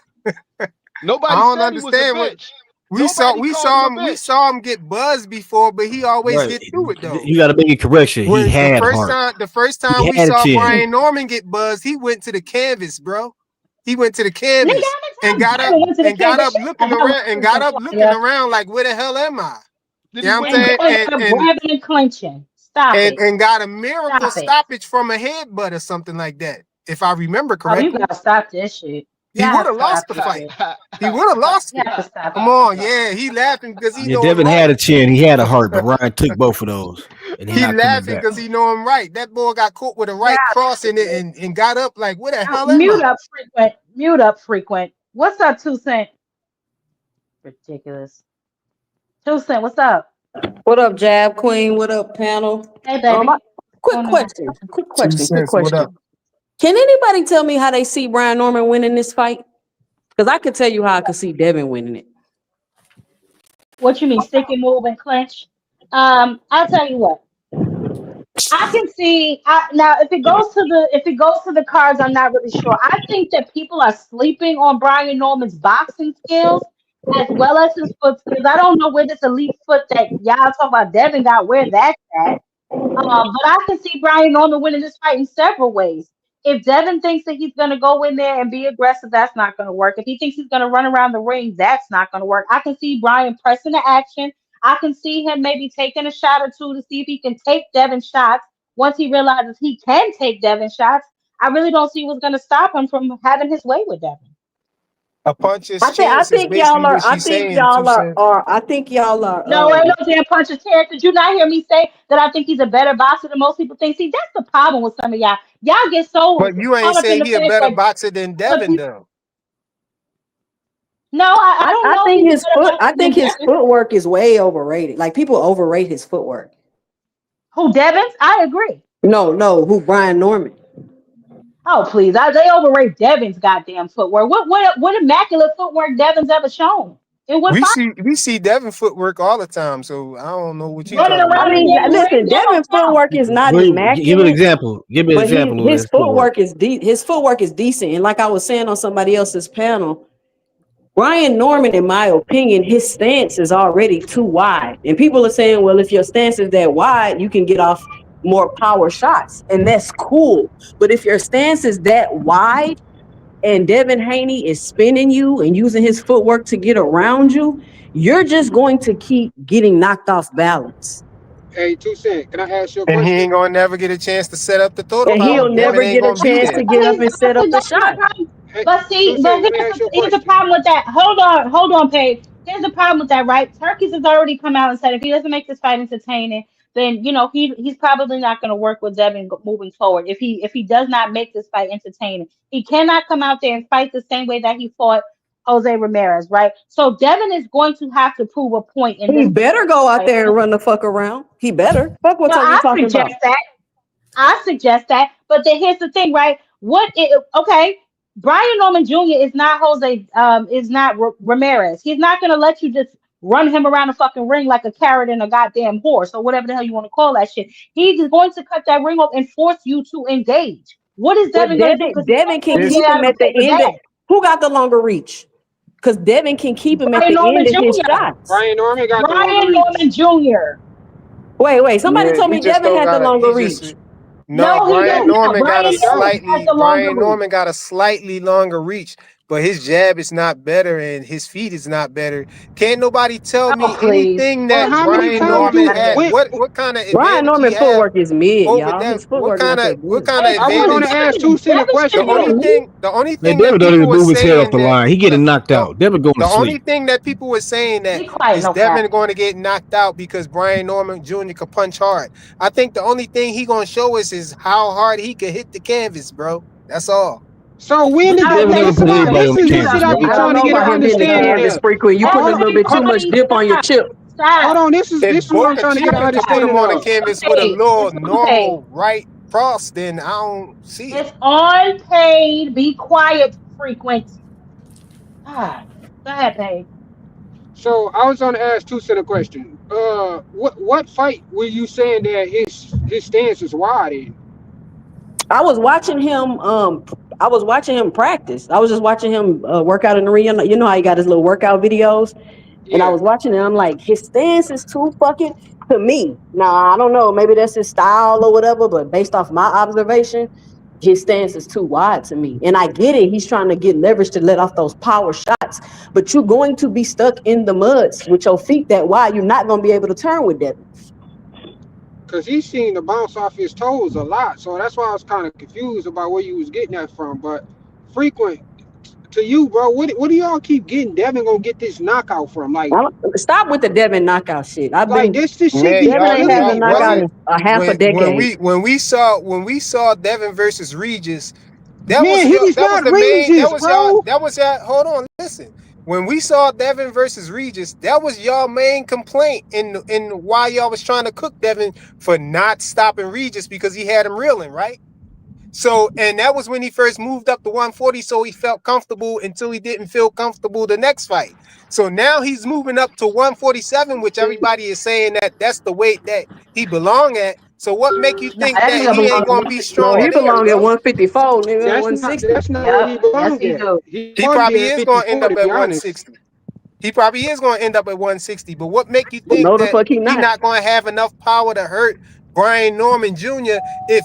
I Nobody don't said he was a understand what bitch. we saw. Nobody called him a We bitch. saw him get buzzed before, but he always Right. get through it though. You got to make a correction. He When had heart. the first time He we had a saw chin. Brian Norman get buzzed, he went to the canvas, bro. He went to the Nigga, canvas how and many got times up Devin went to the and got campus? up Shut the looking hell around up, and got freaking up looking player. around like, where the hell am I? Did You he know what I'm win saying? though? Grabbing and clinching. Stop it. And got a miracle Stop it. stoppage from a headbutt or something like that, if I remember Oh, you correctly. gotta stop this shit. He You would gotta have stop lost the this fight. shit. He would have lost You it. have to stop Come this on, shit. yeah, he laughing because he Yeah, know him Devin right. had a chin. He had a heart, but Ryan took both of those, and he He not coming laughing back. because he know him right. That boy got caught with a right cross in it and got up like, where the hell am Mute I? up frequent. Mute up frequent. What's up, 2 Cent? Ridiculous. 2 Cent, what's up? What up, Jab Queen? What up, panel? Hey, baby. Quick Oh, no. question. Quick question. Quick 2 cents, what question. up? Can anybody tell me how they see Brian Norman winning this fight? Because I could tell you how I could see Devin winning it. What you mean, stick and move and clinch? I'll tell you what. I can see now if it goes to the cards, I'm not really sure. I think that people are sleeping on Brian Norman's boxing skills as well as his foot skills. I don't know where this elite foot that y'all talk about Devin got, where that's at. But I can see Brian Norman winning this fight in several ways. If Devin thinks that he's going to go in there and be aggressive, that's not going to work. If he thinks he's going to run around the ring, that's not going to work. I can see Brian pressing the action. I can see him maybe taking a shot or two to see if he can take Devin shots. Once he realizes he can take Devin shots, I really don't see what's going to stop him from having his way with Devin. A puncher's I chance is think y'all basically are. what she's saying. I think y'all are. No, ain't no damn punch of chance. Did you not hear me say that I think he's a better boxer than most people think? See, that's the problem with some of y'all. Y'all get so But you ain't caught up in say the he a fact better that boxer than Devin, though. no, I don't I know if think he's a his better foot. boxer I than think his Devin. footwork is way overrated. Like people overrate his footwork. Who Devin's? I agree. No, who Brian Norman? Oh please, they overrate Devin's goddamn footwork. What immaculate footwork Devin's ever shown? In what We fight? see Devin footwork all the time, so I don't know what you Running talking I around about. the mean, damn ring? listen, That Devin don't count. footwork is not Give an immaculate, example. Give me an but example of his his footwork. footwork is his footwork is decent. And like I was saying on somebody else's panel, Brian Norman, in my opinion, his stance is already too wide. And people are saying, well, if your stance is that wide, you can get off more power shots. And that's cool. But if your stance is that wide and Devin Haney is spinning you and using his footwork to get around you, you're just going to keep getting knocked off balance. Hey, 2 Cent, can I ask you a And he question? ain't gonna never get a chance to set up to throw the And power. he'll Devin never ain't get a gonna be chance to there. get up and set up the That's my shot. problem. Hey, But 2 see, but Cent, let me ask you a here's the question. problem with that. Hold on, Paige. Here's the problem with that, right? Turkey's has already come out and said if he doesn't make this fight entertaining, then he's probably not going to work with Devin moving forward. If he does not make this fight entertaining, he cannot come out there and fight the same way that he fought Jose Ramirez, right? So Devin is going to have to prove a point in He this better go out fight. there and run the fuck around. He better. Fuck what Well, are you I talking suggest about? that. But then here's the thing, right? Okay, Brian Norman Jr. is not Ramirez. He's not gonna let you just run him around the fucking ring like a carrot and a goddamn horse or whatever the hell you want to call that shit. He's going to cut that ring off and force you to engage. What is But Devin gonna do? Because he's Devin not can gonna This keep get him out of at a the paper end. bag. Who got the longer reach? Because Devin can keep him at Brian the end Norman of his Jr. shots. Brian Norman got the longer Brian reach. Norman Jr. Wait. Somebody yeah, told he me just Devin don't had the got a longer he just reach. no No, he does Brian not. Norman got a Brian He does. Norman has the longer Brian reach. Norman got a slightly longer reach, but his jab is not better and his feet is not better. Can't nobody tell Oh me please. anything But that how many Brian times Norman do had. when What kind of Brian advantage he Norman have footwork is mid, over y'all. that? His footwork not that What good. kind of It's I was on gonna advantage? ask Devin. 2 Cent a Devin The shouldn't question. be only elite. thing, the only Man, thing that Devin don't people even were move his head off saying the that line. He getting knocked the out. Devin going to the only sleep. thing that people were saying that Be quiet, is no cap. Devin going to get knocked out because Brian Norman Jr. could punch hard. I think the only thing he gonna show us is how hard he could hit the canvas, bro. That's all. So when I did Devin okay, never this put is stop. what anybody this on the is Mute the canvas, shit up, I bro. be I mute up, don't trying to know get an about him mute hitting the up. understanding canvas of. frequent. You putting a Hold little on, bit too hold, much Everybody dip on your stop. chip. hold Stop. on. This If is what I'm both trying to get an chippers could put him understanding on the of. canvas with a Paid. little It's on paid. normal right cross, then I don't see it. It's on paid. Be quiet, frequent. Ah, go ahead, paid. So I was gonna ask 2 Cent a question. What fight were you saying that his stance is wide in? I was watching him. I was watching him practice. I was just watching him work out in the ring. You know how he got his little workout videos, and I Yeah, was watching it. I'm like, his stance is too fucking to me. Now I don't know. Maybe that's his style or whatever. But based off my observation, his stance is too wide to me. And I get it. He's trying to get leverage to let off those power shots. But you're going to be stuck in the muds with your feet that wide. You're not going to be able to turn with Devin. because he seemed to bounce off his toes a lot. So that's why I was kind of confused about where you was getting that from. But frequent to you, bro. What do y'all keep getting Devin gonna get this knockout from? Stop with the Devin knockout shit. Like this shit Man, be Devin ain't killing had a me, knockout bro. in a half a decade. when we saw Devin versus Regis, Man, he was not Regis, bro. hold on, listen. When we saw Devin versus Regis, that was y'all main complaint in why y'all was trying to cook Devin for not stopping Regis because he had him reeling, right? So, and that was when he first moved up to 140, so he felt comfortable until he didn't feel comfortable the next fight. So now he's moving up to 147, which everybody is saying that that's the weight that he belong at. So what make you No, think that that nigga he ain't belongs gonna be 154. No, stronger he there, belong at bro? 154, nigga, 160. That's not where Yep. he Yes, belong he at. do. He He probably probably be at is gonna end 54 up to at be honest. 160. He probably is gonna end up at 160. But what make you think No, the that fuck he he not. not gonna have enough power to hurt Brian Norman Jr. if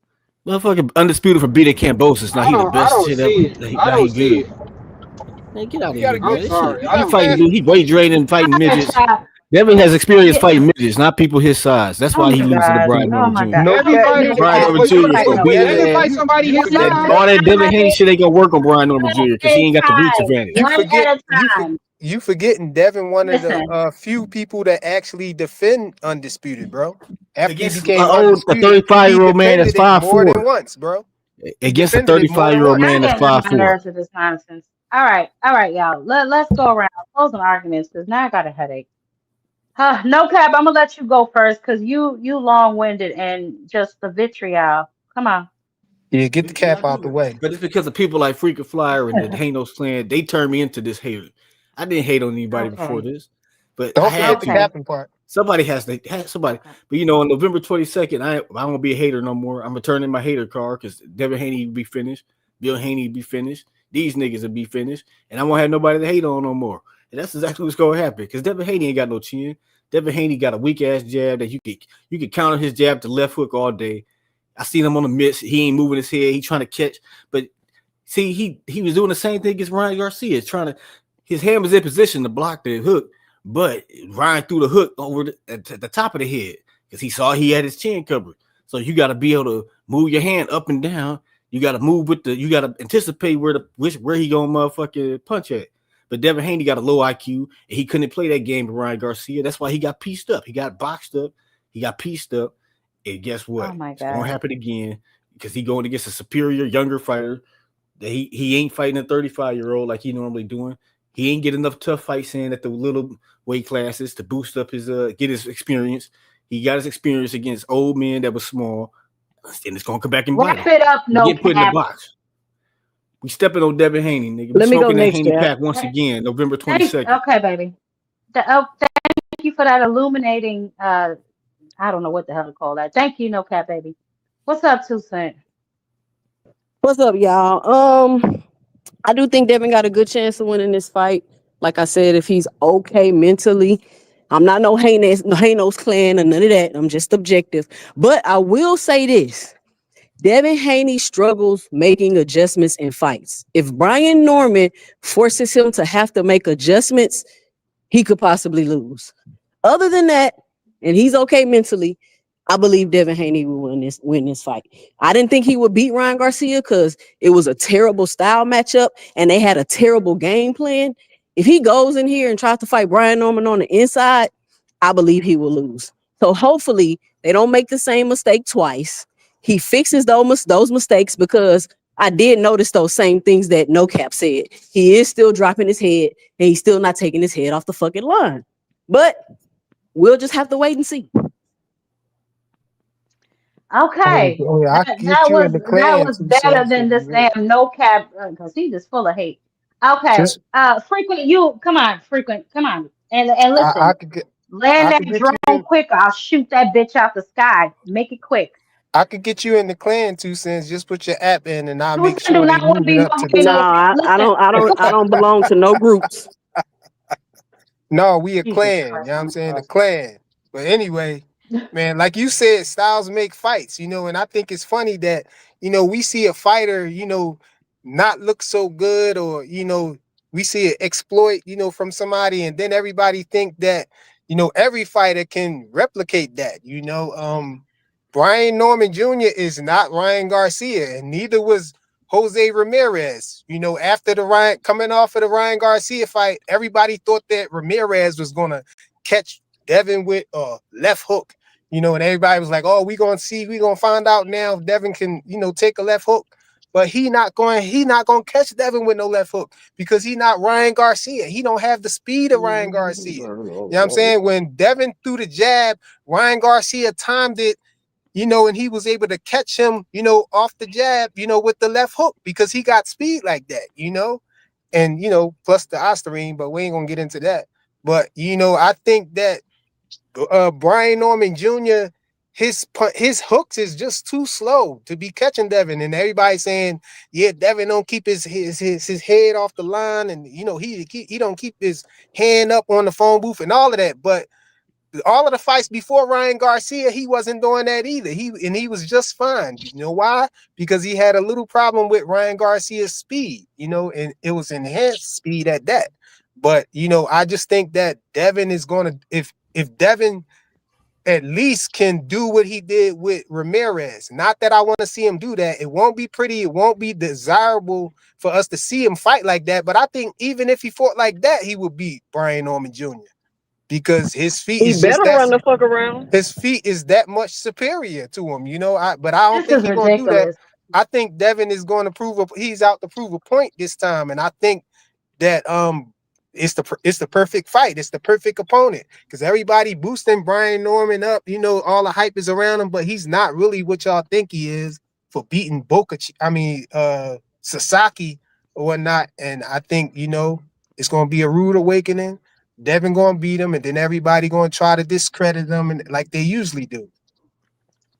Motherfucking undisputed for beating Cambosis. Now he the I best don't shit see ever. it. I Now he don't see good. it. Man, get out of He got here, a man. good. I'm This shit. sorry. He He got fighting. fast. He weight draining, fighting All right, midgets. y'all. Devin has experience Yeah. fighting midgets, not people his size. That's Oh why he my losing to God. Brian Oh Norman my Jr. God. No Devin cap, fight no his Brian cap. Norman size. But Jr. you, Right, So no but Devin, Devin Devin, fight man, somebody his No, that size. all that Devin Haney guys. shit ain't gonna work on Brian Norman Jr. because he One ain't got at the a reach time. advantage. you One forget at a you for time. you forgetting Devin one of the Listen. few people that actually defend undisputed, bro. After he Against became a undisputed, he 35-year-old man that's defended it more 5'4". than once, bro. He Against a defended it more than 35-year-old once. man Y'all that's getting on my 5'4". nerves with this nonsense. All right, y'all. Let's go around closing arguments because now I got a headache. No cap. I'm gonna let you go first because you long winded and just the vitriol. Come on. Yeah, get the cap out the way. But it's because of people like Freakin' Flyer and the Hanos clan. They turned me into this hater. I didn't hate on anybody before Okay. this, but I Don't forget had the to. Okay. capping part. Somebody has to have somebody. Okay. But you know, on November 22nd, I won't be a hater no more. I'm gonna turn in my hater card because Devin Haney will be finished, Bill Haney will be finished, these niggas will be finished, and I won't have nobody to hate on no more. And that's exactly what's gonna happen because Devin Haney ain't got no chin. Devin Haney got a weak ass jab that you could counter his jab to left hook all day. I seen him on the mitts. He ain't moving his head. He trying to catch, but see, he was doing the same thing as Ryan Garcia, trying to his hand was in position to block the hook, but Ryan threw the hook over at the top of the head because he saw he had his chin covered. So you got to be able to move your hand up and down. You got to move with the. You got to anticipate where he gonna motherfucking punch at. But Devin Haney got a low IQ and he couldn't play that game with Ryan Garcia. That's why he got pieced up. He got boxed up. He got pieced up. And guess Oh what? my It's gonna God. happen again because he going against a superior, younger fighter. That he ain't fighting a 35-year-old like he normally doing. He ain't get enough tough fights in at the little weight classes to boost up his get his experience. He got his experience against old men that was small, and it's gonna come back and bite Wrap him. it up, We no get put in the cap. box. We stepping on Devin Haney, nigga. We Let me go smoking that next, Haney Jab. pack once again, November Thank 22nd. okay, baby. Thank you for that illuminating I don't know what the hell to call that. Thank you, no cap, baby. What's up, 2 Cent? What's up, y'all? I do think Devin got a good chance of winning this fight. Like I said, if he's okay mentally. I'm not no Hanos clan or none of that. I'm just objective. But I will say this. Devin Haney struggles making adjustments in fights. If Brian Norman forces him to have to make adjustments, he could possibly lose. Other than that, and he's okay mentally, I believe Devin Haney will win this fight. I didn't think he would beat Ryan Garcia because it was a terrible style matchup and they had a terrible game plan. If he goes in here and tries to fight Brian Norman on the inside, I believe he will lose. So hopefully they don't make the same mistake twice. He fixes those mistakes because I did notice those same things that No Cap said. He is still dropping his head and he's still not taking his head off the fucking line. But we'll just have to wait and see. Okay. Oh, yeah, I can get That you in was the that clan was too, better since than this damn no cap because he just full of hate. Okay. just Frequent, you come on, frequent, come on. And I listen, could get land I that could get you drone in quick. I'll shoot that bitch out the sky. Make it quick. I could get you in the clan 2 cents. Just put your app in and I'll make 2 Cent do sure they not want to move it be up no to the No, top. Haney. I Listen. don't belong to no groups. No, we a Jesus clan. You Christ, know what I'm I'm saying? The sorry. clan. But anyway, man, like you said, styles make fights, and I think it's funny that, we see a fighter, not look so good or, we see an exploit, from somebody and then everybody think that, every fighter can replicate that, Brian Norman Jr. is not Ryan Garcia and neither was Jose Ramirez. After the coming off of the Ryan Garcia fight, everybody thought that Ramirez was gonna catch Devin with a left hook, and everybody was like, "Oh, we gonna find out now if Devin can, take a left hook." But he not going to catch Devin with no left hook because he not Ryan Garcia. He don't have the speed of Ryan Garcia. You know what I'm saying? When Devin threw the jab, Ryan Garcia timed it, and he was able to catch him, off the jab, with the left hook because he got speed like that, and, plus the Osterine, but we ain't gonna get into that. But, I think that Brian Norman Jr., his hooks is just too slow to be catching Devin, and everybody saying, yeah, Devin don't keep his head off the line, and he don't keep his hand up on the phone booth and all of that. But all of the fights before Ryan Garcia, he wasn't doing that either. He was just fine. You know why? Because he had a little problem with Ryan Garcia's speed, and it was enhanced speed at that. But I just think that Devin is going to, if Devin at least can do what he did with Ramirez. Not that I want to see him do that. It won't be pretty. It won't be desirable for us to see him fight like that. But I think even if he fought like that, he would beat Brian Norman Jr. because his feet He is just better that. run the fuck around. His feet is that much superior to him, but I don't This think is he's going to do that. ridiculous. I think Devin is going to he's out to prove a point this time, and I think that it's the perfect fight. It's the perfect opponent because everybody boosting Brian Norman up. All the hype is around him, but he's not really what y'all think he is for beating Sasaki or whatnot. And I think it's going to be a rude awakening. Devin going to beat him, and then everybody going to try to discredit him, and like they usually do.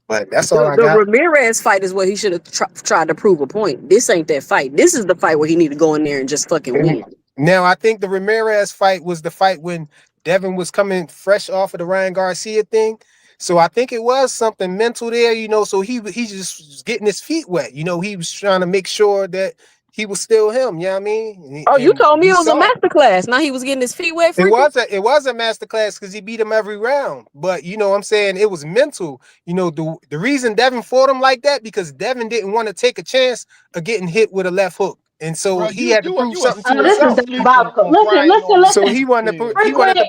But that's all I The got. Ramirez fight is where he should have tried to prove a point. This ain't that fight. This is the fight where he need to go in there and just fucking win. Now, I think the Ramirez fight was the fight when Devin was coming fresh off of the Ryan Garcia thing. So I think it was something mental there, so he just was getting his feet wet. He was trying to make sure that he was still him. You know what I mean? You told me it was a masterclass. Now he was getting his feet wet. It was a masterclass because he beat him every round. But I'm saying it was mental. The reason Devin fought him like that because Devin didn't want to take a chance of getting hit with a left hook. And so he had to prove something to himself. This is diabolical. Listen. So he wanted to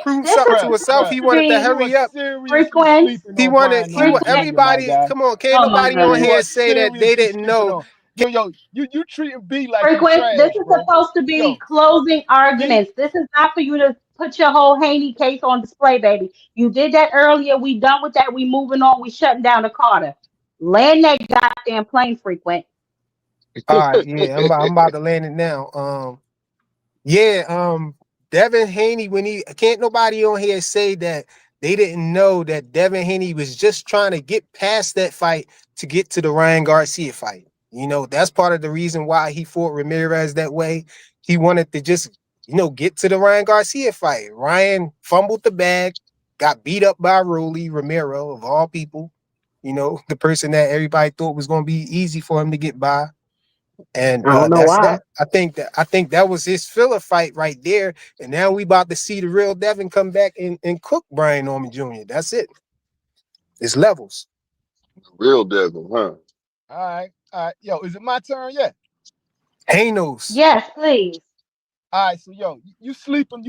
prove something to himself. He wanted to hurry up. Frequent. He wanted everybody. Come on, can't nobody on here say that they didn't know. Yo, you treating B like Frequent. trash, This is bro. supposed to be closing arguments. This is not for you to put your whole Haney case on display, baby. You did that earlier. We done with that. We moving on. We shutting down the Carter. Land that goddamn plane, Frequent. All right, yeah, I'm about to land it now. Devin Haney, can't nobody on here say that they didn't know that Devin Haney was just trying to get past that fight to get to the Ryan Garcia fight. That's part of the reason why he fought Ramirez that way. He wanted to just, get to the Ryan Garcia fight. Ryan fumbled the bag, got beat up by Romero, of all people. The person that everybody thought was going to be easy for him to get by. And I don't know why. that. I think that was his filler fight right there. And now we about to see the real Devin come back and cook Brian Norman Jr. That's it. It's levels. Real Devin, huh? All right. Yo, is it my turn yet? Hanos. Yes, please. All right, so yo, you sleeping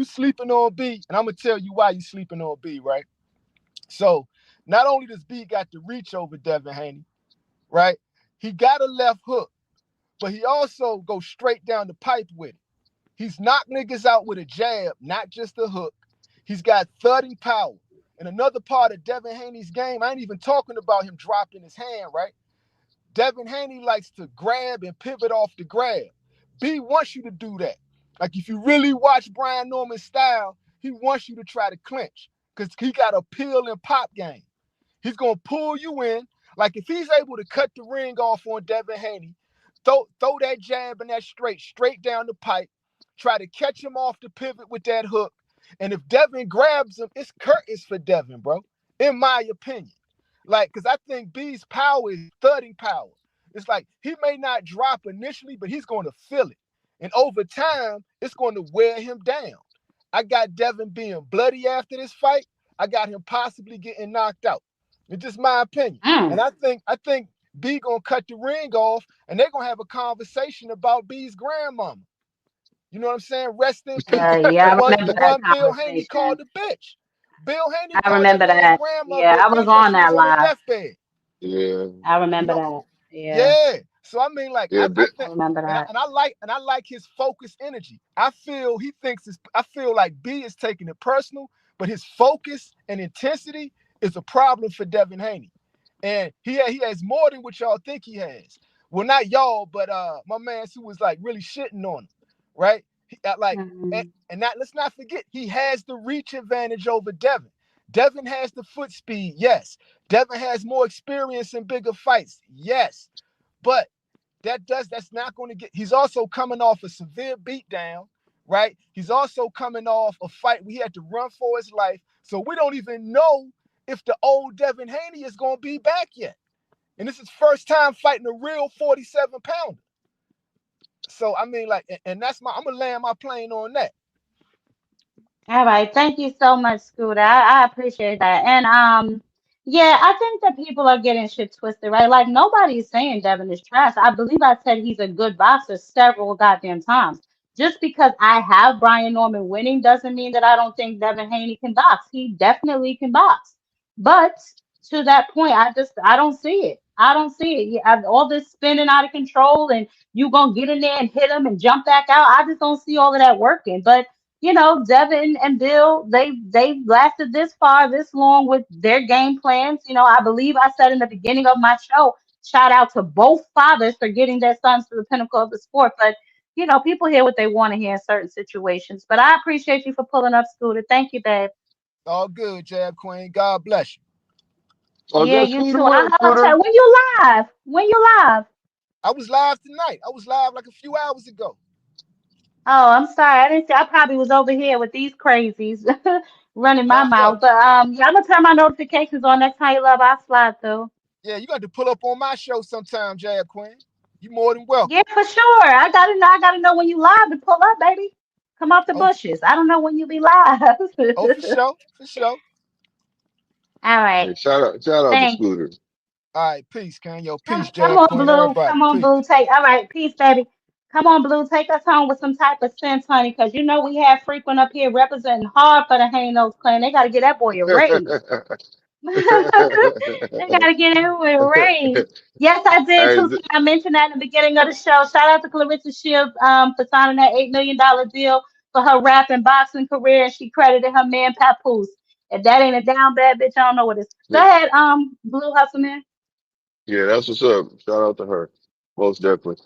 on B, and I'm gonna tell you why you sleeping on B, right? So not only does B got the reach over Devin Haney, right? He got a left hook, but he also goes straight down the pipe with it. He's knocked niggas out with a jab, not just a hook. He's got thudding power. And another part of Devin Haney's game, I ain't even talking about him dropping his hand, right? Devin Haney likes to grab and pivot off the grab. B wants you to do that. Like if you really watch Brian Norman's style, he wants you to try to clinch because he got a peel and pop game. He's going to pull you in. Like if he's able to cut the ring off on Devin Haney, throw that jab and that straight down the pipe, try to catch him off the pivot with that hook. And if Devin grabs him, it's curtains for Devin, bro, in my opinion. Like, because I think B's power is thudding power. It's like he may not drop initially, but he's going to feel it. And over time, it's going to wear him down. I got Devin being bloody after this fight. I got him possibly getting knocked out. It's just my opinion. And I think B gonna cut the ring off, and they're gonna have a conversation about B's grandmama. You know what I'm saying? Rest in peace. Yeah, I remember that Bill Haney conversation. called the bitch. Bill Haney I remember that. Yeah, I was on that live. Yeah, I remember that. Yeah. So I mean, like, yeah, I remember that. and I like his focused energy. I feel like B is taking it personal, but his focus and intensity is a problem for Devin Haney. And he has more than what y'all think he has. Well, not y'all, but my man who was like really shitting on him, right? And let's not forget, he has the reach advantage over Devin. Devin has the foot speed, yes. Devin has more experience in bigger fights, yes. But that's not going to get. He's also coming off a severe beatdown, right? He's also coming off a fight where he had to run for his life, So we don't even know if the old Devin Haney is going to be back yet. And this is first time fighting a real 47-pounder. So, I mean, like, and that's I'm going to land my plane on that. All right, thank you so much, Scooter. I appreciate that. And yeah, I think that people are getting shit twisted, right? Like nobody's saying Devin is trash. I believe I said he's a good boxer several goddamn times. Just because I have Brian Norman winning doesn't mean that I don't think Devin Haney can box. He definitely can box. But to that point, I don't see it. I don't see it. All this spinning out of control and you gonna get in there and hit him and jump back out. I just don't see all of that working. But you know, Devin and Bill, they lasted this far, this long with their game plans. You know, I believe I said in the beginning of my show, shout out to both fathers for getting their sons to the pinnacle of the sport. But you know, people hear what they want to hear in certain situations. But I appreciate you for pulling up, Scooter. Thank you, babe. All good, Jab Queen. God bless you. Oh, Yeah, that's you Scooter too. Word, I'll holler at Scooter. you. When you live? When you live? I was live tonight. I was live like a few hours ago. Oh, I'm sorry. I didn't see. I probably was over here with these crazies running my Nah, mouth. yo, But yeah, I'm gonna turn my notifications on next time you love. I'll slide through. yeah, you got to pull up on my show sometime, Jab Queen. You more than welcome. Yeah, for sure. I gotta know. I gotta know when you live to pull up, baby. Come off the Oh, bushes. I don't know when you be live. oh, for sure, for sure. All Hey, right. shout out to Thanks. Scooter. All right, peace, Ken. Yo, peace, Come Jab on, Queen. Blue. Everybody, Come on, peace. Blue. Take. All right. Peace, baby. Come on, Blue. Take us home with some type of sense, honey, because you know we have frequent up here representing hard for the Hanos clan. They gotta get that boy a raise. They gotta get him a raise. Yes, I did Hey, too. I mentioned that in the beginning of the show. Shout out to Claressa Shields for signing that $8 million deal for her rap and boxing career. She credited her man Papoose. If that ain't a down bad bitch, I don't know what is. Go yeah, ahead, Blue Hustle Man. yeah, that's what's up. Shout out to her, most definitely.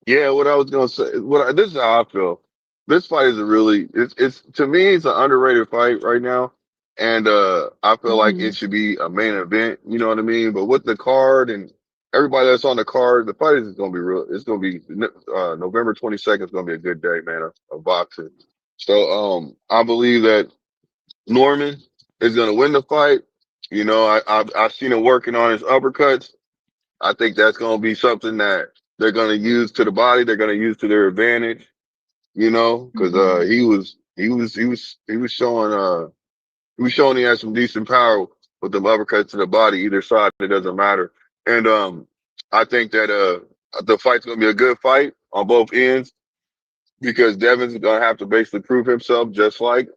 Yeah, what I was gonna say, this is how I feel. This fight is a really, it's to me, it's an underrated fight right now, and I feel like Hmm. it should be a main event. You know what I mean? But with the card and everybody that's on the card, the fight is gonna be real. It's gonna be November 22nd. Is gonna be a good day, man, of boxing. So I believe that Norman is gonna win the fight. You know, I've seen him working on his uppercuts. I think that's going to be something that they're going to use to the body. They're going to use to their advantage, you know, because Hmm. he was showing he had some decent power with the uppercuts to the body, either side. It doesn't matter. And I think that the fight's going to be a good fight on both ends because Devin's going to have to basically prove himself, just like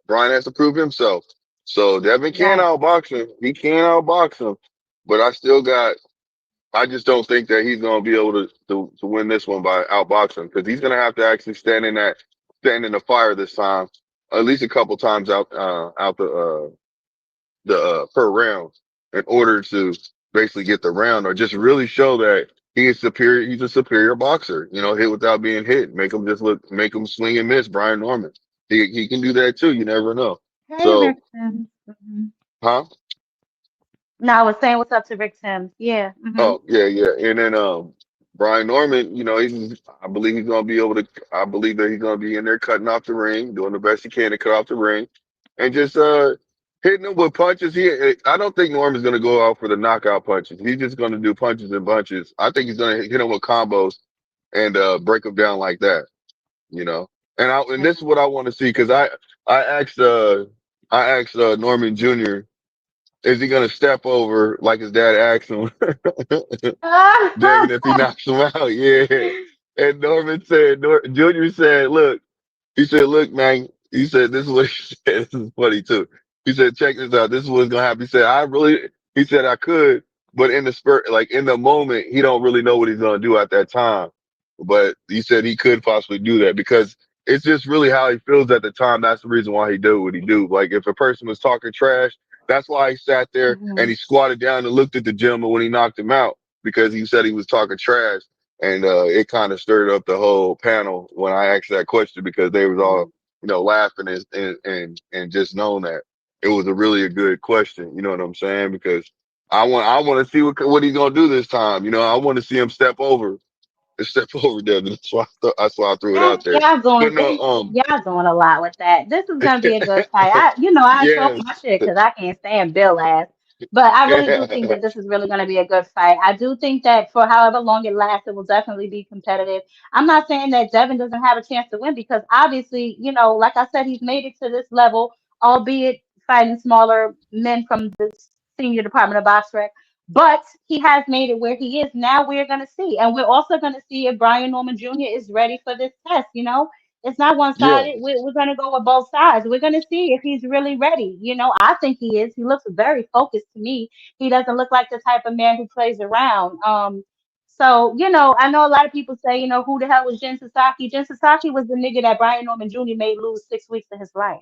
Brian has to prove himself. So Devin can Right. outbox him. He can outbox him, but I just don't think that he's going to be able to win this one by outboxing because he's going to have to actually stand in the fire this time, at least a couple times out the per round in order to basically get the round or just really show that he is superior. He's a superior boxer. You know, hit without being hit, make him swing and miss. Brian Norman, he can do that too. You never know. Hey, So, Rick Sims. Hmm. huh? No, I was saying what's up to Rick Sims. Yeah. Hmm. Oh, yeah, yeah. And then Brian Norman, you know, I believe he's gonna be able to I believe that he's gonna be in there cutting off the ring, doing the best he can to cut off the ring, and just hitting him with punches. I don't think Norman's gonna go out for the knockout punches. He's just gonna do punches and bunches. I think he's gonna hit him with combos and break him down like that, you know. And this is what I want to see because I asked Norman Jr. Is he gonna step over like his dad asked him? Devin, if he knocks him out, yeah. And Norman said, Junior said, look, he said, look, man, he said, this is what he said. This is funny too. He said, check this out. This is what's going to happen. He said, I could, but in the spurt, like in the moment, he don't really know what he's going to do at that time. But he said he could possibly do that because it's just really how he feels at the time. That's the reason why he do what he do. Like if a person was talking trash, that's why he sat there and Hmm. he squatted down and looked at the gentleman when he knocked him out because he said he was talking trash. And it kind of stirred up the whole panel when I asked that question because they was all, you know, laughing and just knowing that it was a good question. You know what I'm saying? Because I want to see what he's gonna do this time. You know, I want to see him step over step over Devin. That's why I threw it out there. Y'all But going, no, y'all going a lot with that. This is gonna be a good fight. I talk yes. my shit because I can't stand Bill ass, but I really do think that this is really gonna be a good fight. I do think that for however long it lasts, it will definitely be competitive. I'm not saying that Devin doesn't have a chance to win because obviously, like I said, he's made it to this level, albeit fighting smaller men from the senior department of box rec. But he has made it where he is. Now we're going to see. And we're also going to see if Brian Norman Jr. is ready for this test. It's not one Yeah. sided. We're going to go with both sides. We're going to see if he's really ready. I think he is. He looks very focused to me. He doesn't look like the type of man who plays around. So, I know a lot of people say, who the hell was Jen Sasaki? Jen Sasaki was the nigga that Brian Norman Jr. made lose 6 weeks of his life.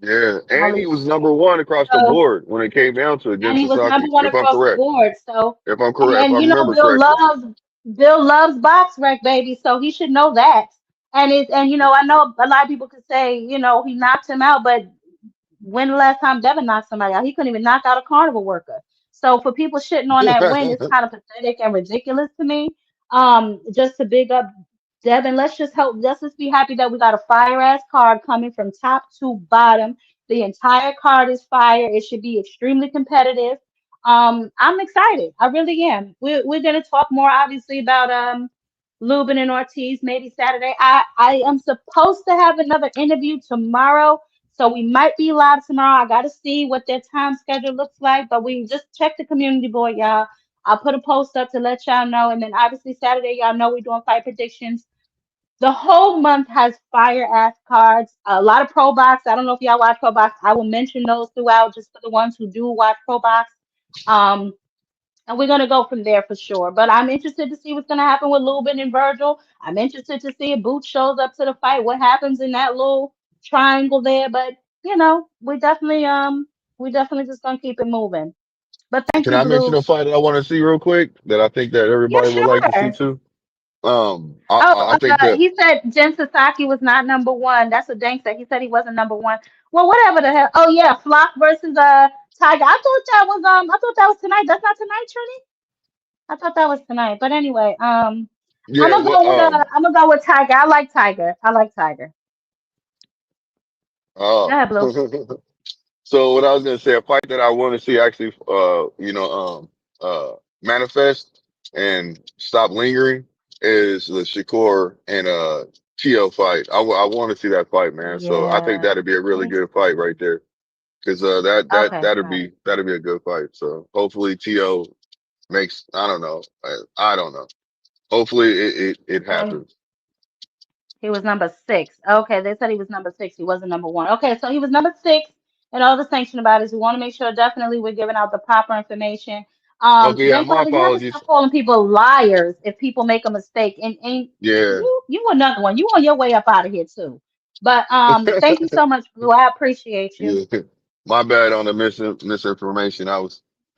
Yeah. And he Molly. was number one across the So, board when it came down to it, Jen and he was number Psaki, one if I'm across the correct. board. So, If I'm and correct, if and I you know, remember correctly. Bill loves box rec, baby. So he should know that. And I know a lot of people could say, he knocked him out, but when the last time Devin knocked somebody out? He couldn't even knock out a carnival worker. So for people shitting on that win, it's kind of pathetic and ridiculous to me. Just to big up Devin, let's just hope, let's just be happy that we got a fire ass card coming from top to bottom. The entire card is fire. It should be extremely competitive. I'm excited. I really am. We're gonna talk more obviously about Luben and Ortiz maybe Saturday. I am supposed to have another interview tomorrow, so we might be live tomorrow. I got to see what their time schedule looks like, but we just check the community board, y'all. I'll put a post up to let y'all know, and then obviously Saturday, y'all know we're doing fight predictions. The whole month has fire ass cards. A lot of Pro Box. I don't know if y'all watch Pro Box. I will mention those throughout just for the ones who do watch Pro Box. Um, and we're gonna go from there for sure. But I'm interested to see what's gonna happen with Luben and Virgil. I'm interested to see if Boots shows up to the fight. What happens in that little triangle there? But we definitely just gonna keep it moving. But thank Can you, I mention Blue. a fight that I want to see real quick that I think that Yeah, everybody would like to see sure. too? I, Oh, I think that he said Jen Sasaki was not number one. That's what Dank said. He said he wasn't number one. Well, whatever the hell. Oh yeah, Flock versus Tiger. I thought that was tonight. That's not tonight, Trini. I thought that was tonight. But anyway, yeah. I'm gonna go with Tiger. I like Tiger. I like Tiger. Go Uh, ahead, Blue. so what I was gonna say, a fight that I want to see actually, manifest and stop lingering is the Shakur and Tio fight. I want to see that fight, man. So I think Yeah. that'd be a really Me good too. fight right there. Because Okay. All right. that'd be a good fight. So hopefully Tio makes, I don't know, I don't know. Hopefully it Well, happens. he was number six. Okay, they said he was number six. He wasn't number one. Okay, so he was number six. And all the sanction about is we want to make sure definitely we're giving out the proper information. Okay, yeah, Then my Carver, you have to apologies. stop calling people liars if people make a mistake. And Yeah. you another one. You on your way up out of here too. But thank you so much, Blue. I appreciate you. Yeah. My bad on the misinformation. I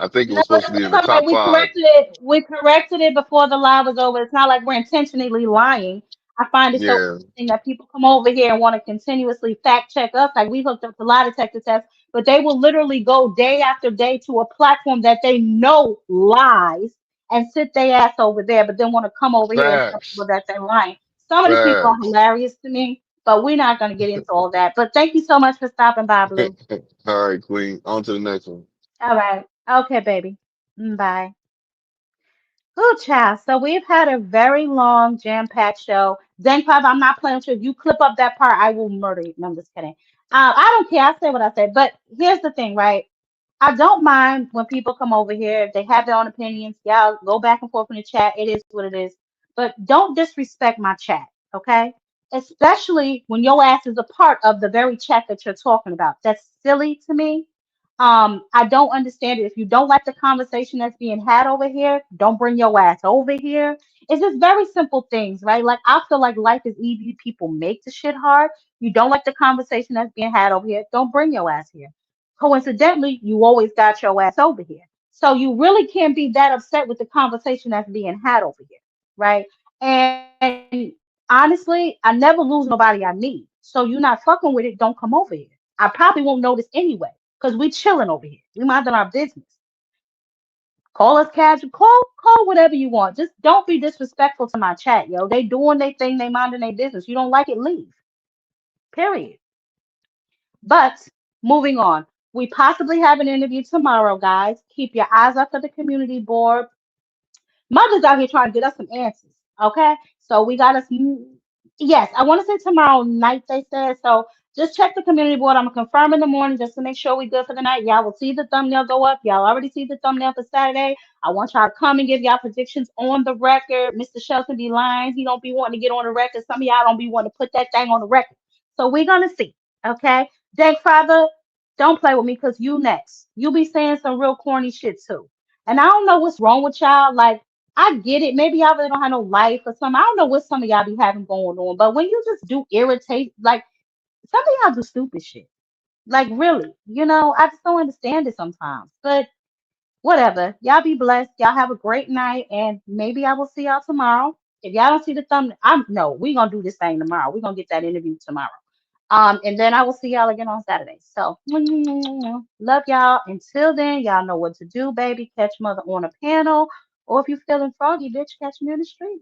think it No, was supposed to be in it's the all right. top We five. corrected it. We corrected it before the live was over. It's not like we're intentionally lying. I find it so Yeah. interesting that people come over here and want to continuously fact check us. Like we hooked up to lie detector tests, but they will literally go day after day to a platform that they know lies and sit their ass over there, but then want to come over here and tell people Facts. that they're lying. Some of these people are Facts. hilarious to me, but we're not going to get into all that. But thank you so much for stopping by, Blue. All right, Queen. On to the next one. All right. Okay, baby. Bye. Oh, child. So we've had a very long, jam-packed show. Zenclave, I'm not playing with you. If you clip up that part, I will murder you. No, I'm just kidding. I don't care. I say what I say. But here's the thing, right? I don't mind when people come over here. If they have their own opinions, y'all go back and forth in the chat. It is what it is. But don't disrespect my chat, okay? Especially when your ass is a part of the very chat that you're talking about. That's silly to me. I don't understand it. If you don't like the conversation that's being had over here, don't bring your ass over here. It's just very simple things, right? Like I feel like life is easy. People make the shit hard. You don't like the conversation that's being had over here, don't bring your ass here. Coincidentally, you always got your ass over here. So you really can't be that upset with the conversation that's being had over here, right? And honestly, I never lose nobody I meet. So you not fucking with it, don't come over here. I probably won't notice anyway, because we chilling over here. We minding our business. Call us casual, call whatever you want. Just don't be disrespectful to my chat, yo. They doing their thing, they minding their business. You don't like it, leave. Period. But moving on, we possibly have an interview tomorrow, guys. Keep your eyes up for the community board. Mother's out here trying to get us some answers. Okay. So we got us. Yes, I want to say tomorrow night, they said. So just check the community board. I'm going to confirm in the morning just to make sure we good for the night. Y'all will see the thumbnail go up. Y'all already see the thumbnail for Saturday. I want y'all to come and give y'all predictions on the record. Mr. Shelton be lying. He don't be wanting to get on the record. Some of y'all don't be wanting to put that thing on the record. So we're going to see. Okay. Dank Father, don't play with me because you next. You be saying some real corny shit too. And I don't know what's wrong with y'all. Like, I get it. Maybe y'all really don't have no life or something. I don't know what some of y'all be having going on. But when you just do irritate, like some of y'all do stupid shit. Like really, I just don't understand it sometimes. But whatever. Y'all be blessed. Y'all have a great night, and maybe I will see y'all tomorrow. If y'all don't see the thumbnail, we gonna do this thing tomorrow. We're gonna get that interview tomorrow. And then I will see y'all again on Saturday. So love y'all. Until then, y'all know what to do, baby. Catch mother on a panel. Or if you're feeling froggy, bitch, catch me in the street.